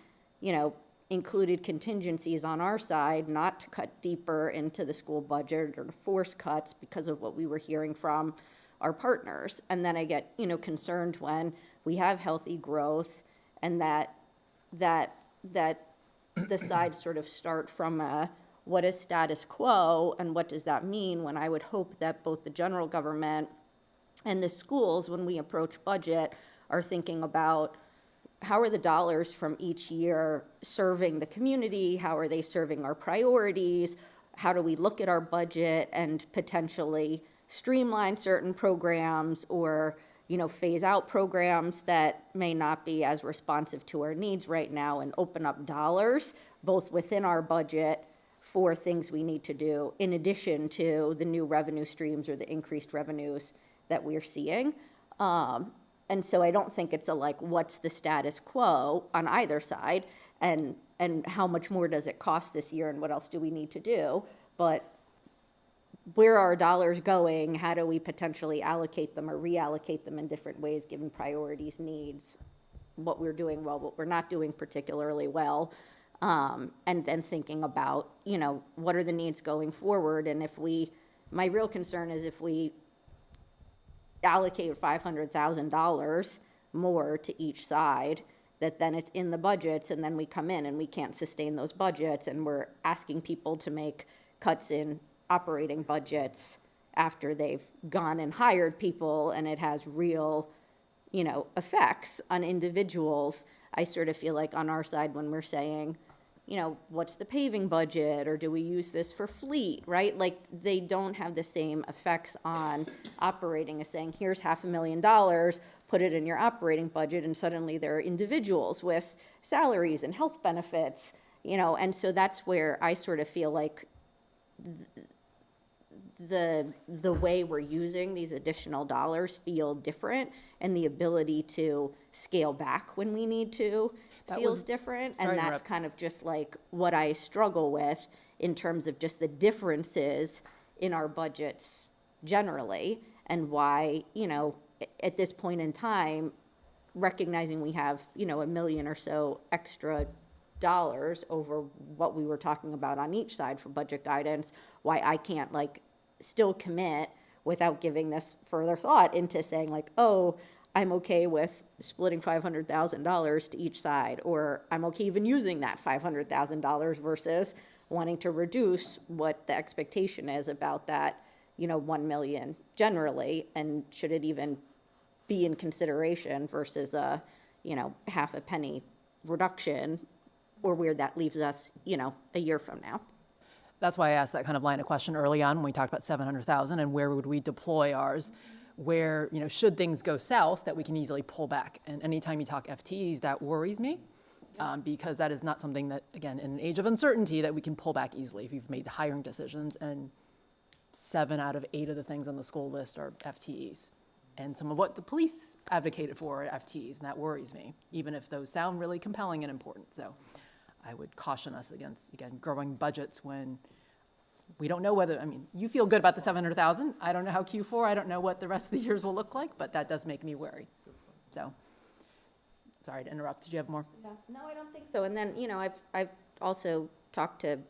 included contingencies on our side not to cut deeper into the school budget or to force cuts because of what we were hearing from our partners. And then I get, concerned when we have healthy growth and that the sides sort of start from what is status quo and what does that mean, when I would hope that both the general government and the schools, when we approach budget, are thinking about how are the dollars from each year serving the community? How are they serving our priorities? How do we look at our budget and potentially streamline certain programs or, phase out programs that may not be as responsive to our needs right now and open up dollars, both within our budget for things we need to do, in addition to the new revenue streams or the increased revenues that we're seeing. And so I don't think it's what's the status quo on either side, and how much more does it cost this year, and what else do we need to do? But where are dollars going? How do we potentially allocate them or reallocate them in different ways, given priorities, needs, what we're doing well, what we're not doing particularly well, and then thinking about, what are the needs going forward? And my real concern is if we allocate $500,000 more to each side, that then it's in the budgets, and then we come in and we can't sustain those budgets, and we're asking people to make cuts in operating budgets after they've gone and hired people, and it has real, effects on individuals. I sort of feel like on our side, when we're saying, what's the paving budget, or do we use this for fleet, right? They don't have the same effects on operating as saying, here's $500,000, put it in your operating budget, and suddenly there are individuals with salaries and health benefits, and so that's where I sort of feel like the way we're using these additional dollars feel different, and the ability to scale back when we need to feels different. Sorry And to that's interrupt. kind of just what I struggle with in terms of just the differences in our budgets generally, and why, at this point in time, recognizing we have, $1 million or so extra dollars over what we were talking about on each side for budget guidance, why I can't still commit without giving this further thought into saying oh, I'm okay with splitting $500,000 to each side, or I'm okay even using that $500,000 versus wanting to reduce what the expectation is about that, 1 million generally, and should it even be in consideration versus a, half a penny reduction, or where that leaves us, a year from now. That's why I asked that kind of line of question early on when we talked about 700,000 and where would we deploy ours, where, should things go south, that we can easily pull back. And anytime you talk FTEs, that worries me, because that is not something that, again, in an age of uncertainty, that we can pull back easily if you've made hiring decisions, and 7 out of 8 of the things on the school list are FTEs. And some of what the police advocated for are FTEs, and that worries me, even if those sound really compelling and important. So I would caution us against, again, growing budgets when we don't know whether, you feel good about the 700,000. I don't know how Q4, I don't know what the rest of the years will look like, but that does make me wary. So, sorry to interrupt. Did you have more? No, I don't think so. And then, I've also talked to,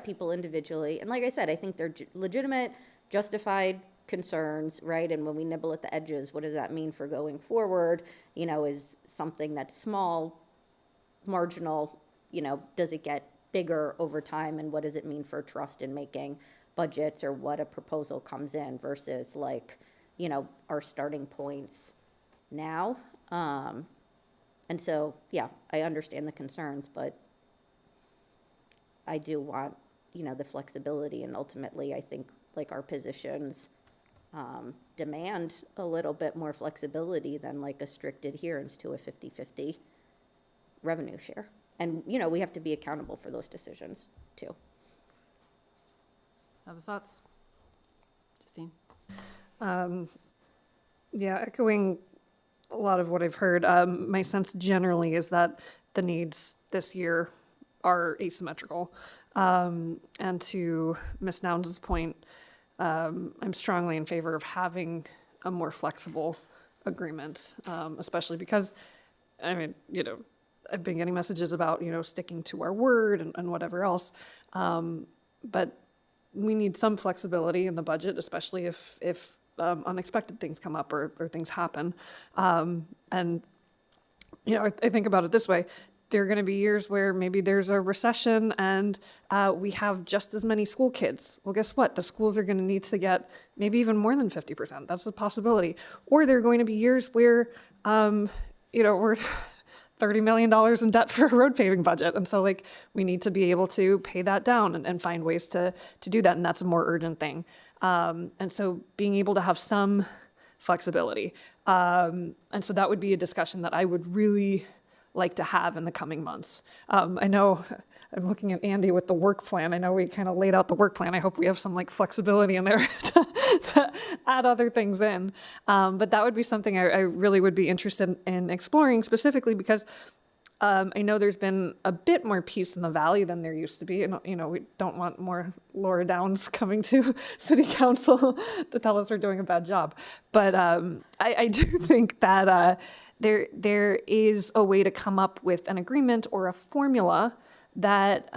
people individually. And like I said, I think they're legitimate, justified concerns, right? And when we nibble at the edges, what does that mean for going forward? Is something that's small, marginal, does it get bigger over time, and what does it mean for trust in making budgets, or what a proposal comes in versus our starting points now. And so, I understand the concerns, but I do want, the flexibility, and ultimately I think our positions demand a little bit more flexibility than like a strict adherence to a 50-50 revenue share. And, you know, we have to be accountable for those decisions, too. Other thoughts? Justine? Yeah, echoing a lot of what I've heard, my sense generally is that the needs this year are asymmetrical. And to Ms. Nouns' point, I'm strongly in favor of having a more flexible agreement, especially because, I mean, you know, I've been getting messages about, you know, sticking to our word and whatever else. But we need some flexibility in the budget, especially if unexpected things come up or things happen. And, you know, I think about it this way. There are going to be years where maybe there's a recession and we have just as many school kids. Well, guess what? The schools are going to need to get maybe even more than 50%. That's a possibility. Or there are going to be years where, you know, we're $30 million in debt for a road paving budget. And so, like, we need to be able to pay that down and find ways to do that. And that's a more urgent thing. And so being able to have some flexibility. And so that would be a discussion that I would really like to have in the coming months. I know I'm looking at Andy with the work plan. I know we kind of laid out the work plan. I hope we have some like flexibility in there to add other things in. But that would be something I really would be interested in exploring, specifically because I know there's been a bit more peace in the valley than there used to be. And, you know, we don't want more Laura Downs coming to city council to tell us we're doing a bad job. But I do think that there is a way to come up with an agreement or a formula that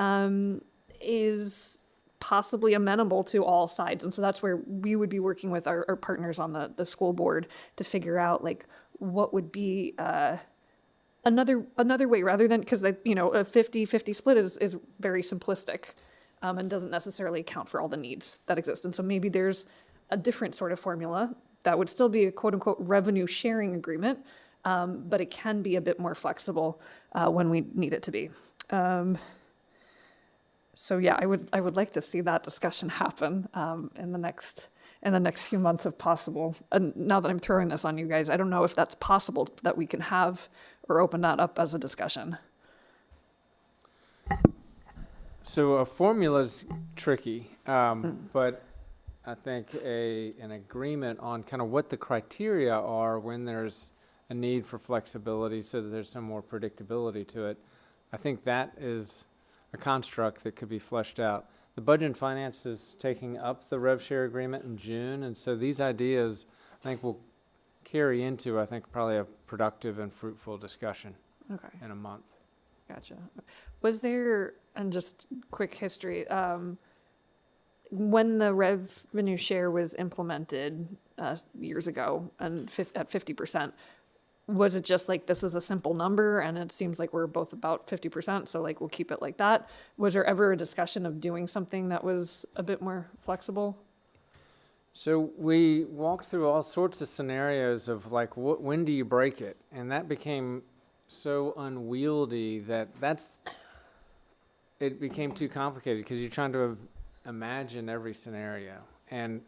is possibly amenable to all sides. And so that's where we would be working with our partners on the school board to figure out like what would be another way, rather than, because, you know, a 50-50 split is very simplistic and doesn't necessarily account for all the needs that exist. And so maybe there's a different sort of formula that would still be a quote unquote revenue sharing agreement, but it can be a bit more flexible when we need it to be. So yeah, I would like to see that discussion happen in the next few months if possible. And now that I'm throwing this on you guys, I don't know if that's possible that we can have or open that up as a discussion. So a formula's tricky, but I think an agreement on kind of what the criteria are when there's a need for flexibility so that there's some more predictability to it, I think that is a construct that could be fleshed out. The Budget and Finance is taking up the rev share agreement in June, and so these ideas, I think, will carry into, I think, probably a productive and fruitful discussion in a month. Gotcha. Was there, and just quick history, when the revenue share was implemented years ago and at 50%, was it just like, this is a simple number and it seems like we're both about 50%, so like we'll keep it like that? Was there ever a discussion of doing something that was a bit more flexible? So we walked through all sorts of scenarios of like, when do you break it? And that became so unwieldy that it became too complicated because you're trying to imagine every scenario. And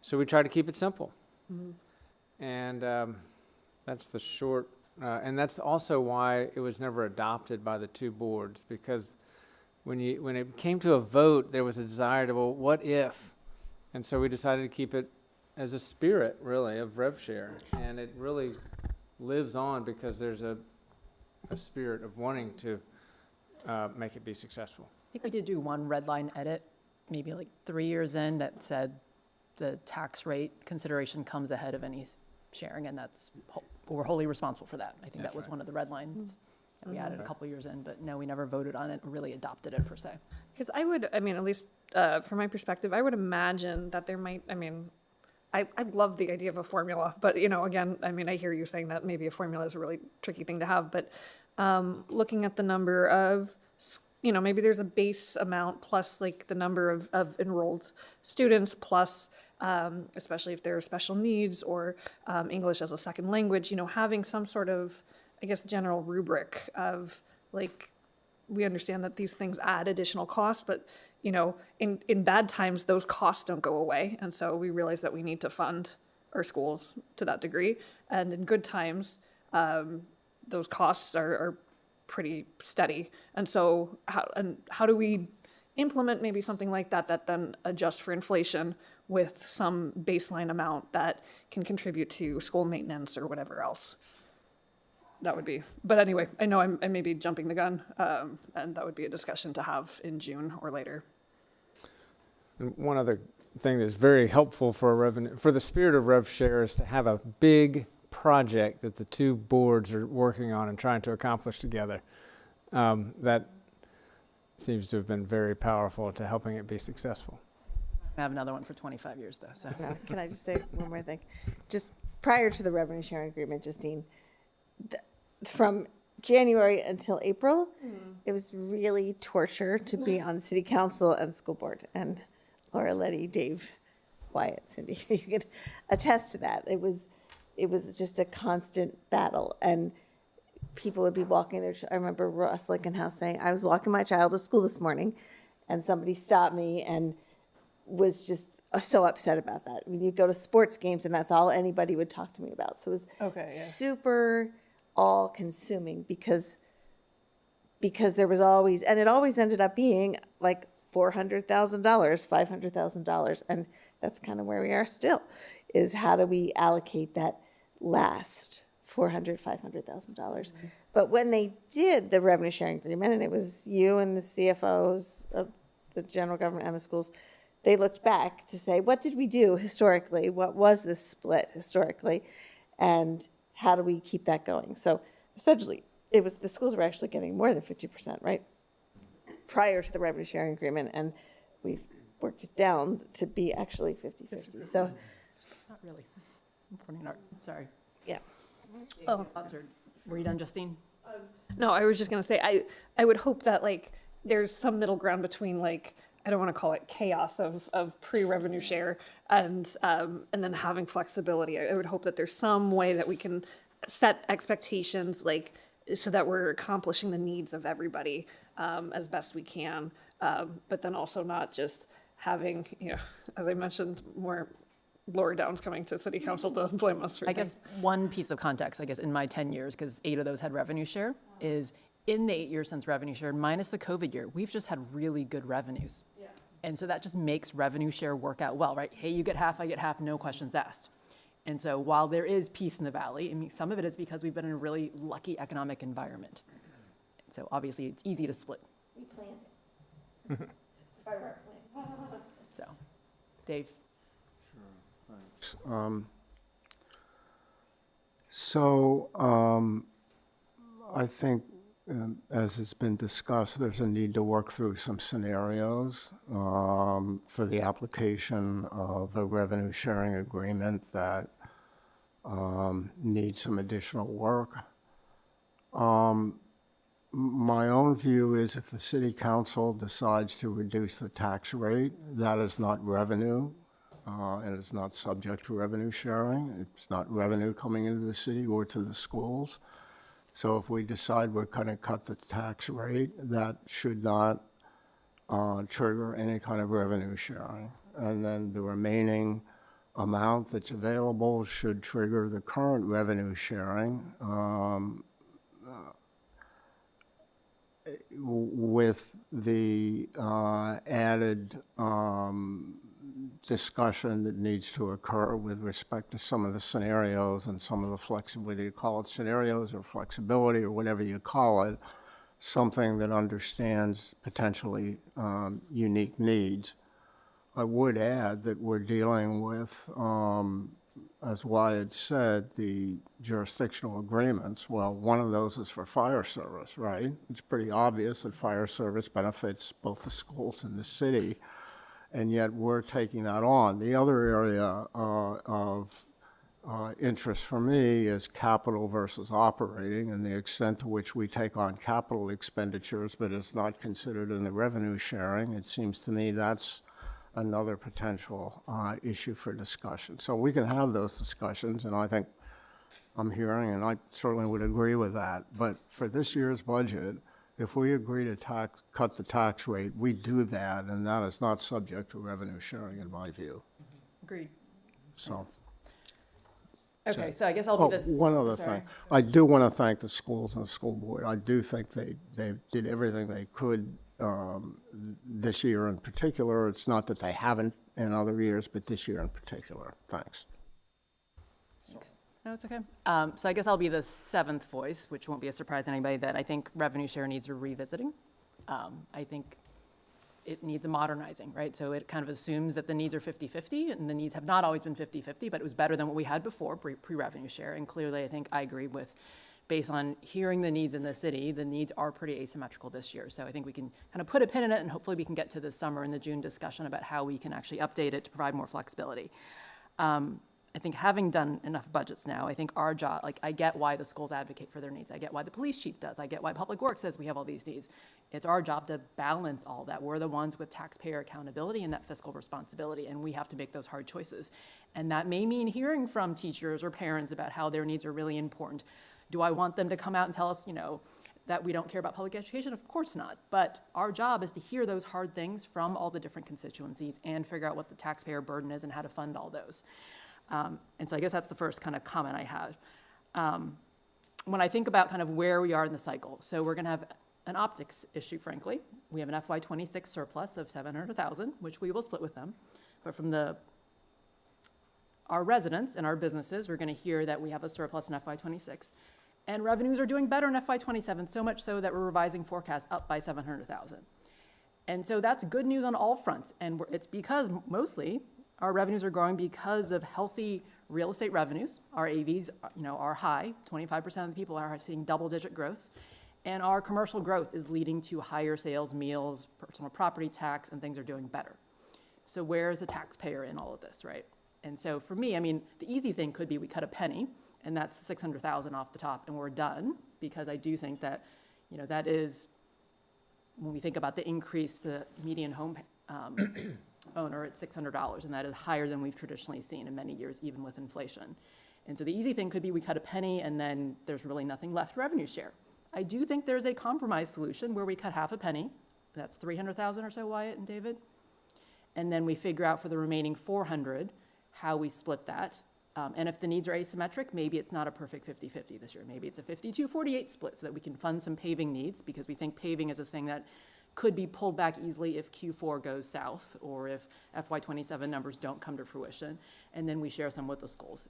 so we tried to keep it simple. Mm-hmm. And that's the short, and that's also why it was never adopted by the two boards, because when it came to a vote, there was a desire to, well, what if? And so we decided to keep it as a spirit, really, of rev share. And it really lives on because there's a spirit of wanting to make it be successful. I think we did do one red line edit, maybe like 3 years in, that said the tax rate consideration comes ahead of any sharing, and we're wholly responsible for that. I think that was one of the red lines that we added a couple years in, but no, we never voted on it or really adopted it per se. Because I mean, at least from my perspective, I would imagine that there might, I love the idea of a formula, but, you know, again, I mean, I hear you saying that maybe a formula is a really tricky thing to have, but looking at the number of, you know, maybe there's a base amount plus like the number of enrolled students plus, especially if there are special needs or English as a second language, you know, having some sort of, I guess, general rubric of like, we understand that these things add additional costs, but you know, in bad times, those costs don't go away. And so we realize that we need to fund our schools to that degree. And in good times, those costs are pretty steady. And so how do we implement maybe something like that, that then adjusts for inflation with some baseline amount that can contribute to school maintenance or whatever else? That would be, but anyway, I know I may be jumping the gun, and that would be a discussion to have in June or later. And one other thing that's very helpful for for the spirit of rev share is to have a big project that the two boards are working on and trying to accomplish together. That seems to have been very powerful to helping it be successful. I have another one for 25 years, though, so. No, can I just say one more thing? Just prior to the revenue sharing agreement, Justine, from January until April, it was really torture to be on the city council and school board. And Laura, Letty, Dave, Wyatt, Cindy, you can attest to that. It was just a constant battle. And people would be walking their, I remember Ross Lincolnhouse saying, I was walking my child to school this morning and somebody stopped me and was just so upset about that. I mean, you go to sports games and that's all anybody would talk to me about. So it was super all-consuming because there was always, and it always ended up being like $400,000, $500,000, and that's kind of where we are still, is how do we allocate that last $400,000, $500,000? But when they did the revenue sharing agreement, and it was you and the CFOs of the general government and the schools, they looked back to say, what did we do historically? What was this split historically? And how do we keep that going? So essentially, it was the schools were actually getting more than 50%, right? Prior to the revenue sharing agreement, and we've worked it down to be actually 50-50. So Not really. I'm pointing at Art, sorry. yeah. Oh, were you done, Justine? No, I was just gonna say, I would hope that like there's some middle ground between like, I don't want to call it chaos of pre-revenue share and then having flexibility. I would hope that there's some way that we can set expectations like so that we're accomplishing the needs of everybody as best we can, but then also not just having, you know, as I mentioned, more lower downs coming to city council to blame us for I things. guess one piece of context, I guess, in my 10 years, because 8 of those had revenue share, is in the 8 years since revenue share, minus the COVID year, we've just had really good revenues. Yeah. And so that just makes revenue share work out well, right? Hey, you get half, I get half, no questions asked. And so while there is peace in the valley, I mean, some of it is because we've been in a really lucky economic environment. So obviously, it's easy to split. We planned it. It's part of our plan. So, Dave? I think, as has been discussed, there's a need to work through some scenarios for the application of a revenue sharing agreement that needs some additional work. My own view is if the city council decides to reduce the tax rate, that is not revenue. And it's not subject to revenue sharing. It's not revenue coming into the city or to the schools. So if we decide we're going to cut the tax rate, that should not trigger any kind of revenue sharing. And then the remaining amount that's available should trigger the current revenue sharing with the added discussion that needs to occur with respect to some of the scenarios and some of the flexibility, you call it scenarios or flexibility or whatever you call it, something that understands potentially unique needs. I would add that we're dealing with, as Wyatt said, the jurisdictional agreements. Well, one of those is for fire service, right? It's pretty obvious that fire service benefits both the schools and the city. And yet we're taking that on. The other area of interest for me is capital versus operating and the extent to which we take on capital expenditures, but it's not considered in the revenue sharing. It seems to me that's another potential issue for discussion. So we can have those discussions, and I think I'm hearing, and I certainly would agree with that. But for this year's budget, if we agree to cut the tax rate, we do that, and that is not subject to revenue sharing, in my view. Agreed. So, Okay, so I guess I'll oh, do this. one other sorry. thing. I do want to thank the schools and the school board. I do think they did everything they could this year in particular. It's not that they haven't in other years, but this year in particular. Thanks. No, it's okay. So I guess I'll be the seventh voice, which won't be a surprise to anybody, that I think revenue share needs a revisiting. I think it needs a modernizing, right? So it kind of assumes that the needs are 50-50, and the needs have not always been 50-50, but it was better than what we had before, pre-revenue share. And clearly, I think I agree with, based on hearing the needs in the city, the needs are pretty asymmetrical this year. So I think we can kind of put a pin in it, and hopefully we can get to this summer in the June discussion about how we can actually update it to provide more flexibility. I think having done enough budgets now, I think our job, like, I get why the schools advocate for their needs. I get why the police chief does. I get why Public Works says we have all these needs. It's our job to balance all that. We're the ones with taxpayer accountability and that fiscal responsibility, and we have to make those hard choices. And that may mean hearing from teachers or parents about how their needs are really important. Do I want them to come out and tell us, that we don't care about public education? Of course not. But our job is to hear those hard things from all the different constituencies and figure out what the taxpayer burden is and how to fund all those. And so I guess that's the first kind of comment I had. When I think about kind of where we are in the cycle, so we're going to have an optics issue, frankly. We have an FY26 surplus of $700,000, which we will split with them. But from our residents and our businesses, we're going to hear that we have a surplus in FY26. And revenues are doing better in FY27, so much so that we're revising forecasts up by $700,000. And so that's good news on all fronts. And it's because mostly our revenues are growing because of healthy real estate revenues. Our AVs, are high. 25% of the people are seeing double-digit growth. And our commercial growth is leading to higher sales, meals, personal property tax, and things are doing better. So where is the taxpayer in all of this, right? And so for me, the easy thing could be we cut a penny, and that's $600,000 off the top, and we're done, because I do think that, that is, when we think about the increase to median home owner at $600, and that is higher than we've traditionally seen in many years, even with inflation. And so the easy thing could be we cut a penny, and then there's really nothing left revenue share. I do think there's a compromise solution where we cut half a penny. That's $300,000 or so, Wyatt and David. And then we figure out for the remaining $400 how we split that. And if the needs are asymmetric, maybe it's not a perfect 50-50 this year. Maybe it's a 52-48 split so that we can fund some paving needs, because we think paving is a thing that could be pulled back easily if Q4 goes south or if FY27 numbers don't come to fruition. And then we share some with the schools.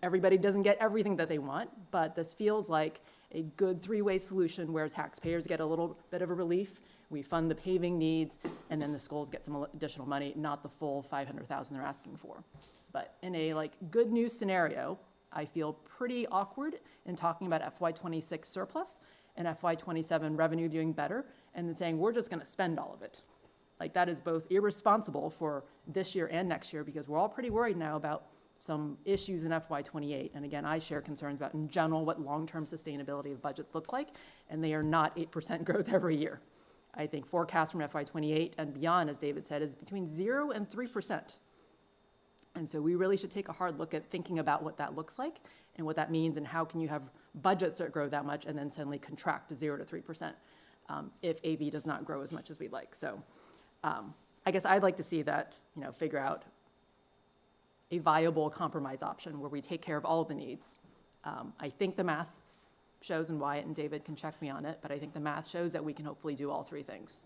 Everybody doesn't get everything that they want, but this feels like a good three-way solution where taxpayers get a little bit of a relief. We fund the paving needs, and then the schools get some additional money, not the full $500,000 they're asking for. But in a good news scenario, I feel pretty awkward in talking about FY26 surplus and FY27 revenue doing better, and then saying we're just going to spend all of it. That is both irresponsible for this year and next year, because we're all pretty worried now about some issues in FY28. And again, I share concerns about, in general, what long-term sustainability of budgets look like, and they are not 8% growth every year. I think forecasts from FY28 and beyond, as David said, is between 0 and 3%. And so we really should take a hard look at thinking about what that looks like and what that means, and how can you have budgets that grow that much and then suddenly contract to 0 to 3% if AV does not grow as much as we'd like. So I guess I'd like to see that, figure out a viable compromise option where we take care of all of the needs. I think the math shows, and Wyatt and David can check me on it, but I think the math shows that we can hopefully do all three things.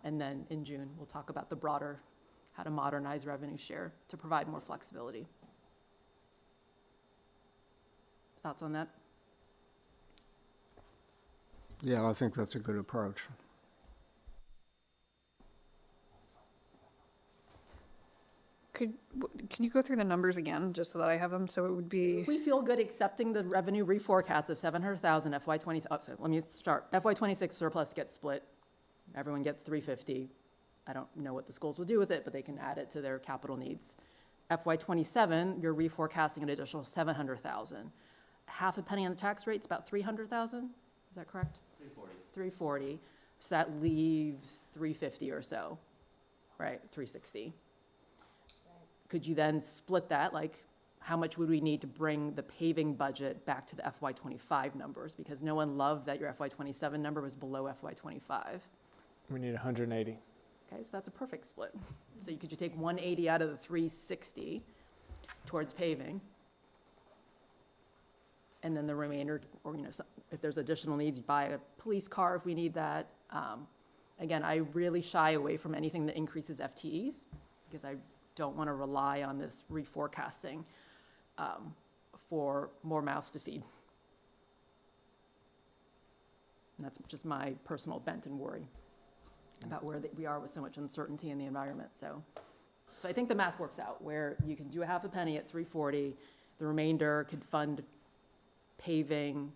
And then in June, we'll talk about the broader, how to modernize revenue share to provide more flexibility. Thoughts on that? Yeah, I think that's a good approach. Can you go through the numbers again, just so that I have them? So it would be, We feel good accepting the revenue reforecast of $700,000 FY20. Oh, so let me start. FY26 surplus gets split. Everyone gets $350. I don't know what the schools will do with it, but they can add it to their capital needs. FY27, you're reforecasting an additional $700,000. Half a penny on the tax rate is about $300,000. Is that correct? 340. So that leaves 350 or so, right? 360. Could you then split that? how much would we need to bring the paving budget back to the FY '25 numbers? Because no one loved that your FY '27 number was below FY '25. We need 180. Okay, so that's a perfect split. So could you take 180 out of the 360 towards paving? And then the remainder, or, if there's additional needs, you buy a police car if we need that. Again, I really shy away from anything that increases FTEs, because I don't want to rely on this reforecasting for more mouths to feed. And that's just my personal bent and worry about where we are with so much uncertainty in the environment. So I think the math works out, where you can do a half a penny at 340, the remainder could fund paving,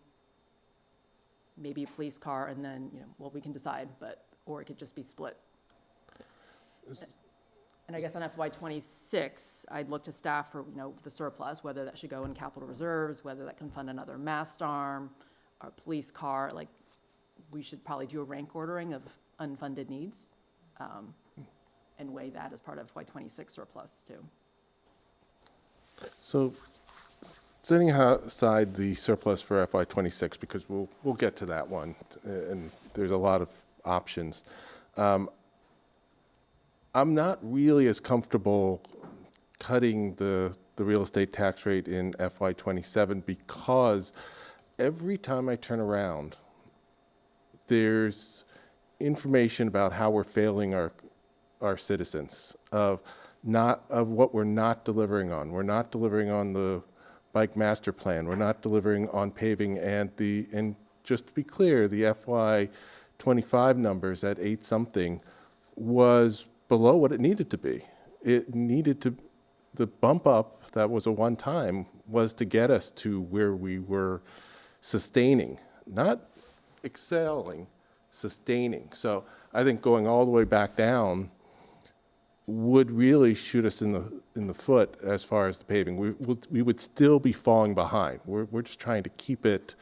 maybe a police car, and then, we can decide, or it could just be split. And I guess on FY '26, I'd look to staff for, the surplus, whether that should go in capital reserves, whether that can fund another mast arm, or police car. Like, we should probably do a rank ordering of unfunded needs, and weigh that as part of FY '26 surplus too. So setting aside the surplus for FY '26, because we'll get to that one, and there's a lot of options. I'm not really as comfortable cutting the real estate tax rate in FY '27, because every time I turn around, there's information about how we're failing our citizens, of what we're not delivering on. We're not delivering on the bike master plan. We're not delivering on paving, and just to be clear, the FY '25 numbers at 8-something was below what it needed to be. It needed to, the bump up that was a one-time was to get us to where we were sustaining, not excelling, sustaining. So I think going all the way back down would really shoot us in the foot as far as the paving. We would still be falling behind. We're just trying to keep it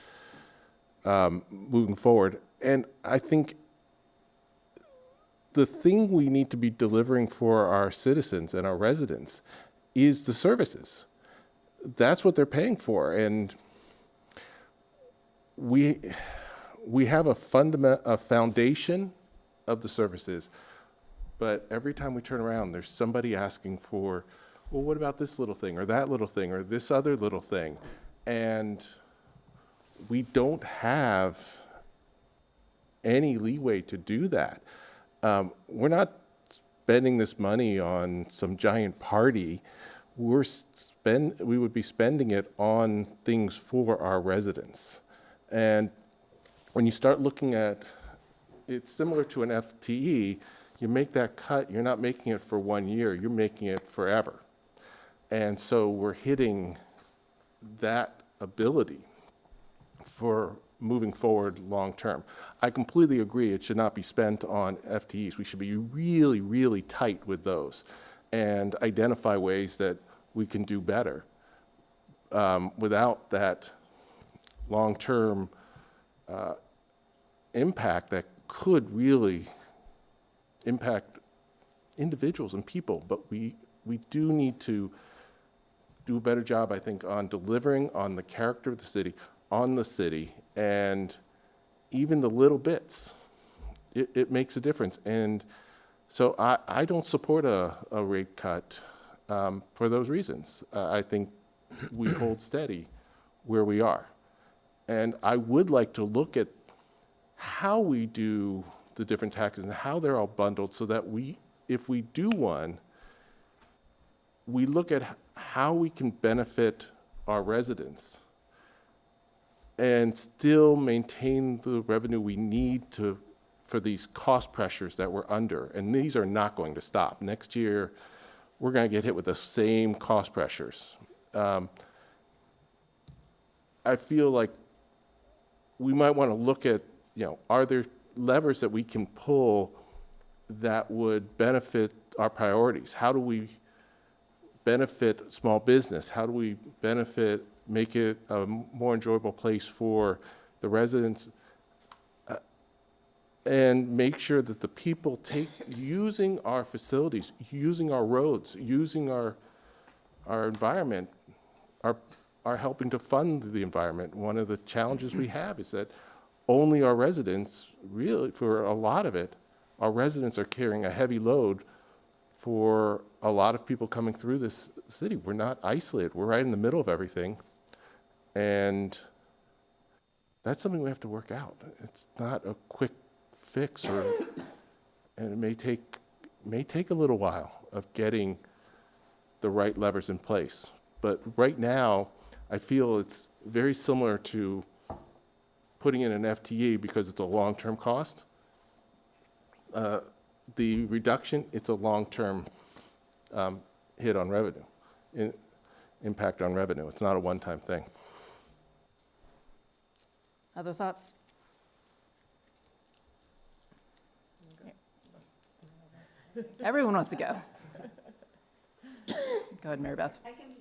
moving forward. And I think the thing we need to be delivering for our citizens and our residents is the services. That's what they're paying for. And we have a foundation of the services, but every time we turn around, there's somebody asking for, well, what about this little thing, or that little thing, or this other little thing? And we don't have any leeway to do that. We're not spending this money on some giant party. We would be spending it on things for our residents. And when you start looking at, it's similar to an FTE, you make that cut, you're not making it for 1 year, you're making it forever. And so we're hitting that ability for moving forward long term. I completely agree, it should not be spent on FTEs. We should be really, really tight with those and identify ways that we can do better without that long-term impact that could really impact individuals and people. But we do need to do a better job, I think, on delivering on the character of the city, on the city, and even the little bits. It makes a difference. And so I don't support a rate cut for those reasons. I think we hold steady where we are. And I would like to look at how we do the different taxes and how they're all bundled, so that if we do one, we look at how we can benefit our residents and still maintain the revenue we need for these cost pressures that we're under. And these are not going to stop. Next year, we're going to get hit with the same cost pressures. I feel like we might want to look at, are there levers that we can pull that would benefit our priorities? How do we benefit small business? How do we make it a more enjoyable place for the residents? And make sure that the people using our facilities, using our roads, using our environment, are helping to fund the environment. One of the challenges we have is that only our residents, really, for a lot of it, our residents are carrying a heavy load for a lot of people coming through this city. We're not isolated. We're right in the middle of everything. And that's something we have to work out. It's not a quick fix, and it may take a little while of getting the right levers in place. But right now, I feel it's very similar to putting in an FTE because it's a long-term cost. The reduction, it's a long-term hit on revenue, impact on revenue. It's not a one-time thing. Other thoughts? Everyone wants to go. Go ahead, Mary Beth.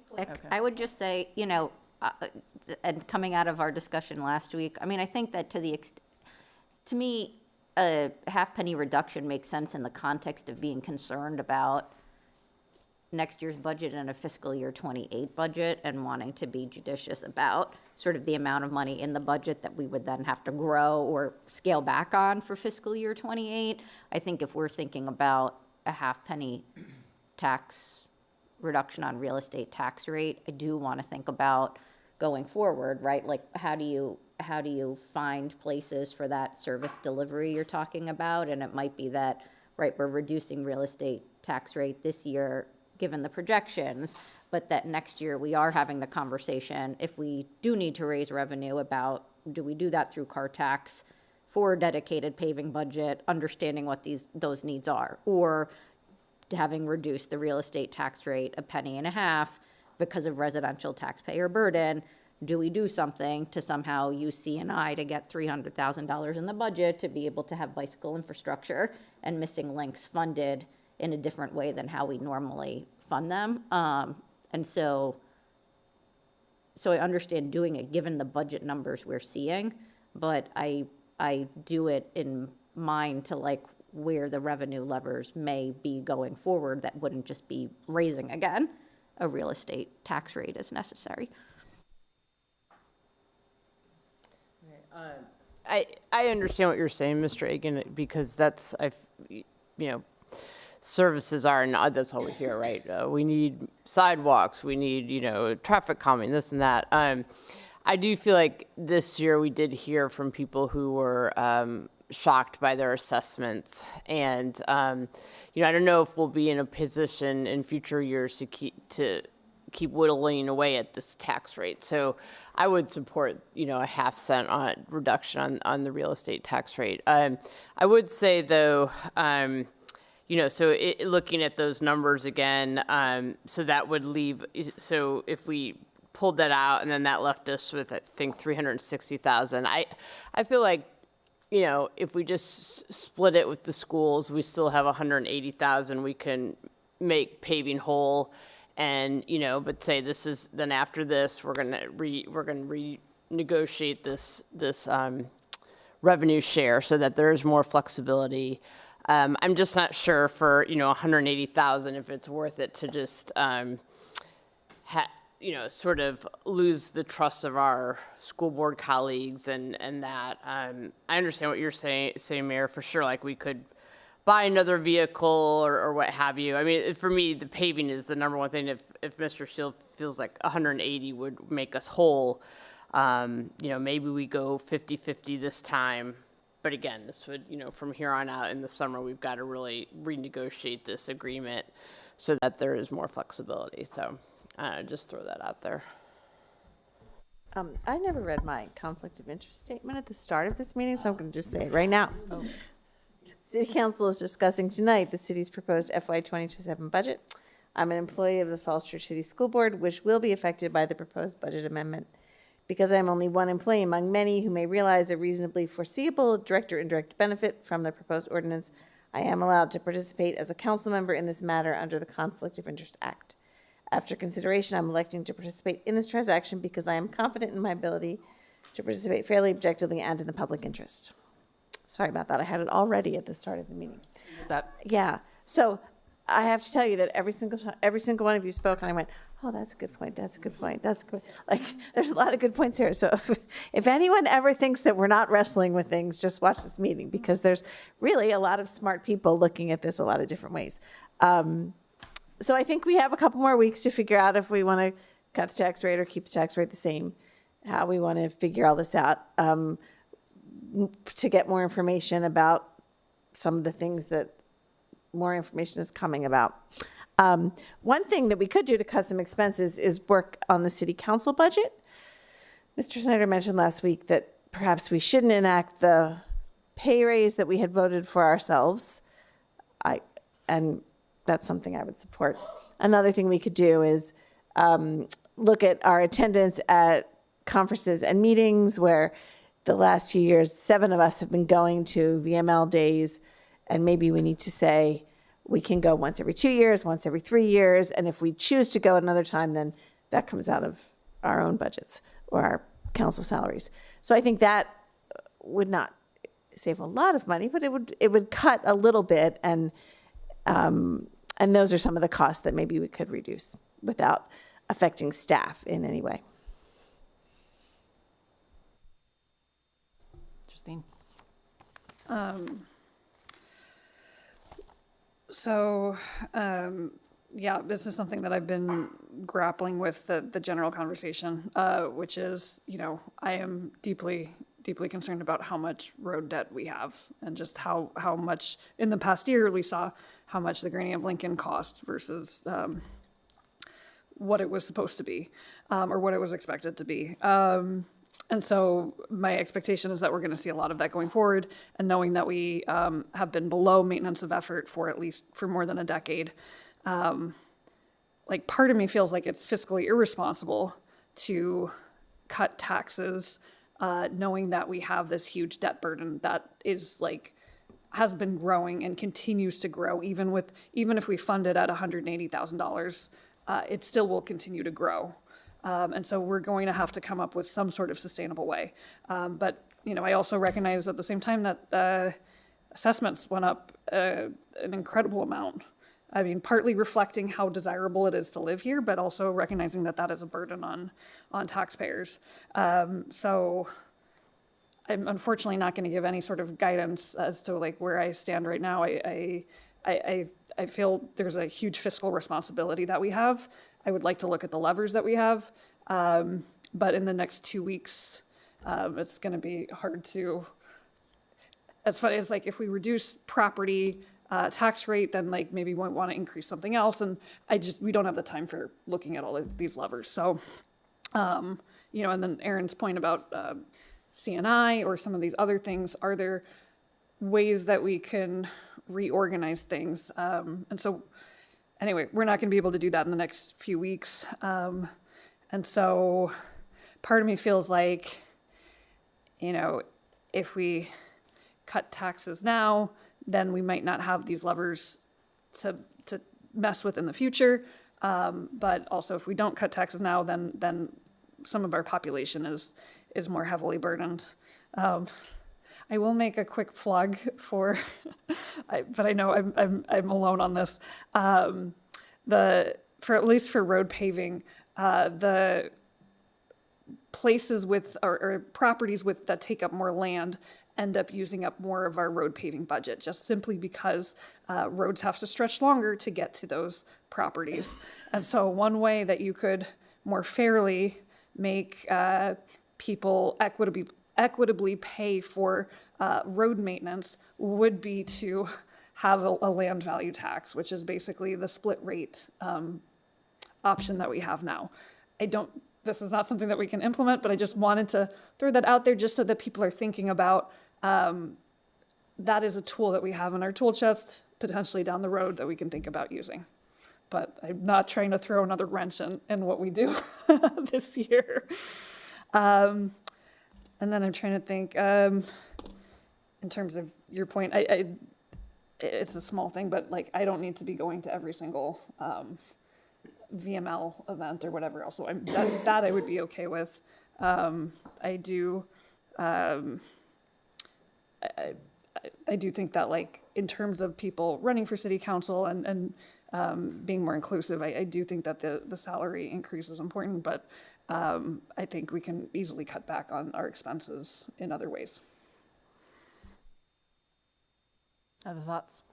Quick. Okay. I would just say, and coming out of our discussion last week, I mean, I think that to me, a half-penny reduction makes sense in the context of being concerned about next year's budget and a fiscal year '28 budget and wanting to be judicious about sort of the amount of money in the budget that we would then have to grow or scale back on for fiscal year '28. I think if we're thinking about a half-penny tax reduction on real estate tax rate, I do want to think about going forward, right? Like, how do you find places for that service delivery you're talking about? And it might be that, right, we're reducing real estate tax rate this year, given the projections, but that next year we are having the conversation, if we do need to raise revenue, about do we do that through car tax for a dedicated paving budget, understanding what those needs are, or having reduced the real estate tax rate $0.015 because of residential taxpayer burden, do we do something to somehow use C&I to get $300,000 in the budget to be able to have bicycle infrastructure and missing links funded in a different way than how we normally fund them? And so I understand doing it given the budget numbers we're seeing, but I do it in mind to like where the revenue levers may be going forward that wouldn't just be raising again a real estate tax rate as necessary. I understand what you're saying, Mr. Egan, because that's, services are, and that's all we hear, right? We need sidewalks, we need, traffic calming, this and that. I do feel like this year we did hear from people who were shocked by their assessments. And, I don't know if we'll be in a position in future years to keep whittling away at this tax rate. So I would support, a half-cent reduction on the real estate tax rate. I would say, though, looking at those numbers again, so that would leave, so if we pulled that out and then that left us with, I think, 360,000, I feel like, if we just split it with the schools, we still have 180,000 we can make paving whole. And, but say then after this, we're gonna renegotiate this revenue share so that there is more flexibility. I'm just not sure for, 180,000 if it's worth it to just, sort of lose the trust of our school board colleagues and that. I understand what you're saying, Mayor, for sure. Like, we could buy another vehicle or what have you. I mean, for me, the paving is the number one thing. If Mr. Shield feels like 180 would make us whole, maybe we go 50-50 this time. But again, this would, from here on out in the summer, we've got to really renegotiate this agreement so that there is more flexibility. So just throw that out there. I never read my conflict of interest statement at the start of this meeting, so I'm going to just say it right now. City Council is discussing tonight the city's proposed FY 2027 budget. I'm an employee of the Falls Church City School Board, which will be affected by the proposed budget amendment. Because I am only one employee among many who may realize a reasonably foreseeable direct or indirect benefit from the proposed ordinance, I am allowed to participate as a council member in this matter under the Conflict of Interest Act. After consideration, I'm electing to participate in this transaction because I am confident in my ability to participate fairly, objectively, and in the public interest. Sorry about that. I had it all ready at the start of the meeting. Is that Yeah. So I have to tell you that every single time, every single one of you spoke, and I went, oh, that's a good point, that's a good point, that's good. Like, there's a lot of good points here. So if anyone ever thinks that we're not wrestling with things, just watch this meeting, because there's really a lot of smart people looking at this a lot of different ways. So I think we have a couple more weeks to figure out if we want to cut the tax rate or keep the tax rate the same, how we want to figure all this out, to get more information about some of the things that more information is coming about. One thing that we could do to cut some expenses is work on the city council budget. Mr. Snyder mentioned last week that perhaps we shouldn't enact the pay raise that we had voted for ourselves. And that's something I would support. Another thing we could do is look at our attendance at conferences and meetings, where the last few years, 7 of us have been going to VML days, and maybe we need to say we can go once every 2 years, once every 3 years, and if we choose to go another time, then that comes out of our own budgets or our council salaries. So I think that would not save a lot of money, but it would cut a little bit, and those are some of the costs that maybe we could reduce without affecting staff in any way. Justine? Yeah, this is something that I've been grappling with, the general conversation, which is, I am deeply concerned about how much road debt we have, and just how much, in the past year, we saw how much the Granny of Lincoln cost versus what it was supposed to be, or what it was expected to be. And so my expectation is that we're going to see a lot of that going forward, and knowing that we have been below maintenance of effort for more than a decade. Part of me feels like it's fiscally irresponsible to cut taxes, knowing that we have this huge debt burden that is has been growing and continues to grow, even if we fund it at $180,000, it still will continue to grow. And so we're going to have to come up with some sort of sustainable way. But I also recognize at the same time that assessments went up an incredible amount. I mean, partly reflecting how desirable it is to live here, but also recognizing that that is a burden on taxpayers. So I'm unfortunately not going to give any sort of guidance as to where I stand right now. I feel there's a huge fiscal responsibility that we have. I would like to look at the levers that we have, but in the next 2 weeks, it's going to be hard to. It's funny. It's if we reduce property tax rate, then maybe we want to increase something else, and we don't have the time for looking at all of these levers. So, and then Aaron's point about CNI or some of these other things, are there ways that we can reorganize things? And so anyway, we're not going to be able to do that in the next few weeks. And so part of me feels like, if we cut taxes now, then we might not have these levers to mess with in the future. But also if we don't cut taxes now, then some of our population is more heavily burdened. I will make a quick plug for, but I know I'm alone on this. For at least for road paving, the places with or properties that take up more land end up using up more of our road paving budget, just simply because roads have to stretch longer to get to those properties. And so one way that you could more fairly make people equitably pay for road maintenance would be to have a land value tax, which is basically the split rate option that we have now. This is not something that we can implement, but I just wanted to throw that out there just so that people are thinking about that is a tool that we have in our tool chest, potentially down the road, that we can think about using. But I'm not trying to throw another wrench in what we do this year. And then I'm trying to think, in terms of your point, it's a small thing, but I don't need to be going to every single VML event or whatever else. So that I would be okay with. I do think that in terms of people running for city council and being more inclusive. I do think that the salary increase is important, but I think we can easily cut back on our expenses in other ways. Other thoughts?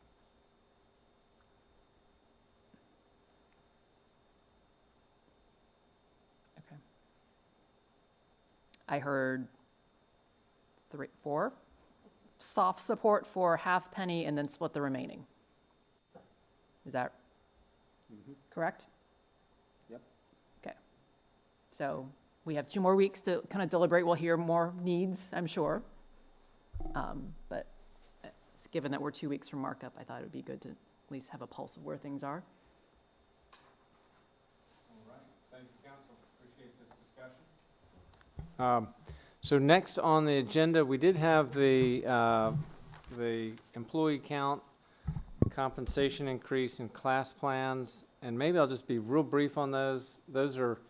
Okay. I heard 4 soft support for half penny and then split the remaining. Is that correct? Yep. Okay. So we have 2 more weeks to kind of deliberate. We'll hear more needs, I'm sure. But given that we're 2 weeks from markup, I thought it would be good to at least have a pulse of where things are. All right, thank you, council. Appreciate this discussion. So next on the agenda, we did have the employee count, compensation increase, and class plans, and maybe I'll just be real brief on those. Those are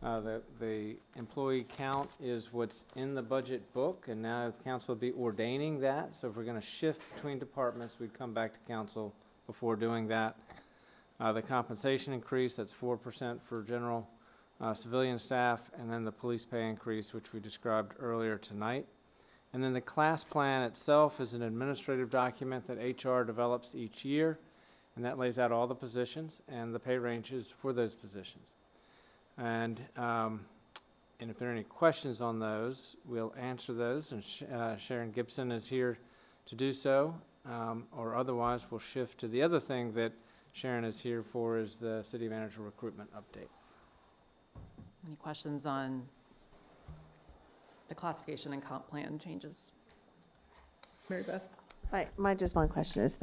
the employee count is what's in the budget book, and now the council will be ordaining that. So if we're going to shift between departments, we'd come back to council before doing that. The compensation increase, that's 4% for general civilian staff, and then the police pay increase, which we described earlier tonight. And then the class plan itself is an administrative document that HR develops each year, and that lays out all the positions and the pay ranges for those positions. And if there are any questions on those, we'll answer those, and Sharon Gibson is here to do so, or otherwise we'll shift to the other thing that Sharon is here for, is the city manager recruitment update. Any questions on the classification and comp plan changes? Mary Beth? Just one question is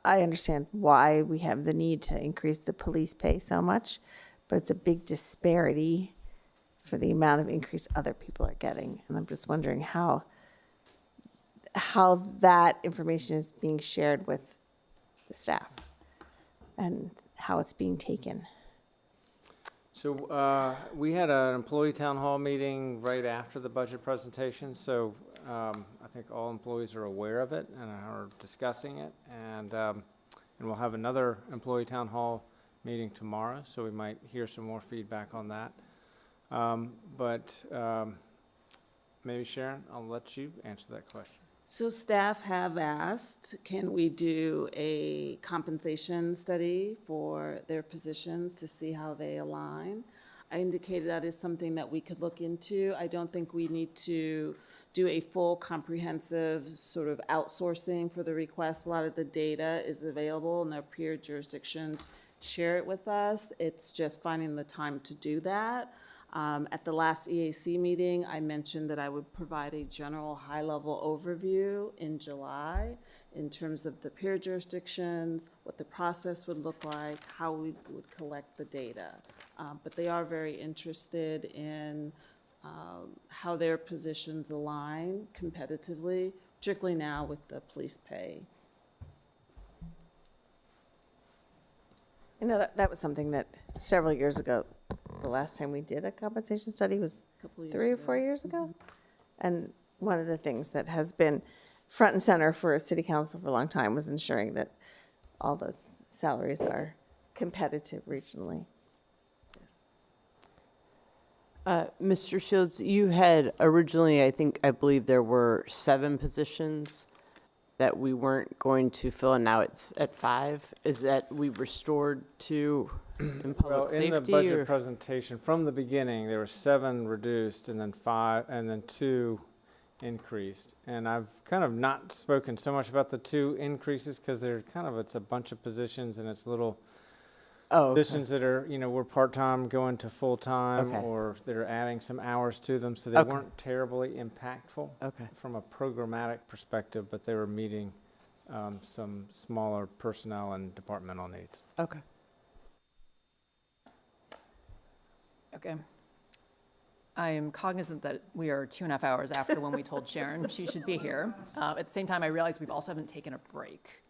I understand why we have the need to increase the police pay so much, but it's a big disparity for the amount of increase other people are getting. And I'm just wondering how that information is being shared with the staff and how it's being taken. So we had an employee town hall meeting right after the budget presentation, so I think all employees are aware of it and are discussing it, and we'll have another employee town hall meeting tomorrow, so we might hear some more feedback on that. But maybe Sharon, I'll let you answer that question. So staff have asked, can we do a compensation study for their positions to see how they align? I indicated that is something that we could look into. I don't think we need to do a full comprehensive sort of outsourcing for the request. A lot of the data is available and their peer jurisdictions share it with us. It's just finding the time to do that. At the last EAC meeting, I mentioned that I would provide a general high-level overview in July in terms of the peer jurisdictions, what the process would look like, how we would collect the data. But they are very interested in how their positions align competitively, particularly now with the police pay. You know, that was something that several years ago, the last time we did a compensation study was Couple years 3 or ago. 4 years ago. And one of the things that has been front and center for city council for a long time was ensuring that all those salaries are competitive regionally. Mr. Shields, you had originally, I believe there were 7 positions that we weren't going to fill, and now it's at 5. Is that we restored 2 in public safety? Well, in the budget presentation, from the beginning, there were 7 reduced, and then 5, and then 2 increased. And I've kind of not spoken so much about the 2 increases, because they're kind of, it's a bunch of positions, and it's little positions that are, were part-time going to full-time, Okay. or they're adding some hours to them, so they Okay. weren't terribly impactful from a programmatic perspective, but they were meeting some smaller personnel and departmental needs. Okay. Okay. I am cognizant that we are 2.5 hours after when we told Sharon she should be here. At the same time, I realize we've also haven't taken a break.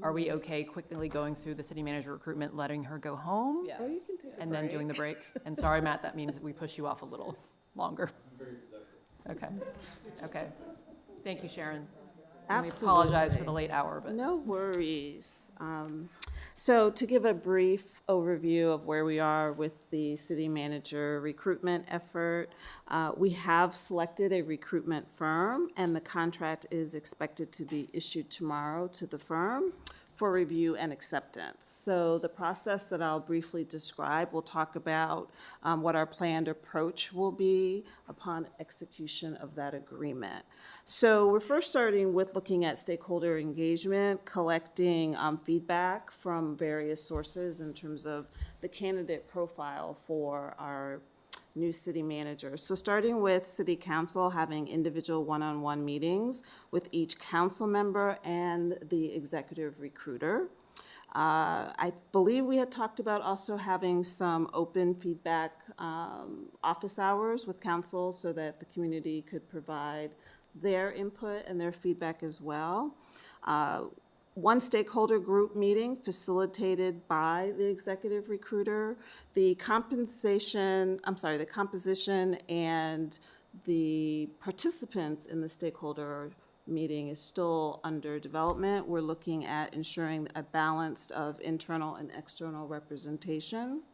Are we okay quickly going through the city manager recruitment, letting her go home? Yeah. Oh, you can take a And then doing the break? And sorry, Matt, that means that we push you off a little longer. Okay. Okay. Thank you, Sharon. And we apologize for the late hour, but. No worries. So to give a brief overview of where we are with the city manager recruitment effort, we have selected a recruitment firm, and the contract is expected to be issued tomorrow to the firm for review and acceptance. So the process that I'll briefly describe, we'll talk about what our planned approach will be upon execution of that agreement. So we're first starting with looking at stakeholder engagement, collecting feedback from various sources in terms of the candidate profile for our new city manager. So starting with city council, having individual one-on-one meetings with each council member and the executive recruiter. I believe we had talked about also having some open feedback office hours with council so that the community could provide their input and their feedback as well. One stakeholder group meeting facilitated by the executive recruiter. The composition and the participants in the stakeholder meeting is still under development. We're looking at ensuring a balance of internal and external representation.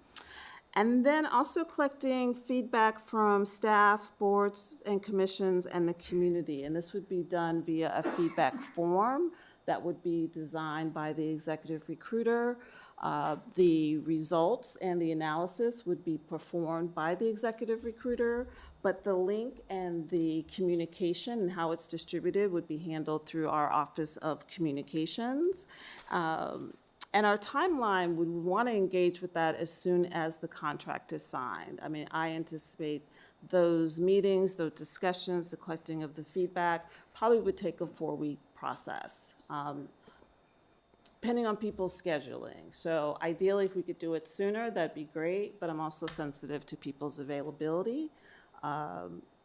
And then also collecting feedback from staff, boards and commissions, and the community. And this would be done via a feedback form that would be designed by the executive recruiter. The results and the analysis would be performed by the executive recruiter, but the link and the communication and how it's distributed would be handled through our Office of Communications. And our timeline, we would want to engage with that as soon as the contract is signed. I mean, I anticipate those meetings, those discussions, the collecting of the feedback probably would take a 4-week process, depending on people's scheduling. So ideally, if we could do it sooner, that'd be great, but I'm also sensitive to people's availability.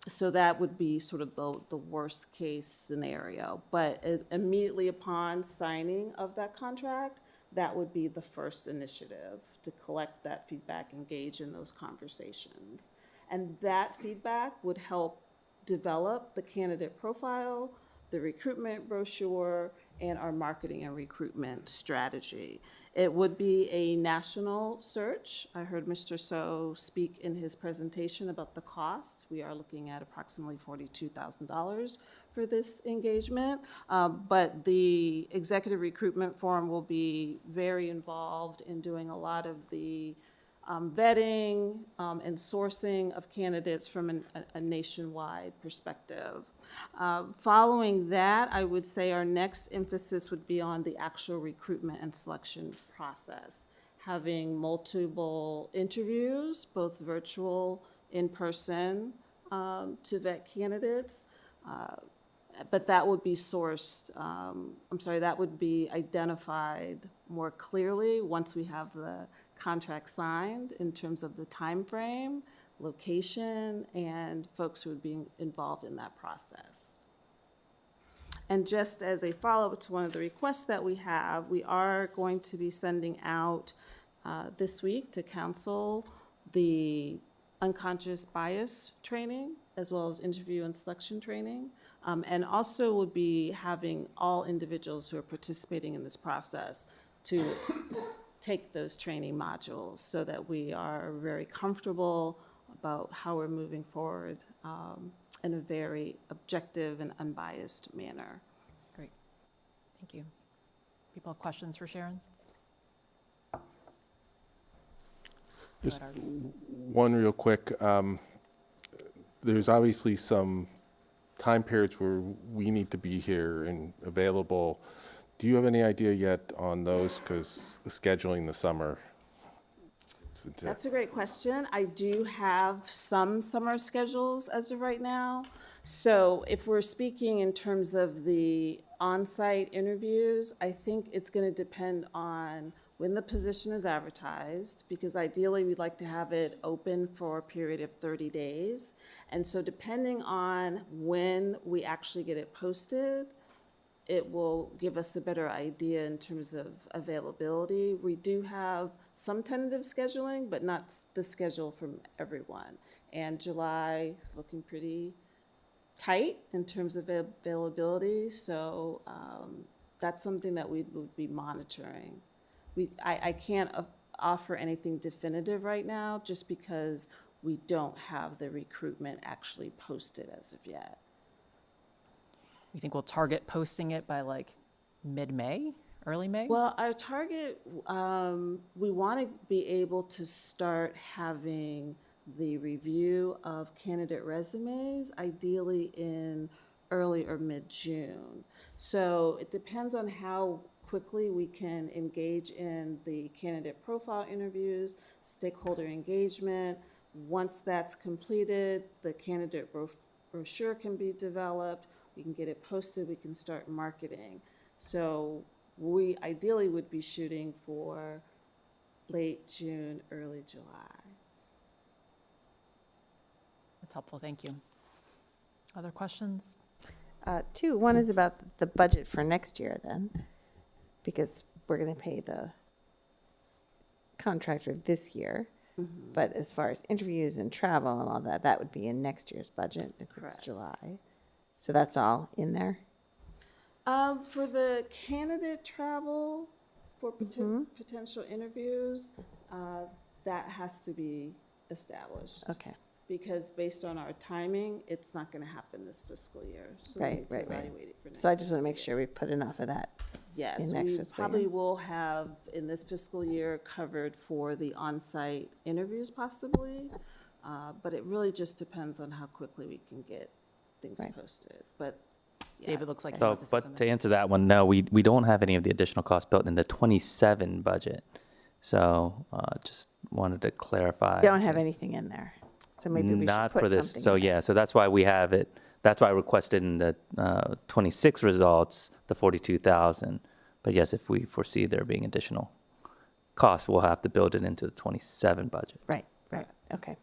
So that would be sort of the worst case scenario. But immediately upon signing of that contract, that would be the first initiative, to collect that feedback, engage in those conversations. And that feedback would help develop the candidate profile, the recruitment brochure, and our marketing and recruitment strategy. It would be a national search. I heard Mr. So speak in his presentation about the cost. We are looking at approximately $42,000 for this engagement, but the executive recruitment forum will be very involved in doing a lot of the vetting and sourcing of candidates from a nationwide perspective. Following that, I would say our next emphasis would be on the actual recruitment and selection process, having multiple interviews, both virtual, in person, to vet candidates. But that would be sourced, that would be identified more clearly once we have the contract signed in terms of the time frame, location, and folks who would be involved in that process. And just as a follow-up to one of the requests that we have, we are going to be sending out this week to council the unconscious bias training, as well as interview and selection training. And also would be having all individuals who are participating in this process to take those training modules so that we are very comfortable about how we're moving forward in a very objective and unbiased manner. Great, thank you. People have questions for Sharon? Just one real quick. There's obviously some time periods where we need to be here and available. Do you have any idea yet on those? Because scheduling the summer. That's a great question. I do have some summer schedules as of right now. So if we're speaking in terms of the on-site interviews, I think it's going to depend on when the position is advertised, because ideally we'd like to have it open for a period of 30 days. And so depending on when we actually get it posted, it will give us a better idea in terms of availability. We do have some tentative scheduling, but not the schedule from everyone. And July is looking pretty tight in terms of availability, so that's something that we would be monitoring. I can't offer anything definitive right now, just because we don't have the recruitment actually posted as of yet. You think we'll target posting it by like mid-May, early May? Well, our target, we want to be able to start having the review of candidate resumes, ideally in early or mid-June. So it depends on how quickly we can engage in the candidate profile interviews, stakeholder engagement. Once that's completed, the candidate brochure can be developed, we can get it posted, we can start marketing. So we ideally would be shooting for late June, early July. That's helpful, thank you. Other questions? Two, one is about the budget for next year then, because we're going to pay the contractor this year. But as far as interviews and travel and all that, that would be in next year's budget if it's Correct. July. So that's all in there? For the candidate travel for potential interviews, that has to be established. Okay, Because based on our timing, it's not going to happen this fiscal year. So we Right, need to right, right. evaluate it for next so I just want to fiscal make year. sure we put enough of that. Yes, in next we fiscal probably year. will have in this fiscal year covered for the on-site interviews possibly. But it really just depends on how quickly we can get things Right. posted. But yeah. David looks like he So, wants to say but something. to answer that one, no, we don't have any of the additional costs built in the 27 budget. So just wanted to clarify. Don't have anything in there. So maybe we should Not put for this. something So in there. yeah, so that's why we have it. That's why I requested in the 26 results, the 42,000. But yes, if we foresee there being additional costs, we'll have to build it into the 27 budget. Right, okay.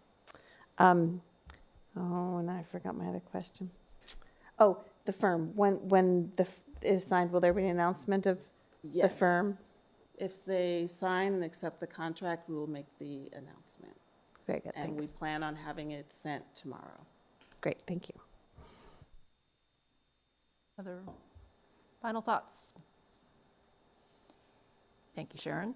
Oh, and I forgot my other question. Oh, the firm, when is signed, will there be an announcement of the firm? Yes. If they sign and accept the contract, we will make the announcement. Very good, And we thanks. plan on having it sent tomorrow. Great, thank you. Other final thoughts? Thank you, Sharon.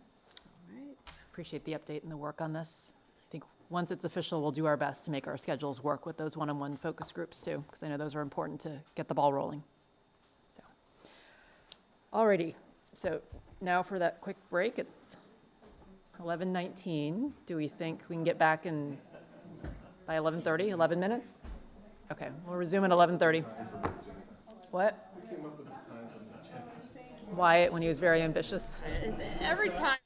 All right. Appreciate the update and the work on this. I think once it's official, we'll do our best to make our schedules work with those one-on-one focus groups too, because I know those are important to get the ball rolling. So, alrighty, so now for that quick break, it's 11:19. Do we think we can get back in by 11:30, 11 minutes? Okay, we'll resume at 11:30. What? Wyatt, when he was very ambitious. Every time.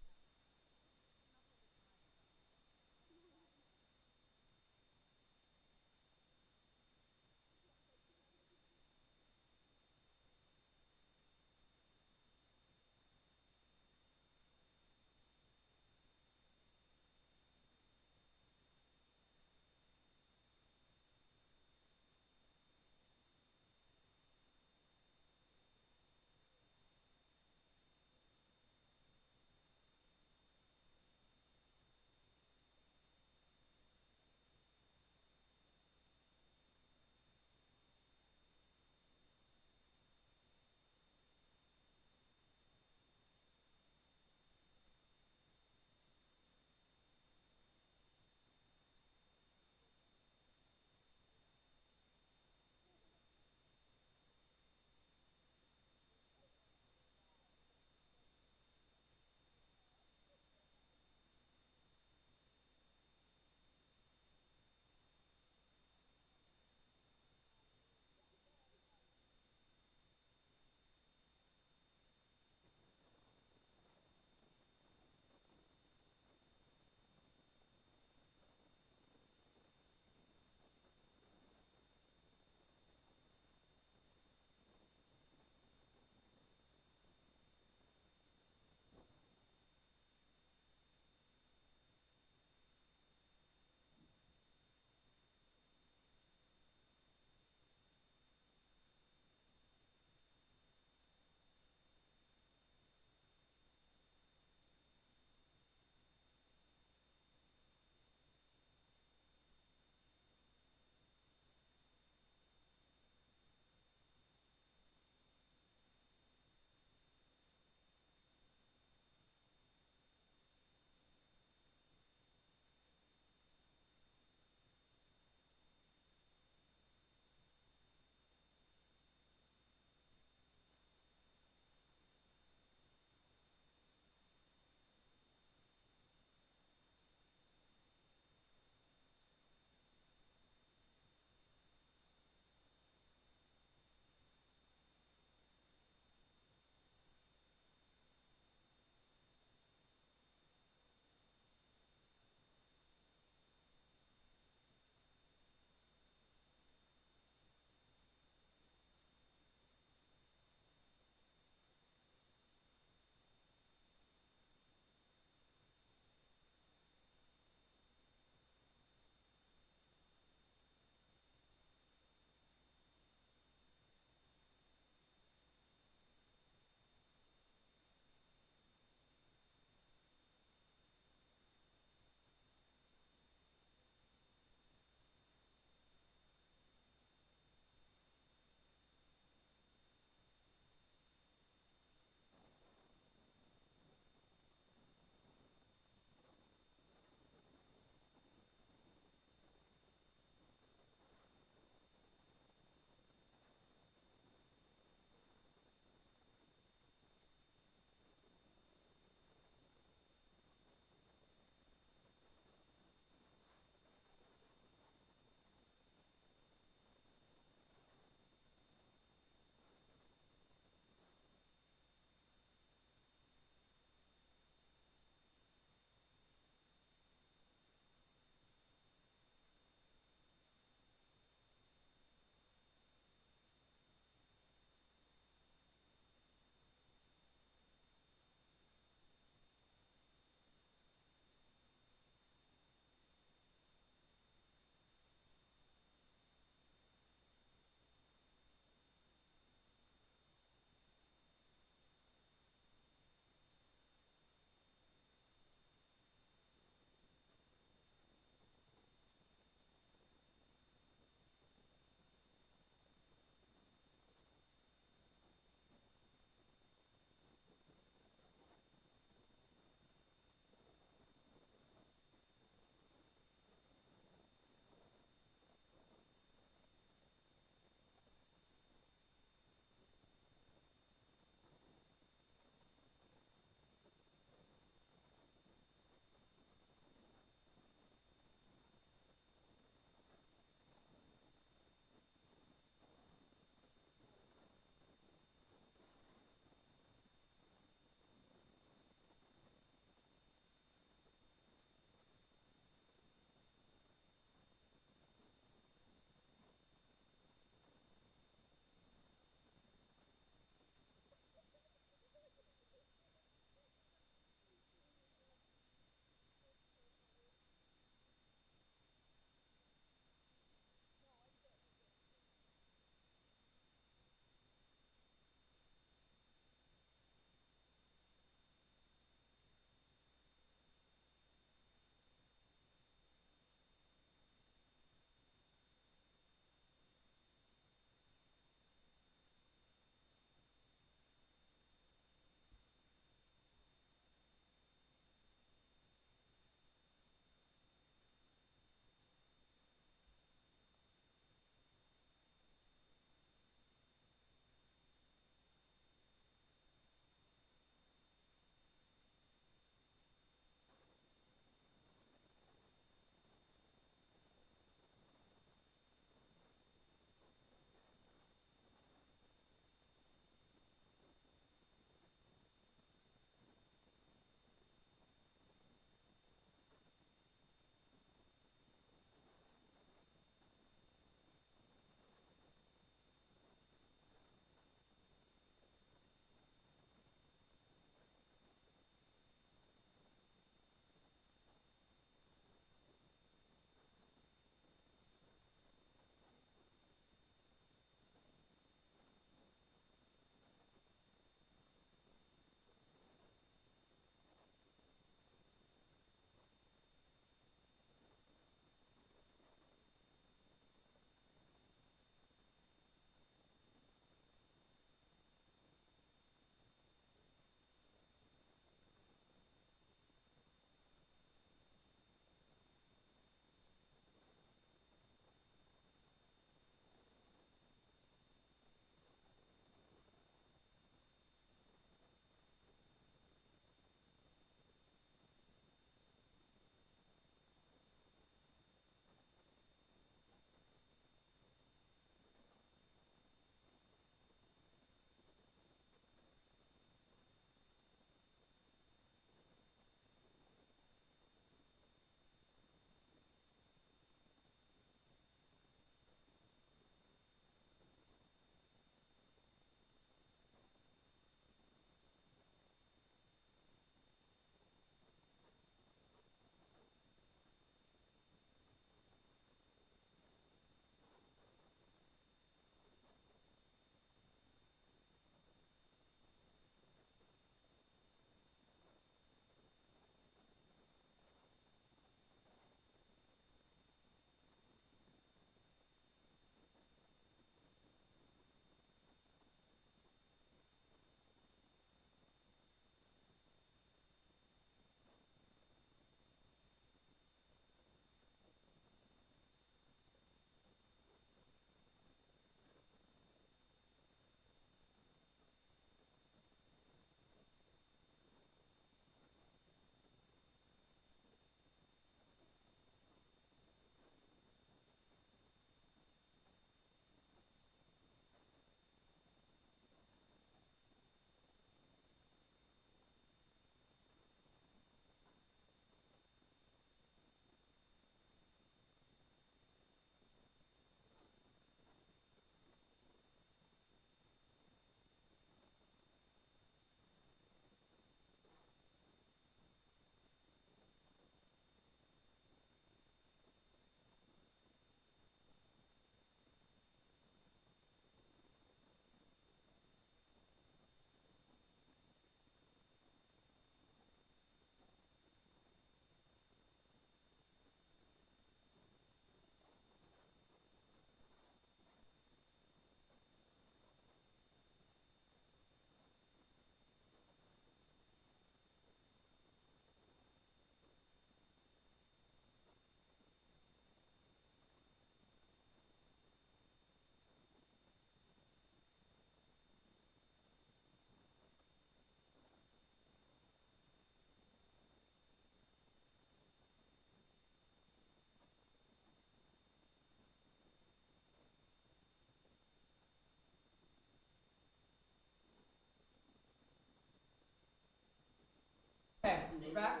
Okay, we're back.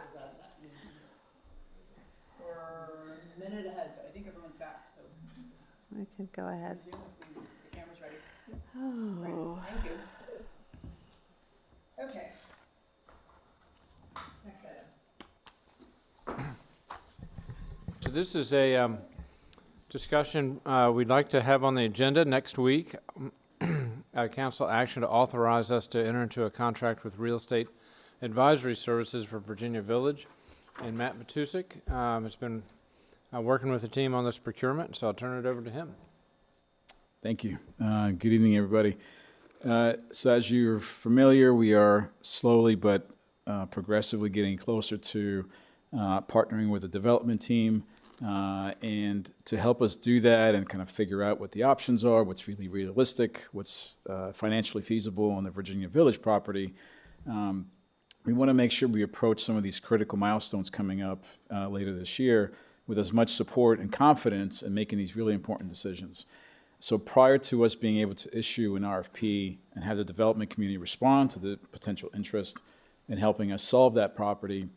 We're a minute ahead, but I think everyone's back, so We can go ahead. the camera's ready. Great, thank you. Okay. Next item. So this is a discussion we'd like to have on the agenda next week. Council action to authorize us to enter into a contract with Real Estate Advisory Services for Virginia Village. And Matt Matusik has been working with the team on this procurement, so I'll turn it over to him. Thank you. Good evening, everybody. So as you're familiar, we are slowly but progressively getting closer to partnering with the development team. And to help us do that and kind of figure out what the options are, what's really realistic, what's financially feasible on the Virginia Village property, we want to make sure we approach some of these critical milestones coming up later this year with as much support and confidence in making these really important decisions. So prior to us being able to issue an RFP and have the development community respond to the potential interest in helping us solve that property,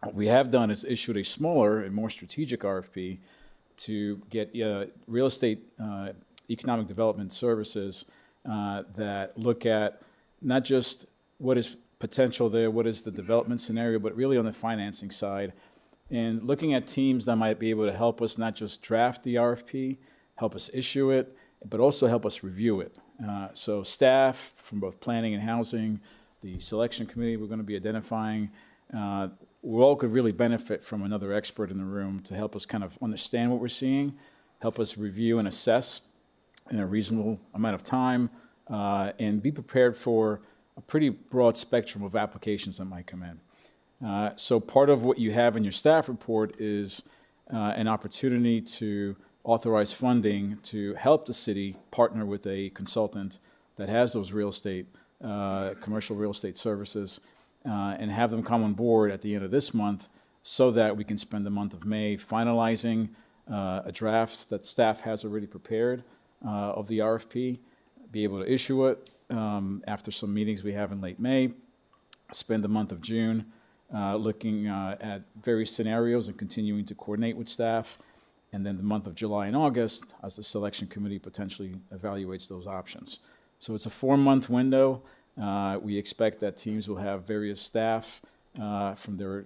what we have done is issued a smaller and more strategic RFP to get real estate economic development services that look at not just what is potential there, what is the development scenario, but really on the financing side. And looking at teams that might be able to help us not just draft the RFP, help us issue it, but also help us review it. So staff from both planning and housing, the selection committee we're going to be identifying, we all could really benefit from another expert in the room to help us kind of understand what we're seeing, help us review and assess in a reasonable amount of time, and be prepared for a pretty broad spectrum of applications that might come in. So part of what you have in your staff report is an opportunity to authorize funding to help the city partner with a consultant that has those real estate, commercial real estate services, and have them come on board at the end of this month so that we can spend the month of May finalizing a draft that staff has already prepared of the RFP, be able to issue it after some meetings we have in late May, spend the month of June looking at various scenarios and continuing to coordinate with staff, and then the month of July and August as the selection committee potentially evaluates those options. So it's a 4-month window. We expect that teams will have various staff from their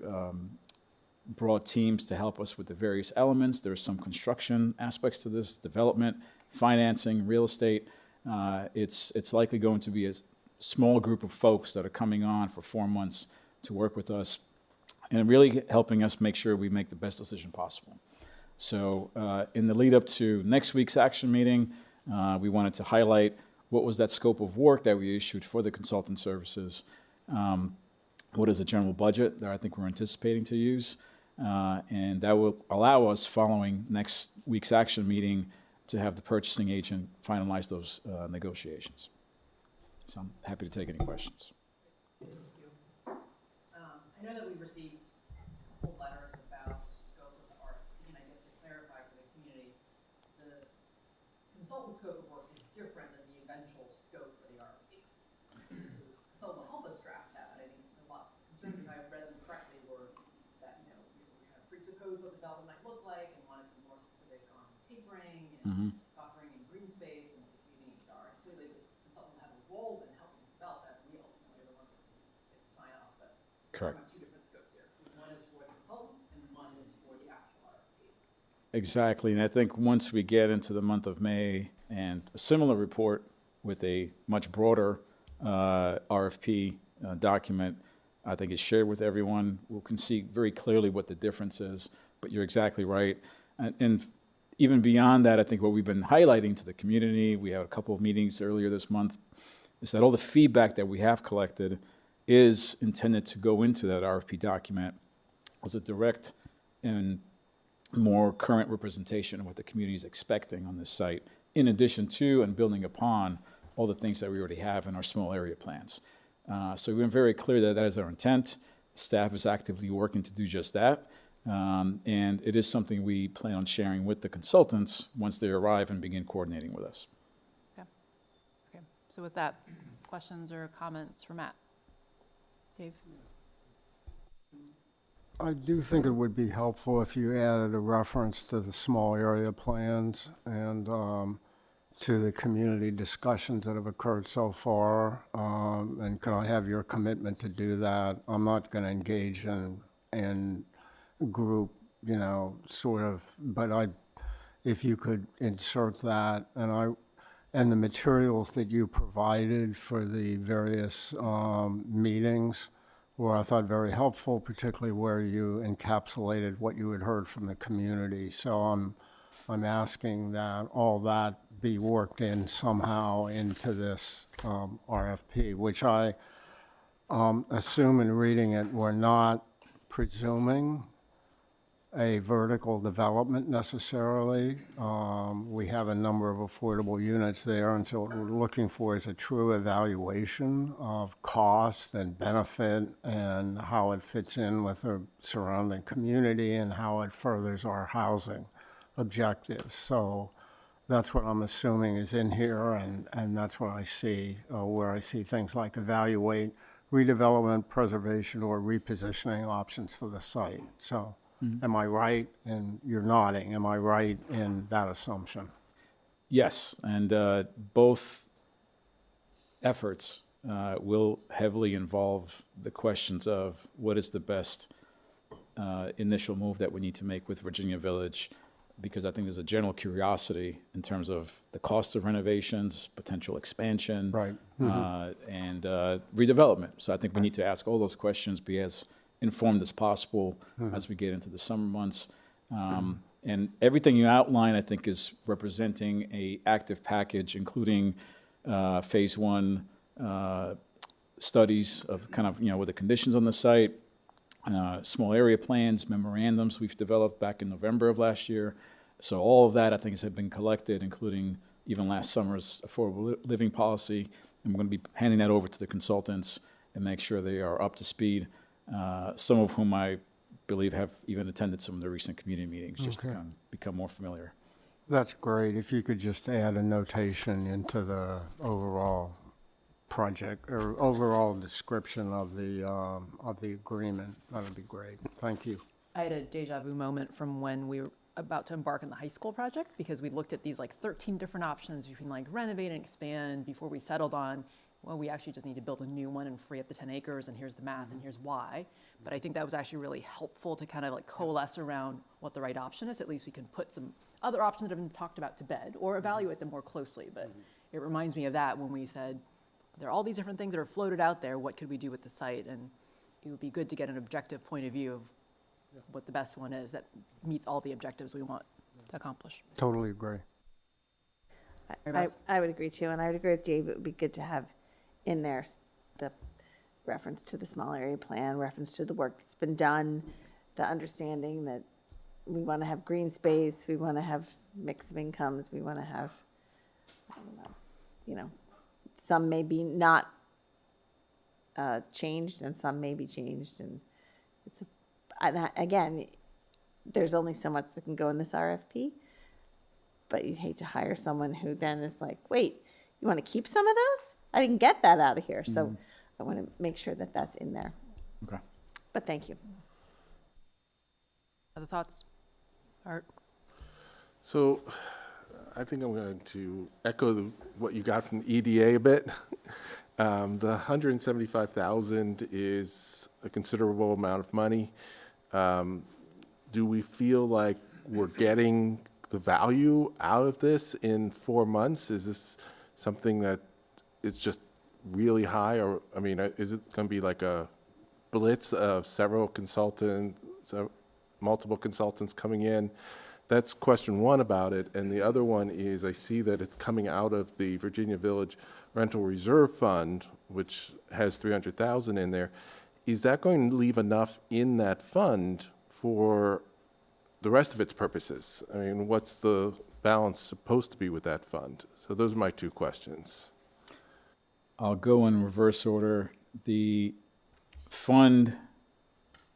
broad teams to help us with the various elements. There's some construction aspects to this, development, financing, real estate. It's likely going to be a small group of folks that are coming on for 4 months to work with us and really helping us make sure we make the best decision possible. So in the lead up to next week's action meeting, we wanted to highlight what was that scope of work that we issued for the consultant services, what is the general budget that I think we're anticipating to use, and that will allow us, following next week's action meeting, to have the purchasing agent finalize those negotiations. So I'm happy to take any questions. I know that we received a couple letters about the scope of the RFP, and I guess to clarify for the community, the consultant scope of work is different than the eventual scope for the RFP. The consultant will help us draft that, but I think a lot of concerns, if I read them correctly, were that, you know, we kind of presupposed what the development might look like and wanted to be more specific on tapering and buffering and green space and what the community needs are. And clearly, this consultant will have a role in helping us develop that. We ultimately are the ones who get to sign off, but Correct. two different scopes here. One is for the consultant and one is for the actual RFP. Exactly, and I think once we get into the month of May and a similar report with a much broader RFP document, I think is shared with everyone, we can see very clearly what the difference is, but you're exactly right. And even beyond that, I think what we've been highlighting to the community, we had a couple of meetings earlier this month, is that all the feedback that we have collected is intended to go into that RFP document as a direct and more current representation of what the community is expecting on this site, in addition to and building upon all the things that we already have in our small area plans. So we've been very clear that that is our intent. Staff is actively working to do just that. And it is something we plan on sharing with the consultants once they arrive and begin coordinating with us. Okay, so with that, questions or comments for Matt? Dave? I do think it would be helpful if you added a reference to the small area plans and to the community discussions that have occurred so far. And can I have your commitment to do that? I'm not going to engage in group, sort of, but if you could insert that, and the materials that you provided for the various meetings were, I thought, very helpful, particularly where you encapsulated what you had heard from the community. So I'm asking that all that be worked in somehow into this RFP, which I assume in reading it, we're not presuming a vertical development necessarily. We have a number of affordable units there, and so what we're looking for is a true evaluation of cost and benefit and how it fits in with the surrounding community and how it furthers our housing objectives. So that's what I'm assuming is in here, and that's what I see, where I see things like evaluate redevelopment, preservation, or repositioning options for the site. So am I right? And you're nodding. Am I right in that assumption? Yes, and both efforts will heavily involve the questions of what is the best initial move that we need to make with Virginia Village, because I think there's a general curiosity in terms of the cost of renovations, potential expansion, Right. and redevelopment. So I think we need to ask all those questions, be as informed as possible as we get into the summer months. And everything you outline, I think, is representing a active package, including phase one studies of kind of, what the conditions on the site, small area plans, memorandums we've developed back in November of last year. So all of that, I think, has been collected, including even last summer's affordable living policy. And we're going to be handing that over to the consultants and make sure they are up to speed, some of whom I believe have even attended some of the recent community meetings just to kind of become more familiar. That's great. If you could just add a notation into the overall project or overall description of the agreement, that would be great. Thank you. I had a deja vu moment from when we were about to embark on the high school project, because we looked at these 13 different options. You can renovate and expand before we settled on, well, we actually just need to build a new one and free up the 10 acres, and here's the math and here's why. But I think that was actually really helpful to kind of coalesce around what the right option is. At least we can put some other options that have been talked about to bed or evaluate them more closely. But it reminds me of that when we said, there are all these different things that are floated out there. What could we do with the site? And it would be good to get an objective point of view of what the best one is that meets all the objectives we want to accomplish. Totally agree. I would agree too, and I would agree with Dave. It would be good to have in there the reference to the small area plan, reference to the work that's been done, the understanding that we want to have green space, we want to have mix of incomes, we want to have, I don't know, some may be not changed and some may be changed, and again, there's only so much that can go in this RFP, but you'd hate to hire someone who then is like, wait, you want to keep some of those? I didn't get that out of here, so I want to make sure that that's in there. Okay. But thank you. Other thoughts? Art? So I think I'm going to echo what you got from the EDA a bit. The 175,000 is a considerable amount of money. Do we feel like we're getting the value out of this in 4 months? Is this something that it's just really high, or is it going to be like a blitz of several consultants, multiple consultants coming in? That's question one about it. And the other one is, I see that it's coming out of the Virginia Village Rental Reserve Fund, which has 300,000 in there. Is that going to leave enough in that fund for the rest of its purposes? What's the balance supposed to be with that fund? So those are my two questions. I'll go in reverse order. The fund,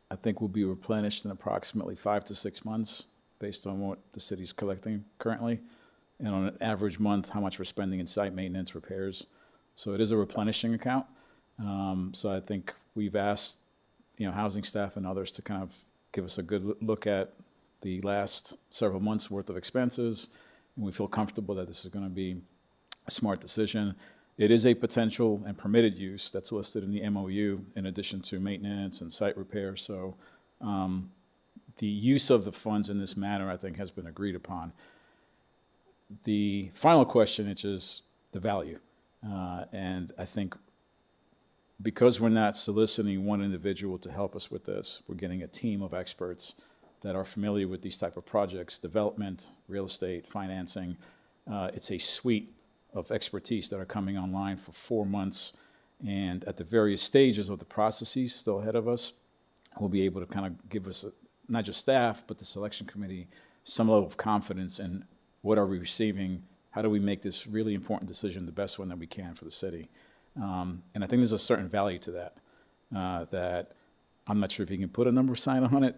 I think, will be replenished in approximately 5 to 6 months based on what the city's collecting currently, and on an average month, how much we're spending in site maintenance repairs. So it is a replenishing account. So I think we've asked, housing staff and others to kind of give us a good look at the last several months' worth of expenses, and we feel comfortable that this is going to be a smart decision. It is a potential and permitted use that's listed in the MOU in addition to maintenance and site repair. So the use of the funds in this manner, I think, has been agreed upon. The final question, which is the value. And I think because we're not soliciting one individual to help us with this, we're getting a team of experts that are familiar with these type of projects, development, real estate, financing. It's a suite of expertise that are coming online for 4 months. And at the various stages of the processes still ahead of us, we'll be able to kind of give us, not just staff, but the selection committee, some level of confidence in what are we receiving, how do we make this really important decision the best one that we can for the city. And I think there's a certain value to that, that I'm not sure if you can put a number sign on it,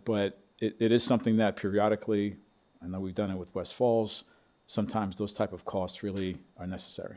but it is something that periodically, I know we've done it with West Falls, sometimes those type of costs really are necessary.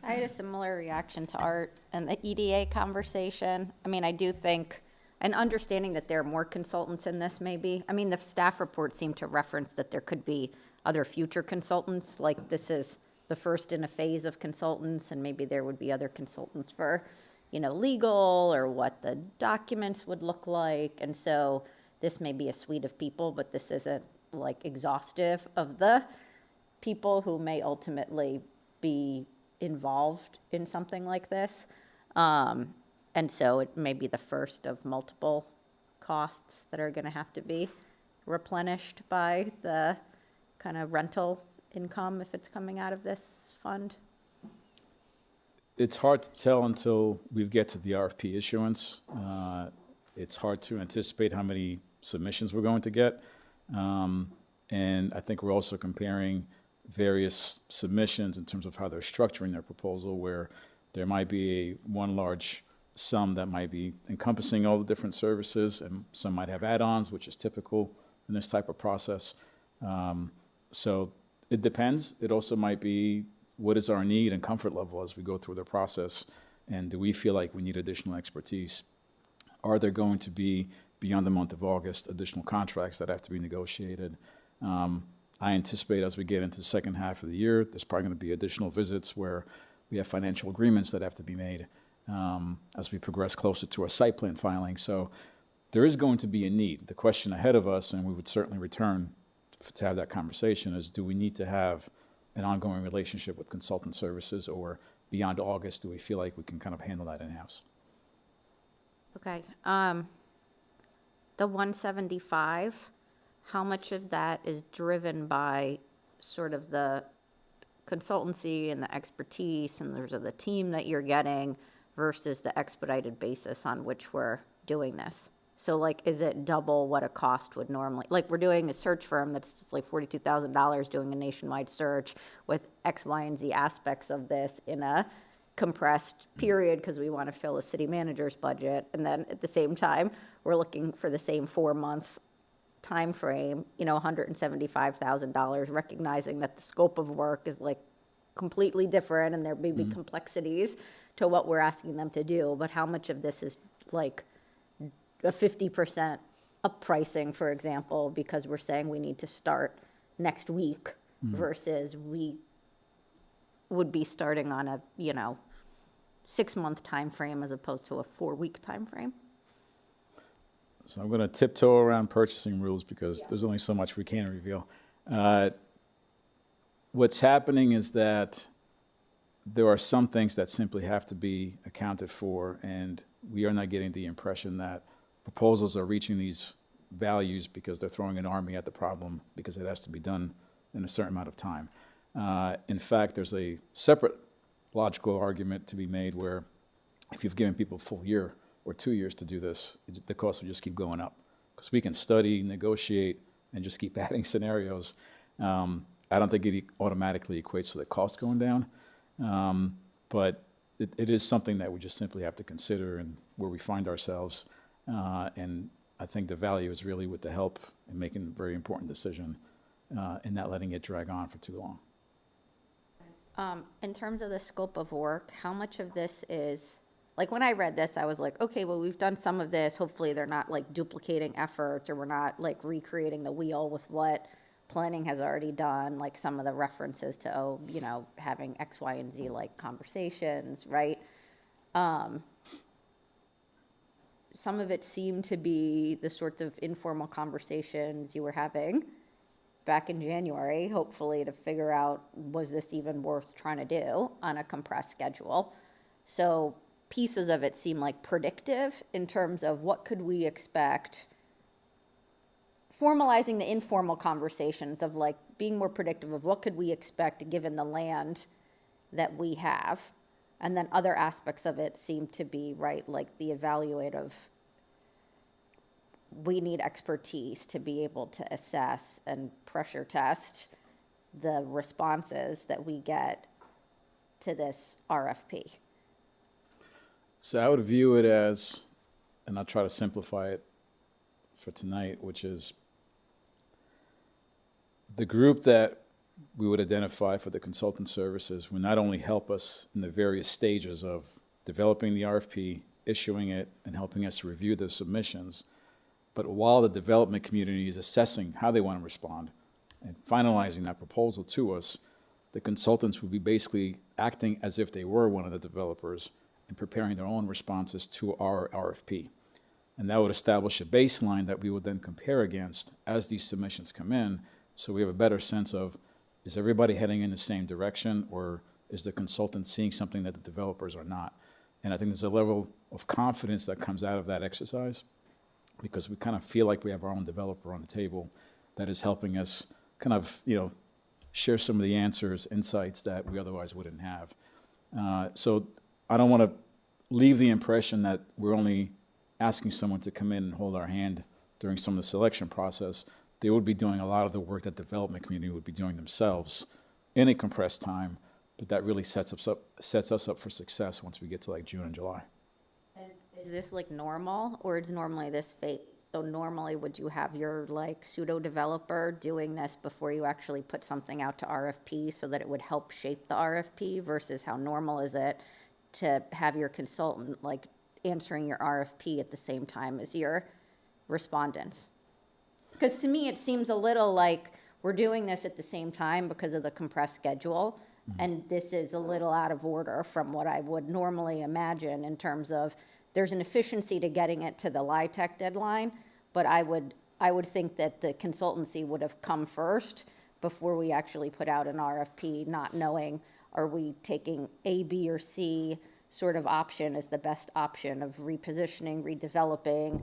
I had a similar reaction to Art and the EDA conversation. I mean, I do think, and understanding that there are more consultants in this maybe. I mean, the staff report seemed to reference that there could be other future consultants, like this is the first in a phase of consultants, and maybe there would be other consultants for, you know, legal or what the documents would look like. And so this may be a suite of people, but this isn't like exhaustive of the people who may ultimately be involved in something like this. And so it may be the first of multiple costs that are going to have to be replenished by the kind of rental income if it's coming out of this fund. It's hard to tell until we get to the RFP issuance. It's hard to anticipate how many submissions we're going to get. And I think we're also comparing various submissions in terms of how they're structuring their proposal, where there might be one large sum that might be encompassing all the different services, and some might have add-ons, which is typical in this type of process. So it depends. It also might be, what is our need and comfort level as we go through the process, and do we feel like we need additional expertise? Are there going to be, beyond the month of August, additional contracts that have to be negotiated? I anticipate as we get into the second half of the year, there's probably going to be additional visits where we have financial agreements that have to be made as we progress closer to our site plan filing. So there is going to be a need. The question ahead of us, and we would certainly return to have that conversation, is do we need to have an ongoing relationship with consultant services, or beyond August, do we feel like we can kind of handle that in-house? Okay. The 175, how much of that is driven by sort of the consultancy and the expertise and there's the team that you're getting versus the expedited basis on which we're doing this? So like, is it double what a cost would normally, like we're doing a search firm that's like $42,000 doing a nationwide search with X, Y, and Z aspects of this in a compressed period because we want to fill a city manager's budget. And then at the same time, we're looking for the same 4 months time frame, you know, $175,000, recognizing that the scope of work is like completely different and there may be complexities to what we're asking them to do. But how much of this is like a 50% up pricing, for example, because we're saying we need to start next week versus we would be starting on a, you know, 6-month time frame as opposed to a 4-week time frame? So I'm going to tiptoe around purchasing rules because there's only so much we can reveal. What's happening is that there are some things that simply have to be accounted for, and we are not getting the impression that proposals are reaching these values because they're throwing an army at the problem because it has to be done in a certain amount of time. In fact, there's a separate logical argument to be made where if you've given people a full year or 2 years to do this, the cost will just keep going up because we can study, negotiate, and just keep adding scenarios. I don't think it automatically equates to the cost going down, but it is something that we just simply have to consider and where we find ourselves. And I think the value is really with the help in making a very important decision and not letting it drag on for too long. In terms of the scope of work, how much of this is, like, when I read this, I was like, okay, well, we've done some of this. Hopefully, they're not, like, duplicating efforts, or we're not, like, recreating the wheel with what planning has already done, like some of the references to, oh, you know, having X, Y, and Z, like, conversations, right? Some of it seemed to be the sorts of informal conversations you were having back in January, hopefully to figure out, was this even worth trying to do on a compressed schedule? So pieces of it seem like predictive in terms of what could we expect, formalizing the informal conversations of like being more predictive of what could we expect given the land that we have. And then other aspects of it seem to be, right, like the evaluative, we need expertise to be able to assess and pressure test the responses that we get to this RFP. So I would view it as, and I'll try to simplify it for tonight, which is the group that we would identify for the consultant services will not only help us in the various stages of developing the RFP, issuing it, and helping us to review the submissions, but while the development community is assessing how they want to respond and finalizing that proposal to us, the consultants will be basically acting as if they were one of the developers and preparing their own responses to our RFP. And that would establish a baseline that we would then compare against as these submissions come in, so we have a better sense of, is everybody heading in the same direction, or is the consultant seeing something that the developers are not? And I think there's a level of confidence that comes out of that exercise, because we kind of feel like we have our own developer on the table that is helping us kind of, you know, share some of the answers, insights that we otherwise wouldn't have. So I don't want to leave the impression that we're only asking someone to come in and hold our hand during some of the selection process. They would be doing a lot of the work that the development community would be doing themselves in a compressed time, but that really sets us up for success once we get to like June and July. Is this like normal, or is normally this phase? So normally would you have your like pseudo developer doing this before you actually put something out to RFP so that it would help shape the RFP, versus how normal is it to have your consultant like answering your RFP at the same time as your respondents? Because to me, it seems a little like we're doing this at the same time because of the compressed schedule. And this is a little out of order from what I would normally imagine in terms of there's an efficiency to getting it to the LIHTC deadline, but I would think that the consultancy would have come first before we actually put out an RFP, not knowing, are we taking A, B, or C sort of option as the best option of repositioning, redeveloping,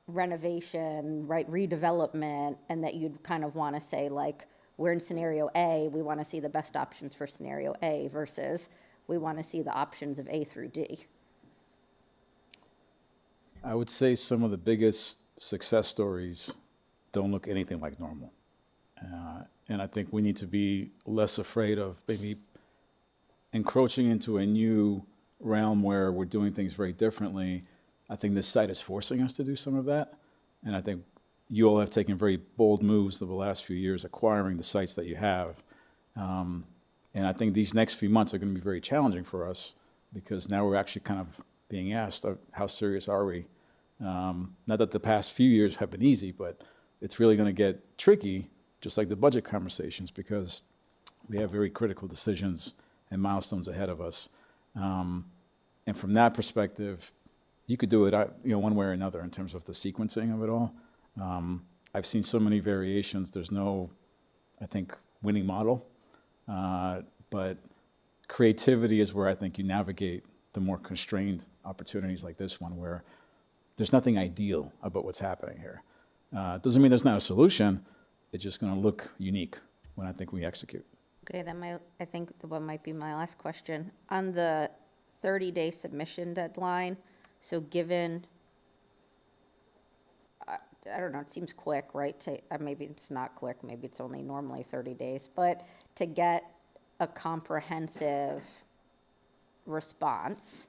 renovation, right, redevelopment, and that you'd kind of want to say, like, we're in scenario A, we want to see the best options for scenario A, versus we want to see the options of A through D. I would say some of the biggest success stories don't look anything like normal. And I think we need to be less afraid of maybe encroaching into a new realm where we're doing things very differently. I think this site is forcing us to do some of that. And I think you all have taken very bold moves over the last few years acquiring the sites that you have. And I think these next few months are going to be very challenging for us, because now we're actually kind of being asked, how serious are we? Not that the past few years have been easy, but it's really going to get tricky, just like the budget conversations, because we have very critical decisions and milestones ahead of us. And from that perspective, you could do it, one way or another in terms of the sequencing of it all. I've seen so many variations. There's no, I think, winning model. But creativity is where I think you navigate the more constrained opportunities like this one, where there's nothing ideal about what's happening here. It doesn't mean there's not a solution. It's just going to look unique when I think we execute. Okay, then I think what might be my last question. On the 30-day submission deadline, so given, I don't know, it seems quick, right? Maybe it's not quick, maybe it's only normally 30 days, but to get a comprehensive response,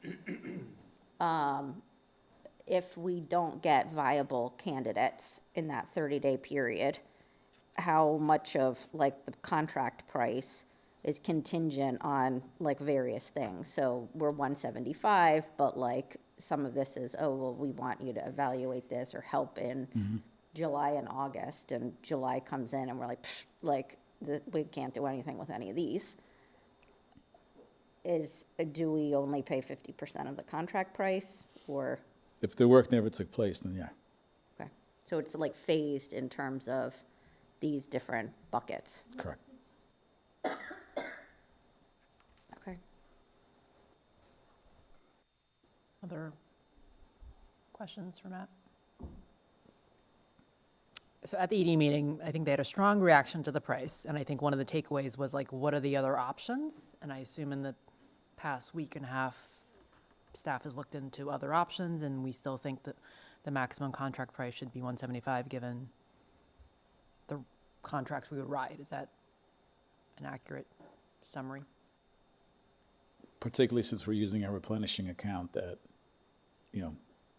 if we don't get viable candidates in that 30-day period, how much of like the contract price is contingent on like various things. So we're 175, but like some of this is, oh, well, we want you to evaluate this or help in July and August, and July comes in and we're like, psh, like, we can't do anything with any of these. Do we only pay 50% of the contract price, or? If the work never took place, then yeah. Okay, so it's like phased in terms of these different buckets. Correct. Okay. Other questions for Matt? So at the ED meeting, I think they had a strong reaction to the price, and I think one of the takeaways was like, what are the other options? And I assume in the past week and a half, staff has looked into other options, and we still think that the maximum contract price should be 175, given the contracts we would write. Is that an accurate summary? Particularly since we're using a replenishing account that,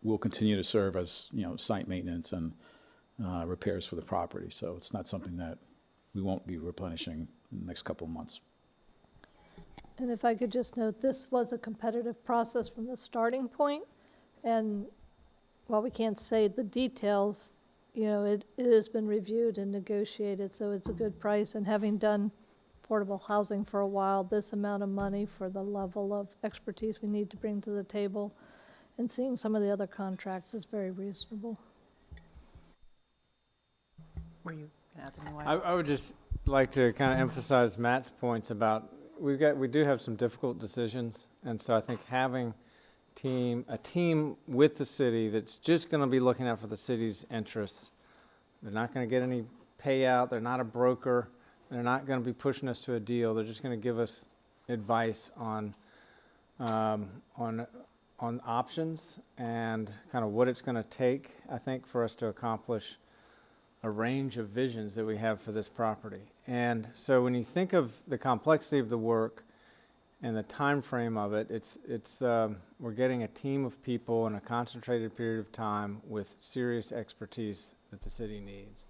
will continue to serve as, site maintenance and repairs for the property. So it's not something that we won't be replenishing in the next couple of months. And if I could just note, this was a competitive process from the starting point, and while we can't say the details, it has been reviewed and negotiated, so it's a good price. And having done affordable housing for a while, this amount of money for the level of expertise we need to bring to the table, and seeing some of the other contracts is very reasonable. Were you going to add something, Wyatt? I would just like to kind of emphasize Matt's points about, we do have some difficult decisions, and so I think having a team with the city that's just going to be looking out for the city's interests. They're not going to get any payout, they're not a broker, they're not going to be pushing us to a deal, they're just going to give us advice on options and kind of what it's going to take, I think, for us to accomplish a range of visions that we have for this property. And so when you think of the complexity of the work and the time frame of it, we're getting a team of people in a concentrated period of time with serious expertise that the city needs.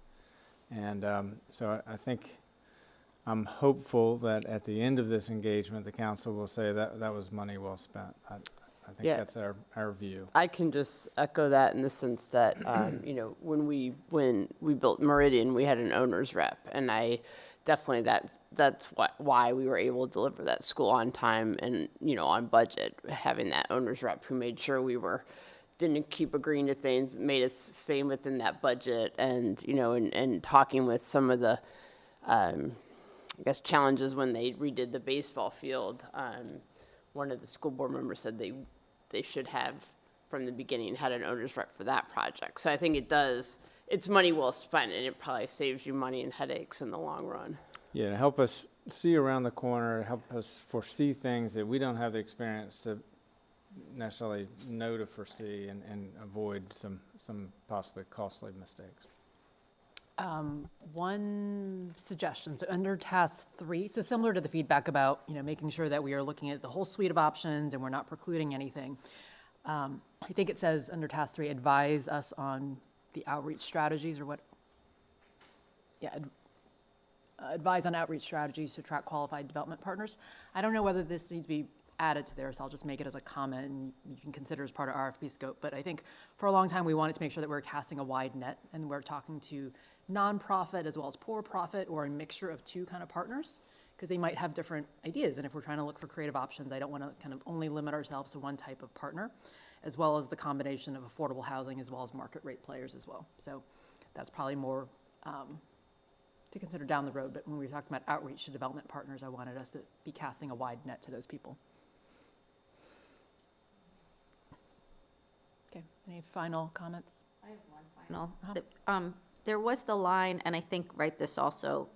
And so I think I'm hopeful that at the end of this engagement, the council will say that that was money well spent. I think that's our view. I can just echo that in the sense that, when we built Meridian, we had an owner's rep, and I definitely that's why we were able to deliver that school on time and on budget. Having that owner's rep who made sure we didn't keep agreeing to things, made us stay within that budget, and and talking with some of the challenges when they redid the baseball field. One of the school board members said they should have, from the beginning, had an owner's rep for that project. So I think it's money well spent, and it probably saves you money and headaches in the long run. Yeah, to help us see around the corner, help us foresee things that we don't have the experience to necessarily know to foresee and avoid some possibly costly mistakes. One suggestion, so under task 3, so similar to the feedback about, making sure that we are looking at the whole suite of options and we're not precluding anything. I think it says under task 3, advise us on the outreach strategies or what? Yeah, advise on outreach strategies to attract qualified development partners. I don't know whether this needs to be added to there, so I'll just make it as a comment and you can consider as part of RFP scope. But I think for a long time, we wanted to make sure that we're casting a wide net and we're talking to nonprofit as well as for-profit or a mixture of two kind of partners, because they might have different ideas. And if we're trying to look for creative options, I don't want to kind of only limit ourselves to one type of partner, as well as the combination of affordable housing as well as market rate players as well. So that's probably more to consider down the road. But when we were talking about outreach to development partners, I wanted us to be casting a wide net to those people. Okay, any final comments? I have one final. There was the line, and I think, this also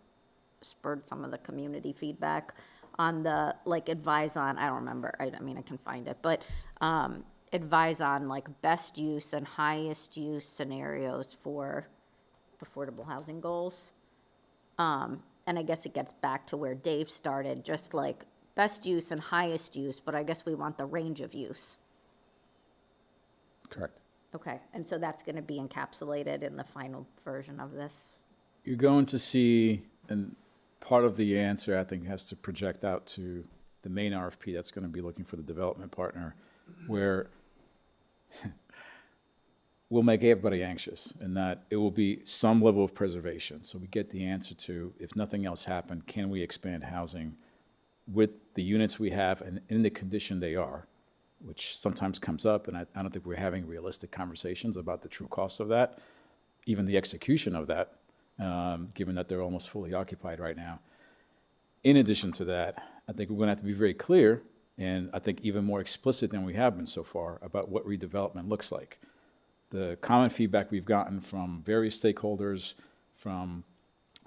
spurred some of the community feedback on the, advise on, I don't remember, I can find it, but advise on, best use and highest use scenarios for affordable housing goals. And I guess it gets back to where Dave started, just best use and highest use, but I guess we want the range of use. Correct. Okay, and so that's going to be encapsulated in the final version of this? you're going to see, and part of the answer, I think, has to project out to the main RFP that's going to be looking for the development partner, where we'll make everybody anxious, and that it will be some level of preservation. So we get the answer to, if nothing else happened, can we expand housing with the units we have and in the condition they are, which sometimes comes up, and I don't think we're having realistic conversations about the true cost of that, even the execution of that, given that they're almost fully occupied right now. In addition to that, I think we're going to have to be very clear, and I think even more explicit than we have been so far, about what redevelopment looks like. The common feedback we've gotten from various stakeholders, from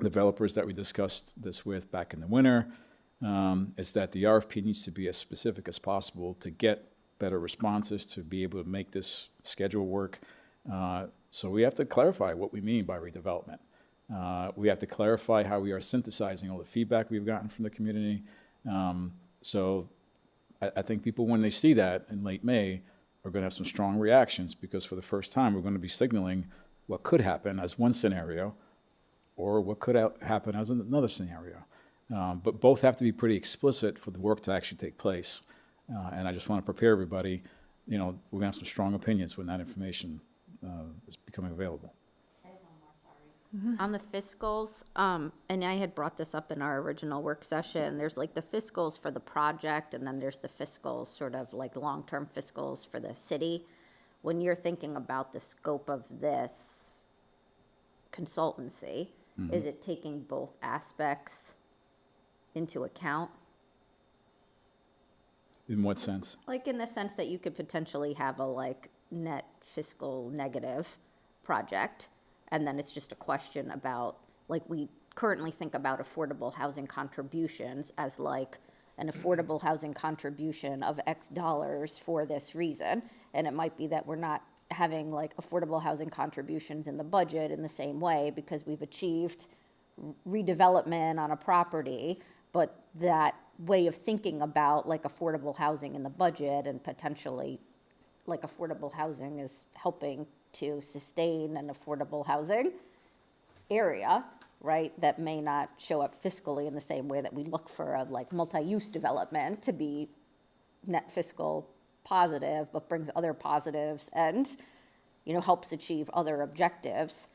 developers that we discussed this with back in the winter, is that the RFP needs to be as specific as possible to get better responses, to be able to make this schedule work. So we have to clarify what we mean by redevelopment. We have to clarify how we are synthesizing all the feedback we've gotten from the community. So I think people, when they see that in late May, are going to have some strong reactions, because for the first time, we're going to be signaling what could happen as one scenario, or what could happen as another scenario. But both have to be pretty explicit for the work to actually take place. And I just want to prepare everybody, we're going to have some strong opinions when that information is becoming available. On the fiscals, and I had brought this up in our original work session, there's like the fiscals for the project, and then there's the fiscals, sort of like long-term fiscals for the city. When you're thinking about the scope of this consultancy, is it taking both aspects into account? In what sense? Like in the sense that you could potentially have a like net fiscal negative project, and then it's just a question about, like, we currently think about affordable housing contributions as like an affordable housing contribution of X dollars for this reason. And it might be that we're not having like affordable housing contributions in the budget in the same way because we've achieved redevelopment on a property, but that way of thinking about like affordable housing in the budget, and potentially like affordable housing is helping to sustain an affordable housing area, right, that may not show up fiscally in the same way that we look for a like multi-use development to be net fiscal positive, but brings other positives and, helps achieve other objectives.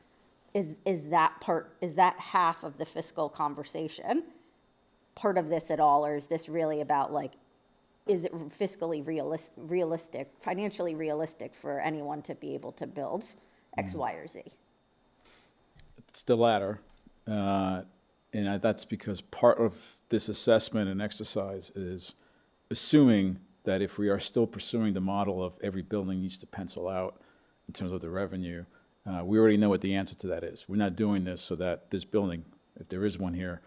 Is that half of the fiscal conversation part of this at all, or is this really about like, is it fiscally realistic, financially realistic for anyone to be able to build X, Y, or Z? It's the latter. And that's because part of this assessment and exercise is assuming that if we are still pursuing the model of every building needs to pencil out in terms of the revenue, we already know what the answer to that is. We're not doing this so that this building, if there is one here,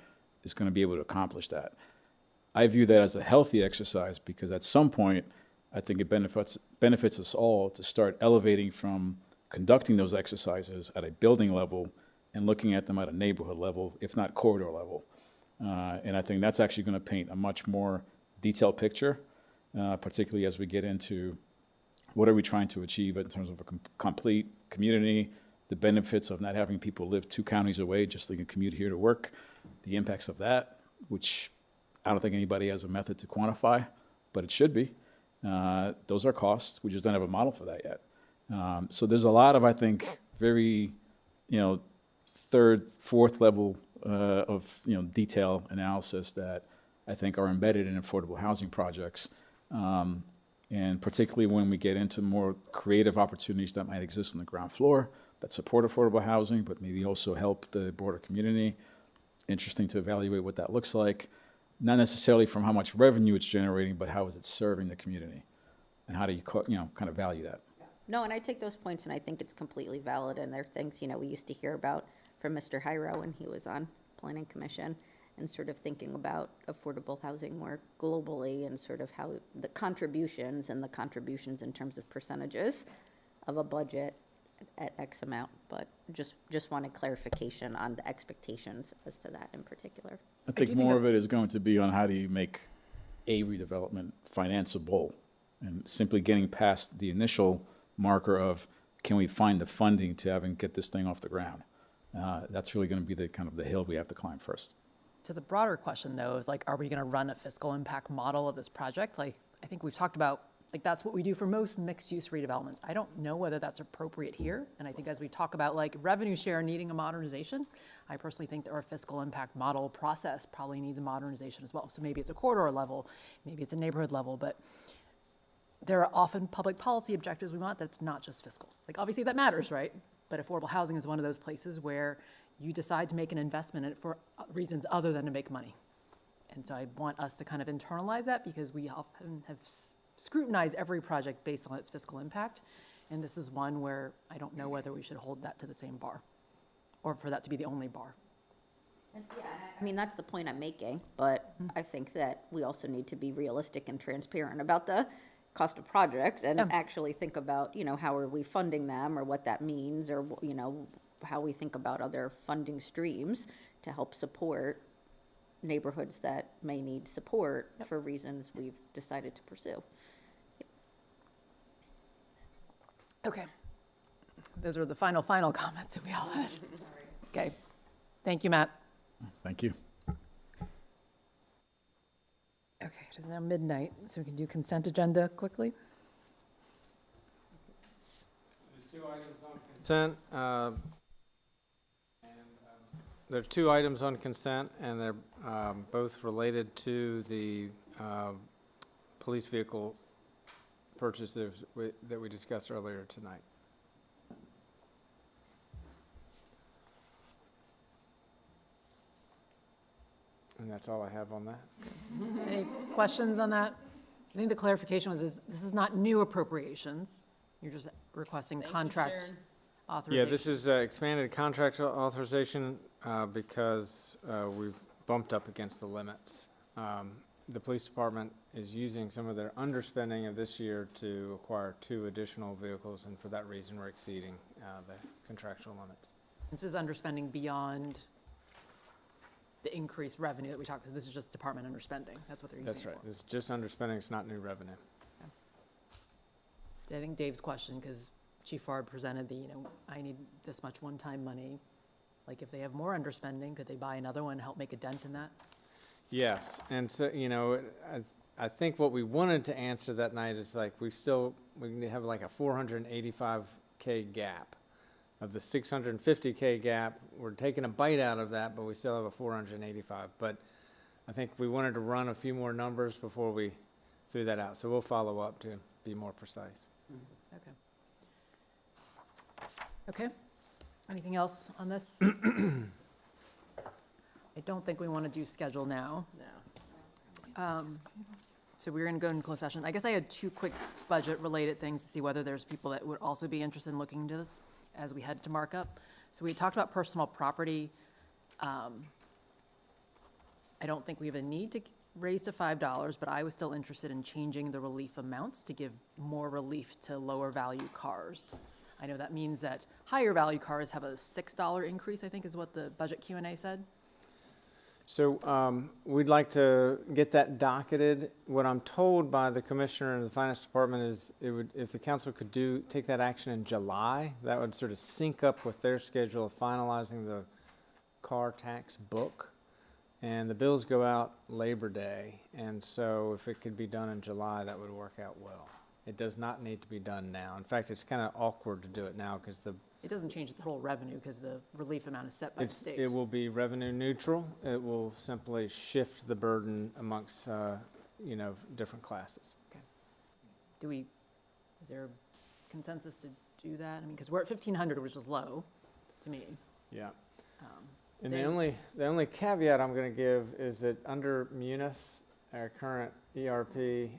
is going to be able to accomplish that. I view that as a healthy exercise, because at some point, I think it benefits us all to start elevating from conducting those exercises at a building level and looking at them at a neighborhood level, if not corridor level. And I think that's actually going to paint a much more detailed picture, particularly as we get into what are we trying to achieve in terms of a complete community, the benefits of not having people live 2 counties away just so they can commute here to work, the impacts of that, which I don't think anybody has a method to quantify, but it should be. Those are costs. We just don't have a model for that yet. So there's a lot of, I think, very, 3rd, 4th level of, detail analysis that I think are embedded in affordable housing projects. And particularly when we get into more creative opportunities that might exist on the ground floor that support affordable housing, but maybe also help the broader community. Interesting to evaluate what that looks like. Not necessarily from how much revenue it's generating, but how is it serving the community? And how do you, kind of value that? No, and I take those points, and I think it's completely valid, and there are things, we used to hear about from Mr. Hyro when he was on Planning Commission, and sort of thinking about affordable housing more globally, and sort of how the contributions in terms of percentages of a budget at X amount, but just wanted clarification on the expectations as to that in particular. I think more of it is going to be on how do you make a redevelopment financeable, and simply getting past the initial marker of can we find the funding to get this thing off the ground. That's really going to be the kind of the hill we have to climb first. To the broader question, though, is like, are we going to run a fiscal impact model of this project? Like, I think we've talked about, like, that's what we do for most mixed-use redevelopments. I don't know whether that's appropriate here. And I think as we talk about, like, revenue share needing a modernization, I personally think that our fiscal impact model process probably needs a modernization as well. So maybe it's a corridor level, maybe it's a neighborhood level, but there are often public policy objectives we want that's not just fiscals. Like, obviously, that matters, right? But affordable housing is one of those places where you decide to make an investment in it for reasons other than to make money. And so I want us to kind of internalize that, because we often have scrutinized every project based on its fiscal impact. And this is one where I don't know whether we should hold that to the same bar, or for that to be the only bar. I mean, that's the point I'm making, but I think that we also need to be realistic and transparent about the cost of projects and actually think about, you know, how are we funding them, or what that means, or, you know, how we think about other funding streams to help support neighborhoods that may need support for reasons we've decided to pursue. Okay. Those are the final comments that we all had. Okay. Thank you, Matt. Thank you. Okay, it is now midnight, so we can do consent agenda quickly. There's 2 items on consent. There are 2 items on consent, and they're both related to the police vehicle purchases that we discussed earlier tonight. And that's all I have on that. Any questions on that? I think the clarification was, this is not new appropriations. You're just requesting contract authorization. Yeah, this is expanded contract authorization because we've bumped up against the limits. The police department is using some of their underspending of this year to acquire 2 additional vehicles, and for that reason, we're exceeding the contractual limits. This is underspending beyond the increased revenue that we talked about. This is just department underspending. That's what they're using That's right. It's just underspending, it's not new revenue. I think Dave's question, because Chief Fard presented the, you know, I need this much one-time money. Like, if they have more underspending, could they buy another one and help make a dent in that? Yes, and so, you know, I think what we wanted to answer that night is like, we have like a 485K gap. Of the 650K gap, we're taking a bite out of that, but we still have a 485. But I think we wanted to run a few more numbers before we threw that out. So we'll follow up to be more precise. Okay. Okay. Anything else on this? I don't think we want to do schedule now. No. So we're going to go into closed session. I guess I had 2 quick budget-related things to see whether there's people that would also be interested in looking into this as we head to markup. So we talked about personal property. I don't think we have a need to raise to $5, but I was still interested in changing the relief amounts to give more relief to lower value cars. I know that means that higher value cars have a $6 increase, I think is what the budget Q&A said. So we'd like to get that docketed. What I'm told by the commissioner and the finance department is if the council could take that action in July, that would sort of sync up with their schedule of finalizing the car tax book. And the bills go out Labor Day. And so if it could be done in July, that would work out well. It does not need to be done now. In fact, it's kind of awkward to do it now because it doesn't change the total revenue because the relief amount is set by the state. It will be revenue neutral. It will simply shift the burden amongst, you know, different classes. Okay. Is there consensus to do that? I mean, because we're at 1,500, which is low to me. Yeah. And the only caveat I'm going to give is that under Munis, our current ERP,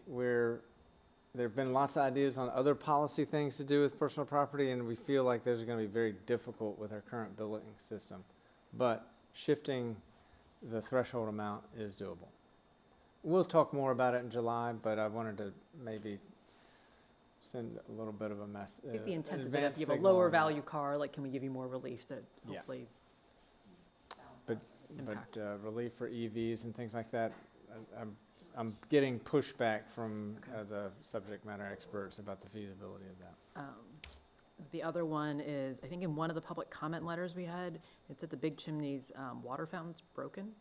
there have been lots of ideas on other policy things to do with personal property, and we feel like those are going to be very difficult with our current billing system. But shifting the threshold amount is doable. We'll talk more about it in July, but I wanted to maybe send a little bit of a message. If the intent is that if you have a lower value car, like, can we give you more relief to hopefully But relief for EVs and things like that, I'm getting pushback from the subject matter experts about the feasibility of that. The other one is, I think in one of the public comment letters we had, it said the Big Chimney's water fountain's broken.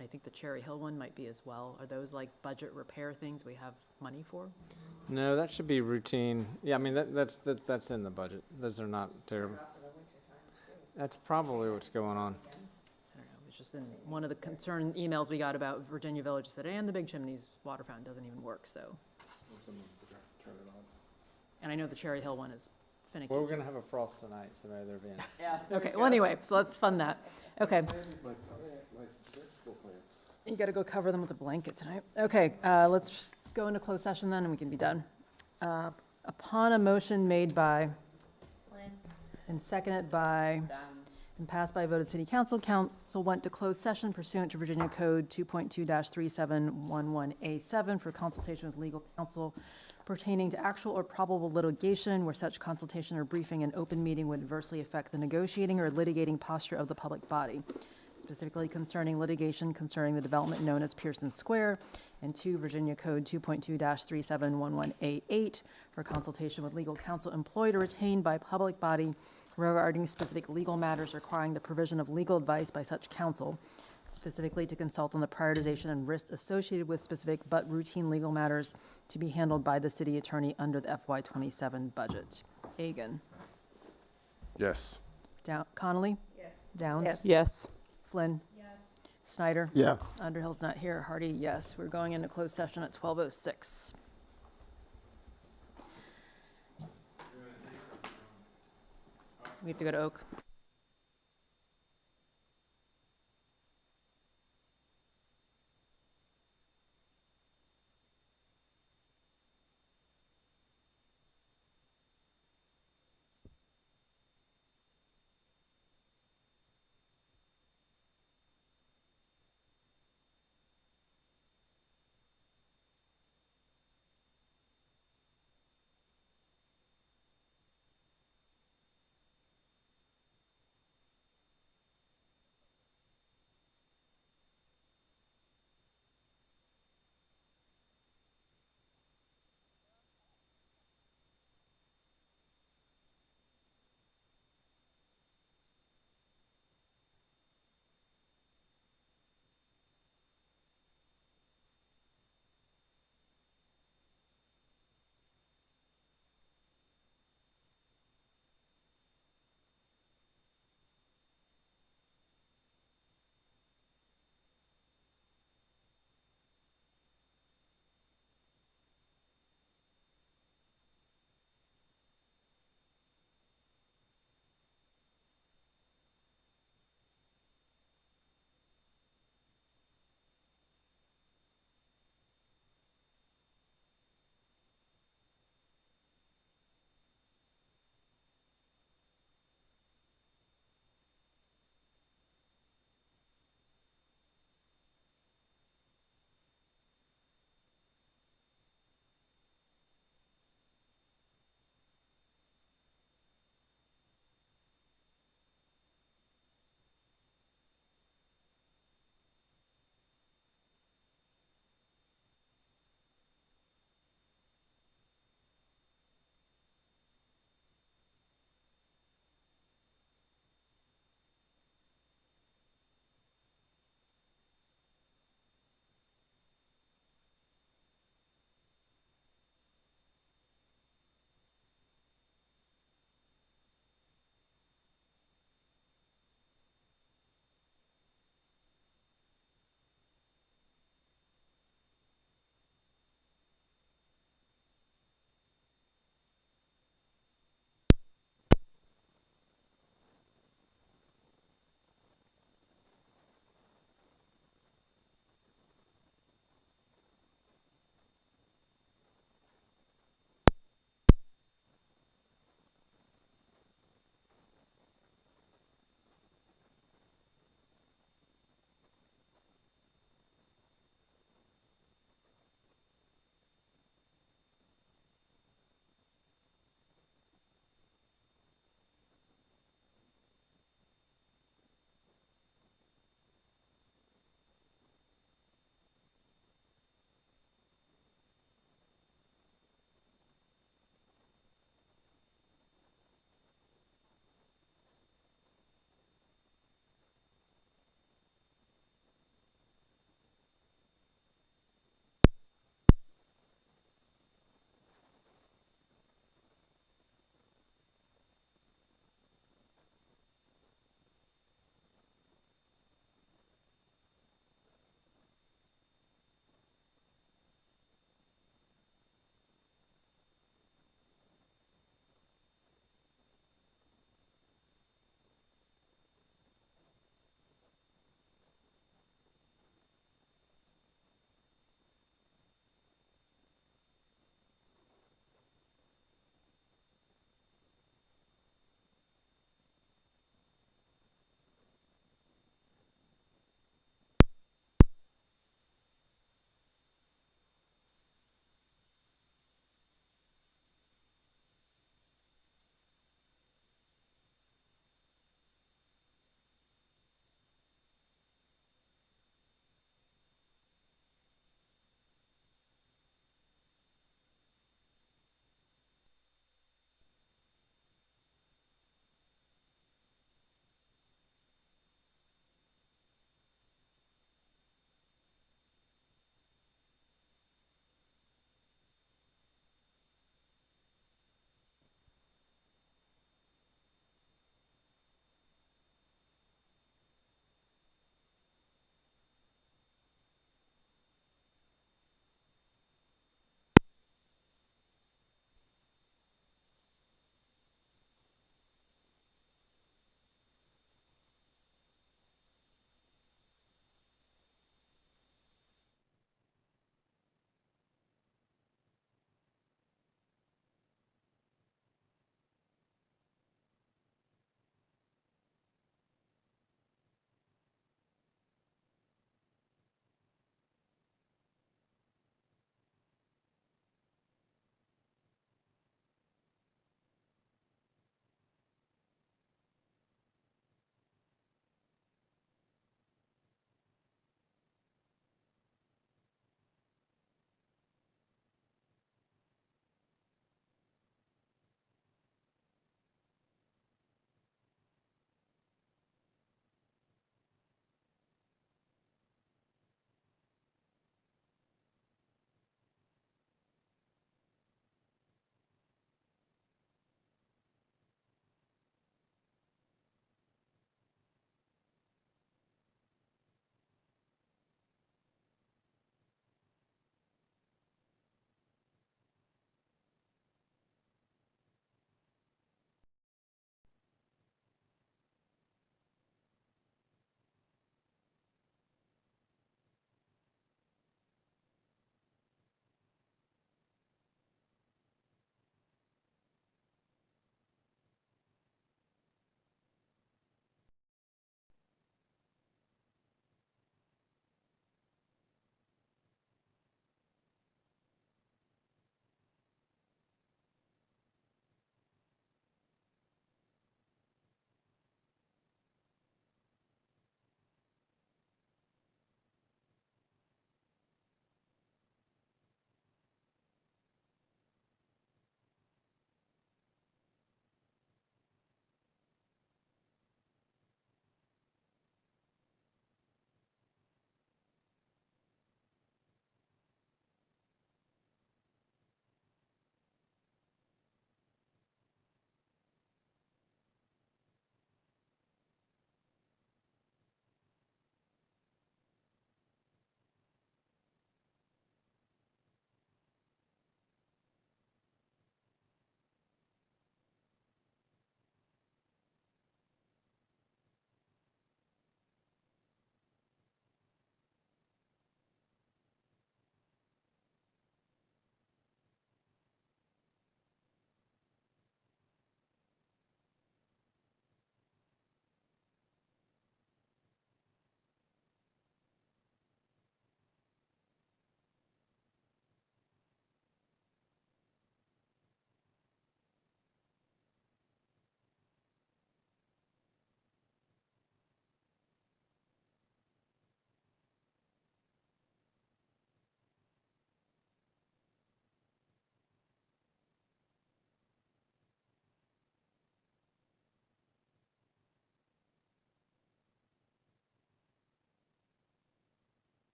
I think the Cherry Hill one might be as well. Are those like budget repair things we have money for? No, that should be routine. Yeah, I mean, that's in the budget. Those are not terrible. That's probably what's going on. I don't know, it's just in one of the concern emails we got about Virginia Village said, and the Big Chimney's water fountain doesn't even work, so. And I know the Cherry Hill one is finicky. Well, we're too. gonna have a frost tonight, so maybe they're being. Yeah, okay, well, anyway, so let's fund that. Okay. You gotta go cover them with a blanket tonight. Okay, let's go into closed session then, and we can be done. Upon a motion made by and seconded by and passed by a voted city council, council went to closed session pursuant to Virginia Code 2.2-3711A7 for consultation with legal counsel pertaining to actual or probable litigation where such consultation or briefing in open meeting would adversely affect the negotiating or litigating posture of the public body, specifically concerning litigation concerning the development known as Pearson Square, and 2 Virginia Code 2.2-3711A8 for consultation with legal counsel employed or retained by public body regarding specific legal matters requiring the provision of legal advice by such counsel, specifically to consult on the prioritization and risks associated with specific but routine legal matters to be handled by the city attorney under the FY27 budget. Agan. Yes. Connolly? Yes. Downs? Yes. Flynn? Yes. Snyder? Yeah. Underhill's not here. Hardy, yes. We're going into closed session at 12:06. We have to go to Oak.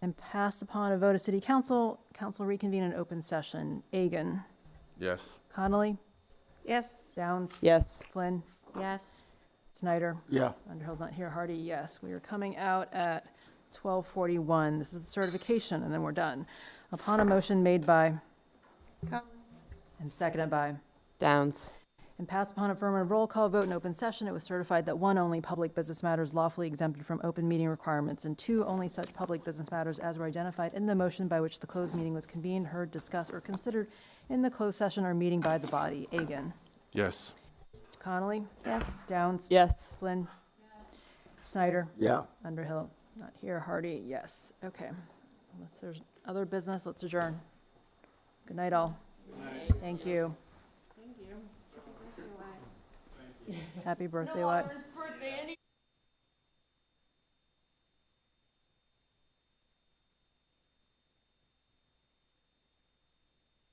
And pass upon a vote of city council, council reconvene in open session. Agan. Yes. Connolly. Yes. Downs. Yes. Flynn. Yes. Snyder. Yeah. Underhill's not here. Hardy, yes. We are coming out at 12:41. This is the certification, and then we're done. Upon a motion made by and seconded by, Downs. and passed upon affirmative roll call vote in open session, it was certified that one, only public business matters lawfully exempted from open meeting requirements, and two, only such public business matters as were identified in the motion by which the closed meeting was convened, heard, discussed, or considered in the closed session or meeting by the body. Agan. Yes. Connolly. Yes. Downs. Yes. Flynn. Snyder. Yeah. Underhill, not here. Hardy, yes. Okay. If there's other business, let's adjourn. Good night, all. Thank you. Happy birthday, Watt.